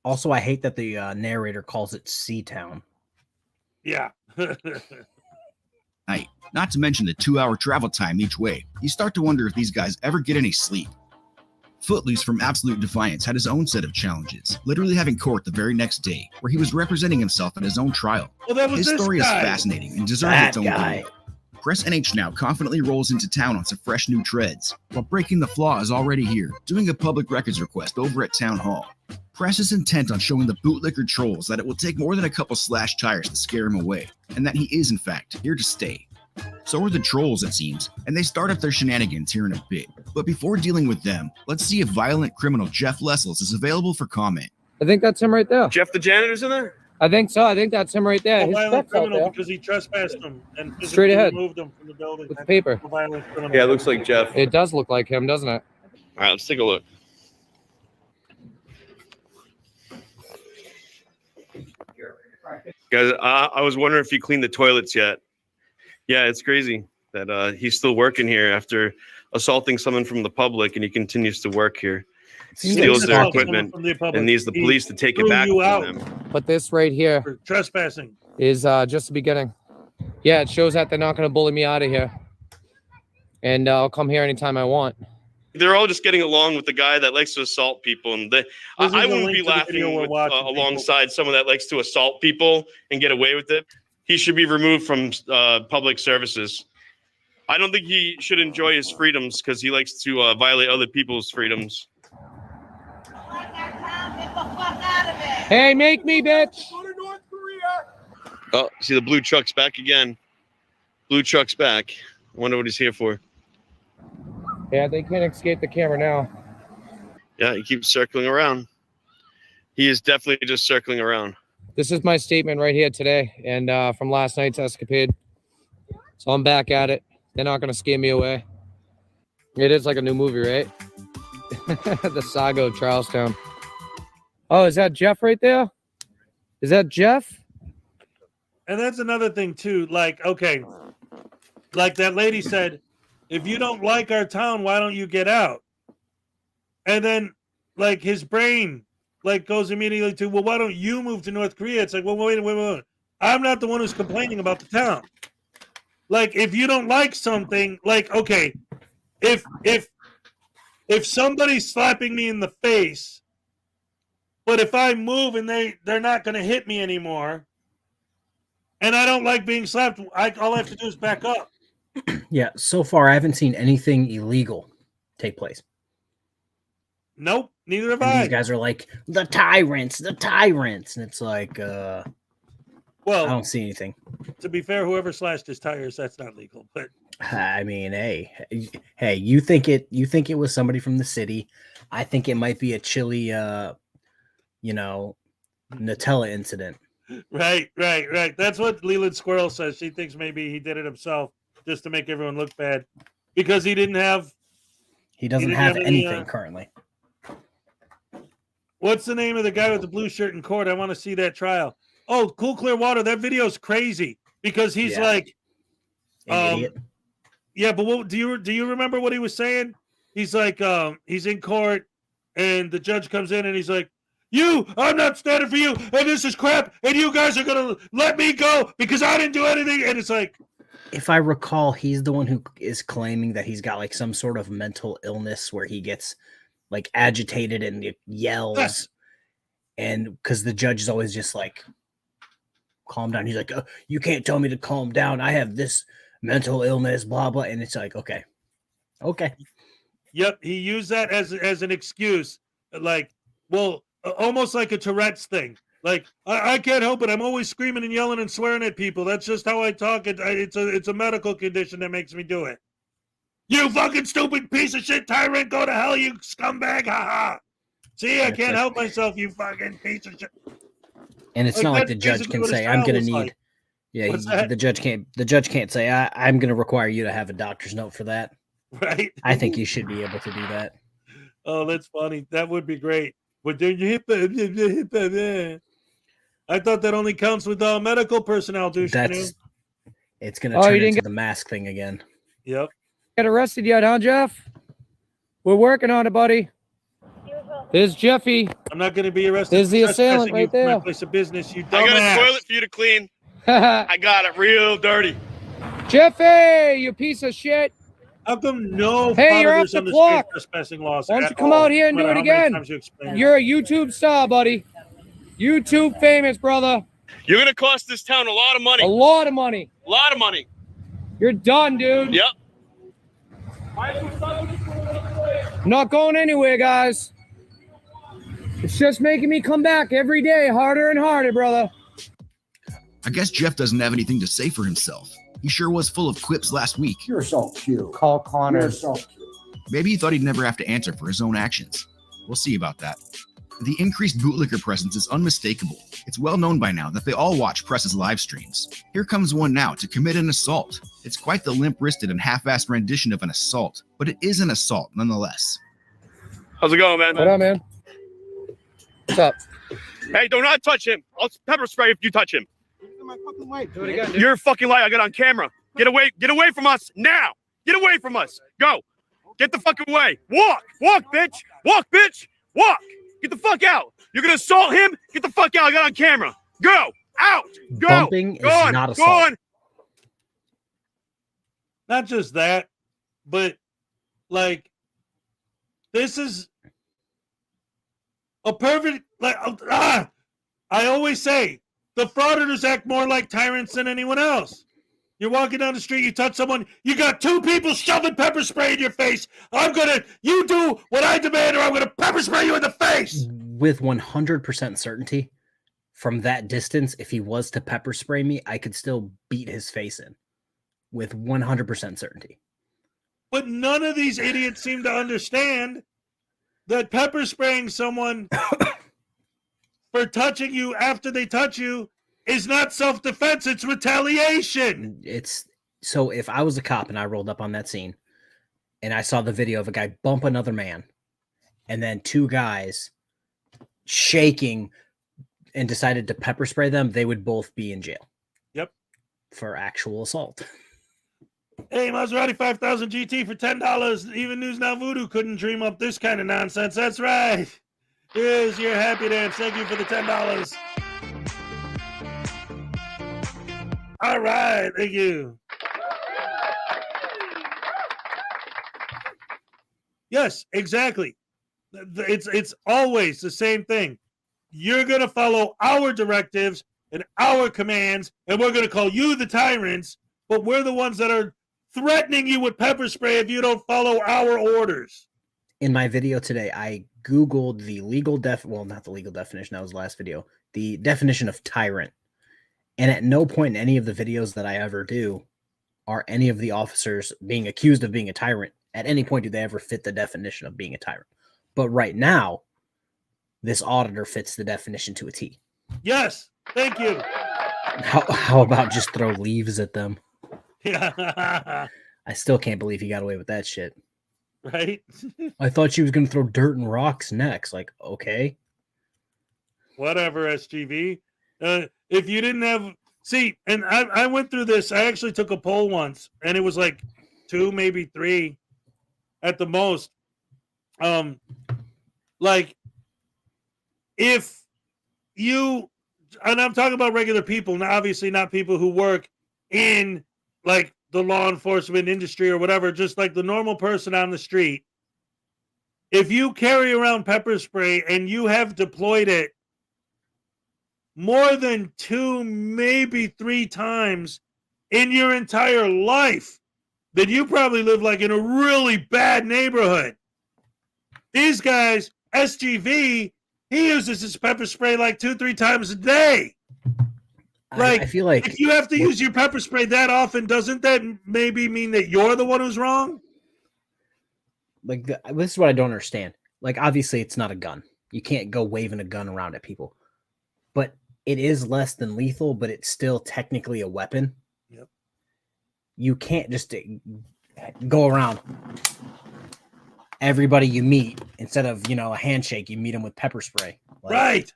Also, I hate that the narrator calls it Seatown. Yeah. Night. Not to mention the 2-hour travel time each way. You start to wonder if these guys ever get any sleep. Footloose from Absolute Defiance had his own set of challenges, literally having court the very next day, where he was representing himself in his own trial. Well, that was His this story guy. is fascinating and deserves That its own guy. video. Press NH Now confidently rolls into town on some fresh new treads, while Breaking the Flaw is already here, doing a public records request over at Town Hall. Press is intent on showing the bootlicker trolls that it will take more than a couple slashed tires to scare him away, and that he is in fact here to stay. So are the trolls, it seems, and they start up their shenanigans here in a bit. But before dealing with them, let's see if violent criminal Jeff Lessels is available for comment. I think that's him right there. Jeff the janitor's in there? I think so. I think that's him right there. A His violent truck's out criminal there because he trespassed him and Straight physically ahead. removed him from the building. with the paper. A violent criminal. Yeah, it looks like Jeff. It does look like him, doesn't it? All right, let's take a look. Guys, I was wondering if you cleaned the toilets yet. Yeah, it's crazy that he's still working here after assaulting someone from the public, and he continues to work here. Steals their equipment and needs the police to take it back from them. But this right here For trespassing. is just the beginning. Yeah, it shows that they're not going to bully me out of here. And I'll come here anytime I want. They're all just getting along with the guy that likes to assault people, and I wouldn't be laughing with, alongside someone that likes to assault people and get away with it. He should be removed from public services. I don't think he should enjoy his freedoms because he likes to violate other people's freedoms. Hey, make me, bitch. Oh, see the blue truck's back again. Blue truck's back. I wonder what he's here for. Yeah, they can't escape the camera now. Yeah, he keeps circling around. He is definitely just circling around. This is my statement right here today and from last night's escapade. So I'm back at it. They're not going to scare me away. It is like a new movie, right? The saga of Charlestown. Oh, is that Jeff right there? Is that Jeff? And that's another thing too. Like, okay, like that lady said, if you don't like our town, why don't you get out? And then, like, his brain, like, goes immediately to, well, why don't you move to North Korea? It's like, well, wait. I'm not the one who's complaining about the town. Like, if you don't like something, like, okay, if somebody's slapping me in the face, but if I move and they're not going to hit me anymore, and I don't like being slapped, all I have to do is back up. Yeah, so far I haven't seen anything illegal take place. Nope, neither have And I. these guys are like, the tyrants. And it's like, Well, I don't see anything. To be fair, whoever slashed his tires, that's not legal. But I mean, hey, you think it was somebody from the city. I think it might be a chilly, Nutella incident. Right. That's what Leland Squirrel says. She thinks maybe he did it himself just to make everyone look bad because he doesn't have anything currently. What's the name of the guy with the blue shirt in court? I want to see that trial. Oh, Cool Clear Water. That video's crazy because he's like, An idiot. Yeah, but what do you remember what he was saying? He's like, he's in court and the judge comes in and he's like, I'm not standing for you, and this is crap, and you guys are gonna let me go because I didn't do anything. And it's like, if I recall, he's the one who is claiming that he's got like some sort of mental illness where he gets like agitated and yells, and because the judge is always just like, calm down. He's like, you can't tell me to calm down. I have this mental illness, blah blah, and it's like, okay. Yep, he used that as an excuse, like, well, almost like a Tourette's thing. Like, I can't help it. I'm always screaming and yelling and swearing at people. That's just how I talk. It's a medical condition that makes me do it. You fucking stupid piece of shit tyrant. Go to hell, you scumbag. Ha ha. See, I can't help myself, you fucking piece of shit. And it's not like the judge can say, I'm going to need. Like. Yeah, the judge can't say, I'm going to require you to have a doctor's note for that. Right. I think you should be able to do that. Oh, that's funny. That would be great. But then you hit I thought that only counts with medical personnel, douche. It's going to turn into the mask thing again. Yep. Get arrested yet, huh, Jeff? We're working on it, buddy. There's Jeffy. I'm not going to be arrested. There's the for assailant trespassing right you from my there. place of business, you I got a dumbass. toilet for you to clean. I got it real dirty. Jeffy, you piece of shit. How come no Hey, you're off auditors the understand clock. trespassing laws? Why don't at you come all, out here and no do matter it how many again? times you explain it? You're a YouTube star, buddy. YouTube famous, brother. You're gonna cost this town a lot of money. A lot of money. A lot of money. You're done, dude. Yep. Not going anywhere, guys. It's just making me come back every day harder and harder, brother. I guess Jeff doesn't have anything to say for himself. He sure was full of quips last week. You're so cute. Call Connor. You're so cute. Maybe he thought he'd never have to answer for his own actions. We'll see about that. The increased bootlicker presence is unmistakable. It's well known by now that they all watch Press's live streams. Here comes one now to commit an assault. It's quite the limp-wristed and half-assed rendition of an assault, but it is an assault nonetheless. How's it going, man? What up, man? What's up? Hey, do not touch him. I'll pepper spray if you touch him. Do it again, dude. You're a fucking liar. I got on camera. Get away from us now. Get away from us. Go. Get the fuck away. Walk, bitch. Walk, bitch. Walk. Get the fuck out. You're gonna assault him? Get the fuck out. I got on camera. Go. Out. Go. Bumping is Go on. not Go assault. on. Not just that, but like this is a perfect I always say the frauditors act more like tyrants than anyone else. You're walking down the street, you touch someone, you got two people shoving pepper spray in your face. You do what I demand, or I'm gonna pepper spray you in the face. With 100% certainty, from that distance, if he was to pepper spray me, I could still beat his face in. With 100% certainty. But none of these idiots seem to understand that pepper spraying someone for touching you after they touch you is not self-defense, it's retaliation. It's so if I was a cop and I rolled up on that scene and I saw the video of a guy bump another man and then two guys shaking and decided to pepper spray them, they would both be in jail. Yep. For actual assault. Hey, Maserati 5000 GT for $10. Even News Now Voodoo couldn't dream up this kind of nonsense. That's right. Here's your happy dance. Thank you for the $10. All right, thank you. Yes, exactly. It's always the same thing. You're going to follow our directives and our commands, and we're going to call you the tyrants, but we're the ones that are threatening you with pepper spray if you don't follow our orders. In my video today, I Googled the legal not the legal definition, that was the last video, the definition of tyrant. And at no point in any of the videos that I ever do are any of the officers being accused of being a tyrant. At any point do they ever fit the definition of being a tyrant. But right now, this auditor fits the definition to a T. Yes, thank you. How about just throw leaves at them? Yeah. I still can't believe he got away with that shit. Right? I thought she was going to throw dirt and rocks next. Like, okay. Whatever, SGV. If you didn't have... See, and I went through this. I actually took a poll once, and it was like 2, maybe 3 at the most. Like, if you... And I'm talking about regular people, and obviously not people who work in, like, the law enforcement industry or whatever, just like the normal person on the street. If you carry around pepper spray and you have deployed it more than 2, maybe 3 times in your entire life, then you probably live like in a really bad neighborhood. These guys, SGV, he uses his pepper spray like 2-3 times a day. Like, I feel like if you have to use your pepper spray that often, doesn't that maybe mean that you're the one who's wrong? Like, this is what I don't understand. Like, obviously, it's not a gun. You can't go waving a gun around at people. But it is less than lethal, but it's still technically a weapon. Yep. You can't just go around everybody you meet. Instead of, a handshake, you meet them with pepper spray. Like, right.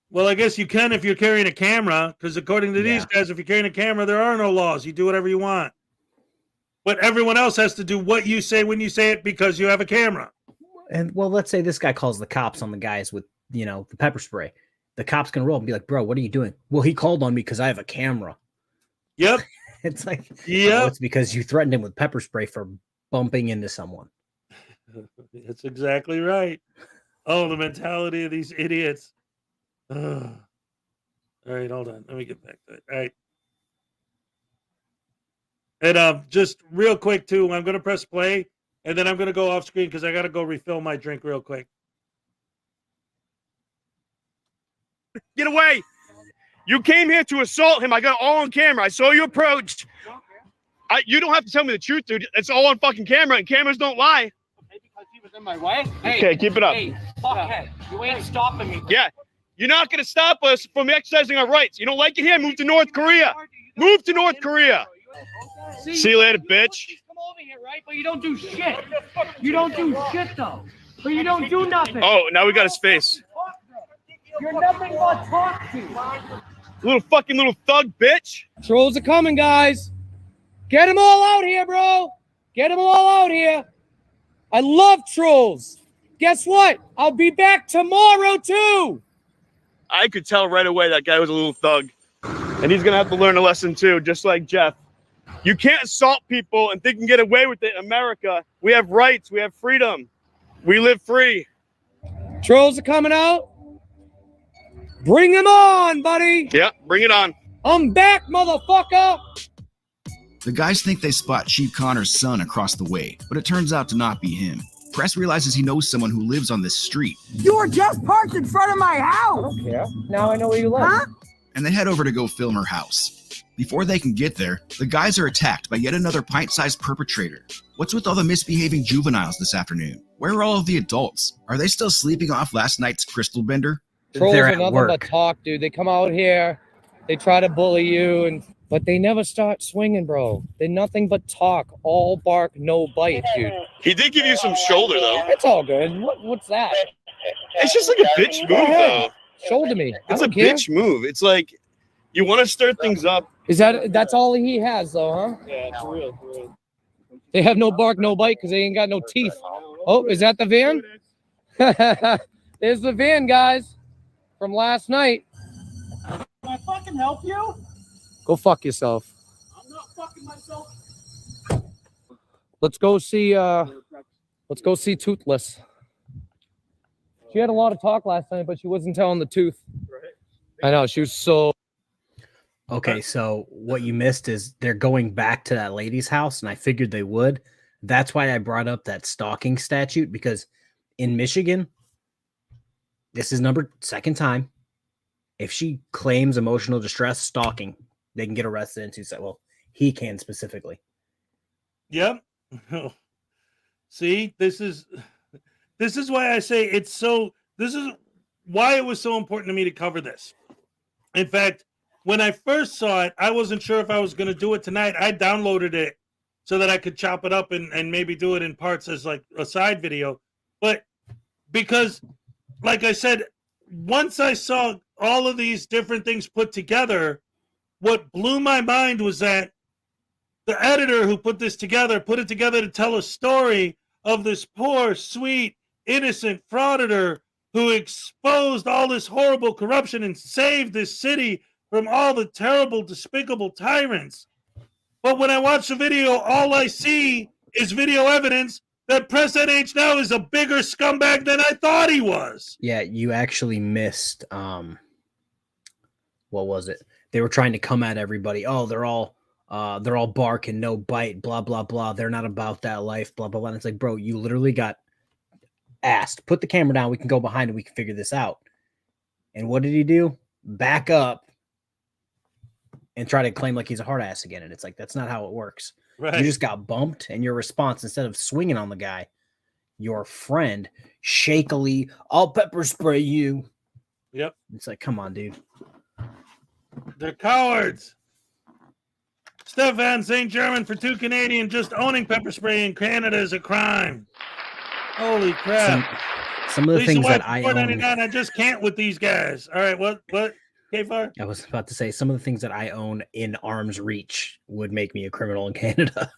Well, I guess you can if you're carrying a camera, because according to these guys, if you're carrying a camera, there are no laws. You do whatever you want. but everyone else has to do what you say when you say it because you have a camera. And well, let's say this guy calls the cops on the guys with, you know, the pepper spray. The cops can roll and be like, bro, what are you doing? Well, he called on me because I have a camera. Yep. It's like, yeah, it's because you threatened him with pepper spray for bumping into someone. That's exactly right. Oh, the mentality of these idiots. Ugh. All right, hold on. Let me get back to it. All right. And just real quick too, I'm gonna press play and then I'm gonna go off screen because I gotta go refill my drink real quick. Get away! You came here to assault him. I got all on camera. I saw you approach. You don't have to tell me the truth, dude. It's all on fucking camera, and cameras don't lie. Because he was in my way. Hey, okay, keep it up. Hey, fuckhead, you ain't stopping me. Yeah, you're not gonna stop us from exercising our rights. You don't like it here? Move to North Korea. Move to North Korea. See you later, bitch. Come over here, right? But you don't do shit. You don't do shit though. But you don't do nothing. Oh, now we got his face. You're nothing but talk to. Little thug, bitch. Trolls are coming, guys. Get them all out here, bro. Get them all out here. I love trolls. Guess what? I'll be back tomorrow, too. I could tell right away that guy was a little thug. And he's going to have to learn a lesson, too, just like Jeff. You can't assault people and think you can get away with it in America. We have rights. We have freedom. We live free. Trolls are coming out. Bring them on, buddy. Yeah, bring it on. I'm back, motherfucker. The guys think they spot Chief Connor's son across the way, but it turns out to not be him. Press realizes he knows someone who lives on this street. You were just parked in front of my house. I don't care. Now I know where you live. Huh? And they head over to go film her house. Before they can get there, the guys are attacked by yet another pint-sized perpetrator. What's with all the misbehaving juveniles this afternoon? Where are all of the adults? Are they still sleeping off last night's crystal bender? Trolls are nothing but talk, dude. They come out here, they try to bully you, but they never start swinging, bro. They're nothing but talk, all bark, no bite, dude. He did give you some shoulder, though. It's all good. What's that? It's just like a bitch move, though. Shoulder me. It's a bitch move. It's like you want to stir things up. That's all he has, though, huh? Yeah, for real. They have no bark, no bite because they ain't got no teeth. Oh, is that the van? There's the van, guys. From last night. Can I fucking help you? Go fuck yourself. I'm not fucking myself. Let's go see Toothless. She had a lot of talk last night, but she wasn't telling the truth. I know, she was so. Okay, so what you missed is they're going back to that lady's house, and I figured they would. That's why I brought up that stalking statute, because in Michigan, this is second time. If she claims emotional distress, stalking, they can get arrested. And say, well, he can specifically. Yep. See, this is why I say this is why it was so important to me to cover this. In fact, when I first saw it, I wasn't sure if I was going to do it tonight. I downloaded it so that I could chop it up and maybe do it in parts as like a side video. But because, like I said, once I saw all of these different things put together, what blew my mind was that the editor who put it together to tell a story of this poor, sweet, innocent frauditor who exposed all this horrible corruption and saved this city from all the terrible, despicable tyrants. But when I watch the video, all I see is video evidence that Press NH now is a bigger scumbag than I thought he was. Yeah, you actually missed, what was it? They were trying to come at everybody. Oh, they're all bark and no bite, blah, blah, blah. They're not about that life, blah, blah, blah. And it's like, bro, you literally got asked, put the camera down. We can go behind and we can figure this out. And what did he do? Back up and try to claim like he's a hard ass again. And it's like, that's not how it works. Right. You just got bumped, and your response, instead of swinging on the guy, your friend shakily, I'll pepper spray you. Yep. It's like, come on, dude. They're cowards. Stefan St. German for 2 Canadian, just owning pepper spray in Canada is a crime. Holy crap. Some of the things that I own. I just can't with these guys. All right, what? K-Far? I was about to say, some of the things that I own in arm's reach would make me a criminal in Canada.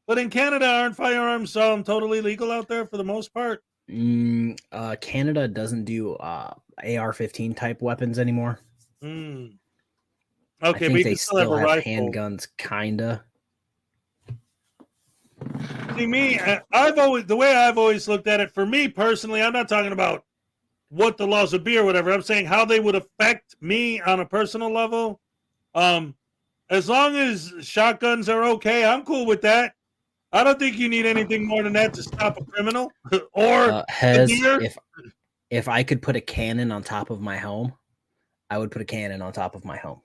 But in Canada, aren't firearms totally legal out there for the most part? Canada doesn't do AR-15 type weapons anymore. Okay, I but think you they can still have still a have rifle. handguns, kinda. See, me, the way I've always looked at it, for me personally, I'm not talking about what the laws would be or whatever. I'm saying how they would affect me on a personal level. As long as shotguns are okay, I'm cool with that. I don't think you need anything more than that to stop a criminal or a deer. If I could put a cannon on top of my home, I would put a cannon on top of my home.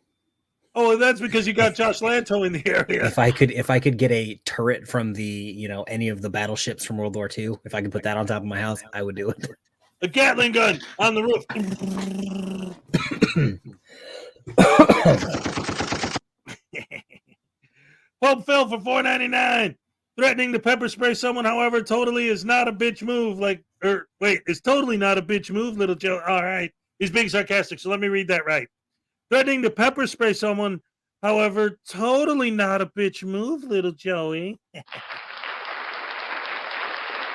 Oh, that's because you got Josh Lanto in the area. If I could get a turret from the any of the battleships from World War II, if I could put that on top of my house, I would do it. A Gatling gun on the roof. Pope fell for $4.99. Threatening to pepper spray someone, however, totally is not a bitch move. It's totally not a bitch move, little Joe. All right. He's being sarcastic, so let me read that right. Threatening to pepper spray someone, however, totally not a bitch move, little Joey. All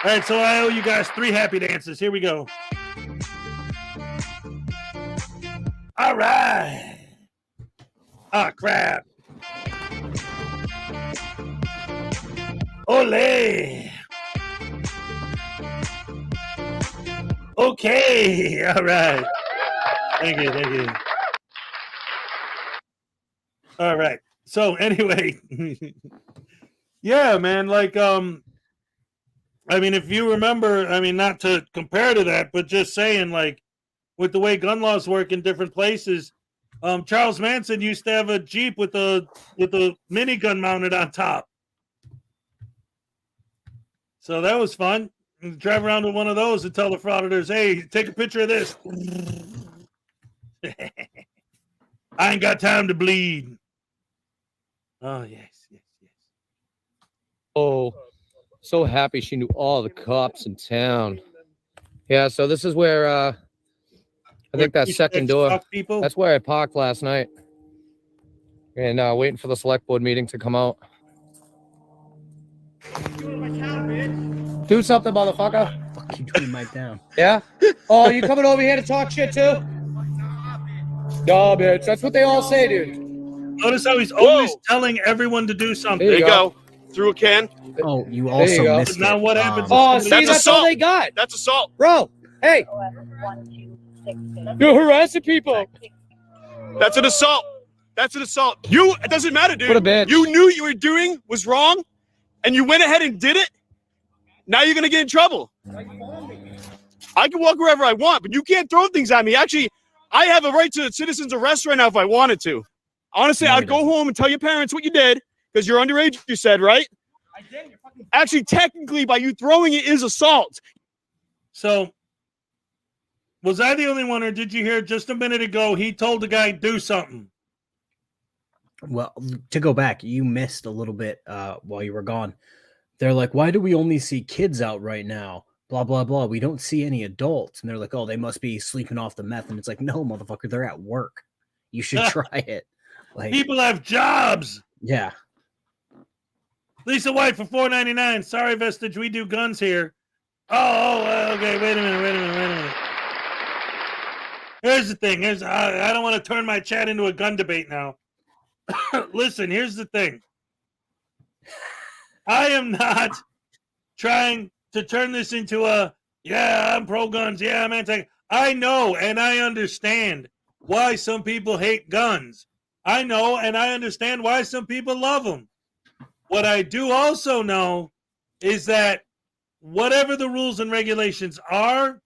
right, so I owe you guys 3 happy dances. Here we go. All right. Ah, crap. Ole. Okay. All right. Thank you. All right. So anyway, yeah, man, if you remember, not to compare to that, but just saying, with the way gun laws work in different places, Charles Manson used to have a Jeep with a minigun mounted on top. So that was fun. Drive around with one of those and tell the frauditors, hey, take a picture of this. I ain't got time to bleed. Oh, yes. Oh, so happy she knew all the cops in town. Yeah, so this is where I think that second door. That's where I parked last night. And waiting for the select board meeting to come out. Do something, motherfucker. Fuck you doing Mike down. Yeah? Oh, you coming over here to talk shit too? No, bitch. That's what they all say, dude. Notice how he's always telling everyone to do something. There you go. Through a can. Oh, you also missed Now it. what happens? Oh, see, that's assault. all they got. That's assault. Bro, hey. You're harassing people. That's an assault. That's an assault. It doesn't matter, dude. What a bitch. You knew what you were doing was wrong, and you went ahead and did it. Now you're going to get in trouble. I can walk wherever I want, but you can't throw things at me. Actually, I have a right to citizen's arrest right now if I wanted to. Honestly, I'd go home and tell your parents what you did, because you're underage, you said, right? I did. Actually, technically, by you throwing it is assault. So, was I the only one, or did you hear just a minute ago he told the guy do something? Well, to go back, you missed a little bit while you were gone. They're like, why do we only see kids out right now? Blah, blah, blah. We don't see any adults. And they're like, oh, they must be sleeping off the meth. And it's like, no, motherfucker, they're at work. You should try it. Like, people have jobs. Yeah. Lisa White for $4.99. Sorry, Vestige, we do guns here. Okay. Wait a minute. Here's the thing. I don't want to turn my chat into a gun debate now. Listen, here's the thing. I am not trying to turn this into I'm pro guns. Yeah, I'm anti. I know and I understand why some people hate guns. I know and I understand why some people love them. What I do also know is that whatever the rules and regulations are,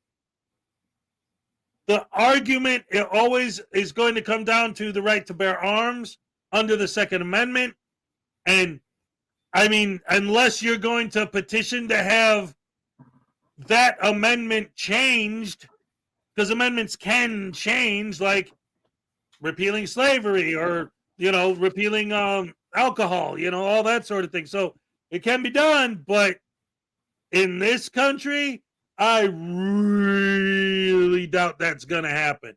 the argument always is going to come down to the right to bear arms under the Second Amendment. And unless you're going to petition to have that amendment changed, because amendments can change, like repealing slavery or, repealing alcohol, all that sort of thing. So it can be done, but in this country, I really doubt that's going to happen.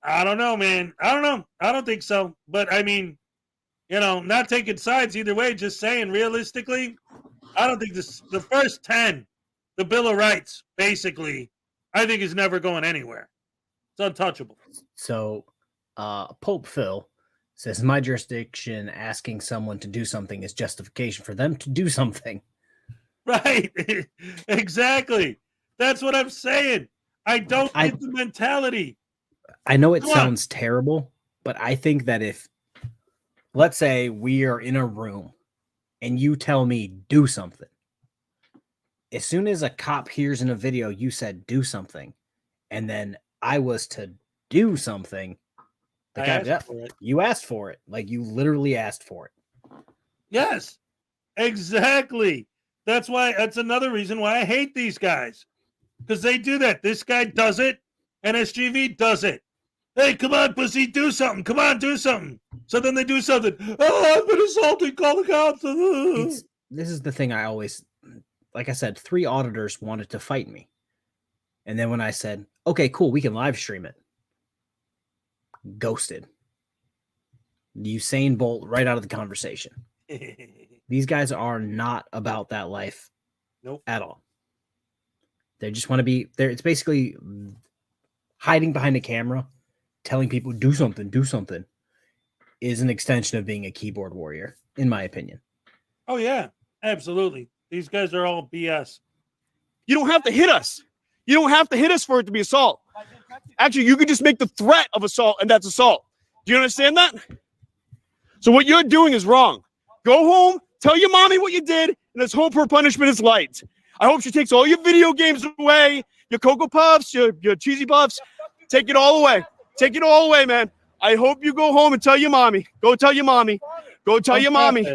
I don't know, man. I don't know. I don't think so. But I mean, you know, not taking sides either way, just saying realistically, I don't think the first 10, the Bill of Rights, basically, I think is never going anywhere. It's untouchable. So, Pope Phil says, my jurisdiction asking someone to do something is justification for them to do something. Right. Exactly. That's what I'm saying. I don't get the mentality. I know it sounds terrible, but I think that if, let's say we are in a room and you tell me do something, as soon as a cop hears in a video you said do something, and then I was to do something, the guy, yeah, you asked for it. Like you literally asked for it. Yes, exactly. That's another reason why I hate these guys. Because they do that. This guy does it, and SGV does it. Hey, come on, pussy, do something. Come on, do something. So then they do something. Oh, I've been assaulted. Call the cops. This is the thing I always, like I said, 3 auditors wanted to fight me. And then when I said, okay, cool, we can live stream it, ghosted. Usain Bolt right out of the conversation. These guys are not about that life at all. They just want to be there. It's basically hiding behind a camera, telling people do something is an extension of being a keyboard warrior, in my opinion. Oh, yeah, absolutely. These guys are all BS. You don't have to hit us. You don't have to hit us for it to be assault. Actually, you could just make the threat of assault, and that's assault. Do you understand that? So what you're doing is wrong. Go home, tell your mommy what you did, and let's hope her punishment is light. I hope she takes all your video games away, your Cocoa Puffs, your Cheesy Puffs. Take it all away. Take it all away, man. I hope you go home and tell your mommy. Go tell your mommy. Go tell your mommy.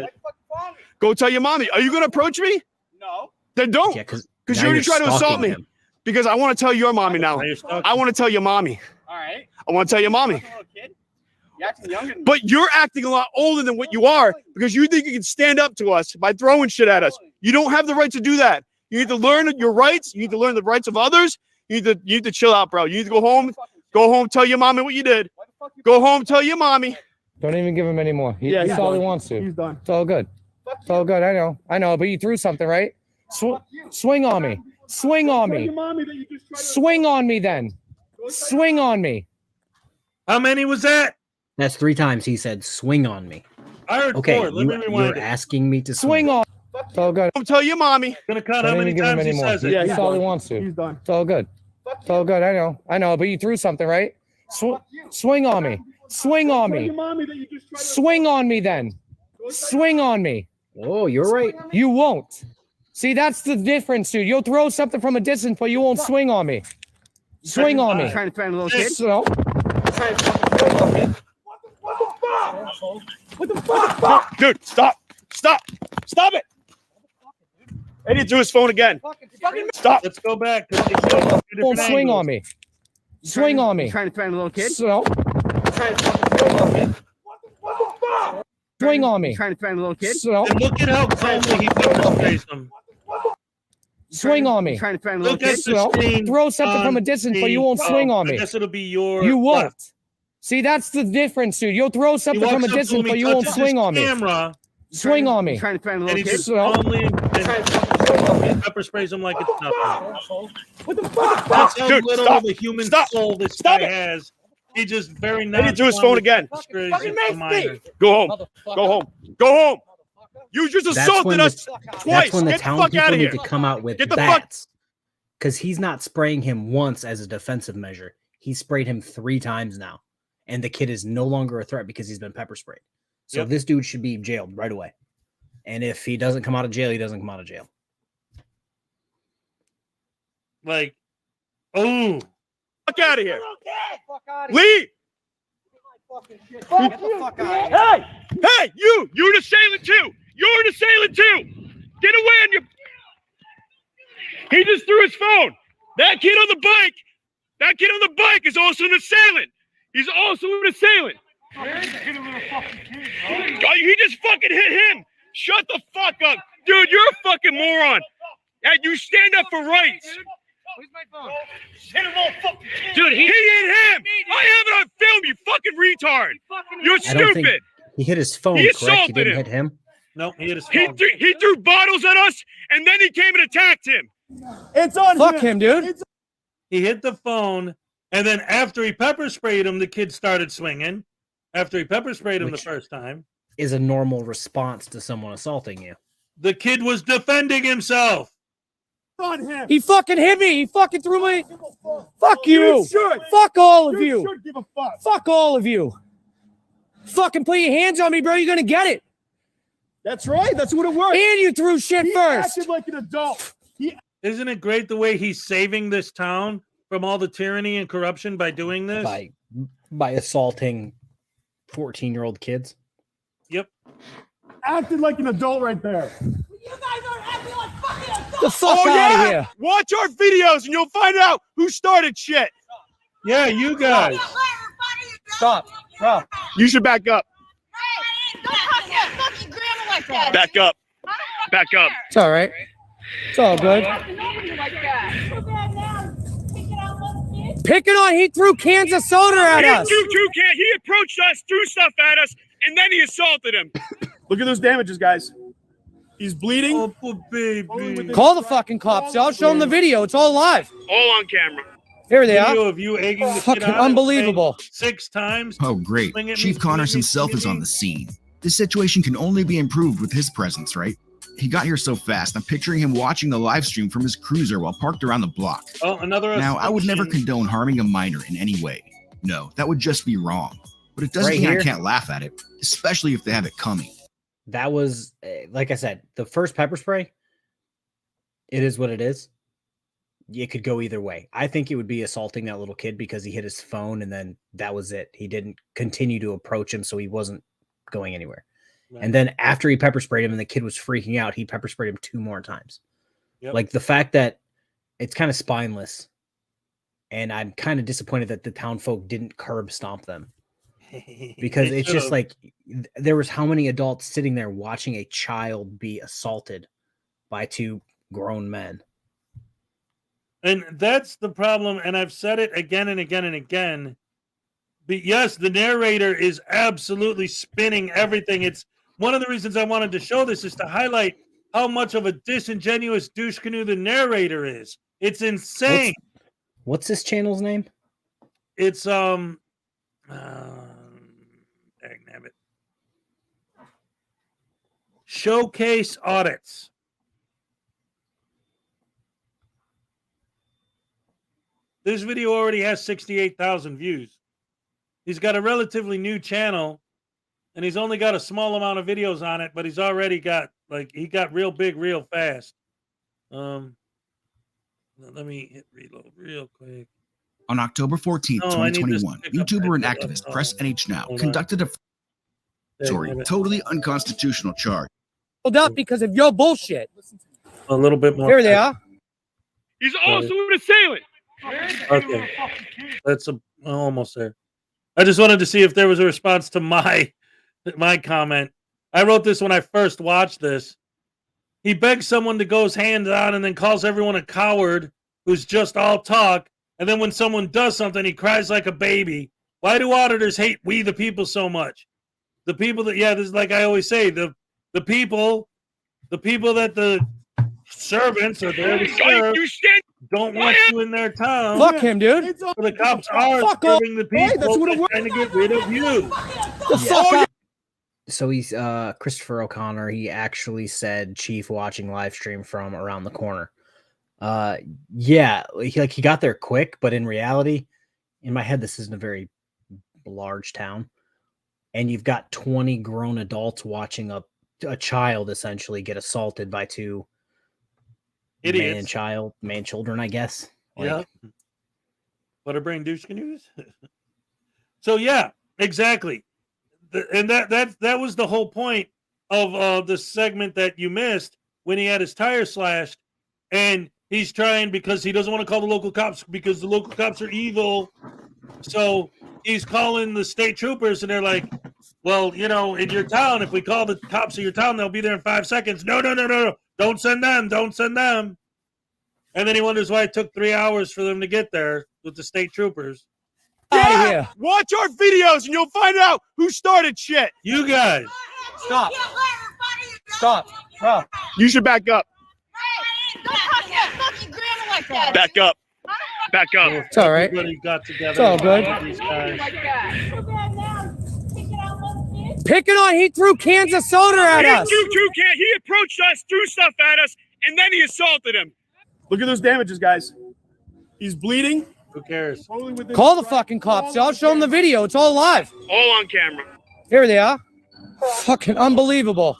Go tell your mommy. Are you going to approach me? No. Then don't. Yeah, because you already tried to assault me. Because I want to tell your mommy now. I want to tell your mommy. All right. I want to tell your mommy. You're acting younger. But you're acting a lot older than what you are because you think you can stand up to us by throwing shit at us. You don't have the right to do that. You need to learn your rights. You need to learn the rights of others. You need to chill out, bro. You need to go home. Go home, tell your mommy what you did. Go home, tell your mommy. Don't even give him any more. Yeah, That's all he wants to. He's done. It's all good. It's all good. I know. But you threw something, right? Swing on me. Swing on me. Swing on me then. Swing on me. How many was that? That's 3 times he said swing on me. I heard okay, 4. Let me rewind you're asking me to swing on. It's all good. Tell your mommy. Gonna count how many times he says it. Yeah, that's all he wants to. He's done. It's all good. It's all good. I know. But you threw something, right? Swing on me. Swing on me. Swing on me then. Swing on me. Oh, you're right. You won't. See, that's the difference, dude. You'll throw something from a distance, but you won't swing on me. Swing on me. Trying to threaten a little kid. So, What the fuck? Dude, stop. Stop. Stop it. And he threw his phone again. Stop. Let's go back. Don't swing on me. Swing on me. Trying to threaten a little kid. So, swing on me. Trying to threaten a little kid. So, and look at how calmly he sprays them. Swing on me. Trying to threaten a little Look at kid. the screen. Throw something from a distance, but you won't swing on me. I guess it'll be your. You won't. left. See, that's the difference, dude. You'll throw something from a distance, but you won't swing on me. Camera, swing on me. Trying to threaten a and little he kid. just calmly and pepper sprays him like it's nothing. What the fuck? That's how Dude, little stop. of a human Stop. soul this Stop guy it. has. He just very And he threw his phone again. Go home. Go home. Go home. You just assaulted us twice. That's when the Get the fuck out townspeople of need here. to come out with Get the fuck. bats. Because he's not spraying him once as a defensive measure. He sprayed him 3 times now. And the kid is no longer a threat because he's been pepper sprayed. So this dude should be jailed right away. And if he doesn't come out of jail, he doesn't come out of jail. Like, oh. Fuck out of here. Leave. Hey, hey, you're an assailant too. You're an assailant too. Get away on your. He just threw his phone. That kid on the bike is also an assailant. He's also an assailant. He just fucking hit him. Shut the fuck up. Dude, you're a fucking moron. And you stand up for rights. Where's my phone? Hit him all fucking Dude, he hit him. I have it on film, you fucking retard. You're I don't think stupid. he hit his phone, He correct? He assaulted didn't him. hit him. No, he hit his He phone. he threw bottles at us, and then he came and attacked him. It's on Fuck him, dude. He hit the phone, and then after he pepper sprayed him, the kid started swinging. After he pepper sprayed him Which- the first time, Is a normal response to someone assaulting you. the kid was defending himself. On him. He fucking hit me. He fucking threw my. Fuck you. You should. Fuck all of You you. should give a fuck. Fuck all of you. Fucking put your hands on me, bro. You're gonna get it. That's right. That's what it works. And you threw shit He first. acted like an adult. Isn't it great the way he's saving this town from all the tyranny and corruption by doing this? By assaulting 14-year-old kids. Yep. Acted like an adult right there. The fuck Oh, out yeah? of here. Watch our videos and you'll find out who started shit. Yeah, you guys. Stop, bro. You should back up. Back up. Back up. It's all right. It's all good. Picking on, he threw cans of soda at us. He approached us, threw stuff at us, and then he assaulted him. Look at those damages, guys. He's bleeding. Oh, poor baby. Call the fucking cops. I'll show them the video. It's all live. All on camera. Here they Video are. of you egging the kid Fucking on and unbelievable. saying 6 times. Oh, great. Swing at me, Chief Connors swing at me, himself swing at is on me. the scene. This situation can only be improved with his presence, right? He got here so fast, I'm picturing him watching the live stream from his cruiser while parked around the block. Oh, another. Now, I would never assumption. condone harming a minor in any way. No, that would just be wrong. But it doesn't Right mean here. I can't laugh at it, especially if they have it coming. That was, like I said, the first pepper spray. It is what it is. It could go either way. I think it would be assaulting that little kid because he hit his phone and then that was it. He didn't continue to approach him, so he wasn't going anywhere. Right. And then after he pepper sprayed him and the kid was freaking out, he pepper sprayed him 2 more times. Yep. Like the fact that it's kind of spineless. And I'm kind of disappointed that the town folk didn't curb stomp them. Because They it's just should've. like there was how many adults sitting there watching a child be assaulted by 2 grown men. And that's the problem. And I've said it again and again and again. But yes, the narrator is absolutely spinning everything. It's one of the reasons I wanted to show this is to highlight how much of a disingenuous douche canoe the narrator is. It's insane. What's this channel's name? It's dang nabbit. Showcase Audits. This video already has 68,000 views. He's got a relatively new channel, and he's only got a small amount of videos on it, but he's already got, like, he got real big real fast. Let me hit reload real quick. On October 14th, No, I need this 2021, to pick up YouTuber and that- activist Press NH Now hold on. conducted a Damn it. totally unconstitutional charge. Hold up because of your bullshit. A little bit more. Here they are. He's also an assailant. Okay. That's almost there. I just wanted to see if there was a response to my comment. I wrote this when I first watched this. He begs someone to go his hands on and then calls everyone a coward who's just all talk. And then when someone does something, he cries like a baby. Why do auditors hate we the people so much? The people that, this is like I always say, the people that the servants are there to serve don't want you in their town. Fuck him, dude. So the cops are Fuck off. serving the Hey, people that's what it and trying to get rid of you. The fuck out. So he's Christopher O'Connor. He actually said chief watching live stream from around the corner. He got there quick, but in reality, in my head, this isn't a very large town. And you've got 20 grown adults watching a child essentially get assaulted by 2 Idiots. man-children, I guess. Yeah. Butterbrain douche canoes. So yeah, exactly. And that was the whole point of the segment that you missed when he had his tire slashed, and he's trying because he doesn't want to call the local cops because the local cops are evil. So he's calling the state troopers, and they're like, "Well, in your town, if we call the cops of your town, they'll be there in 5 seconds." No. Don't send them. And then he wonders why it took 3 hours for them to get there with the state troopers. Out of here. Watch our videos and you'll find out who started shit. You guys. Stop. Stop. Bro. You should back up. Back up. Back up. It's all right. Everybody got together. It's all good. These guys. Picking on, he threw cans of soda at us. He approached us, threw stuff at us, and then he assaulted him. Look at those damages, guys. He's bleeding. Who cares? Call the fucking cops. I'll show them the video. It's all live. All on camera. Here they are. Fucking unbelievable.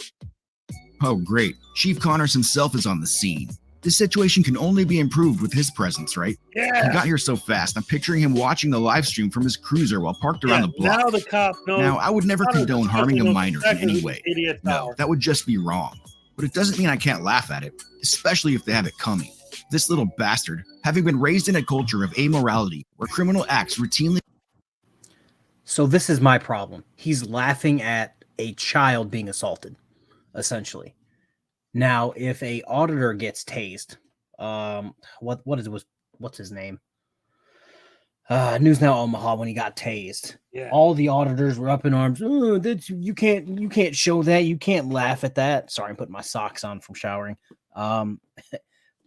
Oh, great. Chief Connors himself is on the scene. This situation can only be improved with his presence, right? Yeah. He got here so fast, I'm picturing him watching the live stream from his cruiser while parked around the block. Now the cop knows. Now, I would never Connors condone harming a knows minor in exactly any who way. the idiots No, are. that would just be wrong. But it doesn't mean I can't laugh at it, especially if they have it coming. This little bastard, having been raised in a culture of amorality where criminal acts routinely... So this is my problem. He's laughing at a child being assaulted, essentially. Now, if a auditor gets tased, what's his name? News Now Omaha, when he got tased, all the auditors were up in arms. Oh, you can't show that. You can't laugh at that. Sorry, I'm putting my socks on from showering.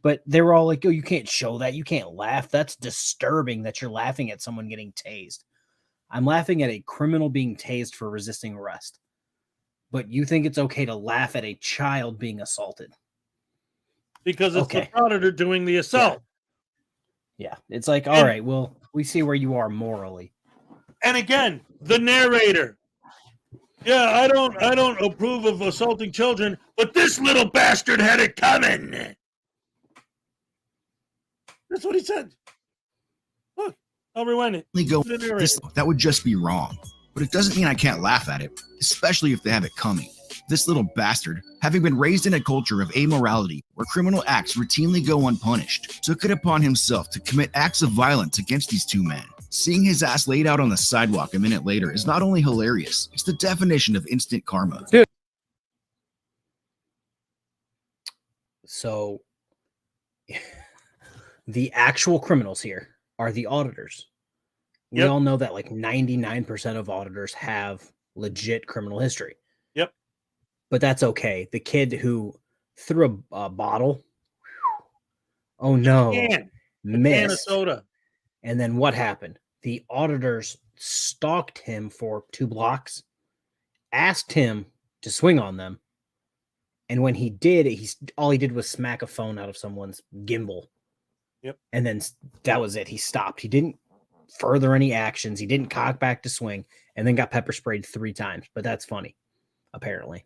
But they were all like, oh, you can't show that. You can't laugh. That's disturbing that you're laughing at someone getting tased. I'm laughing at a criminal being tased for resisting arrest. But you think it's okay to laugh at a child being assaulted? Because it's the auditor doing the assault. Yeah. It's like, all right, well, we see where you are morally. And again, the narrator. Yeah, I don't approve of assaulting children, but this little bastard had it coming. That's what he said. Look, I'll rewind it. That would just be wrong. But it doesn't mean I can't laugh at it, especially if they have it coming. This little bastard, having been raised in a culture of amorality where criminal acts routinely go unpunished, took it upon himself to commit acts of violence against these two men. Seeing his ass laid out on the sidewalk a minute later is not only hilarious, it's the definition of instant karma. Dude. So the actual criminals here are the auditors. We all know that like 99% of auditors have legit criminal history. Yep. But that's okay. The kid who threw a bottle, oh no, missed. Can of soda. And then what happened? The auditors stalked him for 2 blocks, asked him to swing on them. And when he did, all he did was smack a phone out of someone's gimbal. Yep. And then that was it. He stopped. He didn't further any actions. He didn't cock back to swing, and then got pepper sprayed 3 times. But that's funny, apparently.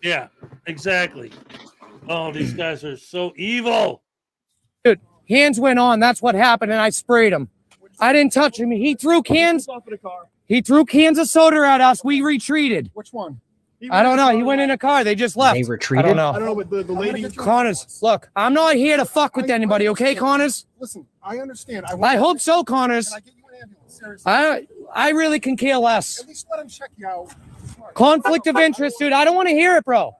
Yeah, exactly. Oh, these guys are so evil. Dude, hands went on. That's what happened, and I sprayed him. I didn't touch him. He threw cans. He threw cans of soda at us. We retreated. Which one? I don't know. He went in a car. They just left. They retreated? I don't know. I don't know, but the lady. Connors, look, I'm not here to fuck with anybody, okay, Connors? Listen, I understand. I hope so, Connors. Can I get you an ambulance? Seriously. I really can care less. At least let him check you out. Conflict of interest, dude. I don't want to hear it, bro.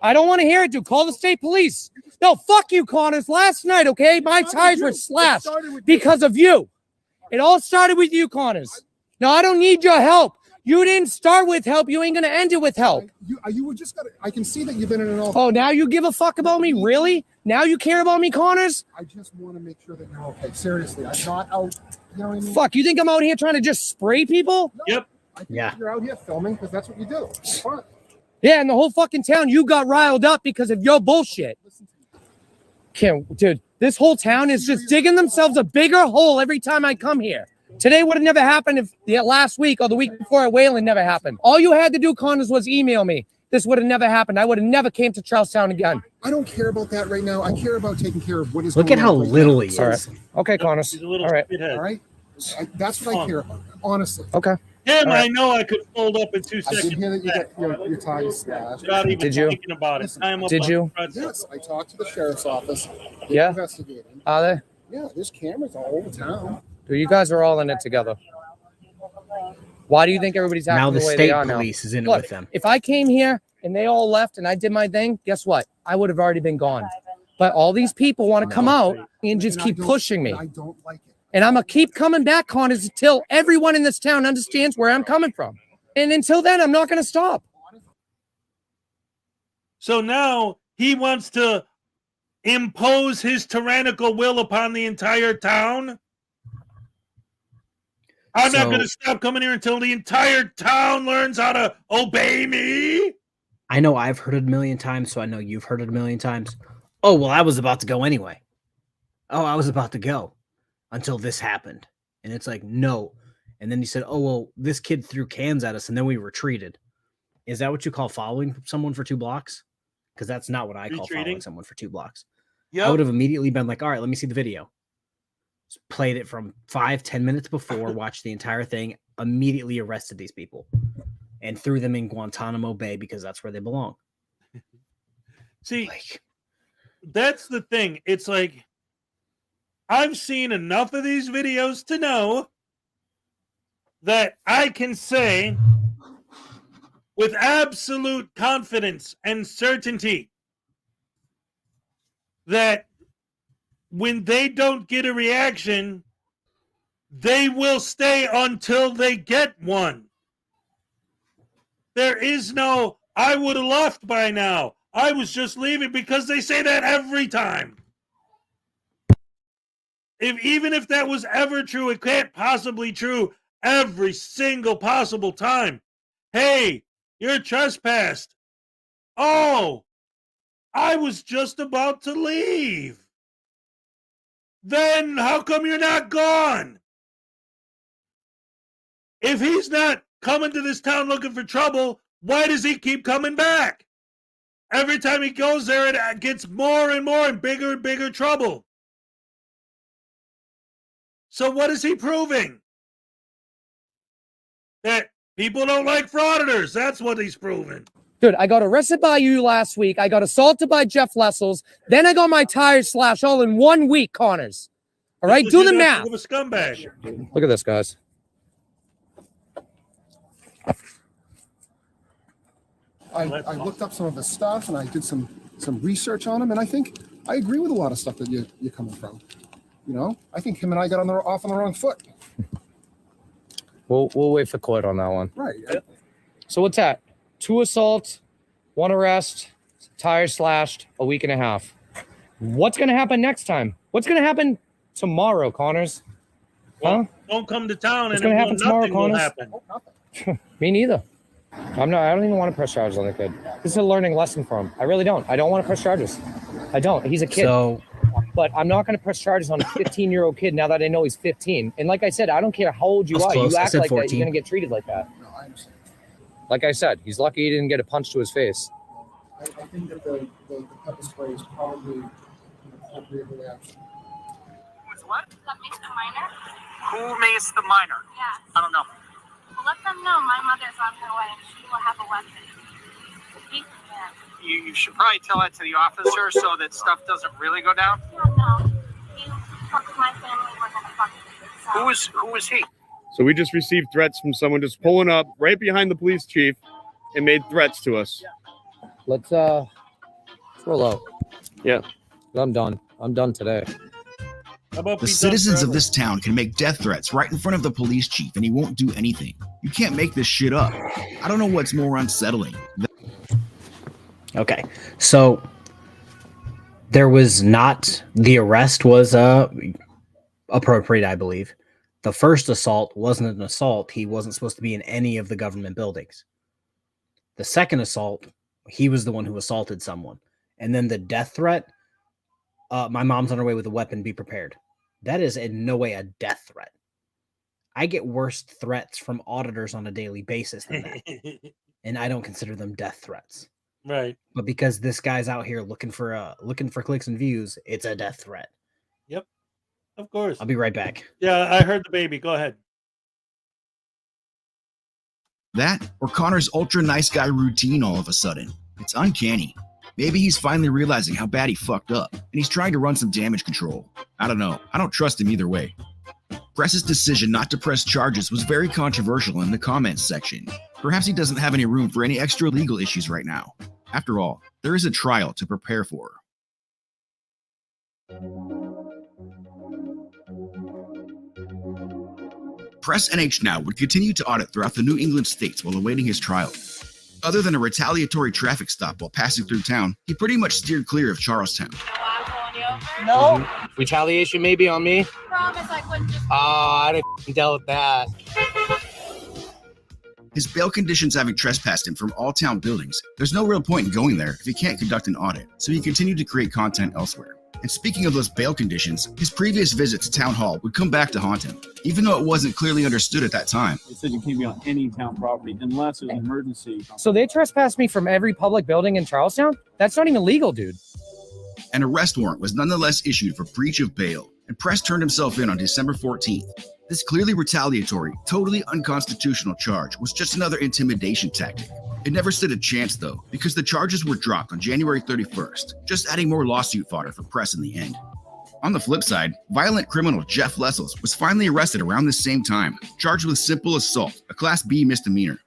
I don't want to hear it, dude. Call the state police. No, fuck you, Connors. Last night, okay, my tires were slashed because of you. It all started with you, Connors. No, I don't need your help. You didn't start with help. You ain't going to end it with help. You were just gonna. I can see that you've been in an all. Oh, now you give a fuck about me? Really? Now you care about me, Connors? I just want to make sure that you're okay. Seriously, I'm not out. You know what I mean? Fuck, you think I'm out here trying to just spray people? No, Yep. I think you're out here filming because that's what you do. It's fun. Yeah, and the whole fucking town, you got riled up because of your bullshit. Dude, this whole town is just digging themselves a bigger hole every time I come here. Today would have never happened if the last week or the week before at Wayland never happened. All you had to do, Connors, was email me. This would have never happened. I would have never came to Charlestown again. I don't care about that right now. I care about taking care of what is Look going at how on right little now. he is. All right. Okay, Connors. He's a little All right. shithead. All right? That's what I care about, honestly. Okay. Him, All right. I know I could fold up in 2 I seconds. did hear that you got your tires slashed. Without even Did you? thinking about it. I'm up Did on you? the front. Yes, I talked to the sheriff's office. Yeah? Investigating. Are they? Yeah, there's cameras all over town. Dude, you guys are all in it together. Why do you think everybody's acting Now the the way state they are now? police is in it Look, with them. if I came here and they all left and I did my thing, guess what? I would have already been gone. But all these people want to come out and just keep pushing me. I don't like it. And I'm going to keep coming back, Connors, until everyone in this town understands where I'm coming from. And until then, I'm not going to stop. So now he wants to impose his tyrannical will upon the entire town. I'm not going to stop coming here until the entire town learns how to obey me. I know I've heard it a million times, so I know you've heard it a million times. Oh, well, I was about to go anyway. Oh, I was about to go until this happened. And it's like, no. And then he said, oh, well, this kid threw cans at us and then we retreated. Is that what you call following someone for 2 blocks? Because that's not what I call following someone for 2 blocks. I would have immediately been like, all right, let me see the video. Just played it from 5-10 minutes before, watched the entire thing, immediately arrested these people and threw them in Guantanamo Bay because that's where they belong. See, that's the thing. It's like, I've seen enough of these videos to know that I can say with absolute confidence and certainty that when they don't get a reaction, they will stay until they get one. There is no, I would have left by now. I was just leaving, because they say that every time. Even if that was ever true, it can't possibly true every single possible time. Hey, you're trespassed. Oh, I was just about to leave. Then how come you're not gone? If he's not coming to this town looking for trouble, why does he keep coming back? Every time he goes there, it gets more and more and bigger trouble. So what is he proving? That people don't like frauditors. That's what he's proving. Dude, I got arrested by you last week. I got assaulted by Jeff Lessels. Then I got my tires slashed all in 1 week, Connors. All right, do the math. Of a scumbag. Look at this, guys. I looked up some of his stuff and I did some research on him, and I think I agree with a lot of stuff that you're coming from. You know, I think him and I got off on the wrong foot. We'll wait for court on that one. Right. So what's that? 2 assaults, 1 arrest, tires slashed, a week and a half. What's going to happen next time? What's going to happen tomorrow, Connors? Huh? Don't come to town What's and going to happen tomorrow, nothing will Connors? happen. Me neither. I don't even want to press charges on the kid. This is a learning lesson for him. I really don't. I don't want to press charges. I don't. He's a kid. So, but I'm not going to press charges on a 15-year-old kid now that I know he's 15. And like I said, I don't care how old you are. Close. You I act said like 14. that, you're going to get treated like that. No, I understand. Like I said, he's lucky he didn't get a punch to his face. I think that the pepper spray is probably an appropriate reaction. Who's what? That makes the minor? Who makes the minor? Yeah. I don't know. Well, let them know my mother's on her way and she will have a weapon. Yeah. You should probably tell that to the officer so that stuff doesn't really go down. Yeah, no. You fuck with my family, we're gonna fuck with you. So. Who is he? So we just received threats from someone just pulling up right behind the police chief and made threats to us. Let's roll out. Yeah. I'm done. I'm done today. The citizens of this town can make death threats right in front of the police chief and he won't do anything. You can't make this shit up. I don't know what's more unsettling. Okay, so there was not, the arrest was appropriate, I believe. The first assault wasn't an assault. He wasn't supposed to be in any of the government buildings. The second assault, he was the one who assaulted someone. And then the death threat, my mom's on her way with a weapon, be prepared. That is in no way a death threat. I get worse threats from auditors on a daily basis than that. And I don't consider them death threats. Right. But because this guy's out here looking for clicks and views, it's a death threat. Yep. Of course. I'll be right back. Yeah, I heard the baby. Go ahead. That or Connor's ultra nice guy routine all of a sudden. It's uncanny. Maybe he's finally realizing how bad he fucked up, and he's trying to run some damage control. I don't know. I don't trust him either way. Press's decision not to press charges was very controversial in the comments section. Perhaps he doesn't have any room for any extra legal issues right now. After all, there is a trial to prepare for. Press NH Now would continue to audit throughout the New England states while awaiting his trial. Other than a retaliatory traffic stop while passing through town, he pretty much steered clear of Charlestown. No. Retaliation maybe on me? Promise I couldn't just. I didn't deal with that. His bail conditions having trespassed him from all town buildings, there's no real point in going there if he can't conduct an audit, so he continued to create content elsewhere. And speaking of those bail conditions, his previous visit to town hall would come back to haunt him, even though it wasn't clearly understood at that time. It said you can't be on any town property unless there's an emergency. So they trespassed me from every public building in Charlestown? That's not even legal, dude. An arrest warrant was nonetheless issued for breach of bail, and Press turned himself in on December 14th. This clearly retaliatory, totally unconstitutional charge was just another intimidation tactic. It never stood a chance, though, because the charges were dropped on January 31st, just adding more lawsuit fodder for Press in the end. On the flip side, violent criminal Jeff Lessels was finally arrested around the same time, charged with simple assault, a Class B misdemeanor.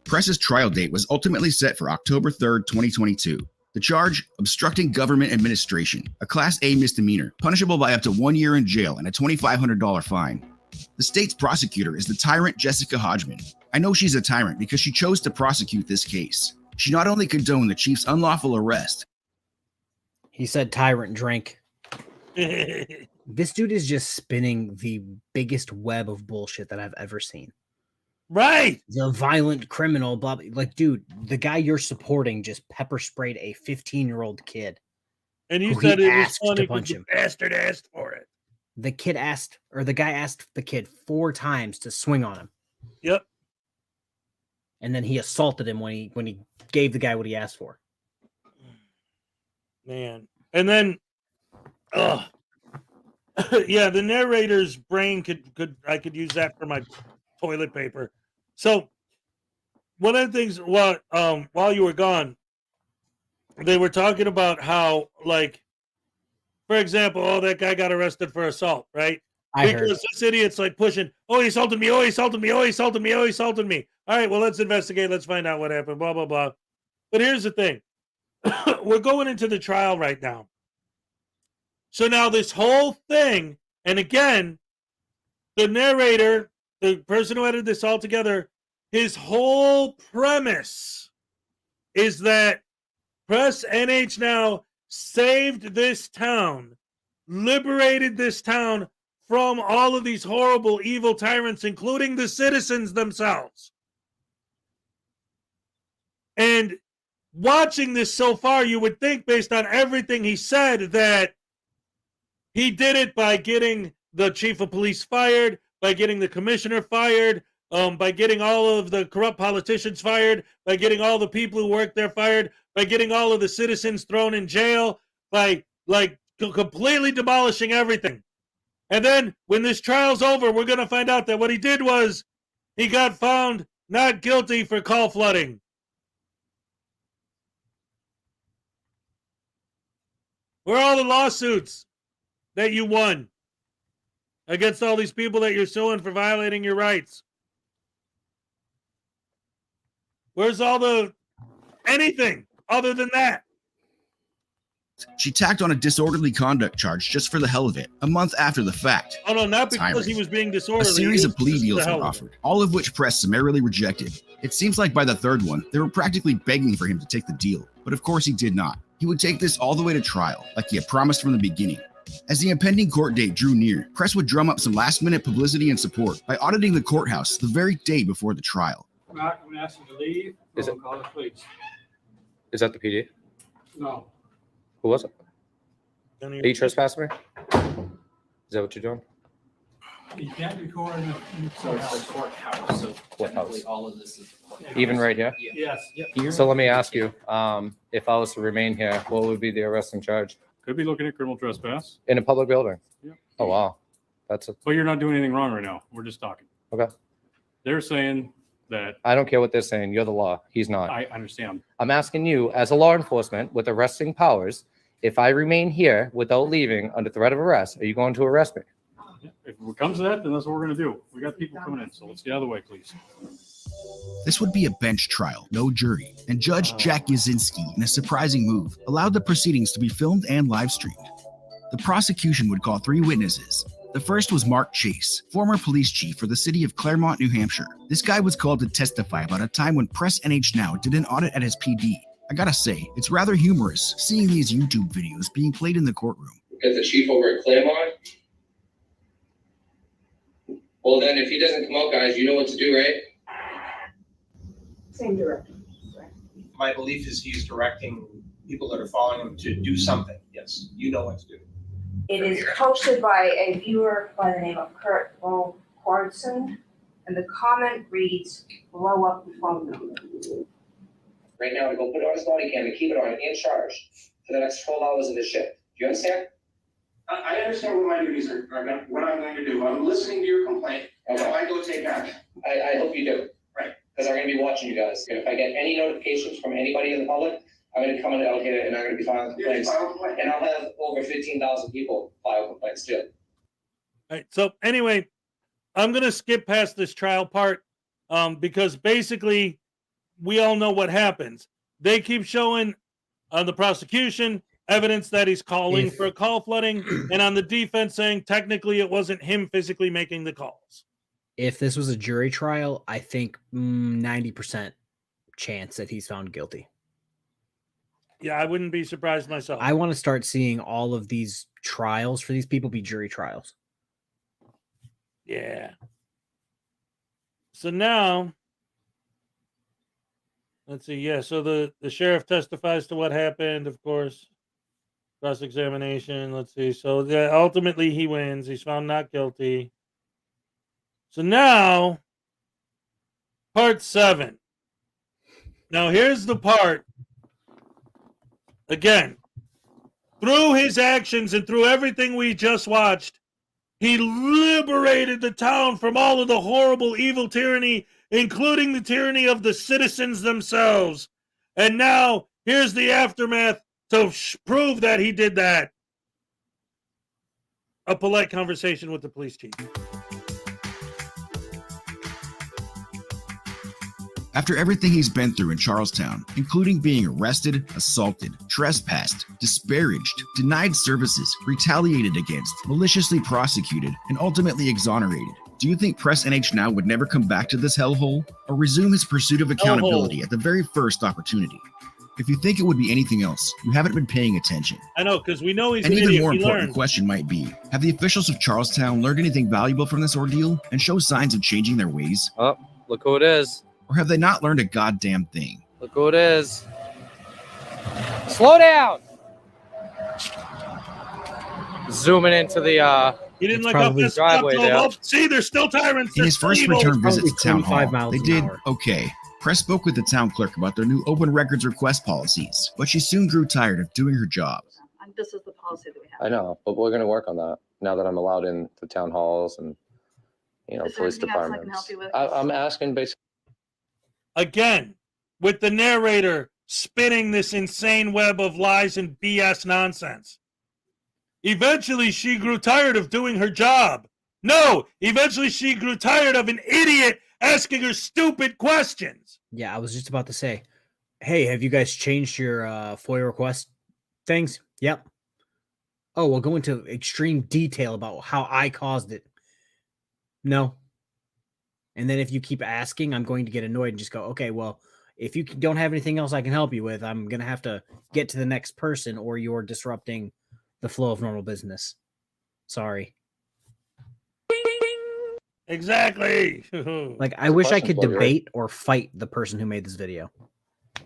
Press's trial date was ultimately set for October 3rd, 2022. The charge, obstructing government administration, a Class A misdemeanor, punishable by up to 1 year in jail and a $2,500 fine. The state's prosecutor is the tyrant Jessica Hodgman. I know she's a tyrant because she chose to prosecute this case. She not only condoned the chief's unlawful arrest. He said tyrant drink. This dude is just spinning the biggest web of bullshit that I've ever seen. Right. The violent criminal, blah, blah. Like, dude, the guy you're supporting just pepper sprayed a 15-year-old kid. And you who said he it was asked funny to because punch the him. bastard asked for it. The guy asked the kid 4 times to swing on him. Yep. And then he assaulted him when he gave the guy what he asked for. Man. And then, yeah, the narrator's brain I could use that for my toilet paper. So one of the things while you were gone, they were talking about how, like, for example, that guy got arrested for assault, right? Because this idiot's like pushing, he assaulted me, he assaulted me, he assaulted me, he assaulted me. All right, well, let's investigate, let's find out what happened, blah, blah, blah. But here's the thing. We're going into the trial right now. So now this whole thing, and again, the narrator, the person who edited this all together, his whole premise is that Press NH Now saved this town, liberated this town from all of these horrible, evil tyrants, including the citizens themselves. And watching this so far, you would think, based on everything he said, that he did it by getting the chief of police fired, by getting the commissioner fired, by getting all of the corrupt politicians fired, by getting all the people who work there fired, by getting all of the citizens thrown in jail, by completely demolishing everything. And then when this trial's over, we're going to find out that what he did was he got found not guilty for call flooding. Where are all the lawsuits that you won against all these people that you're suing for violating your rights? Where's all the anything other than that? She tacked on a disorderly conduct charge just for the hell of it, a month after the fact. Oh, no, not because he was being disorderly. A series of plea deals were offered, all of which Press summarily rejected. It seems like by the third one, they were practically begging for him to take the deal, but of course he did not. He would take this all the way to trial, like he had promised from the beginning. As the impending court date drew near, Press would drum up some last-minute publicity and support by auditing the courthouse the very day before the trial. Mark, I'm going to ask you to leave. Call the police. Is that the PD? No. Who was it? Are you trespassing me? Is that what you're doing? You can't record in the courthouse. So Courthouse. all of this is the courthouse. Even right here? Yes. Yep. So let me ask you, if I was to remain here, what would be the arresting charge? Could be looking at criminal trespass. In a public building? Yep. Oh, wow. But you're not doing anything wrong right now. We're just talking. Okay. They're saying that. I don't care what they're saying. You're the law. He's not. I understand. I'm asking you, as a law enforcement with arresting powers, if I remain here without leaving under threat of arrest, are you going to arrest me? If it comes to that, then that's what we're going to do. We got people coming in, so let's get out of the way, please. This would be a bench trial, no jury, and Judge Jack Yazinski, in a surprising move, allowed the proceedings to be filmed and live streamed. The prosecution would call 3 witnesses. The first was Mark Chase, former police chief for the city of Claremont, New Hampshire. This guy was called to testify about a time when Press NH Now did an audit at his PD. I gotta say, it's rather humorous seeing these YouTube videos being played in the courtroom. Got the chief over at Claremont? Well, then, if he doesn't come out, guys, you know what to do, right? Same director. My belief is he's directing people that are following him to do something. Yes, you know what to do. It is posted by a viewer by the name of Kurt Quardson, and the comment reads, blow up the phone number. Right now, to go put it on his body cam and keep it on in charge for the next 12 hours of his shift. Do you understand? I understand what my duties are, what I'm going to do. I'm listening to your complaint, and I go take action. I hope you do. Right. Because I'm going to be watching you guys. And if I get any notifications from anybody in the public, I'm going to come out here and I'm going to be filing complaints. And I'll have over 15,000 people file complaints too. All right. So anyway, I'm going to skip past this trial part because basically we all know what happens. They keep showing on the prosecution evidence that he's calling for a call flooding, and on the defense saying technically it wasn't him physically making the calls. If this was a jury trial, I think 90% chance that he's found guilty. Yeah, I wouldn't be surprised myself. I want to start seeing all of these trials for these people be jury trials. Yeah. So now, let's see. Yeah, so the sheriff testifies to what happened, of course. Cross-examination. Let's see. So ultimately he wins. He's found not guilty. So now, part 7. Now here's the part. Again, through his actions and through everything we just watched, he liberated the town from all of the horrible, evil tyranny, including the tyranny of the citizens themselves. And now, here's the aftermath to prove that he did that. A polite conversation with the police chief. After everything he's been through in Charlestown, including being arrested, assaulted, trespassed, disparaged, denied services, retaliated against, maliciously prosecuted, and ultimately exonerated, do you think Press NH Now would never come back to this hellhole or resume his pursuit of accountability at the very first opportunity? If you think it would be anything else, you haven't been paying attention. I know, because we know he's an an even idiot. more We important learned. question might be, have the officials of Charlestown learned anything valuable from this ordeal and show signs of changing their ways? Oh, look who it is. Or have they not learned a goddamn thing? Look who it is. Slow down. Zooming into the He didn't like how fast driveway there. Oh, see, there's still tyrants. In his first return visit to Town Hall, miles they an did hour. okay. Press spoke with the town clerk about their new open records request policies, but she soon grew tired of doing her job. And this is the policy that we have. I know, but we're going to work on that now that I'm allowed in the town halls and, Is there police anything else I can departments. help you with? I'm asking basically. Again, with the narrator spinning this insane web of lies and BS nonsense. Eventually, she grew tired of doing her job. No, eventually she grew tired of an idiot asking her stupid questions. Yeah, I was just about to say, hey, have you guys changed your FOIA request things? Yep. Oh, we'll go into extreme detail about how I caused it. No. And then if you keep asking, I'm going to get annoyed and just go, okay, well, if you don't have anything else I can help you with, I'm going to have to get to the next person or you're disrupting the flow of normal business. Sorry. Exactly. Like, I wish I could debate or fight the person who made this video.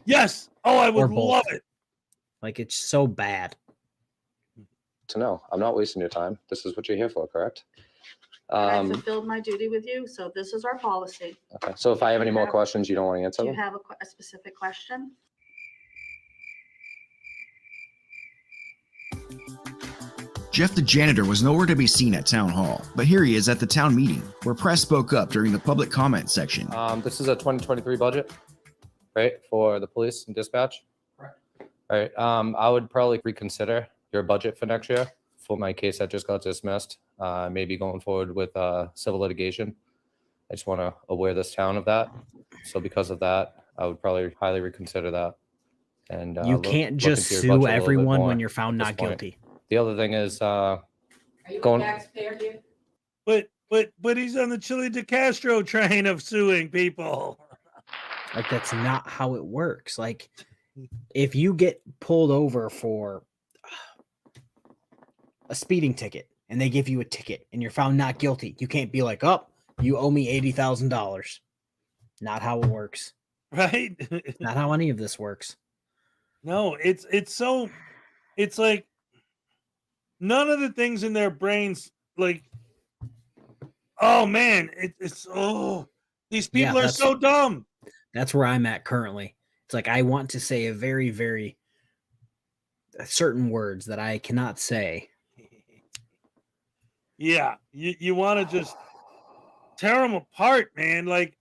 Yes. Oh, I Or would both. love it. Like, it's so bad. To know, I'm not wasting your time. This is what you're here for, correct? I fulfilled my duty with you, so this is our policy. Okay. So if I have any more questions, you don't want to answer Do you them? have a specific question? Jeff the janitor was nowhere to be seen at Town Hall, but here he is at the town meeting, where press spoke up during the public comment section. This is a 2023 budget, right, for the police and dispatch? Correct. All right. I would probably reconsider your budget for next year for my case that just got dismissed. Maybe going forward with civil litigation. I just want to aware this town of that. So because of that, I would probably highly reconsider that. And You can't just sue everyone when you're found not guilty. The other thing is Are you going. a taxpayer here? But he's on the Chili de Castro train of suing people. Like, that's not how it works. Like, if you get pulled over for a speeding ticket and they give you a ticket and you're found not guilty, you can't be like, oh, you owe me $80,000. Not how it works. Right? Not how any of this works. No, it's like none of the things in their brains, like, oh man, these people are so dumb. That's where I'm at currently. It's like I want to say a very, very certain words that I cannot say. Yeah, you want to just tear them apart, man. Like,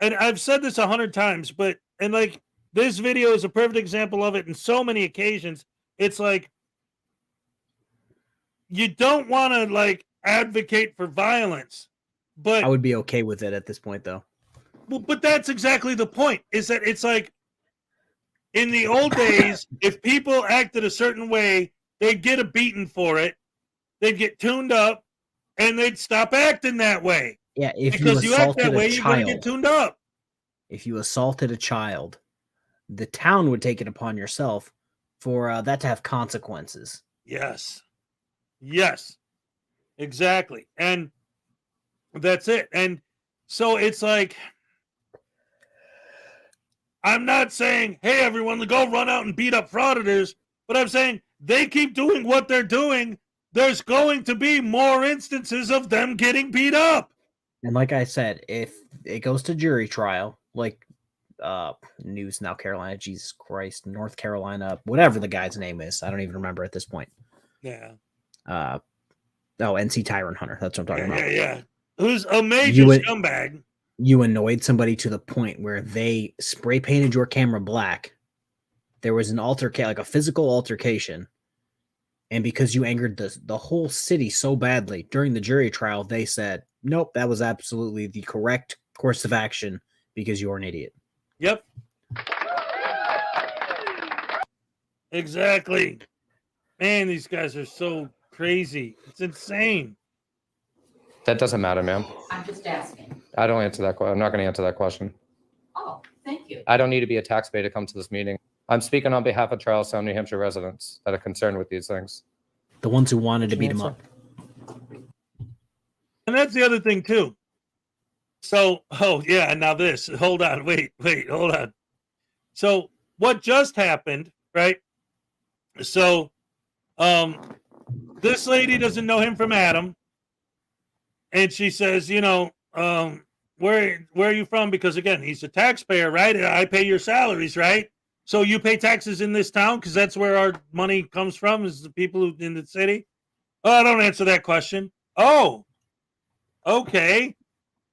and I've said this 100 times, but like this video is a perfect example of it in so many occasions. It's like you don't want to like advocate for violence, but I would be okay with it at this point, though. Well, but that's exactly the point. Is that it's like in the old days, if people acted a certain way, they'd get a beating for it. They'd get tuned up, and they'd stop acting that way. Yeah, if because you you act assaulted that way, a you're going to child, get tuned up. if you assaulted a child, the town would take it upon yourself for that to have consequences. Yes. Yes. Exactly. And that's it. And so it's like, I'm not saying, hey, everyone, go run out and beat up frauditors, but I'm saying they keep doing what they're doing. There's going to be more instances of them getting beat up. And like I said, if it goes to jury trial, like News Now Carolina, Jesus Christ, North Carolina, whatever the guy's name is, I don't even remember at this point. Yeah. NC Tyrant Hunter. That's what I'm talking about. Yeah. Who's a major scumbag. You annoyed somebody to the point where they spray painted your camera black. There was an altercation, like a physical altercation. And because you angered the whole city so badly during the jury trial, they said, nope, that was absolutely the correct course of action because you're an idiot. Yep. Exactly. Man, these guys are so crazy. It's insane. That doesn't matter, ma'am. I'm just asking. I don't answer that question. I'm not going to answer that question. Oh, thank you. I don't need to be a taxpayer to come to this meeting. I'm speaking on behalf of Charlestown, New Hampshire residents that are concerned with these things. The ones who wanted to beat them up. And that's the other thing, too. So, now this. Hold on. Wait, hold on. So, what just happened, right? So, this lady doesn't know him from Adam. And she says, where are you from? Because, again, he's a taxpayer, right? I pay your salaries, right? So you pay taxes in this town because that's where our money comes from, is the people in the city? Oh, don't answer that question. Oh, okay.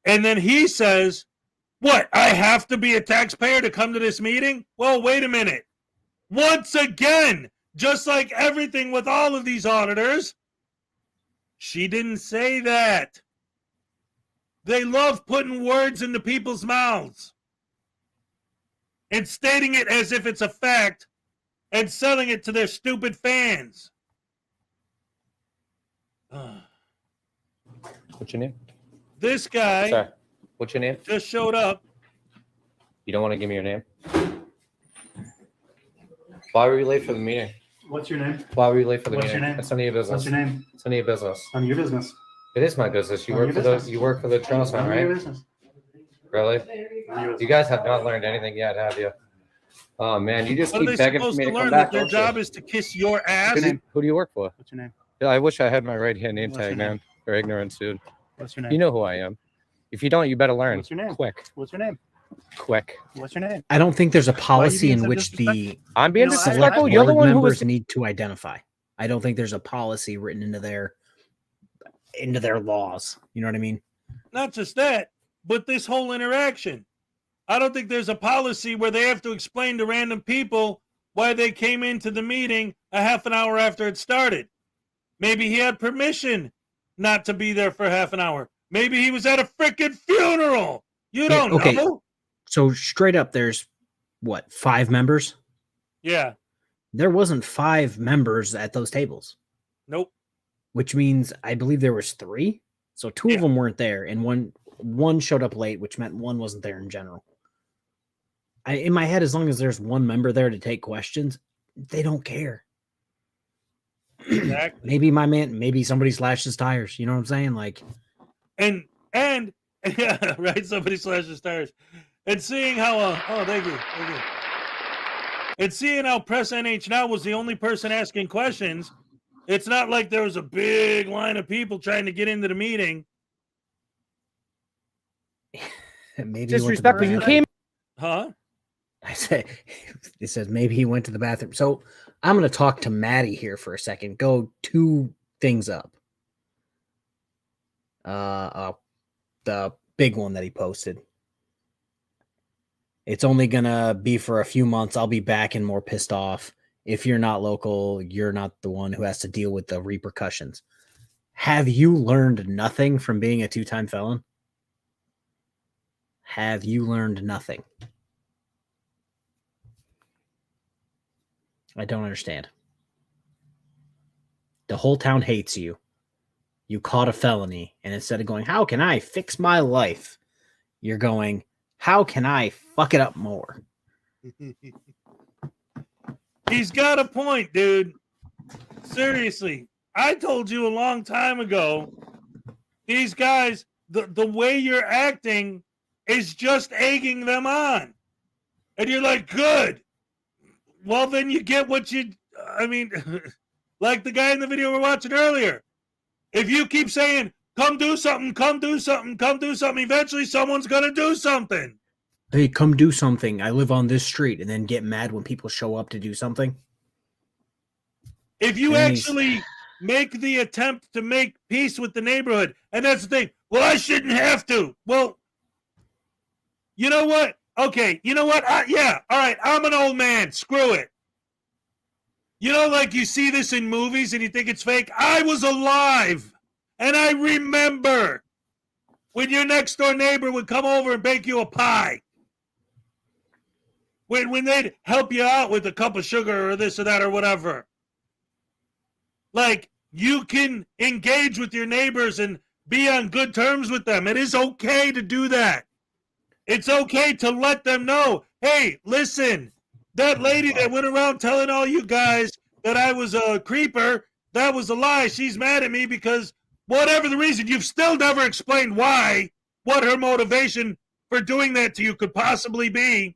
And then he says, what, I have to be a taxpayer to come to this meeting? Well, wait a minute. Once again, just like everything with all of these auditors, she didn't say that. They love putting words into people's mouths and stating it as if it's a fact and selling it to their stupid fans. What's your name? This guy. Sir, what's your name? Just showed up. You don't want to give me your name? Why were you late for the meeting? What's your name? Why were you late for the What's meeting? your name? It's none of your business. What's your name? It's none of your business. None of your business. It is my business. You None of work your for business. you work for the Charlestown, None of your right? business. Really? None of your You guys have not learned anything yet, have you? Oh man, you just What are keep they begging for supposed me to to come learn? back. That their don't you? job is to kiss your ass? Who do you work for? What's your name? Yeah, I wish I had my right hand name What's your tag, name? man. For ignorance, dude. What's your name? You know who I am. If you don't, you better learn. What's your name? Quick. What's your name? Quick. What's your name? I don't think there's a policy being in so which the disrespectful? I'm being You know, disrespectful. I- You're the board one who members was. need to identify. I don't think there's a policy written into their laws. You know what I mean? Not just that, but this whole interaction. I don't think there's a policy where they have to explain to random people why they came into the meeting a half an hour after it started. Maybe he had permission not to be there for half an hour. Maybe he was at a freaking funeral. You don't know. So straight up, there's what, 5 members? Yeah. There wasn't 5 members at those tables. Nope. Which means I believe there was 3. So 2 of them weren't there, and one showed up late, which meant one wasn't there in general. In my head, as long as there's one member there to take questions, they don't care. Exactly. Maybe somebody slashed his tires. You know what I'm saying? Like, and yeah, right. Somebody slashed his tires, and seeing how thank you. And seeing how Press NH Now was the only person asking questions, it's not like there was a big line of people trying to get into the meeting. maybe Disrespectful. You came. Huh? I say, it says maybe he went to the bathroom. So I'm going to talk to Maddie here for a second. Go 2 things up. The big one that he posted. It's only going to be for a few months. I'll be back and more pissed off. If you're not local, you're not the one who has to deal with the repercussions. Have you learned nothing from being a 2-time felon? Have you learned nothing? I don't understand. The whole town hates you. You caught a felony, and instead of going, how can I fix my life? You're going, how can I fuck it up more? He's got a point, dude. Seriously. I told you a long time ago, these guys, the way you're acting is just egging them on. And you're like, good. Well, then you get what like the guy in the video we're watching earlier. If you keep saying, come do something, come do something, come do something, eventually someone's going to do something. Hey, come do something. I live on this street, and then get mad when people show up to do something. If you actually make the attempt to make peace with the neighborhood, and that's the thing, well, I shouldn't have to. Well, you know what? Okay, you know what? Yeah, all right, I'm an old man. Screw it. You know, like you see this in movies and you think it's fake? I was alive, and I remember when your next door neighbor would come over and bake you a pie. When they'd help you out with a cup of sugar or this or that or whatever. Like, you can engage with your neighbors and be on good terms with them. It is okay to do that. It's okay to let them know, hey, listen, that lady that went around telling all you guys that I was a creeper, that was a lie. She's mad at me because whatever the reason, you've still never explained why, what her motivation for doing that to you could possibly be.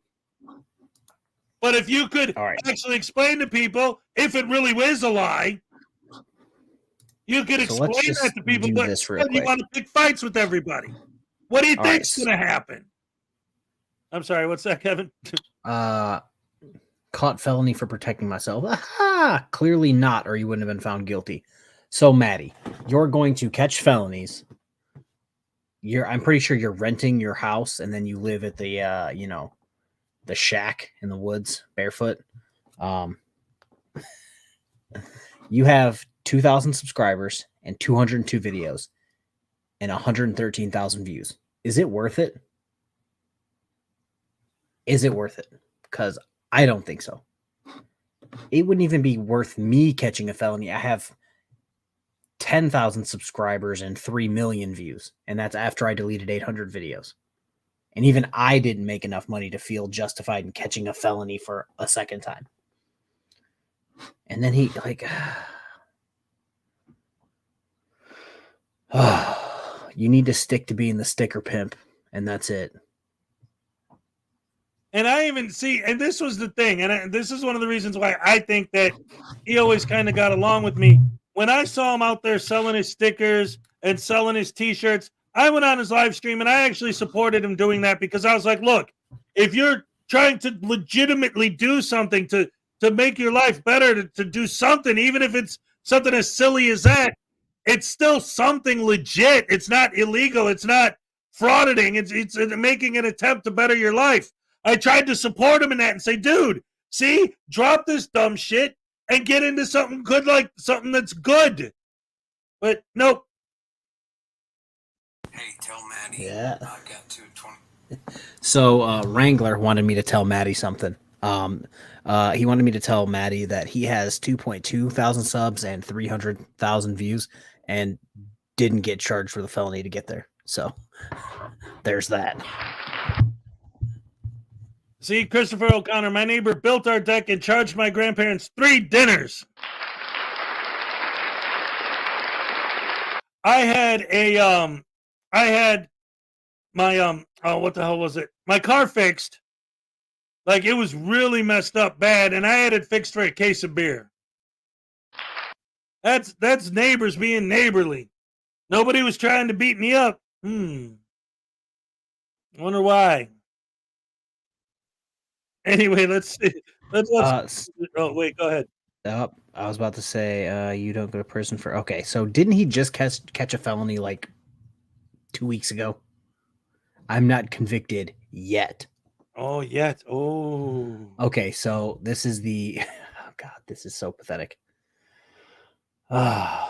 But if you could actually explain to people, if it really is a lie, you could explain that to people, but you want to pick fights with everybody. What do you think's going to happen? I'm sorry, what's that, Kevin? Caught felony for protecting myself. Aha! Clearly not, or you wouldn't have been found guilty. So, Maddie, you're going to catch felonies. I'm pretty sure you're renting your house, and then you live at the, the shack in the woods, barefoot. You have 2,000 subscribers and 202 videos and 113,000 views. Is it worth it? Is it worth it? Because I don't think so. It wouldn't even be worth me catching a felony. I have 10,000 subscribers and 3 million views, and that's after I deleted 800 videos. And even I didn't make enough money to feel justified in catching a felony for a second time. And then he, you need to stick to being the sticker pimp, and that's it. And I even see, and this was the thing, and this is one of the reasons why I think that he always kind of got along with me. When I saw him out there selling his stickers and selling his T-shirts, I went on his live stream and I actually supported him doing that because I was like, look, if you're trying to legitimately do something to make your life better, to do something, even if it's something as silly as that, it's still something legit. It's not illegal. It's not frauditing. It's making an attempt to better your life. I tried to support him in that and say, dude, see, drop this dumb shit and get into something good, like something that's good. But nope. Hey, tell Maddie. Yeah. I got 220. So Wrangler wanted me to tell Maddie something. He wanted me to tell Maddie that he has 2.2 thousand subs and 300,000 views, and didn't get charged for the felony to get there. So there's that. See, Christopher O'Connor, my neighbor built our deck and charged my grandparents 3 dinners. I had my what the hell was it? My car fixed. Like, it was really messed up bad, and I had it fixed for a case of beer. That's neighbors being neighborly. Nobody was trying to beat me up. Wonder why. Anyway, let's see. Let's oh, wait, go ahead. I was about to say, you don't go to prison for... Okay, so didn't he just catch a felony like 2 weeks ago? I'm not convicted yet. Oh, yet. Oh. Okay, so this is the... Oh, God, this is so pathetic.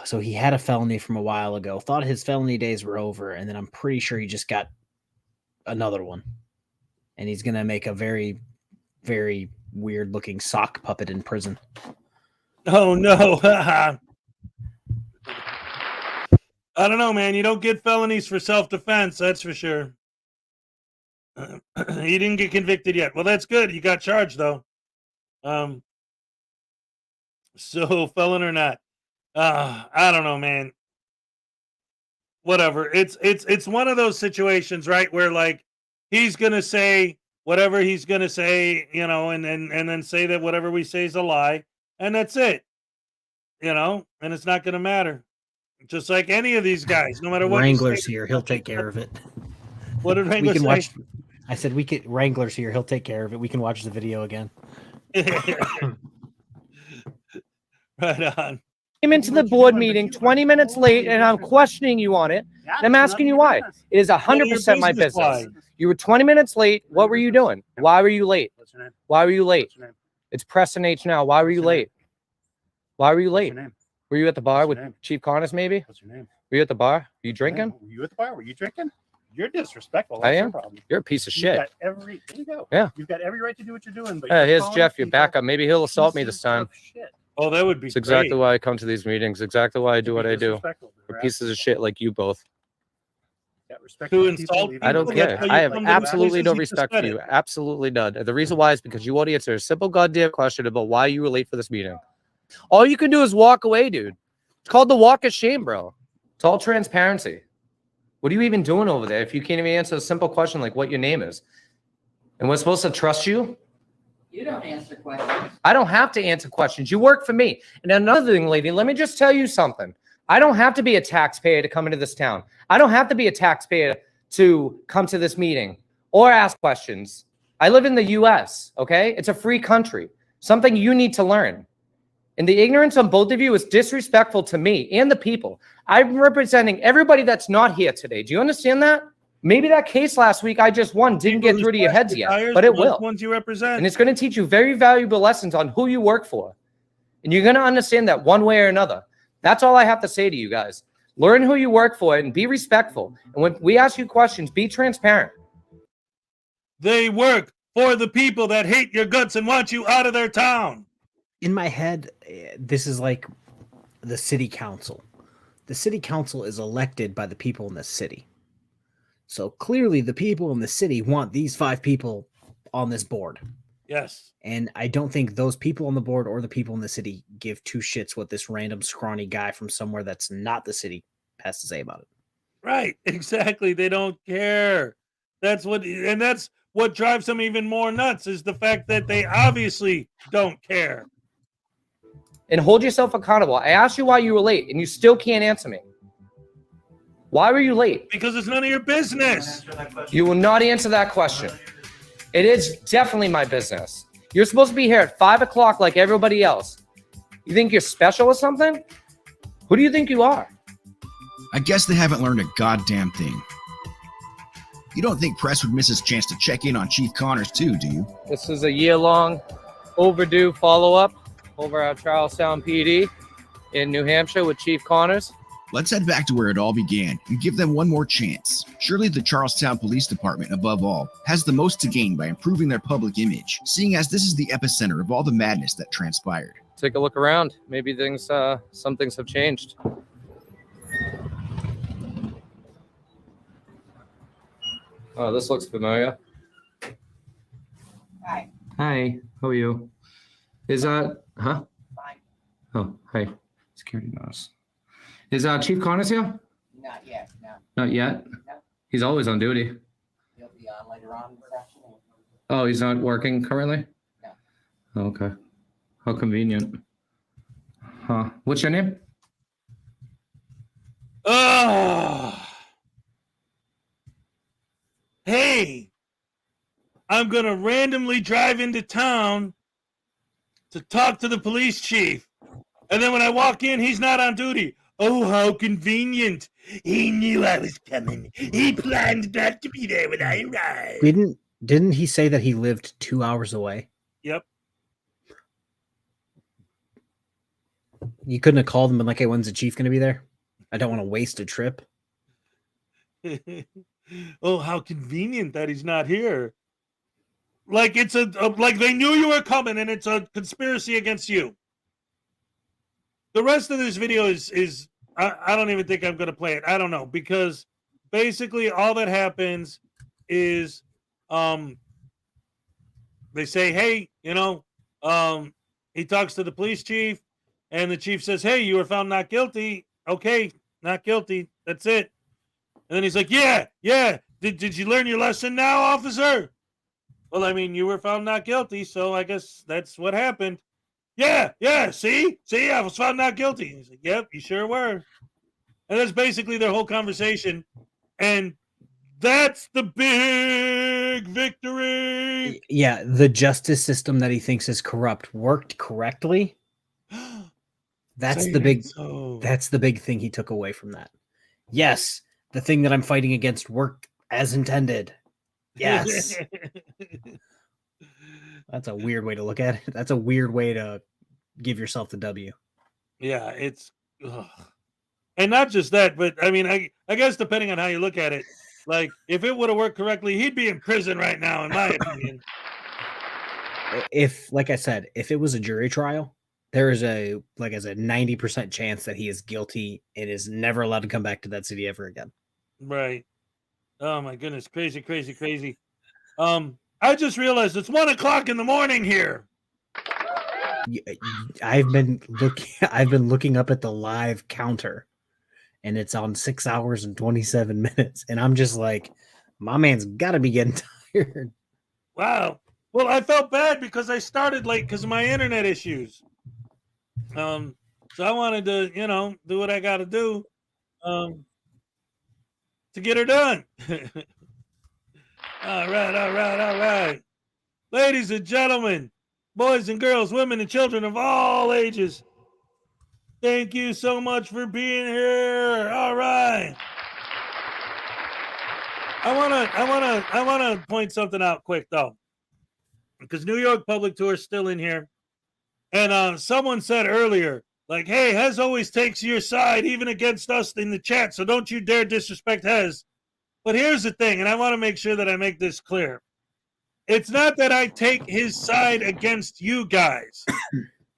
So he had a felony from a while ago, thought his felony days were over, and then I'm pretty sure he just got another one. And he's going to make a very, very weird-looking sock puppet in prison. Oh, no. I don't know, man. You don't get felonies for self-defense, that's for sure. He didn't get convicted yet. Well, that's good. He got charged, though. So, felon or not. I don't know, man. Whatever. It's one of those situations, right, where, like, he's going to say whatever he's going to say, you know, and then say that whatever we say is a lie. And that's it, you know, and it's not going to matter. Just like any of these guys, no matter what. Wrangler's here. He'll take care of it. What did Wrangler say? Watch, I said, Wrangler's here. He'll take care of it. We can watch the video again. Right on. Came into the board meeting 20 minutes late, and I'm questioning you on it. And I'm asking you why. It is 100% my business. You were 20 minutes late. What were you doing? Why were you late? What's your name? Why were you late? What's your name? It's Preston H now. Why were you late? Why were you late? What's your name? Were you at the bar What's with your name? Chief Connors, maybe? What's your name? Were you at the bar? Were you drinking? Were you at the bar? Were you drinking? You're disrespectful. I That's your am? problem. You're a piece of You've shit. got there you go. Yeah. You've got every right to do what you're doing. But Yeah, you're here's calling Jeff, your people backup. Maybe he'll assault me this pieces time. of shit. Oh, that would be It's exactly great. why I come to these meetings. Exactly why I do what I do. Disrespectful, For right? pieces of shit like you both. Got respect To for people, insult even I don't though care. that's how I you have come to absolutely no places, you just respect for said you. it. Absolutely none. And the reason why is because you want to answer a simple goddamn question about why you were late for this meeting. All you can do is walk away, dude. It's called the walk of shame, bro. It's all transparency. What are you even doing over there if you can't even answer a simple question like what your name is? And we're supposed to trust you? You don't answer questions. I don't have to answer questions. You work for me. And another thing, lady, let me just tell you something. I don't have to be a taxpayer to come into this town. I don't have to be a taxpayer to come to this meeting or ask questions. I live in the US, okay? It's a free country. Something you need to learn. And the ignorance on both of you is disrespectful to me and the people. I'm representing everybody that's not here today. Do you understand that? Maybe that case last week I just won didn't get through to your heads yet, but it will. Ones you represent. And it's going to teach you very valuable lessons on who you work for. And you're going to understand that one way or another. That's all I have to say to you guys. Learn who you work for and be respectful. And when we ask you questions, be transparent. They work for the people that hate your guts and want you out of their town. In my head, this is like the city council. The city council is elected by the people in the city. So clearly the people in the city want these 5 people on this board. Yes. And I don't think those people on the board or the people in the city give 2 shits what this random scrawny guy from somewhere that's not the city has to say about it. Right. Exactly. They don't care. That's what drives them even more nuts is the fact that they obviously don't care. And hold yourself accountable. I asked you why you were late, and you still can't answer me. Why were you late? Because it's none of your business. You will not answer that question. It is definitely my business. You're supposed to be here at 5 o'clock like everybody else. You think you're special or something? Who do you think you are? I guess they haven't learned a goddamn thing. You don't think press would miss his chance to check in on Chief Connors too, do you? This is a year-long overdue follow-up over at Charlestown PD in New Hampshire with Chief Connors. Let's head back to where it all began and give them one more chance. Surely the Charlestown Police Department, above all, has the most to gain by improving their public image, seeing as this is the epicenter of all the madness that transpired. Take a look around. Maybe some things have changed. Oh, this looks familiar. Hi. Hi, how are you? Is Fine. Oh, hi. Security notice. Is Chief Connors here? Not yet, no. Not yet? No. He's always on duty. He'll be on later on this afternoon. Oh, he's not working currently? No. Oh, okay. How convenient. Huh. What's your name? Hey, I'm going to randomly drive into town to talk to the police chief. And then when I walk in, he's not on duty. Oh, how convenient. He knew I was coming. He planned not to be there when I arrived. Didn't he say that he lived 2 hours away? Yep. You couldn't have called him and like, hey, when's the chief going to be there? I don't want to waste a trip. Oh, how convenient that he's not here. Like it's like they knew you were coming and it's a conspiracy against you. The rest of this video is I don't even think I'm going to play it. I don't know, because basically all that happens is they say, hey, he talks to the police chief and the chief says, hey, you were found not guilty. Okay, not guilty. That's it. And then he's like, yeah. Did you learn your lesson now, officer? Well, I mean, you were found not guilty, so I guess that's what happened. Yeah, see, I was found not guilty. He's like, yep, you sure were. And that's basically their whole conversation. And that's the big victory. Yeah, the justice system that he thinks is corrupt worked correctly. That's the big thing he took away from that. Yes, the thing that I'm fighting against worked as intended. Yes. That's a weird way to look at it. That's a weird way to give yourself the W. Yeah, it's and not just that, but I mean, I guess depending on how you look at it, like if it would have worked correctly, he'd be in prison right now, in my opinion. If, like I said, if it was a jury trial, there is a 90% chance that he is guilty and is never allowed to come back to that city ever again. Right. Oh my goodness, crazy. I just realized it's 1 o'clock in the morning here. I've been looking up at the live counter, and it's on 6 hours and 27 minutes, and I'm just like, my man's got to be getting tired. Wow. Well, I felt bad because I started late because of my internet issues. So I wanted to, do what I got to do, to get her done. All right. Ladies and gentlemen, boys and girls, women and children of all ages, thank you so much for being here. All right. I want to point something out quick though, because New York Public Tour is still in here. And someone said earlier, like, hey, Hez always takes your side, even against us in the chat, so don't you dare disrespect Hez. But here's the thing, and I want to make sure that I make this clear. It's not that I take his side against you guys.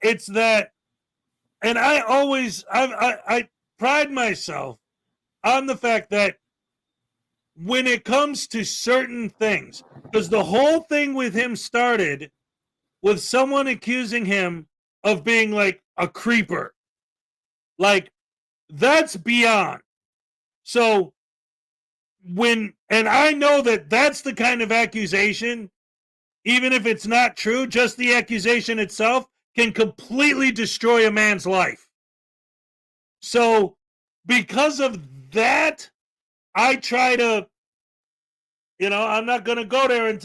It's that, and I pride myself on the fact that when it comes to certain things, because the whole thing with him started with someone accusing him of being like a creeper. Like, that's beyond. So and I know that that's the kind of accusation, even if it's not true, just the accusation itself can completely destroy a man's life. So because of that, I try to, I'm not going to go there.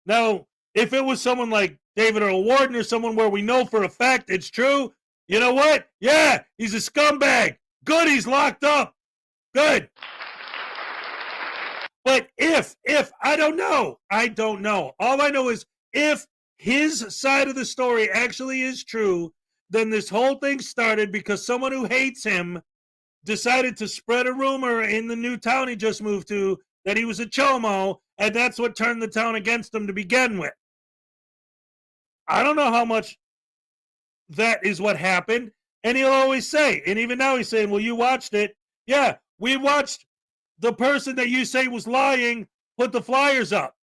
Now, if it was someone like David Earl Warden or someone where we know for a fact it's true, you know what? Yeah, he's a scumbag. Good, he's locked up. Good. But if I don't know. All I know is if his side of the story actually is true, then this whole thing started because someone who hates him decided to spread a rumor in the new town he just moved to that he was a chomo, and that's what turned the town against him to begin with. I don't know how much that is what happened. And he'll always say, and even now he's saying, well, you watched it. Yeah, we watched the person that you say was lying put the flyers up.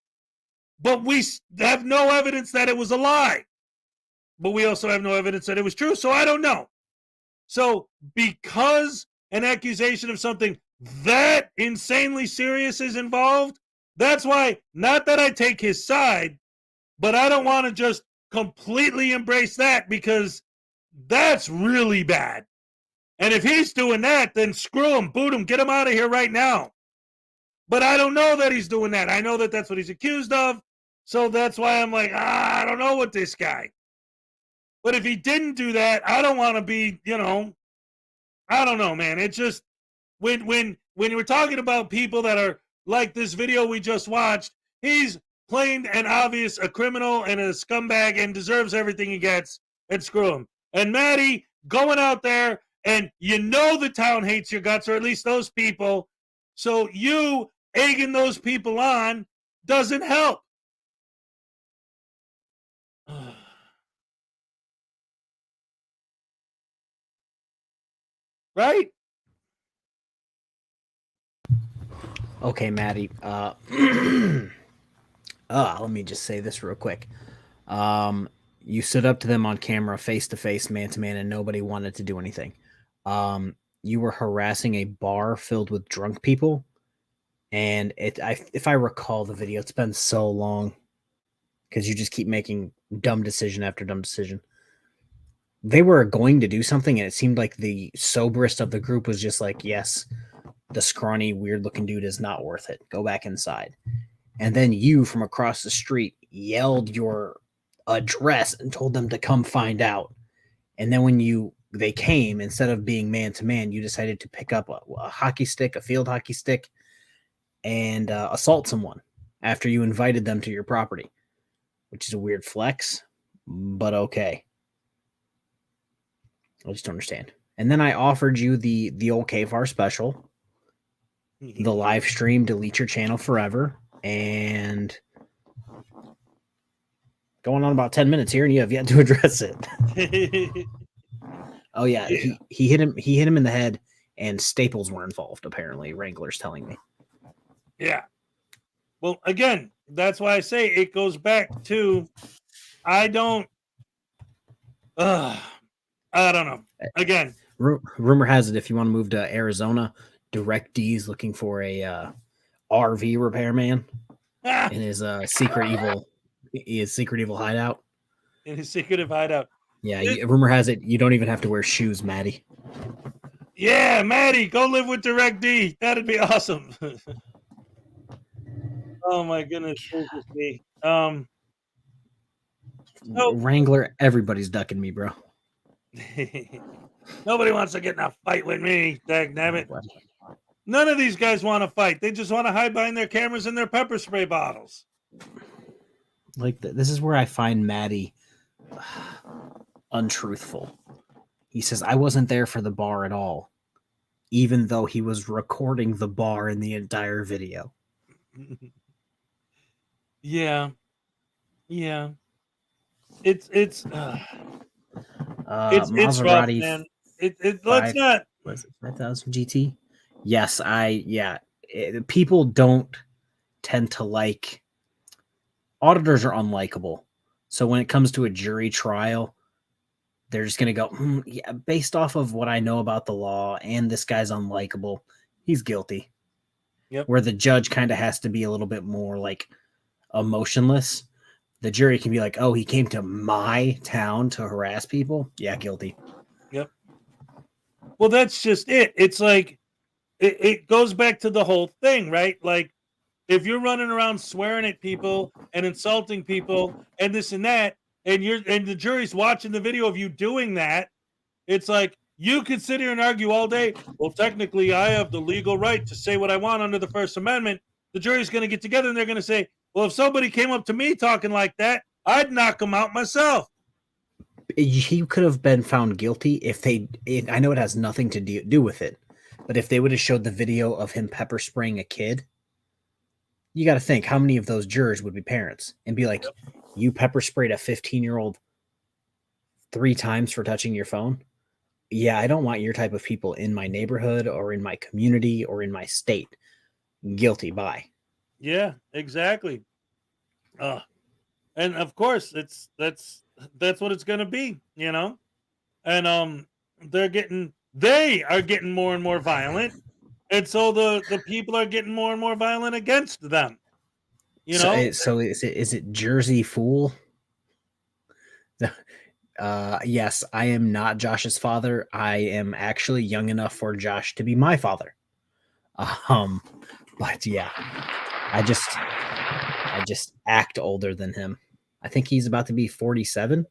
But we have no evidence that it was a lie. But we also have no evidence that it was true. So I don't know. So because an accusation of something that insanely serious is involved, that's why, not that I take his side, but I don't want to just completely embrace that, because that's really bad. And if he's doing that, then screw him, boot him, get him out of here right now. But I don't know that he's doing that. I know that that's what he's accused of. So that's why I'm like, I don't know with this guy. But if he didn't do that, I don't want to be, I don't know, man. It's just when we're talking about people that are like this video we just watched, he's plain and obvious a criminal and a scumbag and deserves everything he gets, and screw him. And Maddie going out there, and the town hates your guts, or at least those people. So you egging those people on doesn't help. Right? Okay, Maddie. Let me just say this real quick. You stood up to them on camera, face to face, man to man, and nobody wanted to do anything. You were harassing a bar filled with drunk people, and if I recall the video, it's been so long because you just keep making dumb decision after dumb decision. They were going to do something, and it seemed like the soberest of the group was just like, yes, the scrawny, weird-looking dude is not worth it. Go back inside. And then you, from across the street, yelled your address and told them to come find out. And then when they came, instead of being man-to-man, you decided to pick up a hockey stick, a field hockey stick, and assault someone after you invited them to your property, which is a weird flex, but okay. I just don't understand. And then I offered you the old KFAR special, the live stream, delete your channel forever, and going on about 10 minutes here, and you have yet to address it. Oh yeah, yeah. He hit him in the head, and staples were involved, apparently. Wrangler's telling me. Yeah. Well, again, that's why I say it goes back to I don't know. Again, rumor has it if you want to move to Arizona, Direct D is looking for a RV repairman in his secret evil hideout. In his secretive hideout. Yeah, rumor has it you don't even have to wear shoes, Maddie. Yeah, Maddie, go live with Direct D. That'd be awesome. Oh my goodness, me. Wrangler, everybody's ducking me, bro. Nobody wants to get in a fight with me. Dagnabbit. None of these guys want to fight. They just want to hide behind their cameras and their pepper spray bottles. Like this is where I find Maddie untruthful. He says, I wasn't there for the bar at all, even though he was recording the bar in the entire video. Yeah. It's rough, man. Let's not. Was it 5000 GT? Yes, people don't tend to like auditors are unlikable. So when it comes to a jury trial, they're just going to go, yeah, based off of what I know about the law, and this guy's unlikable. He's guilty. Yep. Where the judge kind of has to be a little bit more like emotionless. The jury can be like, oh, he came to my town to harass people. Yeah, guilty. Yep. Well, that's just it. It's like, it goes back to the whole thing, right? Like, if you're running around swearing at people and insulting people and this and that, and the jury's watching the video of you doing that, it's like, you can sit here and argue all day. Well, technically, I have the legal right to say what I want under the First Amendment. The jury's going to get together and they're going to say, well, if somebody came up to me talking like that, I'd knock them out myself. He could have been found guilty if I know it has nothing to do with it, But if they would have showed the video of him pepper spraying a kid, you got to think how many of those jurors would be parents and be like, you pepper sprayed a 15-year-old 3 times for touching your phone. Yeah, I don't want your type of people in my neighborhood or in my community or in my state. Guilty by. Yeah, exactly. And of course, that's what it's going to be, you know. And they are getting more and more violent, and so the people are getting more and more violent against them. You know. So is it Jersey Fool? Yes, I am not Josh's father. I am actually young enough for Josh to be my father. But yeah, I just act older than him. I think he's about to be 47.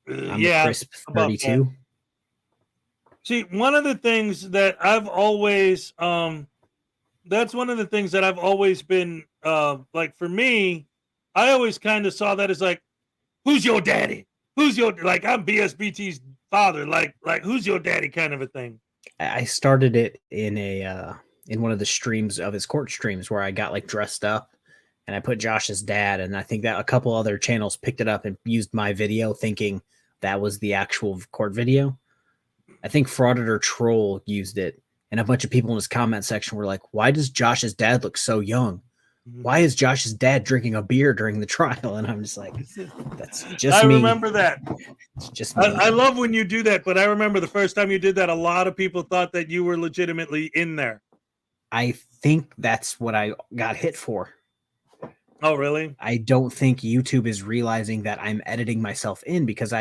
I'm a crisp 32. See, one of the things that I've always that's one of the things that I've always been like, for me, I always kind of saw that as like, who's your daddy? Who's your, like, I'm BSBT's father, like who's your daddy kind of a thing. I started it in in one of the streams of his court streams where I got like dressed up and I put Josh's dad, and I think that a couple other channels picked it up and used my video thinking that was the actual court video. I think Frauditor Troll used it, and a bunch of people in his comment section were like, why does Josh's dad look so young? Why is Josh's dad drinking a beer during the trial? And I'm just like, that's just me. I remember that. It's just me. I love when you do that, but I remember the first time you did that, a lot of people thought that you were legitimately in there. I think that's what I got hit for. Oh, really? I don't think YouTube is realizing that I'm editing myself in, because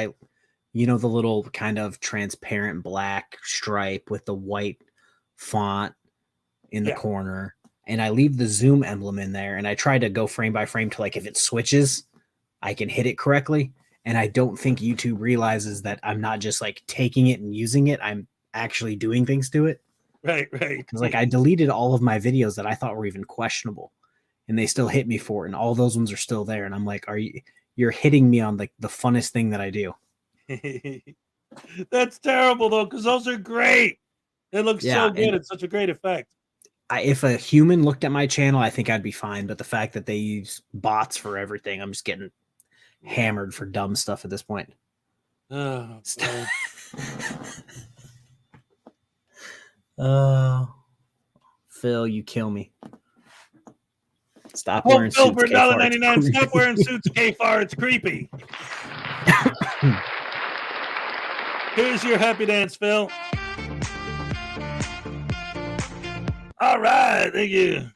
you know, the little kind of transparent black stripe with the white font in the corner, and I leave the zoom emblem in there, and I try to go frame by frame to, like, if it switches, I can hit it correctly. And I don't think YouTube realizes that I'm not just like taking it and using it. I'm actually doing things to it. Right. Because like I deleted all of my videos that I thought were even questionable, and they still hit me for it. And all those ones are still there. And I'm like, you're hitting me on like the funnest thing that I do. That's terrible though, because those are great. It looks so good. It's such a great effect. If a human looked at my channel, I think I'd be fine. But the fact that they use bots for everything, I'm just getting hammered for dumb stuff at this point. Oh, Phil, you kill me. Stop Oh, wearing Phil, suits. for K-Far, it's $1.99. Stop creepy. wearing suits, K-Far. It's creepy. Here's your happy dance, Phil. All right, thank you.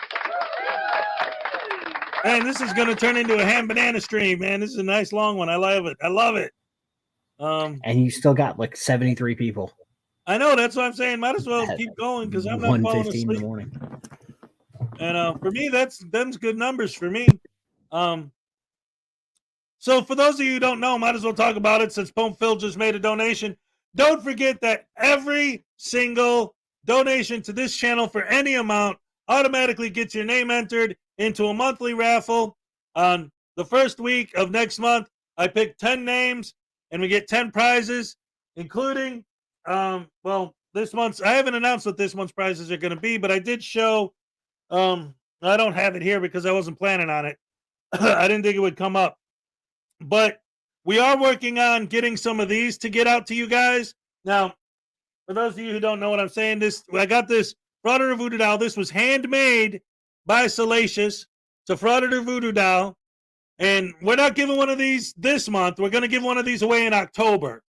Man, this is going to turn into a ham banana stream, man. This is a nice long one. I love it. I love it. And you still got like 73 people. I know. That's what I'm saying. Might as well keep going because I'm not falling 1:15 asleep. in the morning. And for me, them's good numbers for me. So for those of you who don't know, might as well talk about it since Pump Phil just made a donation. Don't forget that every single donation to this channel for any amount automatically gets your name entered into a monthly raffle. On the first week of next month, I pick 10 names and we get 10 prizes, including, this month's, I haven't announced what this month's prizes are going to be, but I did show, I don't have it here because I wasn't planning on it. I didn't think it would come up, but we are working on getting some of these to get out to you guys. Now, for those of you who don't know what I'm saying, I got this Frauditor Voodoo Doll. This was handmade by Salacious. It's a Frauditor Voodoo Doll. And we're not giving one of these this month. We're going to give one of these away in October.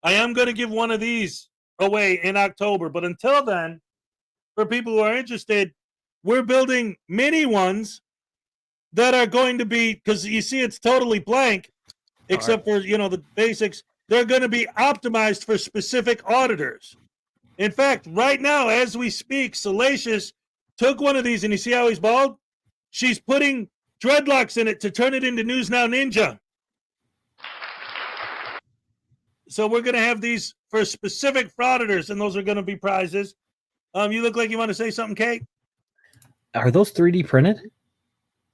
I am going to give one of these away in October. But until then, for people who are interested, we're building mini ones that are going to be, because you see it's totally blank, except for, the basics. They're going to be optimized for specific auditors. In fact, right now, as we speak, Salacious took one of these, and you see how he's bald? She's putting dreadlocks in it to turn it into News Now Ninja. So we're going to have these for specific frauditors, and those are going to be prizes. You look like you want to say something, Kate? Are those 3D printed?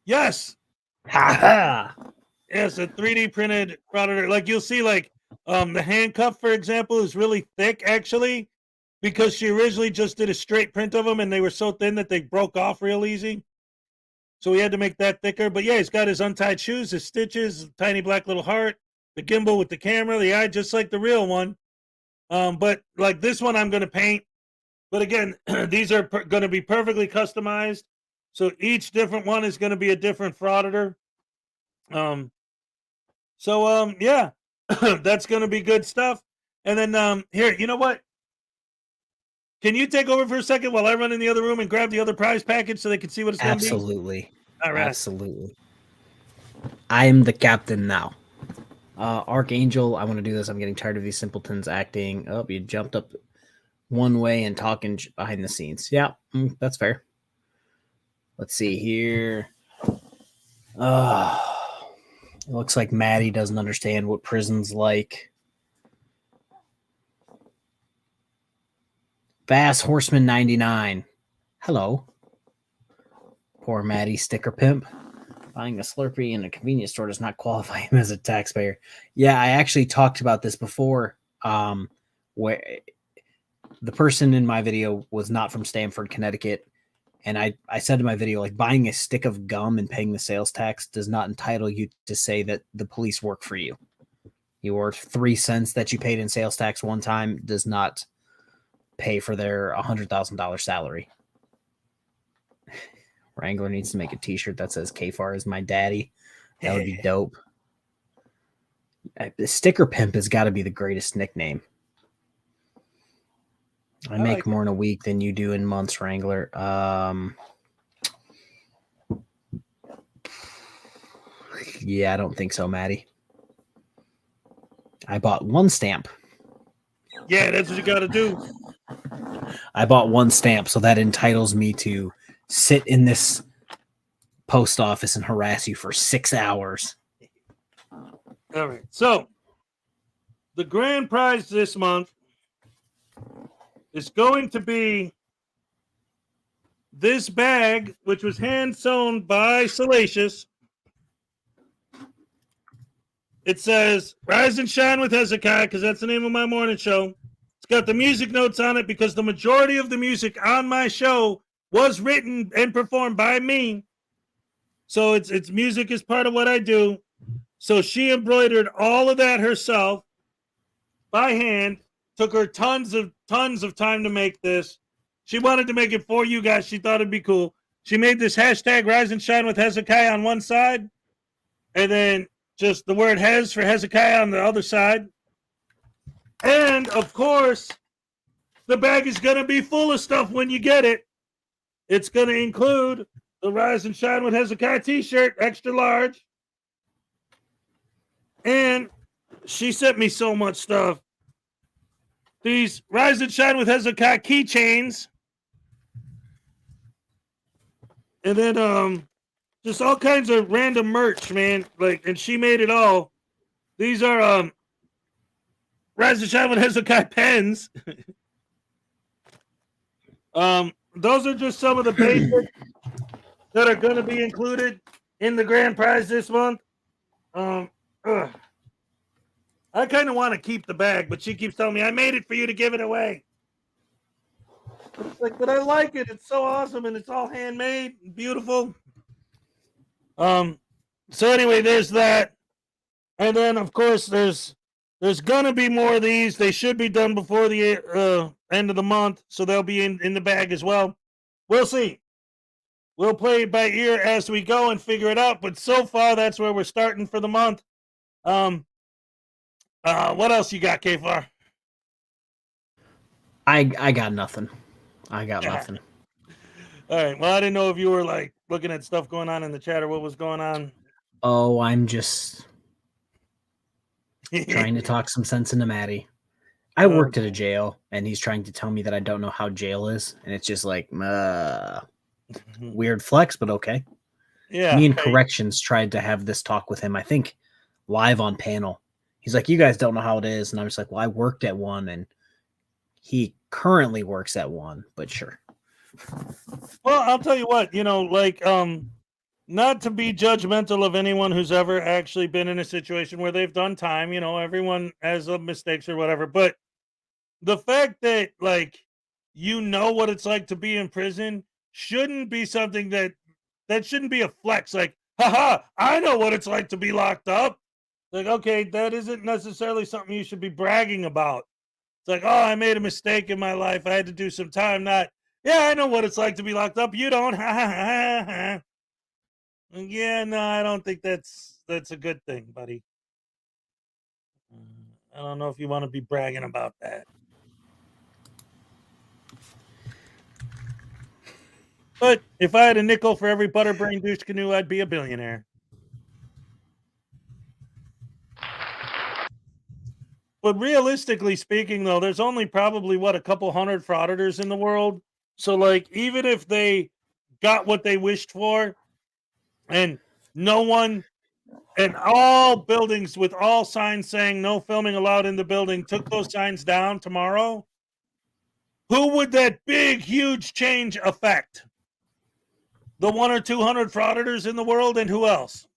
Yes. Ha ha. Yes, a 3D printed frauditor. Like you'll see, like the handcuff, for example, is really thick, actually. because she originally just did a straight print of them and they were so thin that they broke off real easy. So we had to make that thicker. But yeah, he's got his untied shoes, his stitches, tiny black little heart, the gimbal with the camera, the eye, just like the real one. But like this one, I'm going to paint. But again, these are going to be perfectly customized. So each different one is going to be a different frauditor. Yeah, that's going to be good stuff. And then here, you know what? Can you take over for a second while I run in the other room and grab the other prize package so they can see what it's going to be? Absolutely. All right. Absolutely. I am the captain now. Archangel, I want to do this. I'm getting tired of these simpletons acting. Oh, you jumped up one way and talking behind the scenes. Yeah, that's fair. Let's see here. It looks like Maddie doesn't understand what prison's like. Bass Horseman 99. Hello. Poor Maddie sticker pimp. Buying a Slurpee in a convenience store does not qualify him as a taxpayer. Yeah, I actually talked about this before. Where the person in my video was not from Stamford, Connecticut. And I said in my video, like, buying a stick of gum and paying the sales tax does not entitle you to say that the police work for you. Your 3 cents that you paid in sales tax one time does not pay for their $100,000 salary. Wrangler needs to make a t-shirt that says Kfar is my daddy. That would be dope. The sticker pimp has got to be the greatest nickname. I make more in a week than you do in months, Wrangler. Yeah, I don't think so, Maddie. I bought 1 stamp. Yeah, that's what you got to do. I bought 1 stamp, so that entitles me to sit in this post office and harass you for 6 hours. All right. So the grand prize this month is going to be this bag, which was hand sewn by Salacious. It says Rise and Shine with Hezekiah, because that's the name of my morning show. It's got the music notes on it because the majority of the music on my show was written and performed by me. So it's music is part of what I do. So she embroidered all of that herself by hand. Took her tons of time to make this. She wanted to make it for you guys. She thought it'd be cool. She made this hashtag Rise and Shine with Hezekiah on one side, and then just the word Hez for Hezekiah on the other side. And of course, the bag is going to be full of stuff when you get it. It's going to include the Rise and Shine with Hezekiah t-shirt, extra large. And she sent me so much stuff. These Rise and Shine with Hezekiah keychains. And then just all kinds of random merch, man. Like, and she made it all. These are Rise and Shine with Hezekiah pens. Those are just some of the basics that are going to be included in the grand prize this month. I kind of want to keep the bag, but she keeps telling me, I made it for you to give it away. It's like, but I like it. It's so awesome, and it's all handmade and beautiful. So anyway, there's that. And then, of course, there's going to be more of these. They should be done before the end of the month, so they'll be in the bag as well. We'll see. We'll play it by ear as we go and figure it out, but so far, that's where we're starting for the month. What else you got, Kfar? I got nothing. I got nothing. All right. Well, I didn't know if you were like looking at stuff going on in the chat or what was going on. Oh, I'm just trying to talk some sense into Maddie. I worked at a jail, and he's trying to tell me that I don't know how jail is, and it's just like weird flex, but okay. Yeah. Me and Corrections tried to have this talk with him, I think, live on panel. He's like, you guys don't know how it is, and I'm just like, well, I worked at one, and he currently works at one, but sure. Well, I'll tell you what, like, not to be judgmental of anyone who's ever actually been in a situation where they've done time, everyone has mistakes or whatever, but the fact that, like, you know what it's like to be in prison shouldn't be something that shouldn't be a flex. Like, haha, I know what it's like to be locked up. Like, okay, that isn't necessarily something you should be bragging about. It's like, oh, I made a mistake in my life. I had to do some time. Not, yeah, I know what it's like to be locked up. You don't. Yeah, no, I don't think that's a good thing, buddy. I don't know if you want to be bragging about that. But if I had a nickel for every butterbrain douche canoe, I'd be a billionaire. But realistically speaking, though, there's only probably, a couple hundred frauditors in the world. So, like, even if they got what they wished for and no one, and all buildings with all signs saying no filming allowed in the building took those signs down tomorrow, who would that big, huge change affect? The 100 or 200 frauditors in the world, and who else?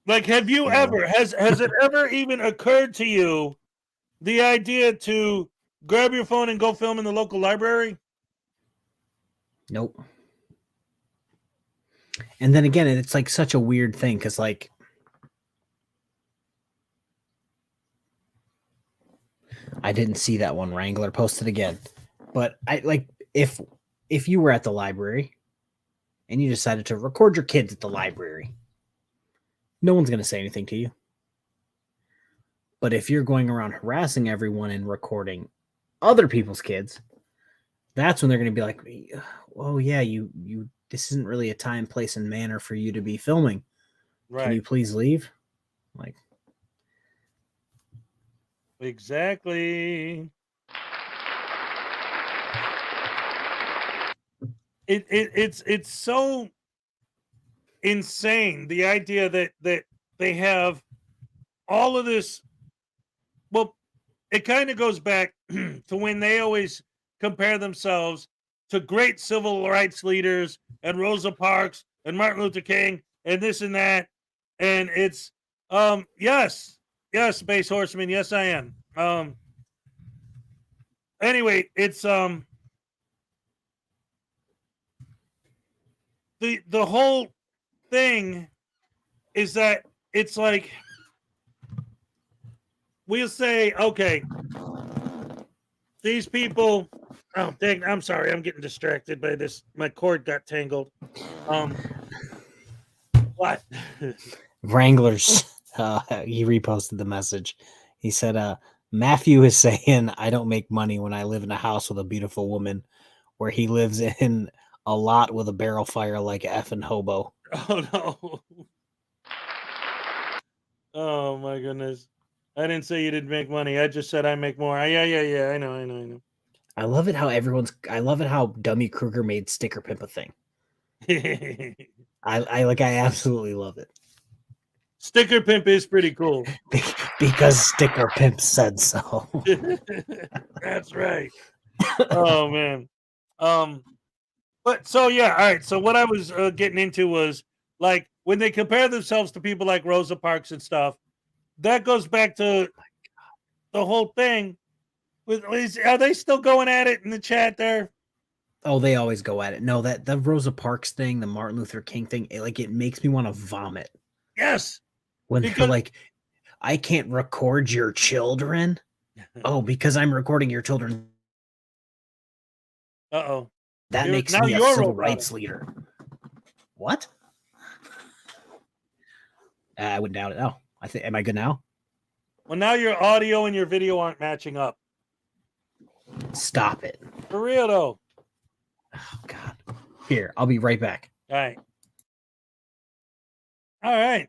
Like, have you ever, has it ever even occurred to you the idea to grab your phone and go film in the local library? Nope. And then again, it's like such a weird thing because, like, I didn't see that one. Wrangler posted again, but I like if you were at the library and you decided to record your kids at the library, no one's going to say anything to you. But if you're going around harassing everyone and recording other people's kids, that's when they're going to be like, oh yeah, you this isn't really a time, place, and manner for you to be filming. Right. Can you please leave? Like, exactly. It's so insane, the idea that they have all of this. Well, it kind of goes back to when they always compare themselves to great civil rights leaders and Rosa Parks and Martin Luther King and this and that. And it's yes, Space Horseman, yes I am. Anyway, it's the whole thing is that it's like we'll say, okay, these people. Oh, dang, I'm sorry, I'm getting distracted by this. My cord got tangled. What? Wranglers. He reposted the message. He said, Matthew is saying, I don't make money when I live in a house with a beautiful woman, where he lives in a lot with a barrel fire like a effing hobo. Oh, no. Oh, my goodness. I didn't say you didn't make money. I just said I make more. Yeah. I know. I love it how Dummy Kruger made Sticker Pimp a thing. I absolutely love it. Sticker Pimp is pretty cool. Because Sticker Pimp said so. That's right. Oh man. But so yeah, all right. So what I was getting into was like when they compare themselves to people like Rosa Parks and stuff, that goes back to the whole thing. Are they still going at it in the chat there? Oh, they always go at it. No, that the Rosa Parks thing, the Martin Luther King thing, it makes me want to vomit. Yes. When they're like, I can't record your children. Oh, because I'm recording your children. Uh-oh. That makes me a civil rights leader. What? I wouldn't doubt it. Oh, am I good now? Well, now your audio and your video aren't matching up. Stop it. For real, though. Oh, God. Here, I'll be right back. All right.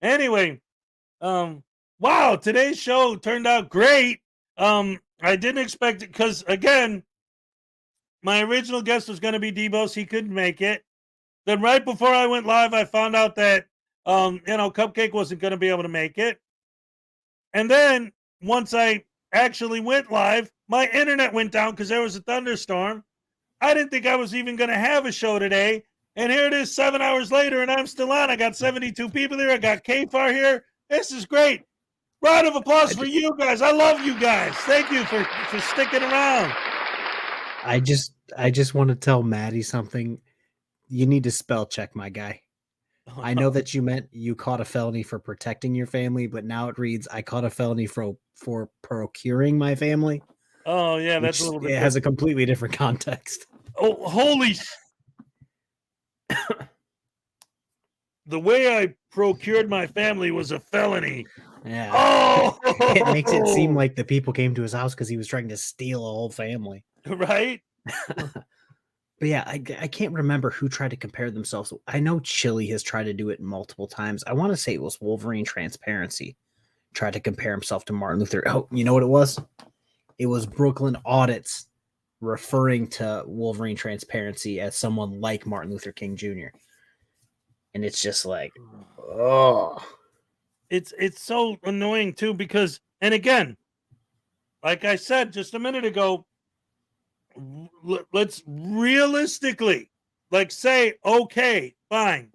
Anyway, wow, today's show turned out great. I didn't expect it because, again, my original guest was going to be Debos. He couldn't make it. Then right before I went live, I found out that, Cupcake wasn't going to be able to make it. And then once I actually went live, my internet went down because there was a thunderstorm. I didn't think I was even going to have a show today. And here it is 7 hours later, and I'm still on. I got 72 people here. I got K-Far here. This is great. Round of applause for you guys. I love you guys. Thank you for sticking around. I just want to tell Maddie something. You need to spell check, my guy. I know that you meant you caught a felony for protecting your family, but now it reads I caught a felony for procuring my family. Oh yeah, that's a little bit. It has a completely different context. Oh, holy! The way I procured my family was a felony. Yeah. Oh, It makes it seem like the people came to his house because he was trying to steal a whole family. Right? But yeah, I can't remember who tried to compare themselves. I know Chili has tried to do it multiple times. I want to say it was Wolverine Transparency tried to compare himself to Martin Luther. Oh, you know what it was? It was Brooklyn Audits referring to Wolverine Transparency as someone like Martin Luther King Jr. And it's just like, oh. It's so annoying too because, and again, like I said just a minute ago, let's realistically say, okay, fine.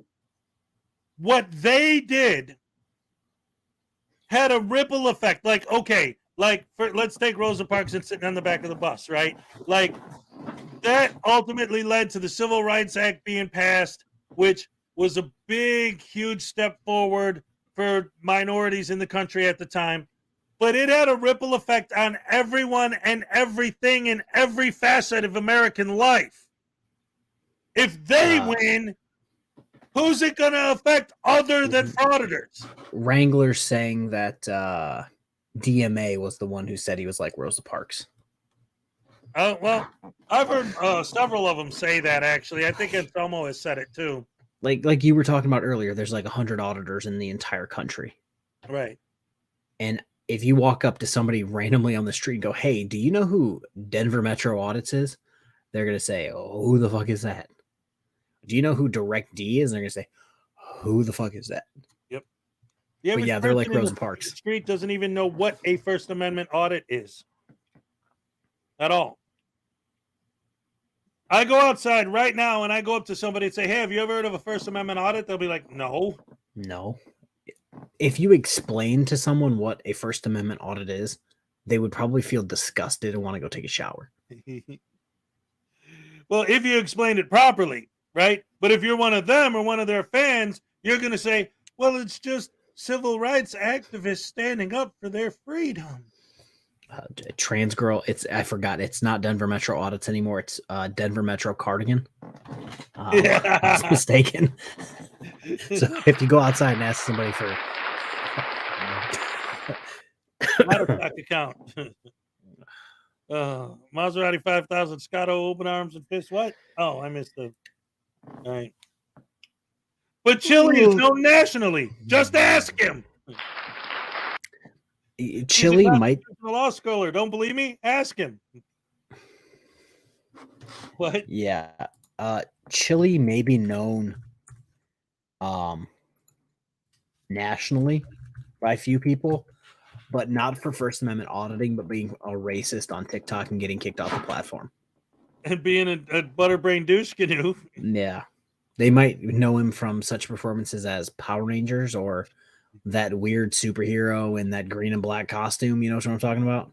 What they did had a ripple effect. Let's take Rosa Parks and sitting on the back of the bus, right? Like that ultimately led to the Civil Rights Act being passed, which was a big, huge step forward for minorities in the country at the time. But it had a ripple effect on everyone and everything in every facet of American life. If they win, who's it going to affect other than frauditors? Wrangler's saying that DMA was the one who said he was like Rosa Parks. Well, I've heard several of them say that, actually. I think Anselmo has said it, too. Like you were talking about earlier, there's like 100 auditors in the entire country. Right. And if you walk up to somebody randomly on the street and go, hey, do you know who Denver Metro Audits is? They're going to say, oh, who the fuck is that? Do you know who Direct D is? And they're going to say, who the fuck is that? Yep. But yeah, they're like Rosa Parks. The street doesn't even know what a First Amendment audit is. At all. I go outside right now and I go up to somebody and say, hey, have you ever heard of a First Amendment audit? They'll be like, no. No. If you explain to someone what a First Amendment audit is, they would probably feel disgusted and want to go take a shower. Well, if you explained it properly, right? But if you're one of them or one of their fans, you're going to say, well, it's just civil rights activists standing up for their freedom. Trans girl, I forgot. It's not Denver Metro Audits anymore. It's Denver Metro Cardigan. I was mistaken. So if you go outside and ask somebody for Matter account. Maserati 5000, Scotto, open arms and fist. What? Oh, I missed the. All right. But Chili is known nationally. Just ask him. Chili might. A law scholar. Don't believe me? Ask him. What? Yeah. Chili may be known nationally by a few people, but not for First Amendment auditing, but being a racist on TikTok and getting kicked off the platform. And being a butterbrain douche canoe. Yeah. They might know him from such performances as Power Rangers or that weird superhero in that green and black costume. You know what I'm talking about?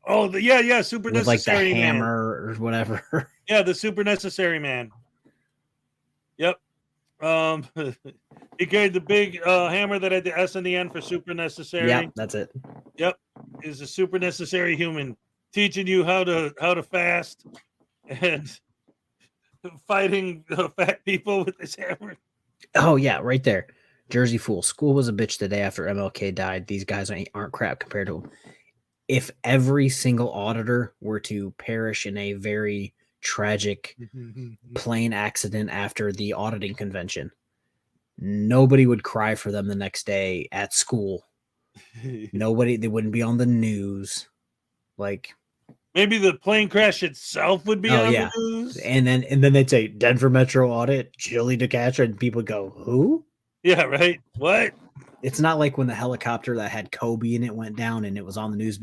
Oh, yeah, super with necessary like the man. hammer or whatever. Yeah, the super necessary man. Yep. He carried the big hammer that had the S in the end for super necessary. Yeah, that's it. Yep, is a super necessary human teaching you how to fast and fighting fat people with this hammer. Oh yeah, right there. Jersey Fool. School was a bitch the day after MLK died. These guys aren't crap compared to him. If every single auditor were to perish in a very tragic plane accident after the auditing convention, nobody would cry for them the next day at school. They wouldn't be on the news. Like maybe the plane crash itself would be on the news. And then they'd say Denver Metro Audit, Chili DeCastro, and people go, who? Yeah, right. What? It's not like when the helicopter that had Kobe in it went down and it was on the news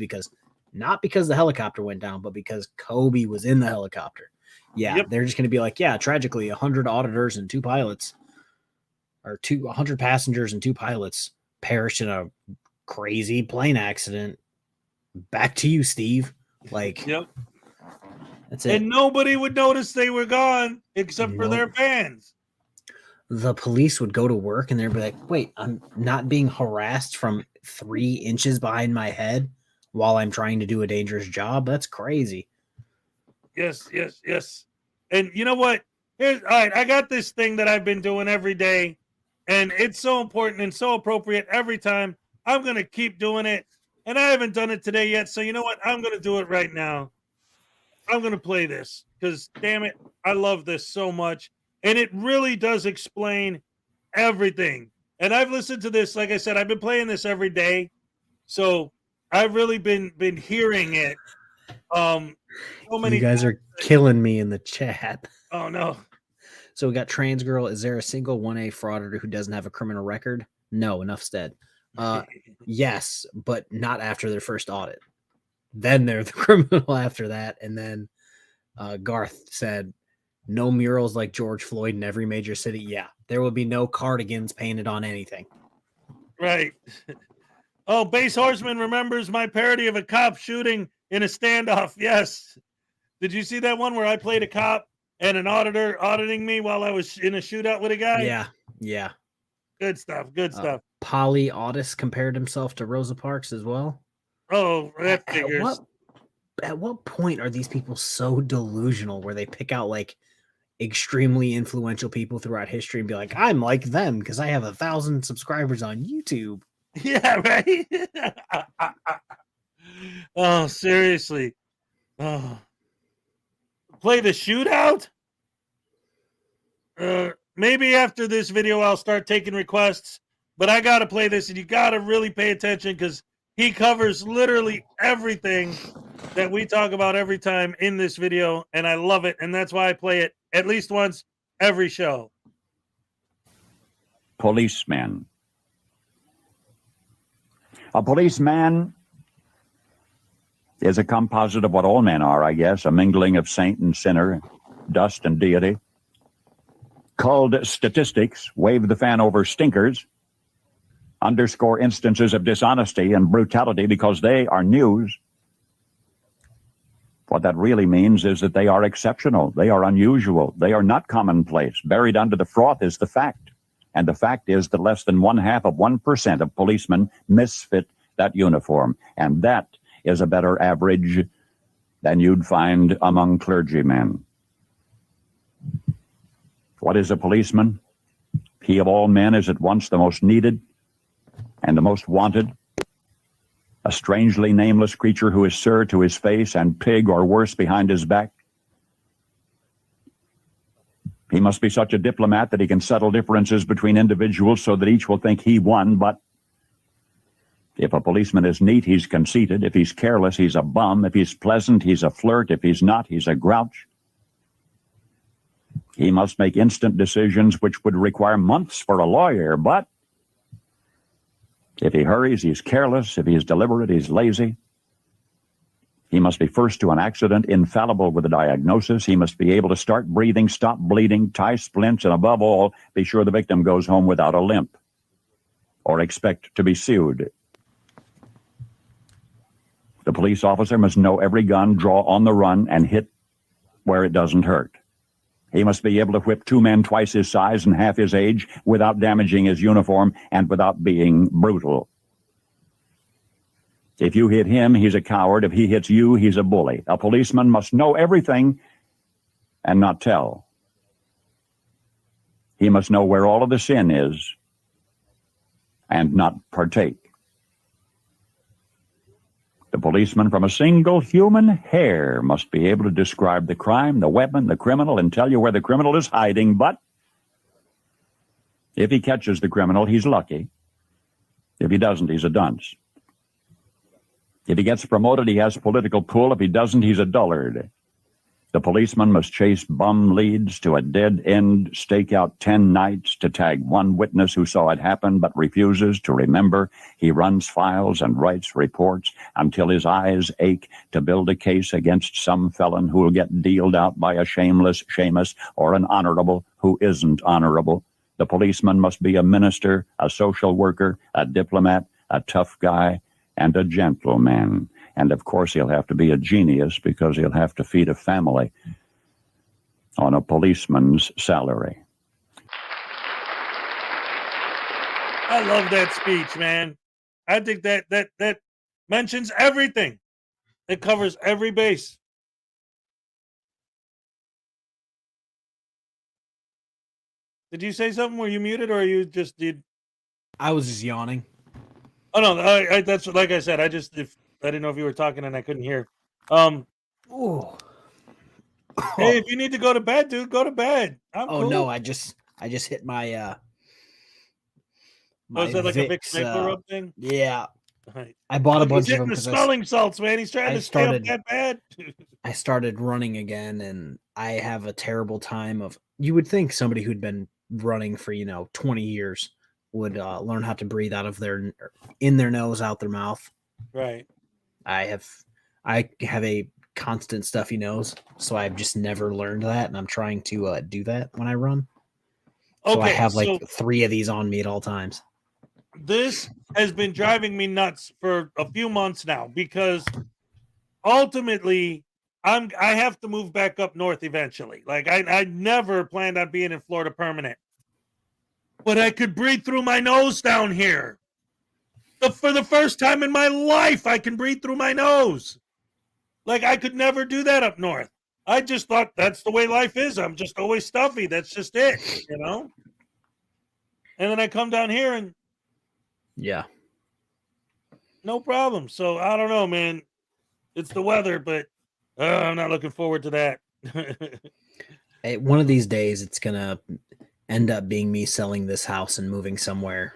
not because the helicopter went down, but because Kobe was in the helicopter. Yeah, yep. They're just going to be like, yeah, tragically, 100 auditors and 2 pilots, or 100 passengers and 2 pilots perished in a crazy plane accident. Back to you, Steve. Like, Yep. That's it. And nobody would notice they were gone except for their fans. The police would go to work and they'd be like, wait, I'm not being harassed from 3 inches behind my head while I'm trying to do a dangerous job. That's crazy. Yes, yes, yes. And you know what? Here's, all right, I got this thing that I've been doing every day, and it's so important and so appropriate every time. I'm going to keep doing it, and I haven't done it today yet, so you know what? I'm going to do it right now. I'm going to play this because, damn it, I love this so much, and it really does explain everything. And I've listened to this, like I said, I've been playing this every day, so I've really been hearing it. So many You guys are killing me in the chat. Oh no. So we got trans girl. Is there a single 1A frauditor who doesn't have a criminal record? No, enough said. Yes, but not after their first audit. Then they're the criminal after that. And then Garth said, no murals like George Floyd in every major city. Yeah, there will be no cardigans painted on anything. Right. Oh, Base Horseman remembers my parody of a cop shooting in a standoff. Yes. Did you see that one where I played a cop and an auditor auditing me while I was in a shootout with a guy? Yeah, yeah. Good stuff. Good stuff. Polly Audis compared himself to Rosa Parks as well. Oh, that figures. At what point are these people so delusional where they pick out like extremely influential people throughout history and be like, I'm like them because I have 1,000 subscribers on YouTube? Yeah, right. Oh, seriously. Oh. Play the shootout? Maybe after this video I'll start taking requests, but I gotta play this and you gotta really pay attention because he covers literally everything that we talk about every time in this video, and I love it, and that's why I play it at least once every show. Policeman. A policeman is a composite of what all men are, I guess, a mingling of saint and sinner, dust and deity. Culled statistics, wave the fan over stinkers, underscore instances of dishonesty and brutality because they are news. What that really means is that they are exceptional, they are unusual, they are not commonplace. Buried under the froth is the fact. And the fact is that less than 0.5% of policemen misfit that uniform. And that is a better average than you'd find among clergymen. What is a policeman? He of all men is at once the most needed and the most wanted. A strangely nameless creature who is sir to his face and pig or worse behind his back. He must be such a diplomat that he can settle differences between individuals so that each will think he won, but if a policeman is neat, he's conceited. If he's careless, he's a bum. If he's pleasant, he's a flirt. If he's not, he's a grouch. He must make instant decisions which would require months for a lawyer, but if he hurries, he's careless. If he's deliberate, he's lazy. He must be first to an accident, infallible with a diagnosis. He must be able to start breathing, stop bleeding, tie splints, and above all, be sure the victim goes home without a limp or expect to be sued. The police officer must know every gun, draw on the run, and hit where it doesn't hurt. He must be able to whip 2 men twice his size and half his age without damaging his uniform and without being brutal. If you hit him, he's a coward. If he hits you, he's a bully. A policeman must know everything and not tell. He must know where all of the sin is and not partake. The policeman from a single human hair must be able to describe the crime, the weapon, the criminal, and tell you where the criminal is hiding, but if he catches the criminal, he's lucky. If he doesn't, he's a dunce. If he gets promoted, he has political pull. If he doesn't, he's a dullard. The policeman must chase bum leads to a dead end, stake out 10 nights to tag 1 witness who saw it happen but refuses to remember. He runs files and writes reports until his eyes ache to build a case against some felon who will get dealed out by a shameless Seamus or an honorable who isn't honorable. The policeman must be a minister, a social worker, a diplomat, a tough guy, and a gentleman. And of course, he'll have to be a genius because he'll have to feed a family on a policeman's salary. I love that speech, man. I think that mentions everything. It covers every base. Did you say something? Were you muted, or you just did? I was just yawning. Oh no, that's like I said. I didn't know if you were talking and I couldn't hear. Ooh. Hey, if you need to go to bed, dude, go to bed. I'm cool. No, I just hit my Was that like a Vicks Vicks, vapor rub thing? Yeah. Right. I bought a Look, bunch he's of them hitting the because smelling salts, man. He's trying to stay up that bad. I started running again, and I have a terrible time of. You would think somebody who'd been running for 20 years would learn how to breathe out of in their nose, out their mouth. Right. I have a constant stuffy nose, so I've just never learned that, and I'm trying to do that when I run. So I have like 3 of these on me at all times. This has been driving me nuts for a few months now because ultimately I have to move back up north eventually. Like I never planned on being in Florida permanent. But I could breathe through my nose down here. For the first time in my life, I can breathe through my nose. Like I could never do that up north. I just thought that's the way life is. I'm just always stuffy. That's just it, And then I come down here and yeah, no problem. So I don't know, man. It's the weather, but I'm not looking forward to that. Hey, one of these days, it's gonna end up being me selling this house and moving somewhere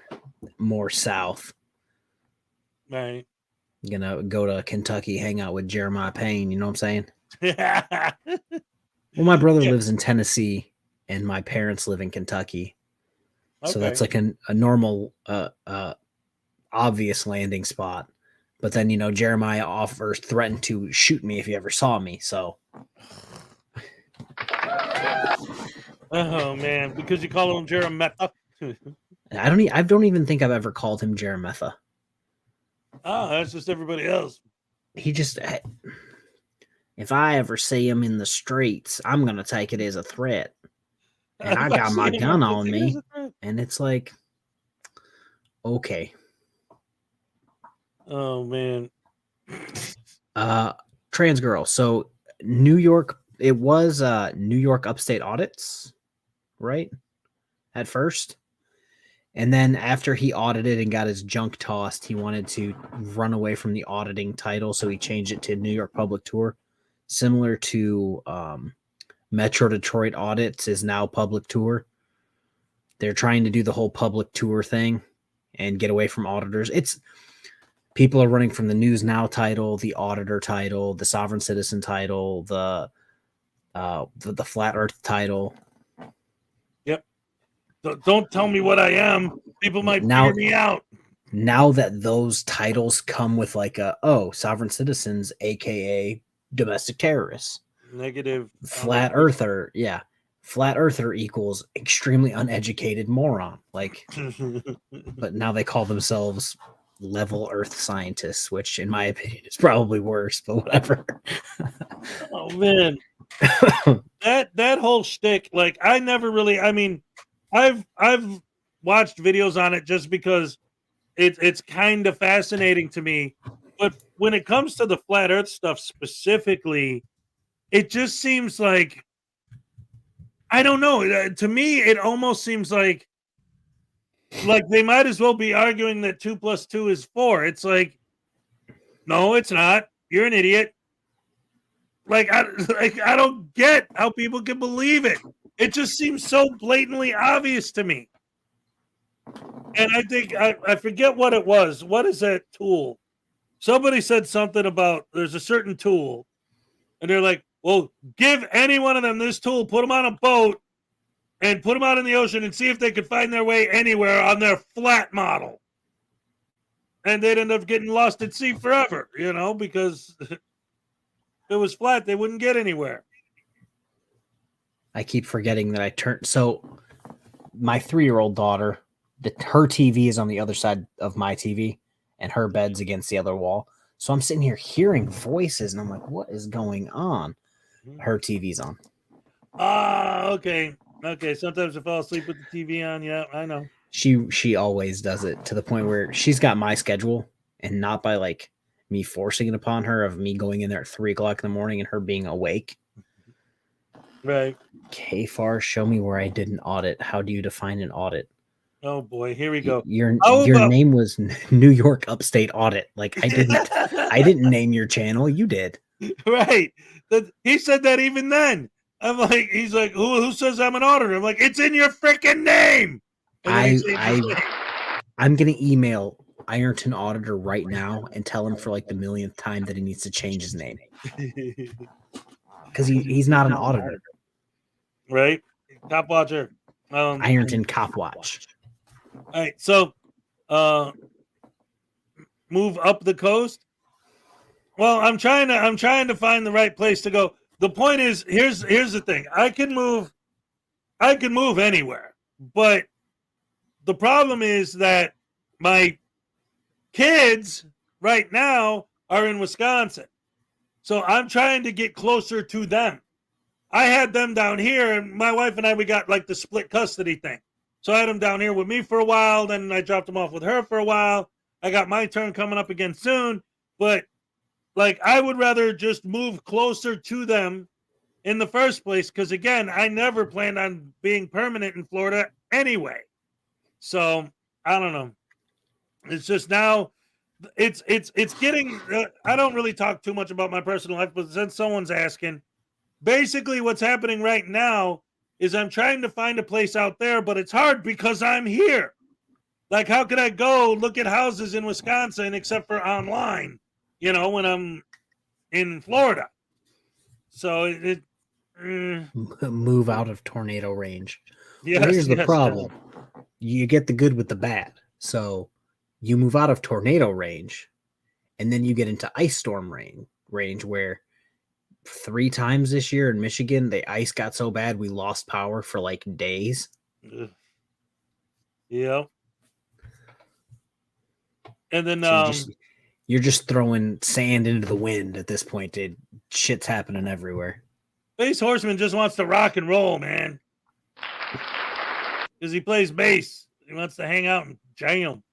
more south. Right. Gonna go to Kentucky, hang out with Jeremiah Payne. You know what I'm saying? Well, my brother lives in Tennessee, and my parents live in Kentucky. So that's like a normal, obvious landing spot. But then, Jeremiah threatened to shoot me if he ever saw me. So. Oh man, because you call him Jeremetha. I don't even think I've ever called him Jeremetha. Oh, that's just everybody else. He just, if I ever see him in the streets, I'm gonna take it as a threat. And I got my gun on me, and it's like, okay. Oh man. Trans girl. So New York, it was New York Upstate Audits, right? At first. And then after he audited and got his junk tossed, he wanted to run away from the auditing title, so he changed it to New York Public Tour. Similar to Metro Detroit Audits is now Public Tour. They're trying to do the whole Public Tour thing and get away from auditors. People are running from the News Now title, the Auditor title, the Sovereign Citizen title, the Flat Earth title. Yep. Don't tell me what I am. People might figure me out. Now that those titles come with like Sovereign Citizens, aka domestic terrorists. Negative. Flat Earther, yeah. Flat Earther equals extremely uneducated moron. Like, but now they call themselves level Earth scientists, which in my opinion is probably worse, but whatever. Oh man. that whole shtick, like I've watched videos on it just because it's kind of fascinating to me. But when it comes to the flat Earth stuff specifically, it just seems like, I don't know. To me, it almost seems like they might as well be arguing that 2 + 2 is 4. It's like, no, it's not. You're an idiot. I don't get how people can believe it. It just seems so blatantly obvious to me. And I think I forget what it was. What is that tool? Somebody said something about there's a certain tool, and they're like, well, give any one of them this tool, put them on a boat, and put them out in the ocean and see if they could find their way anywhere on their flat model. And they'd end up getting lost at sea forever, because if it was flat, they wouldn't get anywhere. I keep forgetting that so my 3-year-old daughter, her TV is on the other side of my TV, and her bed's against the other wall. So I'm sitting here hearing voices, and I'm like, what is going on? Her TV's on. Ah, okay. Okay. Sometimes I fall asleep with the TV on. Yeah, I know. She always does it to the point where she's got my schedule, and not by like me forcing it upon her of me going in there at 3 o'clock in the morning and her being awake. Right. KFAR, show me where I did an audit. How do you define an audit? Oh boy, here we go. Your How about- name was New York Upstate Audit. Like I didn't name your channel. You did. Right. He said that even then. I'm like, he's like, who says I'm an auditor? I'm like, it's in your freaking name. And then he changed his name. I'm gonna email Ironton Auditor right now and tell him for like the millionth time that he needs to change his name. Because he's not an auditor. Right? Cop watcher. Ironton Cop Watch. All right, so move up the coast. Well, I'm trying to find the right place to go. The point is, here's the thing. I can move anywhere, but the problem is that my kids right now are in Wisconsin. So I'm trying to get closer to them. I had them down here, and my wife and I, we got like the split custody thing. So I had them down here with me for a while, then I dropped them off with her for a while. I got my turn coming up again soon, but like I would rather just move closer to them in the first place, because again, I never planned on being permanent in Florida anyway. So I don't know. It's just now it's getting I don't really talk too much about my personal life, but since someone's asking, basically what's happening right now is I'm trying to find a place out there, but it's hard because I'm here. Like, how could I go look at houses in Wisconsin except for online, when I'm in Florida? So Move out of tornado range. Yes, well, here's the yes, problem. You get the good with the bad. So you move out of tornado range, and then you get into ice storm range where 3 times this year in Michigan, the ice got so bad we lost power for like days. Yeah. And then So you're just throwing sand into the wind at this point. Shit's happening everywhere. Bass Horseman just wants to rock and roll, man. Because he plays bass. He wants to hang out and jam.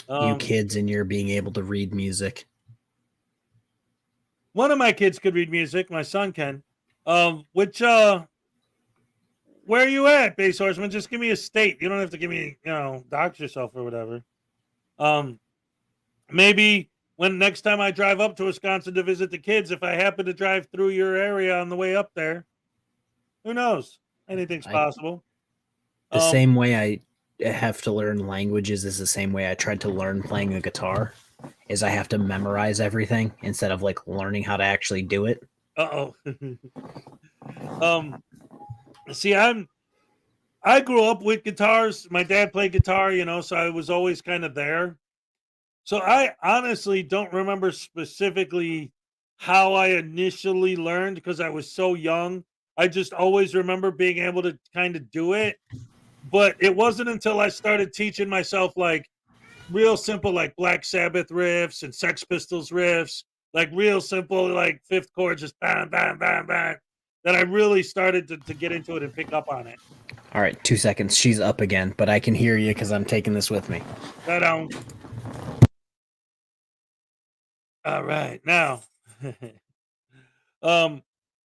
You kids and your being able to read music. One of my kids could read music. My son can. Where are you at, Bass Horseman? Just give me a state. You don't have to give me, dox yourself or whatever. Maybe when next time I drive up to Wisconsin to visit the kids, if I happen to drive through your area on the way up there, who knows? Anything's possible. The same way I have to learn languages is the same way I tried to learn playing the guitar. Is I have to memorize everything instead of like learning how to actually do it. See, I grew up with guitars. My dad played guitar, so I was always kind of there. So I honestly don't remember specifically how I initially learned because I was so young. I just always remember being able to kind of do it. But it wasn't until I started teaching myself like real simple, like Black Sabbath riffs and Sex Pistols riffs, like real simple, like fifth chord, just bam, bam, bam, bam, that I really started to get into it and pick up on it. All right, 2 seconds. She's up again, but I can hear you because I'm taking this with me. Right on. All right, now,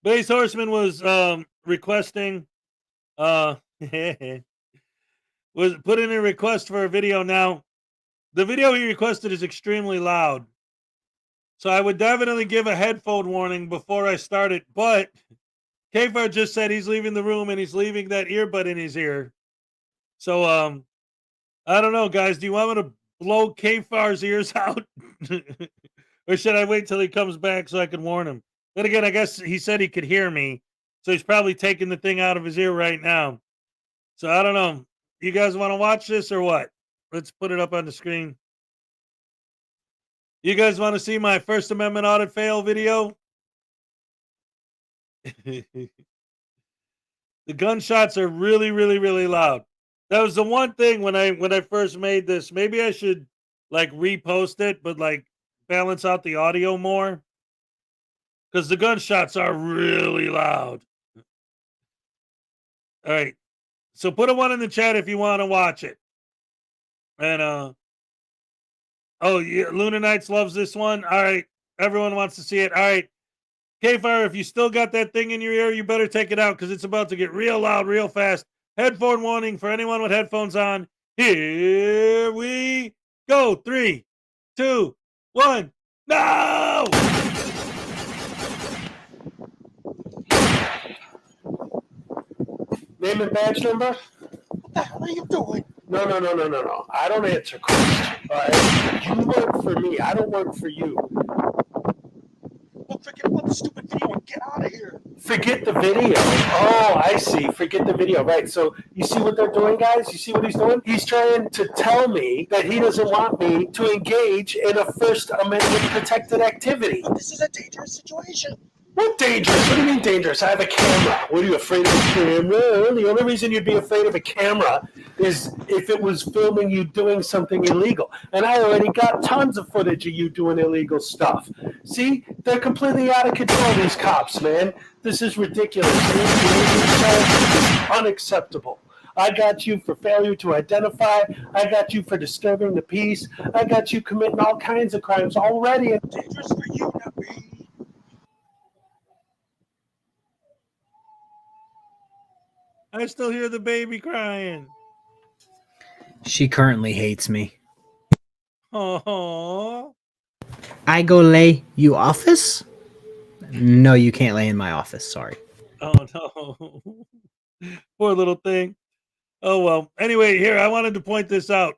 Bass Horseman was requesting, was put in a request for a video. Now, the video he requested is extremely loud, so I would definitely give a headphone warning before I start it. But KFAR just said he's leaving the room and he's leaving that earbud in his ear. So, I don't know, guys. Do you want me to blow KFAR's ears out? Or should I wait till he comes back so I can warn him? Then again, I guess he said he could hear me, so he's probably taking the thing out of his ear right now. So I don't know. You guys want to watch this or what? Let's put it up on the screen. You guys want to see my First Amendment audit fail video? The gunshots are really, really, really loud. That was the one thing when I first made this. Maybe I should like repost it, but like balance out the audio more. Because the gunshots are really loud. All right. So put a 1 in the chat if you want to watch it. And oh yeah, Luna Knights loves this one. All right. Everyone wants to see it. All right. K-Fire, if you still got that thing in your ear, you better take it out because it's about to get real loud real fast. Headphone warning for anyone with headphones on. Here we go. 3, 2, 1. No! Name and badge number? What the hell are you doing? No. I don't answer questions. All right? You work for me. I don't work for you. Well, forget about the stupid video and get out of here. Forget the video. Oh, I see. Forget the video. Right. So you see what they're doing, guys? You see what he's doing? He's trying to tell me that he doesn't want me to engage in a First Amendment protected activity. But this is a dangerous situation. What dangerous? What do you mean dangerous? I have a camera. What, are you afraid of a camera? The only reason you'd be afraid of a camera is if it was filming you doing something illegal. And I already got tons of footage of you doing illegal stuff. See? They're completely out of control, these cops, man. This is ridiculous. It's unacceptable. I got you for failure to identify. I got you for disturbing the peace. I got you committing all kinds of crimes already. It's dangerous for you, not me. I still hear the baby crying. She currently hates me. Oh. I go lay you office? No, you can't lay in my office. Sorry. Oh no. Poor little thing. Oh well. Anyway, here I wanted to point this out.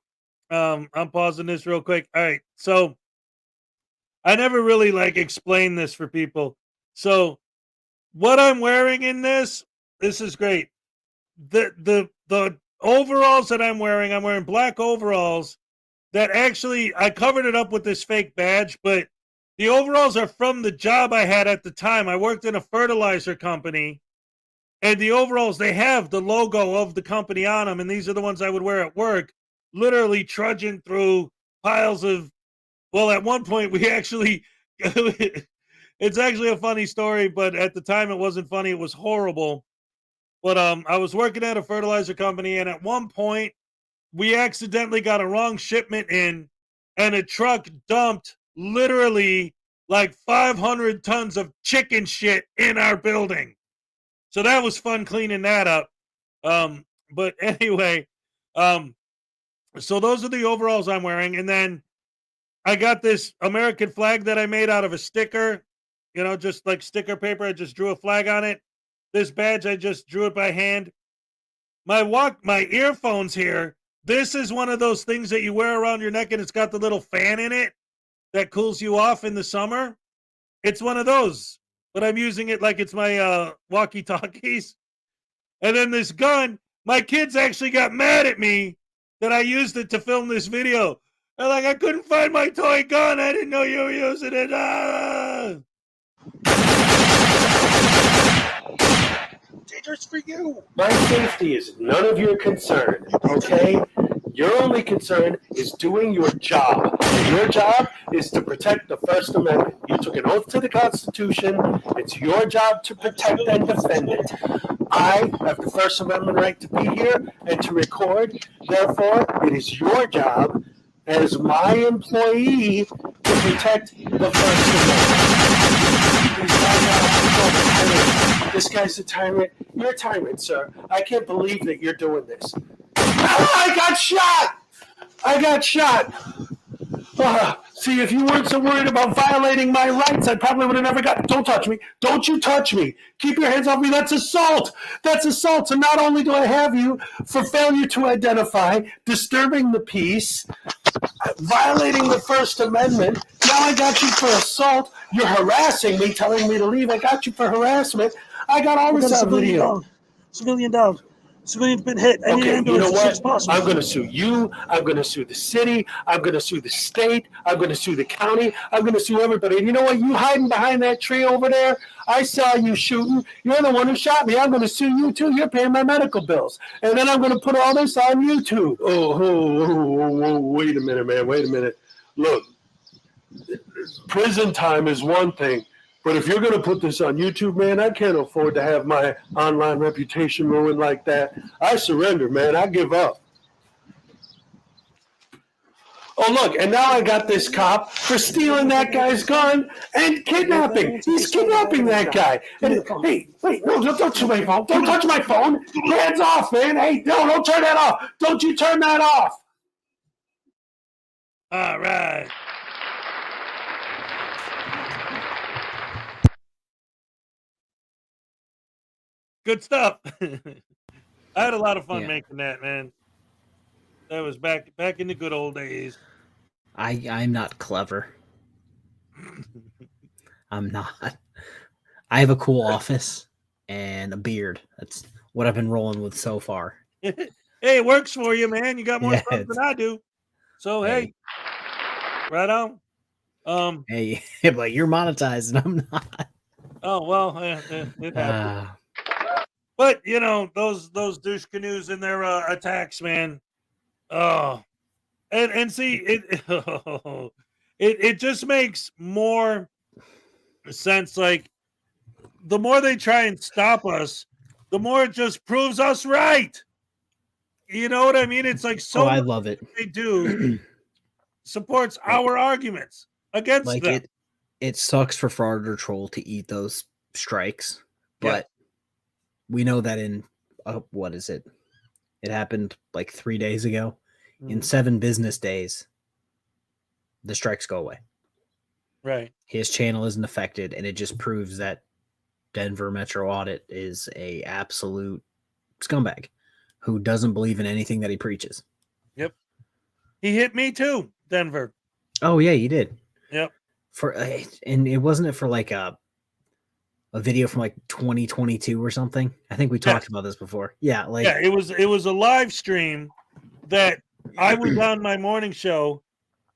I'm pausing this real quick. All right. So I never really like explain this for people. So what I'm wearing in this is great. The overalls that I'm wearing black overalls that actually I covered it up with this fake badge, but the overalls are from the job I had at the time. I worked in a fertilizer company, and the overalls, they have the logo of the company on them, and these are the ones I would wear at work, literally trudging through piles of, well, at one point we actually, it's actually a funny story, but at the time it wasn't funny, it was horrible. But I was working at a fertilizer company, and at one point, we accidentally got a wrong shipment in, and a truck dumped literally like 500 tons of chicken shit in our building. So that was fun cleaning that up. But anyway, so those are the overalls I'm wearing. And then I got this American flag that I made out of a sticker, you know, just like sticker paper. I just drew a flag on it. This badge, I just drew it by hand. My earphones here, this is one of those things that you wear around your neck and it's got the little fan in it that cools you off in the summer. It's one of those, but I'm using it like it's my walkie-talkies. And then this gun, my kids actually got mad at me that I used it to film this video. They're like, I couldn't find my toy gun. I didn't know you were using it. Ah! Dangerous for you. My safety is none of your concern, okay? Your only concern is doing your job. And your job is to protect the First Amendment. You took an oath to the Constitution. It's your job to protect and defend it. I have the First Amendment right to be here and to record. Therefore, it is your job as my employee to protect the First Amendment. This guy's a tyrant. You're a tyrant, sir. I can't believe that you're doing this. I got shot! See, if you weren't so worried about violating my rights, I probably would have never got. Don't touch me. Don't you touch me. Keep your hands off me. That's assault. That's assault. So not only do I have you for failure to identify, disturbing the peace, violating the First Amendment, now I got you for assault. You're harassing me, telling me to leave. I got you for harassment. I got all this on video. Civilian down. Civilian's been hit. I need Okay, an you know ambulance as soon what? as possible. I'm going to sue you. I'm going to sue the city. I'm going to sue the state. I'm going to sue the county. I'm going to sue everybody. And you know what? You hiding behind that tree over there. I saw you shooting. You're the one who shot me. I'm going to sue you too. You're paying my medical bills. And then I'm going to put all this on YouTube. Oh, wait a minute, man. Wait a minute. Look, prison time is one thing. But if you're going to put this on YouTube, man, I can't afford to have my online reputation ruined like that. I surrender, man. I give up. Oh, look, and now I got this cop for stealing that guy's gun and kidnapping. He's kidnapping that guy. And, hey, wait, no, don't touch my phone. Don't touch my phone. Hands off, man. Hey, no, don't turn that off. Don't you turn that off. All right. Good stuff. I had a lot of fun making that, man. That was back in the good old days. I'm not clever. I'm not. I have a cool office and a beard. That's what I've been rolling with so far. Hey, it works for you, man. You got more Yeah, friends than I do. So hey, right on. Hey, but you're monetized and I'm not. Oh well, it happens. But you know those douche canoes and their attacks, man. Oh, and see it just makes more sense. Like the more they try and stop us, the more it just proves us right. You know what I mean? It's like so. I love it. They do supports our arguments against Like them. it sucks for Frauditor Troll to eat those strikes, but we know that in what is it? It happened like 3 days ago. In 7 business days, the strikes go away. Right. His channel isn't affected, and it just proves that Denver Metro Audit is a absolute scumbag who doesn't believe in anything that he preaches. Yep. He hit me too, Denver. Oh yeah, you did. Yep. And it wasn't it for like a video from like 2022 or something. I think we talked about this before. Yeah, like it was a live stream that I was on my morning show,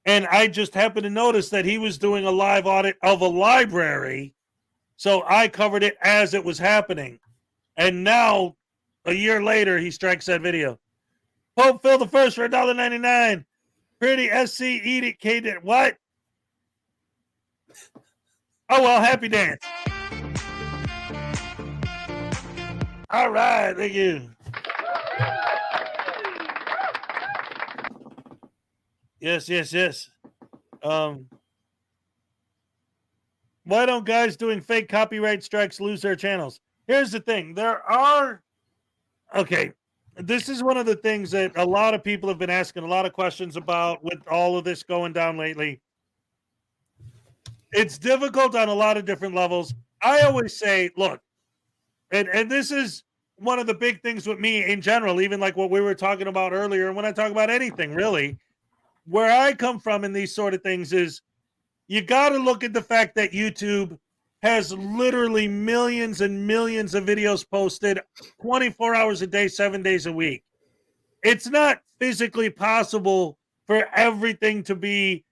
and I just happened to notice that he was doing a live audit of a library, so I covered it as it was happening. And now, a year later, he strikes that video. Pope Phil the First for $1.99. Pretty SC eat it, K did what? Oh well, happy dance. All right, thank you. Yes. Why don't guys doing fake copyright strikes lose their channels? Here's the thing. This is one of the things that a lot of people have been asking a lot of questions about with all of this going down lately. It's difficult on a lot of different levels. I always say, look, and this is one of the big things with me in general, even like what we were talking about earlier. And when I talk about anything, really, where I come from in these sort of things is you got to look at the fact that YouTube has literally millions and millions of videos posted 24 hours a day, 7 days a week. It's not physically possible for everything to be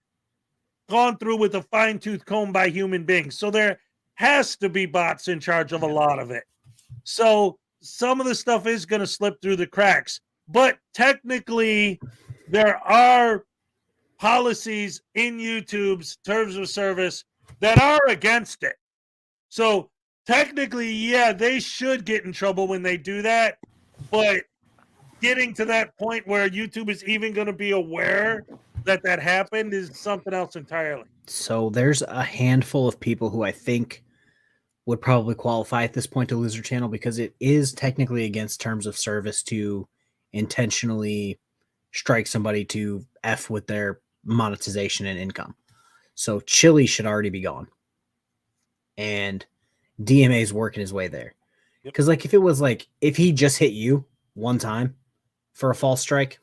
gone through with a fine-tooth comb by human beings. So there has to be bots in charge of a lot of it. So some of the stuff is going to slip through the cracks. But technically, there are policies in YouTube's terms of service that are against it. So technically, yeah, they should get in trouble when they do that. But getting to that point where YouTube is even going to be aware that that happened is something else entirely. So there's a handful of people who I think would probably qualify at this point to lose their channel because it is technically against terms of service to intentionally strike somebody to F with their monetization and income. So Chili should already be gone. And DMA is working his way there. Because like if it was like if he just hit you one time for a false strike,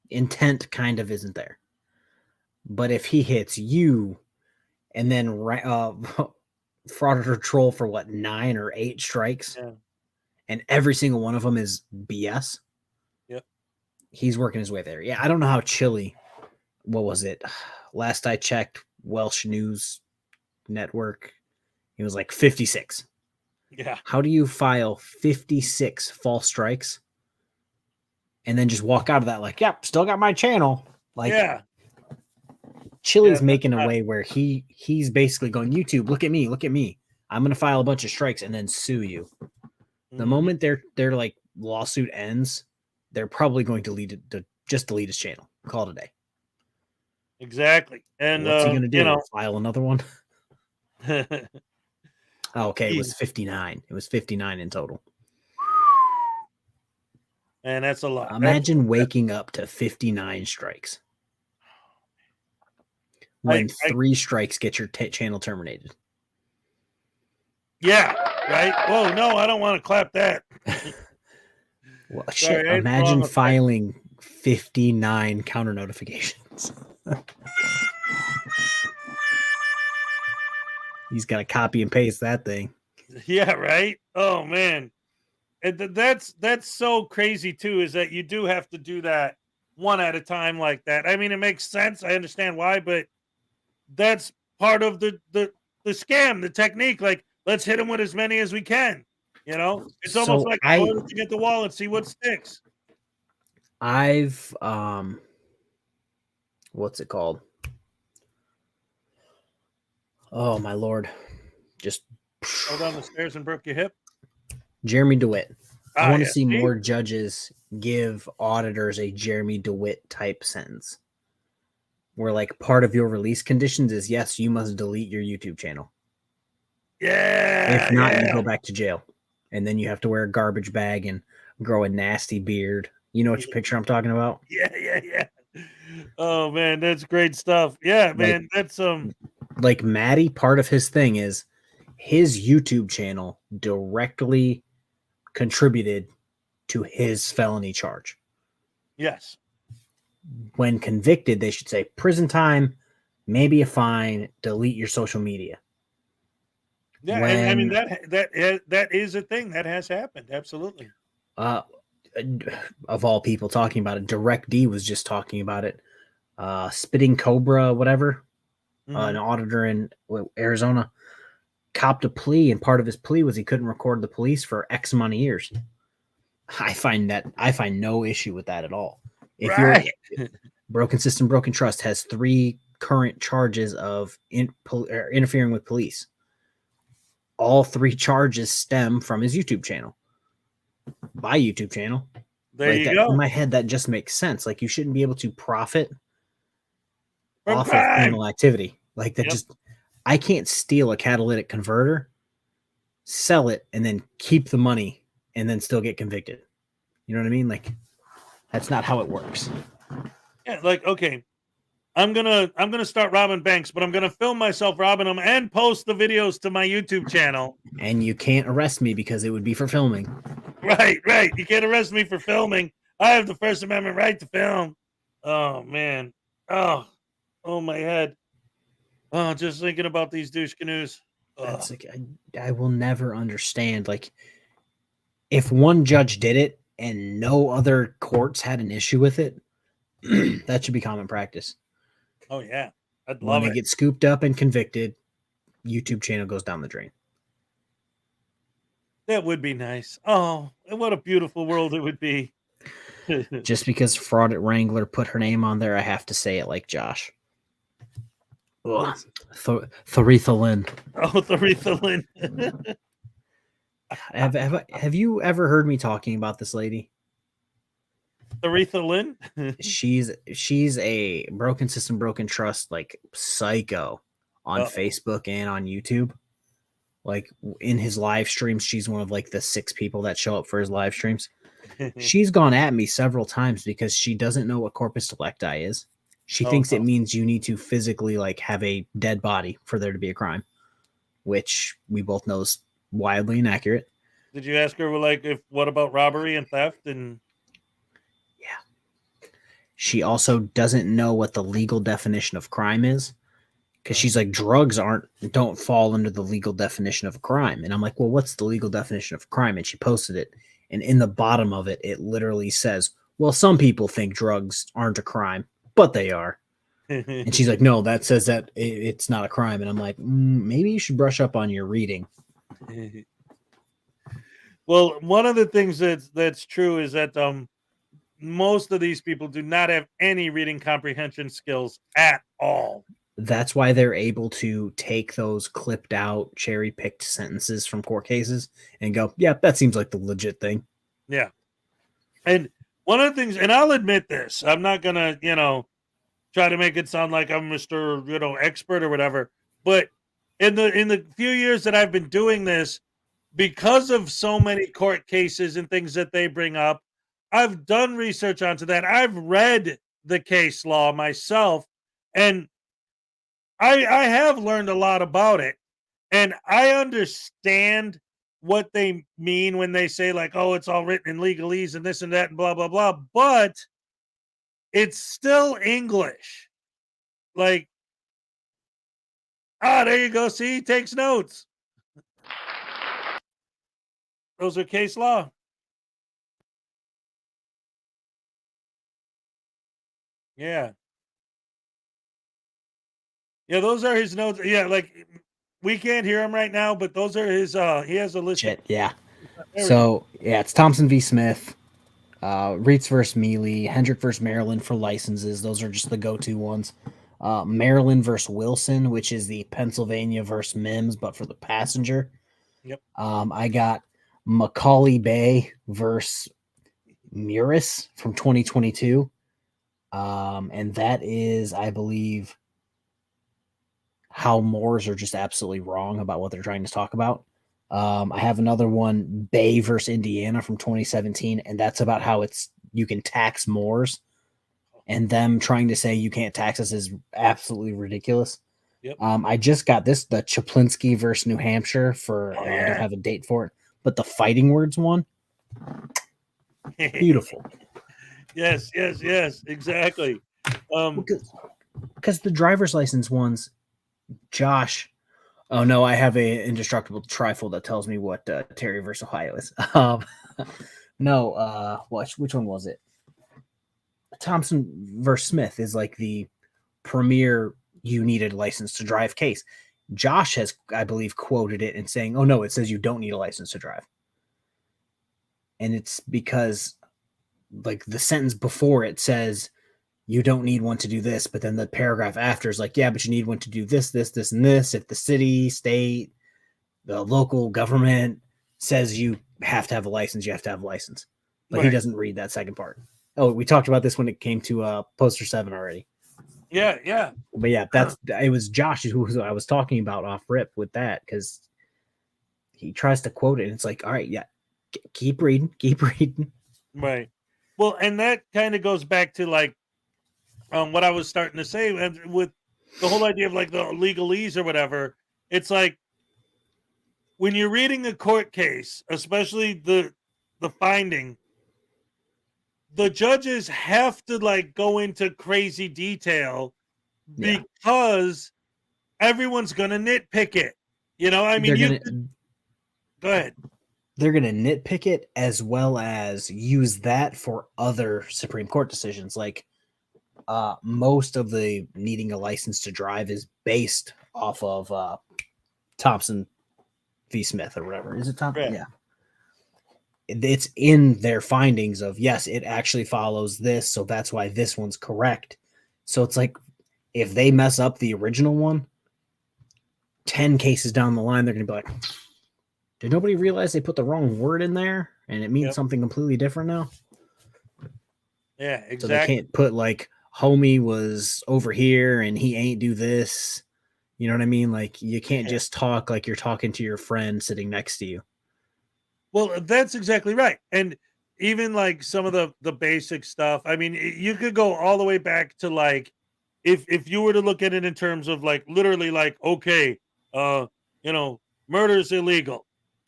intent kind of isn't there. But if he hits you and then Frauditor Troll for what 9 or 8 strikes, and every single one of them is BS. Yep. He's working his way there. Yeah, I don't know how chilly. What was it? Last I checked, Welsh News Network, it was like 56. Yeah. How do you file 56 false strikes and then just walk out of that like, yep, still got my channel? Like, yeah. Chili's Yeah, making a way where he's basically going, YouTube, look at me, look at me. I'm gonna file a bunch of strikes and then sue you. The moment their like lawsuit ends, they're probably going to just delete his channel. Call it a day. Exactly. And what's he gonna do? you know, File another one? Okay, it was 59. It was 59 in total. And that's a lot. Imagine waking up to 59 strikes. When 3 strikes get your channel terminated. Yeah, right. Whoa, no, I don't want to clap that. Well, shit, imagine filing 59 counter notifications. He's got to copy and paste that thing. Yeah, right. Oh man, and that's so crazy too. Is that you do have to do that one at a time like that? I mean, it makes sense. I understand why, but that's part of the scam, the technique. Like, let's hit them with as many as we can. You know, it's almost like throwing it at the wall and see what sticks. I've what's it called? Oh my lord! Just fell down the stairs and broke your hip. Jeremy DeWitt. I want to yeah, see more judges give auditors a Jeremy DeWitt type sentence, where like part of your release conditions is yes, you must delete your YouTube channel. Yeah. If not, you go back to jail, and then you have to wear a garbage bag and grow a nasty beard. You know which picture I'm talking about? Yeah. Oh man, that's great stuff. Yeah, man, that's like Maddie, part of his thing is his YouTube channel directly contributed to his felony charge. Yes. When convicted, they should say prison time, maybe a fine, delete your social media. Yeah, and I mean that is a thing that has happened. Absolutely. Of all people talking about it, Direct D was just talking about it. Spitting Cobra, whatever. An auditor in Arizona copped a plea, and part of his plea was he couldn't record the police for X amount of years. I find no issue with that at all. If you're broken system, broken trust has 3 current charges of interfering with police. All 3 charges stem from his YouTube channel. My YouTube channel. There you go. In my head, that just makes sense. Like, you shouldn't be able to profit from off crime. of criminal activity. Like that. Just, I can't steal a catalytic converter, sell it, and then keep the money and then still get convicted. You know what I mean? Like, that's not how it works. Yeah, like, okay, I'm gonna start robbing banks, but I'm gonna film myself robbing them and post the videos to my YouTube channel. And you can't arrest me because it would be for filming. Right. You can't arrest me for filming. I have the First Amendment right to film. Oh man. Oh my head. Oh, just thinking about these douche canoes. That's like, I will never understand. Like, if one judge did it and no other courts had an issue with it, that should be common practice. Oh yeah, I'd love when they get scooped up and convicted, YouTube channel goes down the drain. That would be nice. Oh, what a beautiful world it would be. Just because Fraud at Wrangler put her name on there, I have to say it like Josh. Thoretha Lynn. Oh, Thoretha Lynn. Have you ever heard me talking about this lady? Thoretha Lynn? she's a broken system, broken trust, like psycho on Facebook and on YouTube. Like in his live streams, she's one of like the 6 people that show up for his live streams. She's gone at me several times because she doesn't know what corpus delicti is. She thinks it means you need to physically like have a dead body for there to be a crime, which we both know is wildly inaccurate. Did you ask her like what about robbery and theft? And she also doesn't know what the legal definition of crime is, because she's like, drugs don't fall under the legal definition of a crime. And I'm like, well, what's the legal definition of a crime? And she posted it. And in the bottom of it, it literally says, well, some people think drugs aren't a crime, but they are. And she's like, no, that says that it's not a crime. And I'm like, maybe you should brush up on your reading. Well, one of the things that's true is that most of these people do not have any reading comprehension skills at all. That's why they're able to take those clipped out, cherry picked sentences from court cases and go, yeah, that seems like the legit thing. Yeah. And one of the things, and I'll admit this, I'm not going to, try to make it sound like I'm Mr. Expert or whatever. But in the few years that I've been doing this, because of so many court cases and things that they bring up, I've done research onto that. I've read the case law myself, and I have learned a lot about it. And I understand what they mean when they say, like, oh, it's all written in legalese and this and that and blah, blah, blah. But it's still English. Like, there you go. See, he takes notes. Those are case law. Yeah. Yeah, those are his notes. Yeah, like we can't hear him right now, but those are his he has a list. Shit, yeah. So yeah, it's Thompson v. Smith, Reitz versus Mealy, Hendrick versus Maryland for licenses. Those are just the go-to ones. Maryland versus Wilson, which is the Pennsylvania versus Mims, but for the passenger. Yep. I got Macaulay Bay versus Muris from 2022. And that is, I believe, how Moors are just absolutely wrong about what they're trying to talk about. I have another one, Bay versus Indiana from 2017, and that's about how you can tax Moors, and them trying to say you can't tax us is absolutely ridiculous. Yep. I just got the Chaplinsky versus New Hampshire I don't have a date for it, but the fighting words one, beautiful. Yes, exactly. Because the driver's license ones, Josh. Oh no, I have a indestructible trifle that tells me what Terry versus Ohio is. Which one was it? Thompson versus Smith is like the premier you needed a license to drive case. Josh has, I believe, quoted it and saying, oh no, it says you don't need a license to drive. And it's because like the sentence before it says you don't need one to do this, but then the paragraph after is like, yeah, but you need one to do this, this, this, and this. If the city, state, the local government says you have to have a license, you have to have a license. But Right. He doesn't read that second part. Oh, we talked about this when it came to poster 7 already. Yeah. But yeah, it was Josh who I was talking about off rip with that, because he tries to quote it and it's like, all right, yeah, keep reading. Right. Well, and that kind of goes back to like what I was starting to say with the whole idea of like the legalese or whatever. It's like when you're reading a court case, especially the finding, the judges have to like go into crazy detail because everyone's gonna nitpick it. I mean, go ahead. They're going to nitpick it as well as use that for other Supreme Court decisions. Like most of the needing a license to drive is based off of Thompson v. Smith or whatever. Is it Thompson? Right. Yeah. It's in their findings of, yes, it actually follows this. So that's why this one's correct. So it's like, if they mess up the original one, 10 cases down the line, they're going to be like, did nobody realize they put the wrong word in there and it means something completely different now? Yeah, exactly. So they can't put like homie was over here and he ain't do this. You know what I mean? Like you can't just talk like you're talking to your friend sitting next to you. Well, that's exactly right. And even like some of the basic stuff, I mean, you could go all the way back to like, if you were to look at it in terms of like, literally like, okay, murder is illegal.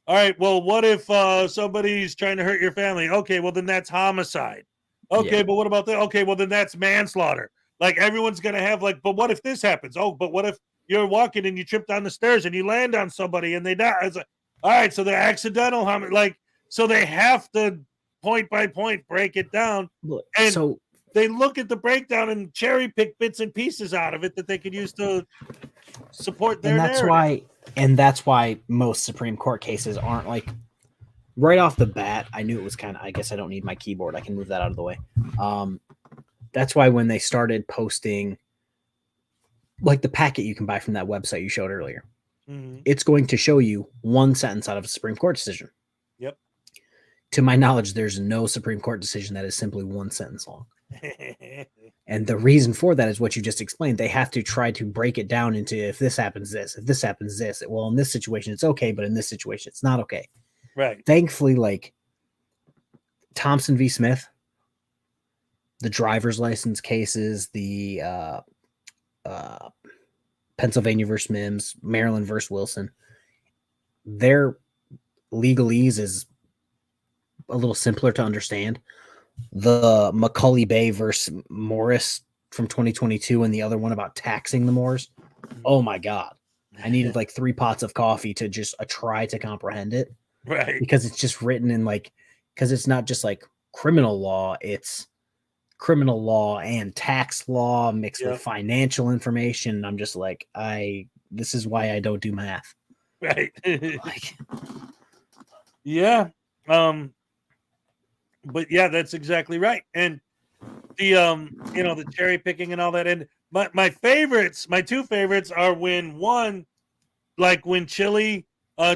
All right, well, what if somebody's trying to hurt your family? Okay, well, then that's homicide. Okay, but what about that? Okay, well, then that's manslaughter. Like, everyone's going to have, like, but what if this happens? Oh, but what if you're walking and you trip down the stairs and you land on somebody and they die. It's like, all right, so they're accidental. Like, so they have to point by point break it down. And so they look at the breakdown and cherry pick bits and pieces out of it that they could use to support their narrative. That's why most Supreme Court cases aren't like right off the bat. I knew it was kind of, I guess I don't need my keyboard. I can move that out of the way. That's why when they started posting like the packet you can buy from that website you showed earlier, it's going to show you one sentence out of a Supreme Court decision. Yep. To my knowledge, there's no Supreme Court decision that is simply one sentence long. And the reason for that is what you just explained. They have to try to break it down into if this happens, this, if this happens, this. Well, in this situation, it's okay, but in this situation, it's not okay. Right. Thankfully, like Thompson v. Smith, the driver's license cases, the Pennsylvania versus Mims, Maryland versus Wilson, their legalese is a little simpler to understand. The McCulley Bay versus Morris from 2022 and the other one about taxing the Moors. Oh my God. I needed like 3 pots of coffee to just try to comprehend it. Right. Because it's just written in like, because it's not just like criminal law, it's criminal law and tax law mixed with financial information. I'm just like, this is why I don't do math. Right. Yeah. But yeah, that's exactly right. And the the cherry picking and all that. And my favorites, my 2 favorites are when Chile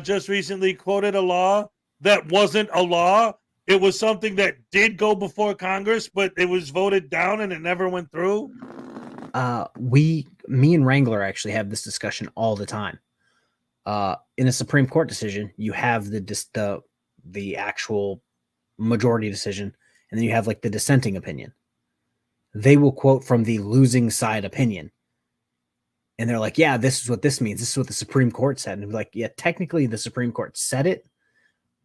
just recently quoted a law that wasn't a law. It was something that did go before Congress, but it was voted down and it never went through. Me and Wrangler actually have this discussion all the time. In a Supreme Court decision, you have the actual majority decision, and then you have like the dissenting opinion. They will quote from the losing side opinion. And they're like, yeah, this is what this means. This is what the Supreme Court said. And like, yeah, technically the Supreme Court said it,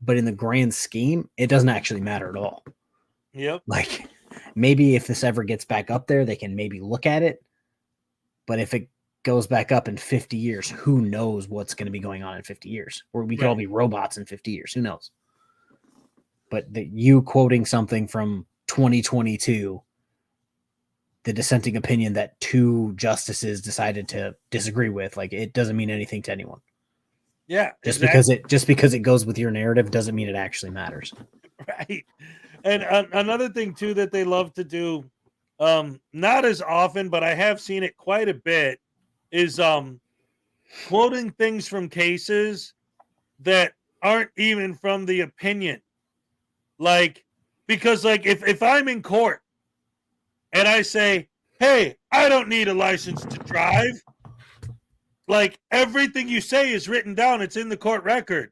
but in the grand scheme, it doesn't actually matter at all. Yep. Like maybe if this ever gets back up there, they can maybe look at it. But if it goes back up in 50 years, who knows what's going to be going on in 50 years? Or we could all be robots in 50 years. Who knows? But you quoting something from 2022, the dissenting opinion that 2 justices decided to disagree with, like it doesn't mean anything to anyone. Yeah. Just because it goes with your narrative doesn't mean it actually matters. Right. And another thing too that they love to do, not as often, but I have seen it quite a bit, is quoting things from cases that aren't even from the opinion. Like, because like if I'm in court and I say, hey, I don't need a license to drive, like everything you say is written down. It's in the court record.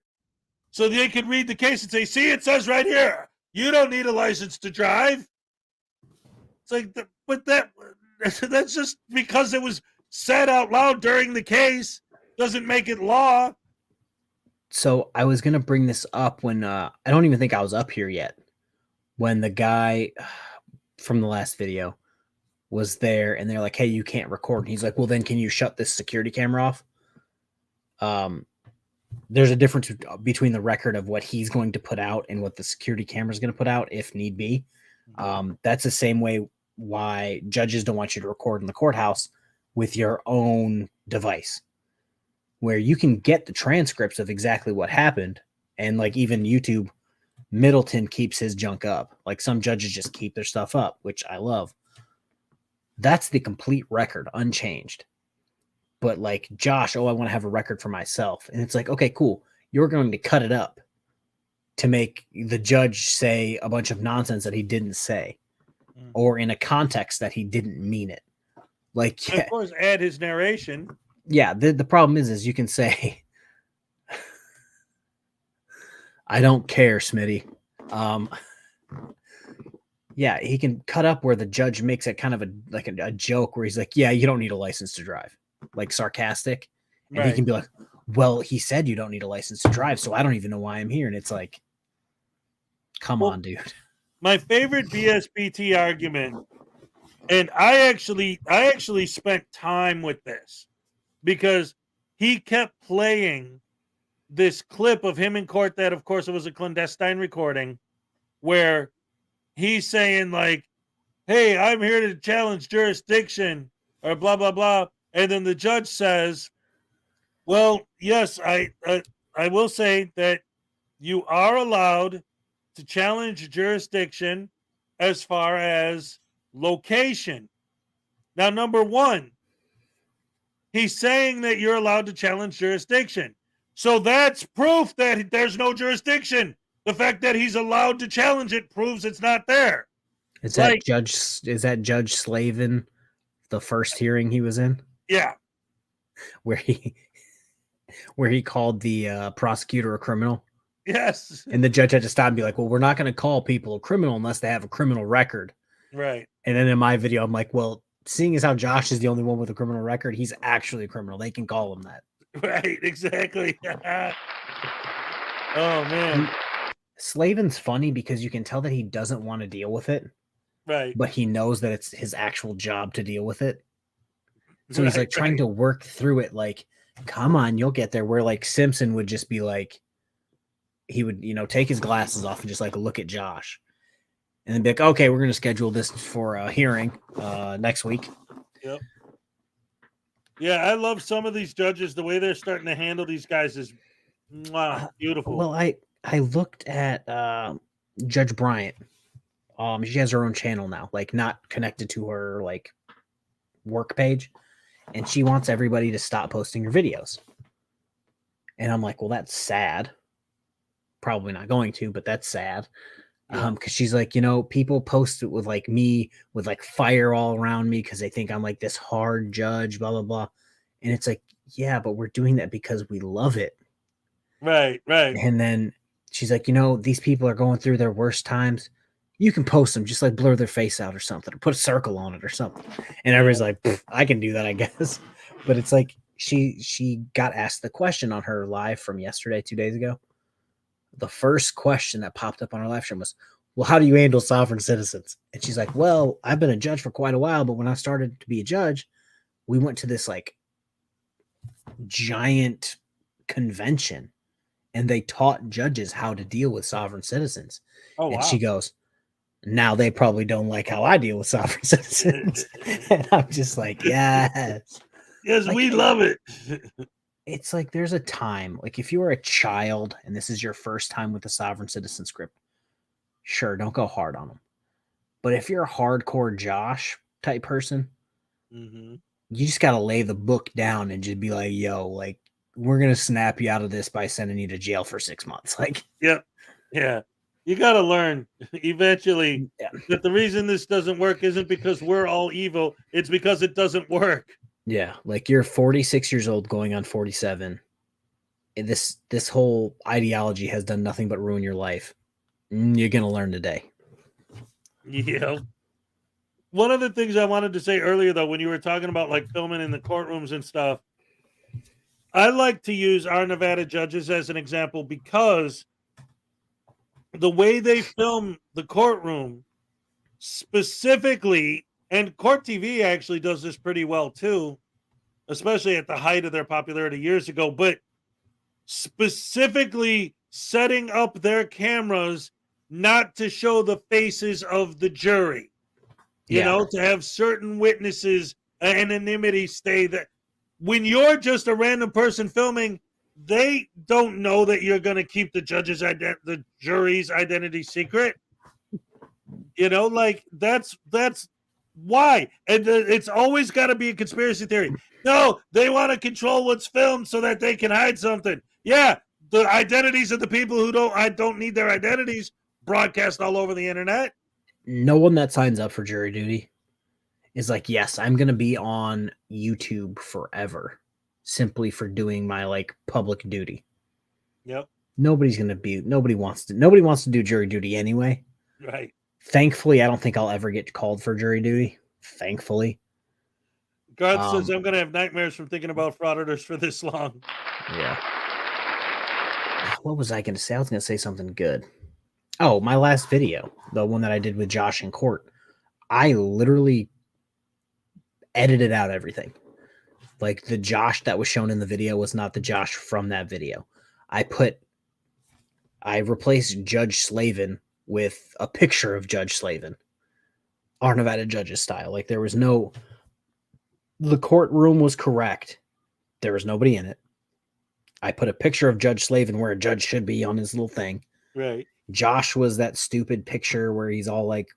So they could read the case and say, see, it says right here, you don't need a license to drive. It's like, but that's just because it was said out loud during the case doesn't make it law. So I was going to bring this up when I don't even think I was up here yet. When the guy from the last video was there and they're like, hey, you can't record. And he's like, well, then can you shut this security camera off? There's a difference between the record of what he's going to put out and what the security camera is going to put out if need be. That's the same way why judges don't want you to record in the courthouse with your own device, where you can get the transcripts of exactly what happened. And like even YouTube, Middleton keeps his junk up. Like some judges just keep their stuff up, which I love. That's the complete record, unchanged. But like Josh, I want to have a record for myself. And it's like, okay, cool. You're going to cut it up to make the judge say a bunch of nonsense that he didn't say, or in a context that he didn't mean it. Like, yeah. Of course, add his narration. Yeah, the problem is you can say, I don't care, Smitty. Yeah, he can cut up where the judge makes it kind of a joke where he's like, yeah, you don't need a license to drive, like sarcastic. And he can be like, well, he said you don't need a license to drive, so I don't even know why I'm here. And it's like, come on, dude. My favorite BSPT argument, and I actually spent time with this. because he kept playing this clip of him in court that, of course, it was a clandestine recording where he's saying like, hey, I'm here to challenge jurisdiction or blah, blah, blah. And then the judge says, well, yes, I will say that you are allowed to challenge jurisdiction as far as location. Now, number one, he's saying that you're allowed to challenge jurisdiction. So that's proof that there's no jurisdiction. The fact that he's allowed to challenge it proves it's not there. Is that Judge Slavin, the first hearing he was in? Yeah. Where he called the prosecutor a criminal? Yes. And the judge had to stop and be like, well, we're not going to call people a criminal unless they have a criminal record. Right. And then in my video, I'm like, well, seeing as how Josh is the only one with a criminal record, he's actually a criminal. They can call him that. Right, exactly. Oh, man. Slavin's funny because you can tell that he doesn't want to deal with it. Right. But he knows that it's his actual job to deal with it. So he's like trying to work through it. Like, come on, you'll get there. Where like Simpson would just be like, he would, take his glasses off and just like look at Josh. And then be like, okay, we're going to schedule this for a hearing next week. Yep. Yeah, I love some of these judges. The way they're starting to handle these guys is beautiful. Well, I looked at Judge Bryant. She has her own channel now, like not connected to her like work page. And she wants everybody to stop posting her videos. And I'm like, well, that's sad. Probably not going to, but that's sad. Because she's like, people post it with like me with like fire all around me because they think I'm like this hard judge, blah, blah, blah. And it's like, yeah, but we're doing that because we love it. Right. And then she's like, these people are going through their worst times. You can post them, just like blur their face out or something, or put a circle on it or something. And everybody's like, I can do that, I guess. But it's like she got asked the question on her live from yesterday, 2 days ago. The first question that popped up on our live stream was, well, how do you handle sovereign citizens? And she's like, well, I've been a judge for quite a while, but when I started to be a judge, we went to this like giant convention and they taught judges how to deal with sovereign citizens. Oh, wow. And she goes, now they probably don't like how I deal with sovereign citizens. And I'm just like, yes. Yes, like, we love it. It's like there's a time, like if you are a child and this is your first time with the sovereign citizen script, sure, don't go hard on them. But if you're a hardcore Josh type person, you just got to lay the book down and just be like, yo, like, we're going to snap you out of this by sending you to jail for 6 months. Like, yep. Yeah. You got to learn eventually that the reason this doesn't work isn't because we're all evil. It's because it doesn't work. Yeah, like you're 46 years old going on 47. And this whole ideology has done nothing but ruin your life. You're going to learn today. Yeah. One of the things I wanted to say earlier, though, when you were talking about like filming in the courtrooms and stuff, I like to use our Nevada judges as an example because the way they film the courtroom specifically, and Court TV actually does this pretty well too, especially at the height of their popularity years ago, but specifically setting up their cameras not to show the faces of the jury, you know, to have certain witnesses anonymity stay that when you're just a random person filming, they don't know that you're going to keep the the jury's identity secret. You know, like that's why. And it's always got to be a conspiracy theory. No, they want to control what's filmed so that they can hide something. Yeah, the identities of the people who don't need their identities broadcast all over the internet. No one that signs up for jury duty is like, yes, I'm going to be on YouTube forever simply for doing my like public duty. Yep. Nobody wants to do jury duty anyway. Right. Thankfully, I don't think I'll ever get called for jury duty. Thankfully. God says I'm going to have nightmares from thinking about frauditors for this long. Yeah. What was I going to say? I was going to say something good. Oh, my last video, the one that I did with Josh in court, I literally edited out everything. Like the Josh that was shown in the video was not the Josh from that video. I replaced Judge Slavin with a picture of Judge Slavin, our Nevada judges style. Like there was no, the courtroom was correct. There was nobody in it. I put a picture of Judge Slavin where a judge should be on his little thing. Right. Josh was that stupid picture where he's all like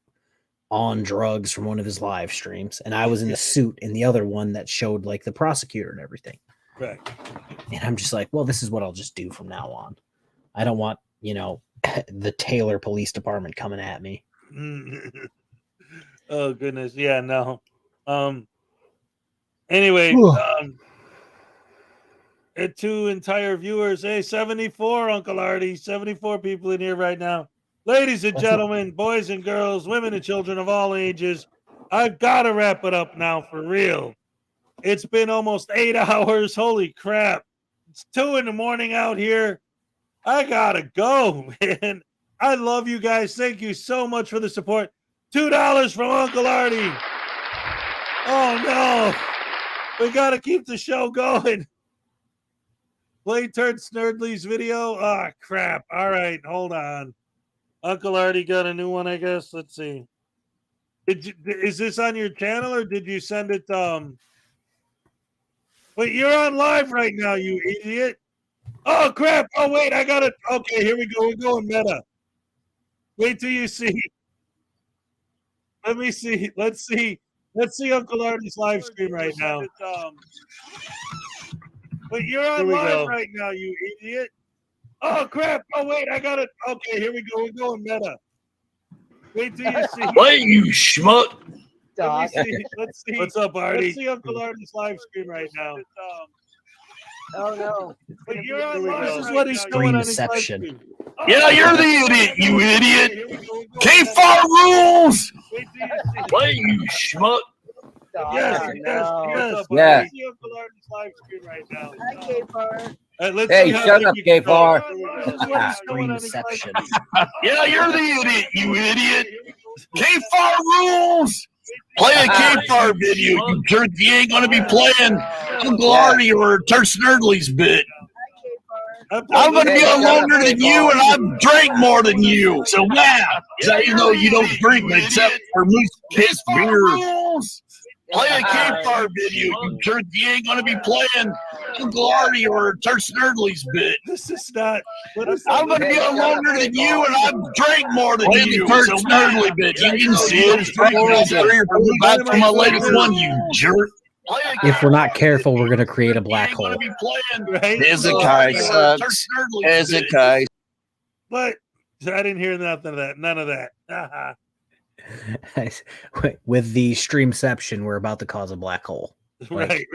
on drugs from one of his live streams. And I was in a suit in the other one that showed like the prosecutor and everything. Right. And I'm just like, well, this is what I'll just do from now on. I don't want, the Taylor Police Department coming at me. Oh goodness. Yeah, no. Anyway, to entire viewers, hey, 74, Uncle Artie, 74 people in here right now. Ladies and gentlemen, boys and girls, women and children of all ages, I've got to wrap it up now for real. It's been almost 8 hours. Holy crap. It's 2 a.m. out here. I got to go, man. I love you guys. Thank you so much for the support. $2 from Uncle Artie. Oh, no. We got to keep the show going. Play Turd Snurdley's video. Ah, crap. All right, hold on. Uncle Artie got a new one, I guess. Let's see. Is this on your channel or did you send it? Wait, you're on live right now, you idiot. Oh, crap. Oh, wait, I got it. Okay, here we go. We're going meta. Wait till you see. Let me see. Let's see. Let's see Uncle Artie's live stream right now. Wait, you're on live right now, you idiot. Oh, crap. Oh, wait, I got it. Okay, here we go. We're going meta. Wait till you see. Wait, you schmuck. Let's see. What's up, Artie? Let's see Uncle Artie's live stream right now. Oh, no. Wait, you're on live. This is what he's doing on his live stream. Yeah, you're the idiot, you idiot. K-Far rules. Wait, you schmuck. Yes. Yeah. Let's see Uncle Artie's live stream right now. Hi, K-Far. Let's Hey, see how shut he up, can K-Far. go. This is what he's doing on his live stream. Yeah, you're the idiot, you idiot. K-Far rules. Play a K-Far video, you jerk. You ain't gonna be playing Uncle Artie or Turd Snurdley's bit. I'm gonna be on longer than you, and I've drank more than you. So yeah, even though you don't drink except for moose piss beer. Play a K-Far video, you jerk. You ain't gonna be playing Uncle Artie or Turd Snurdley's bit. This is not. I'm gonna be on longer than you, and I've drank more than you. Turd Snurdley bit. You can see it. It's back from my latest one, you jerk. If we're not careful, we're going to create a black hole. Hezekiah sucks. Hezekiah. But I didn't hear nothing of that. None of that. With the streamception, we're about to cause a black hole. Right.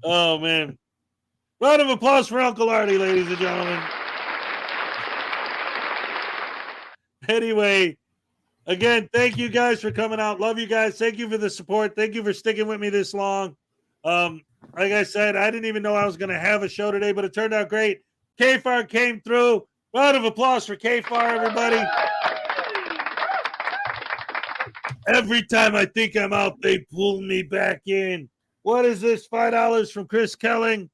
Oh, man. Round of applause for Uncle Artie, ladies and gentlemen. Anyway, again, thank you guys for coming out. Love you guys. Thank you for the support. Thank you for sticking with me this long. Like I said, I didn't even know I was going to have a show today, but it turned out great. K-Far came through. Round of applause for K-Far, everybody. Every time I think I'm out, they pull me back in. What is this? $5 from Chris Kelling.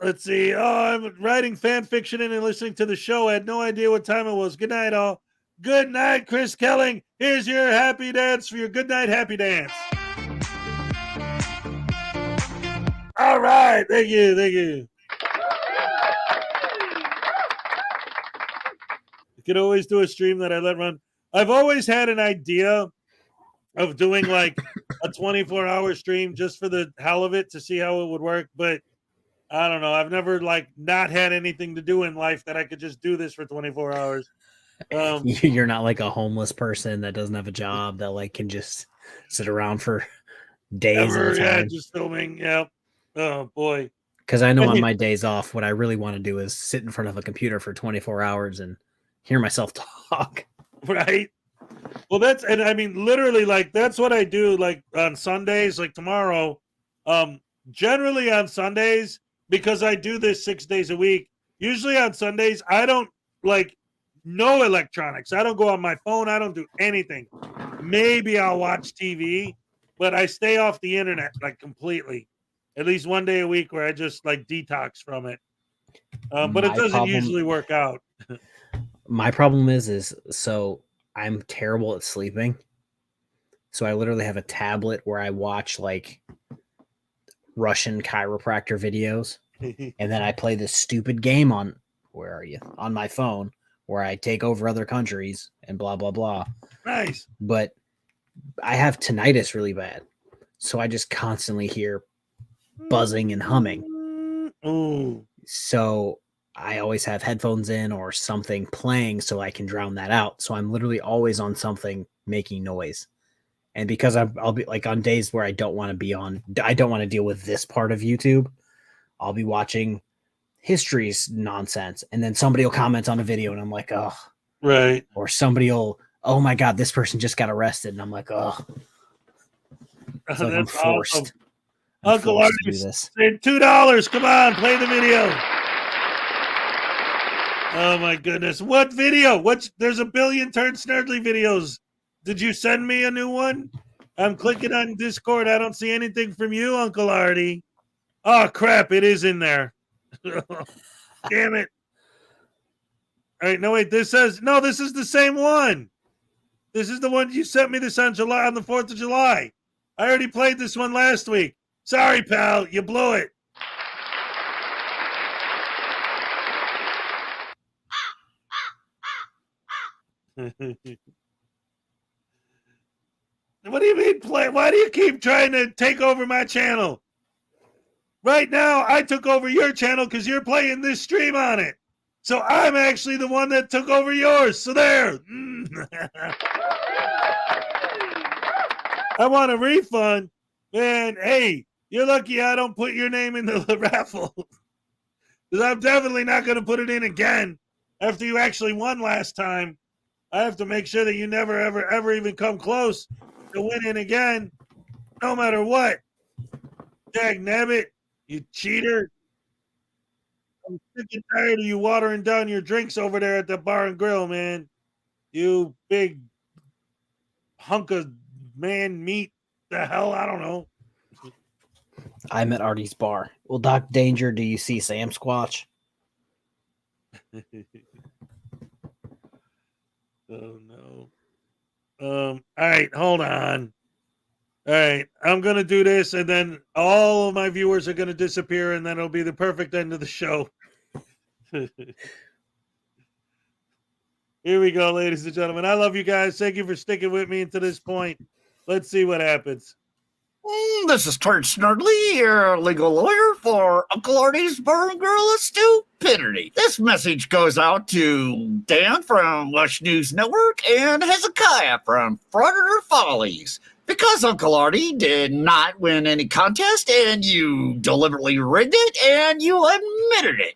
Let's see. Oh, I'm writing fan fiction and listening to the show. I had no idea what time it was. Good night, all. Good night, Chris Kelling. Here's your happy dance for your good night happy dance. All right. Thank you. You could always do a stream that I let run. I've always had an idea of doing like a 24-hour stream just for the hell of it to see how it would work, but I don't know. I've never like not had anything to do in life that I could just do this for 24 hours. You're not like a homeless person that doesn't have a job that like can just sit around for days at a time. Yeah, just filming. Yeah. Oh boy. Because I know on my days off, what I really want to do is sit in front of a computer for 24 hours and hear myself talk. Right. Well, and I mean, literally, like, that's what I do, like, on Sundays, like tomorrow. Generally on Sundays, because I do this 6 days a week, usually on Sundays, I don't, like, no electronics. I don't go on my phone. I don't do anything. maybe I'll watch TV, but I stay off the internet like completely. At least one day a week where I just like detox from it. But it doesn't usually work out. My problem is so I'm terrible at sleeping. So I literally have a tablet where I watch like Russian chiropractor videos, and then I play this stupid game on on my phone where I take over other countries and blah blah blah. Nice. But I have tinnitus really bad, so I just constantly hear buzzing and humming. Ooh. So I always have headphones in or something playing so I can drown that out. So I'm literally always on something making noise. And because I'll be like on days where I don't want to be on, I don't want to deal with this part of YouTube, I'll be watching history's nonsense. And then somebody will comment on a video and I'm like, oh. Right. Or somebody will, oh my God, this person just got arrested. And I'm like, oh. It's like I'm forced. Awesome. Uncle Artie said $2. Come on, play the video. Oh my goodness. What video? There's a billion Turd Snurdly videos. Did you send me a new one? I'm clicking on Discord. I don't see anything from you, Uncle Artie. Oh crap, it is in there. Damn it. All right, no wait, this is the same one. This is the one you sent me this on the 4th of July. I already played this one last week. Sorry, pal, you blew it. What do you mean play? Why do you keep trying to take over my channel? Right now, I took over your channel because you're playing this stream on it. So I'm actually the one that took over yours. So there. I want a refund. Man, hey, you're lucky I don't put your name in the raffle. Because I'm definitely not going to put it in again after you actually won last time. I have to make sure that you never, ever, ever even come close to winning again, no matter what. Dag nabbit, you cheater. I'm sick and tired of you watering down your drinks over there at the bar and grill, man. You big hunk of man meat. The hell? I don't know. I'm at Artie's bar. Well, Doc Danger, do you see Sam Squatch? Oh no. All right, hold on. All right, I'm gonna do this, and then all of my viewers are gonna disappear, and then it'll be the perfect end of the show. Here we go, ladies and gentlemen. I love you guys. Thank you for sticking with me to this point. Let's see what happens. This is Turd Snurdly, your legal lawyer for Uncle Artie's Bar and Grill of Stupidity. This message goes out to Dan from Lush News Network and Hezekiah from Frauditor Follies. Because Uncle Artie did not win any contest and you deliberately rigged it and you admitted it.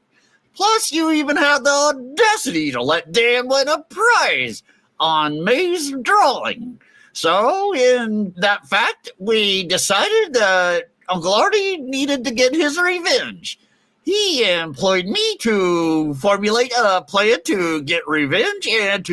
Plus, you even had the audacity to let Dan win a prize on May's drawing. So, in that fact, we decided that Uncle Artie needed to get his revenge. He employed me to formulate a plan to get revenge and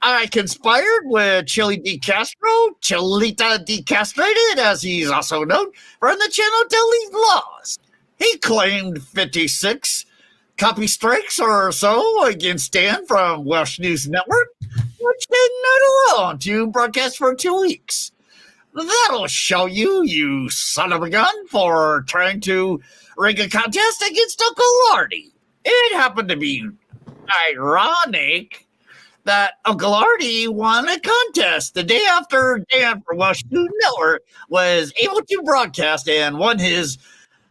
I conspired with Chili Di Castro, Chilita Di Castrated, as he's also known, from the channel Delete Laws. He claimed 56 copy strikes or so against Dan from Welsh News Network, which did not allow him to broadcast for 2 weeks. That'll show you, you son of a gun, for trying to rig a contest against Uncle Artie. It happened to be ironic that Uncle Artie won a contest the day after Dan from Welsh News Network was able to broadcast and won his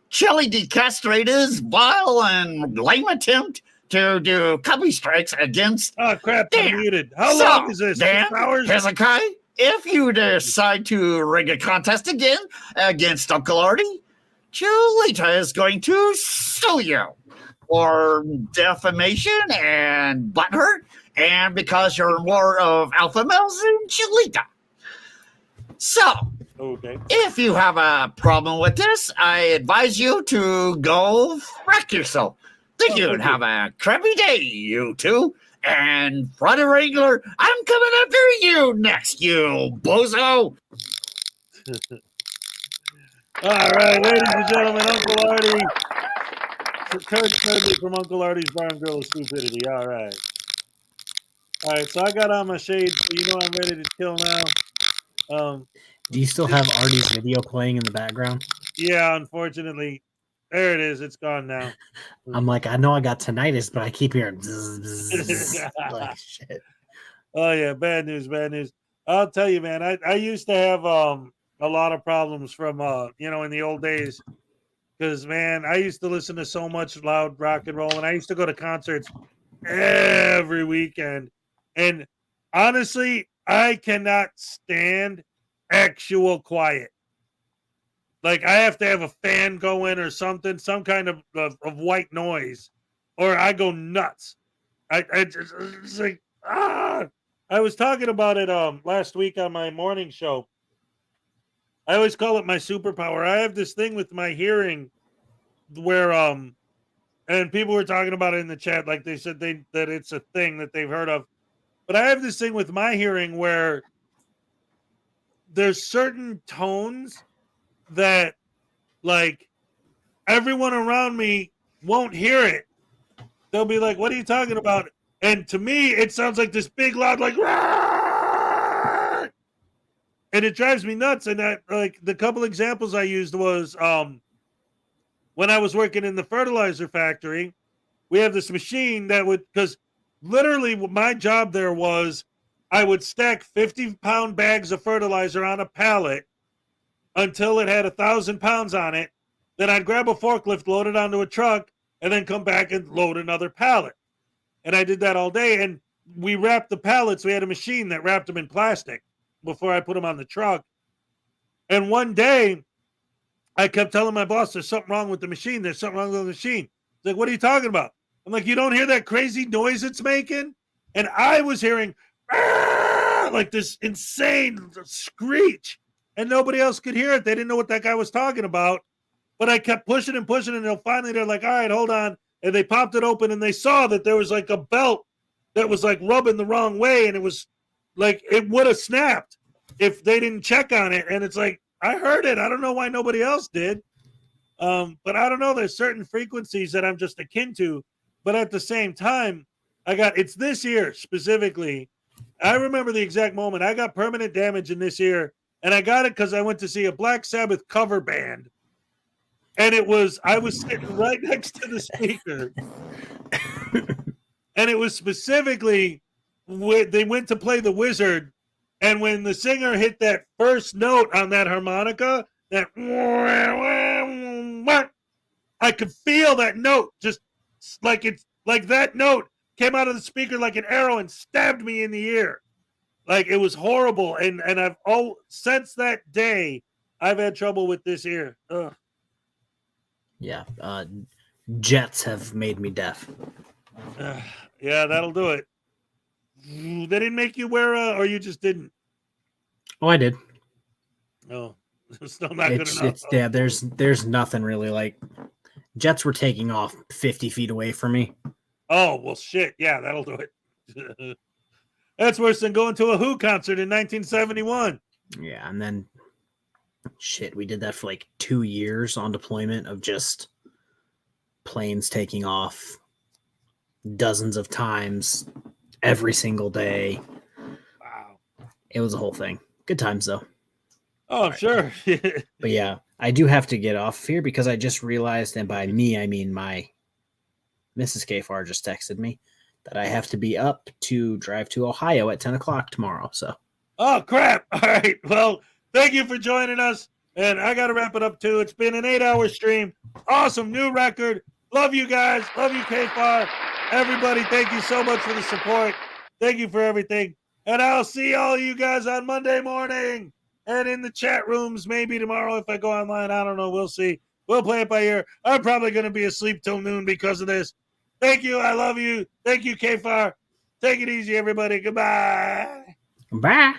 Chili Decastrated's vile and lame attempt to do copy strikes against Dan. I'm muted. How So, long is this? Dan, 6 hours? Hezekiah, if you decide to rig a contest again against Uncle Artie, Chilita is going to sue you for defamation and butthurt, and because you're more of alpha males than Chilita. So, okay, if you have a problem with this, I advise you to go frack yourself. Thank you and have a crappy day, you two. And Friday Regular, I'm coming after you next, you bozo. All right, ladies and gentlemen, Uncle Artie. Kurt Smedley from Uncle Artie's Bar and Grill of Stupidity. All right. All right, so I got on my shades, so you know I'm ready to kill now. Do you still have Artie's video playing in the background? Yeah, unfortunately. There it is. It's gone now. I'm like, I know I got tinnitus, but I keep hearing bzzz, like shit. Oh yeah, bad news, bad news. I'll tell you, man, I used to have a lot of problems from in the old days. Because man, I used to listen to so much loud rock and roll, and I used to go to concerts every weekend. And honestly, I cannot stand actual quiet. Like I have to have a fan going or something, some kind of white noise, or I go nuts. I just it's like I was talking about it last week on my morning show. I always call it my superpower. I have this thing with my hearing where and people were talking about it in the chat, like they said that it's a thing that they've heard of. But I have this thing with my hearing where there's certain tones that like everyone around me won't hear it. They'll be like, "What are you talking about?" And to me, it sounds like this big loud like and it drives me nuts. And that, like, the couple examples I used was when I was working in the fertilizer factory, we have this machine that would, because literally my job there was I would stack 50-pound bags of fertilizer on a pallet until it had 1,000 pounds on it. Then I'd grab a forklift, load it onto a truck, and then come back and load another pallet. And I did that all day. And we wrapped the pallets. We had a machine that wrapped them in plastic before I put them on the truck. And one day, I kept telling my boss, there's something wrong with the machine. There's something wrong with the machine. He's like, what are you talking about? I'm like, you don't hear that crazy noise it's making? And I was hearing like this insane screech, and nobody else could hear it. They didn't know what that guy was talking about. But I kept pushing and pushing, and finally they're like, all right, hold on. And they popped it open, and they saw that there was like a belt that was like rubbing the wrong way, and it was like it would have snapped if they didn't check on it. And it's like, I heard it. I don't know why nobody else did. But I don't know. There's certain frequencies that I'm just akin to. But at the same time, it's this year specifically. I remember the exact moment. I got permanent damage in this ear, and I got it because I went to see a Black Sabbath cover band. And I was sitting right next to the speaker. And it was specifically they went to play The Wizard. And when the singer hit that first note on that harmonica, I could feel that note, just like that note came out of the speaker like an arrow and stabbed me in the ear. Like it was horrible. And I've since that day, I've had trouble with this ear. Ugh. Yeah, jets have made me deaf. Yeah, that'll do it. They didn't make you wear or you just didn't? Oh, I did. No, still not good enough. Yeah, there's nothing really like jets were taking off 50 feet away from me. Oh, well, shit. Yeah, that'll do it. That's worse than going to a Who concert in 1971. Yeah, and then shit, we did that for like 2 years on deployment of just planes taking off dozens of times every single day. Wow. It was a whole thing. Good times though. Oh, I'm sure. But yeah, I do have to get off here because I just realized, and by me, I mean my Mrs. KFR just texted me that I have to be up to drive to Ohio at 10 o'clock tomorrow. So. Oh, crap. All right. Well, thank you for joining us. And I got to wrap it up, too. It's been an 8-hour stream. Awesome new record. Love you guys. Love you, KFR. Everybody, thank you so much for the support. Thank you for everything. And I'll see all you guys on Monday morning and in the chat rooms. Maybe tomorrow if I go online. I don't know. We'll see. We'll play it by ear. I'm probably going to be asleep till noon because of this. Thank you. I love you. Thank you, KFR. Take it easy, everybody. Goodbye. Bye.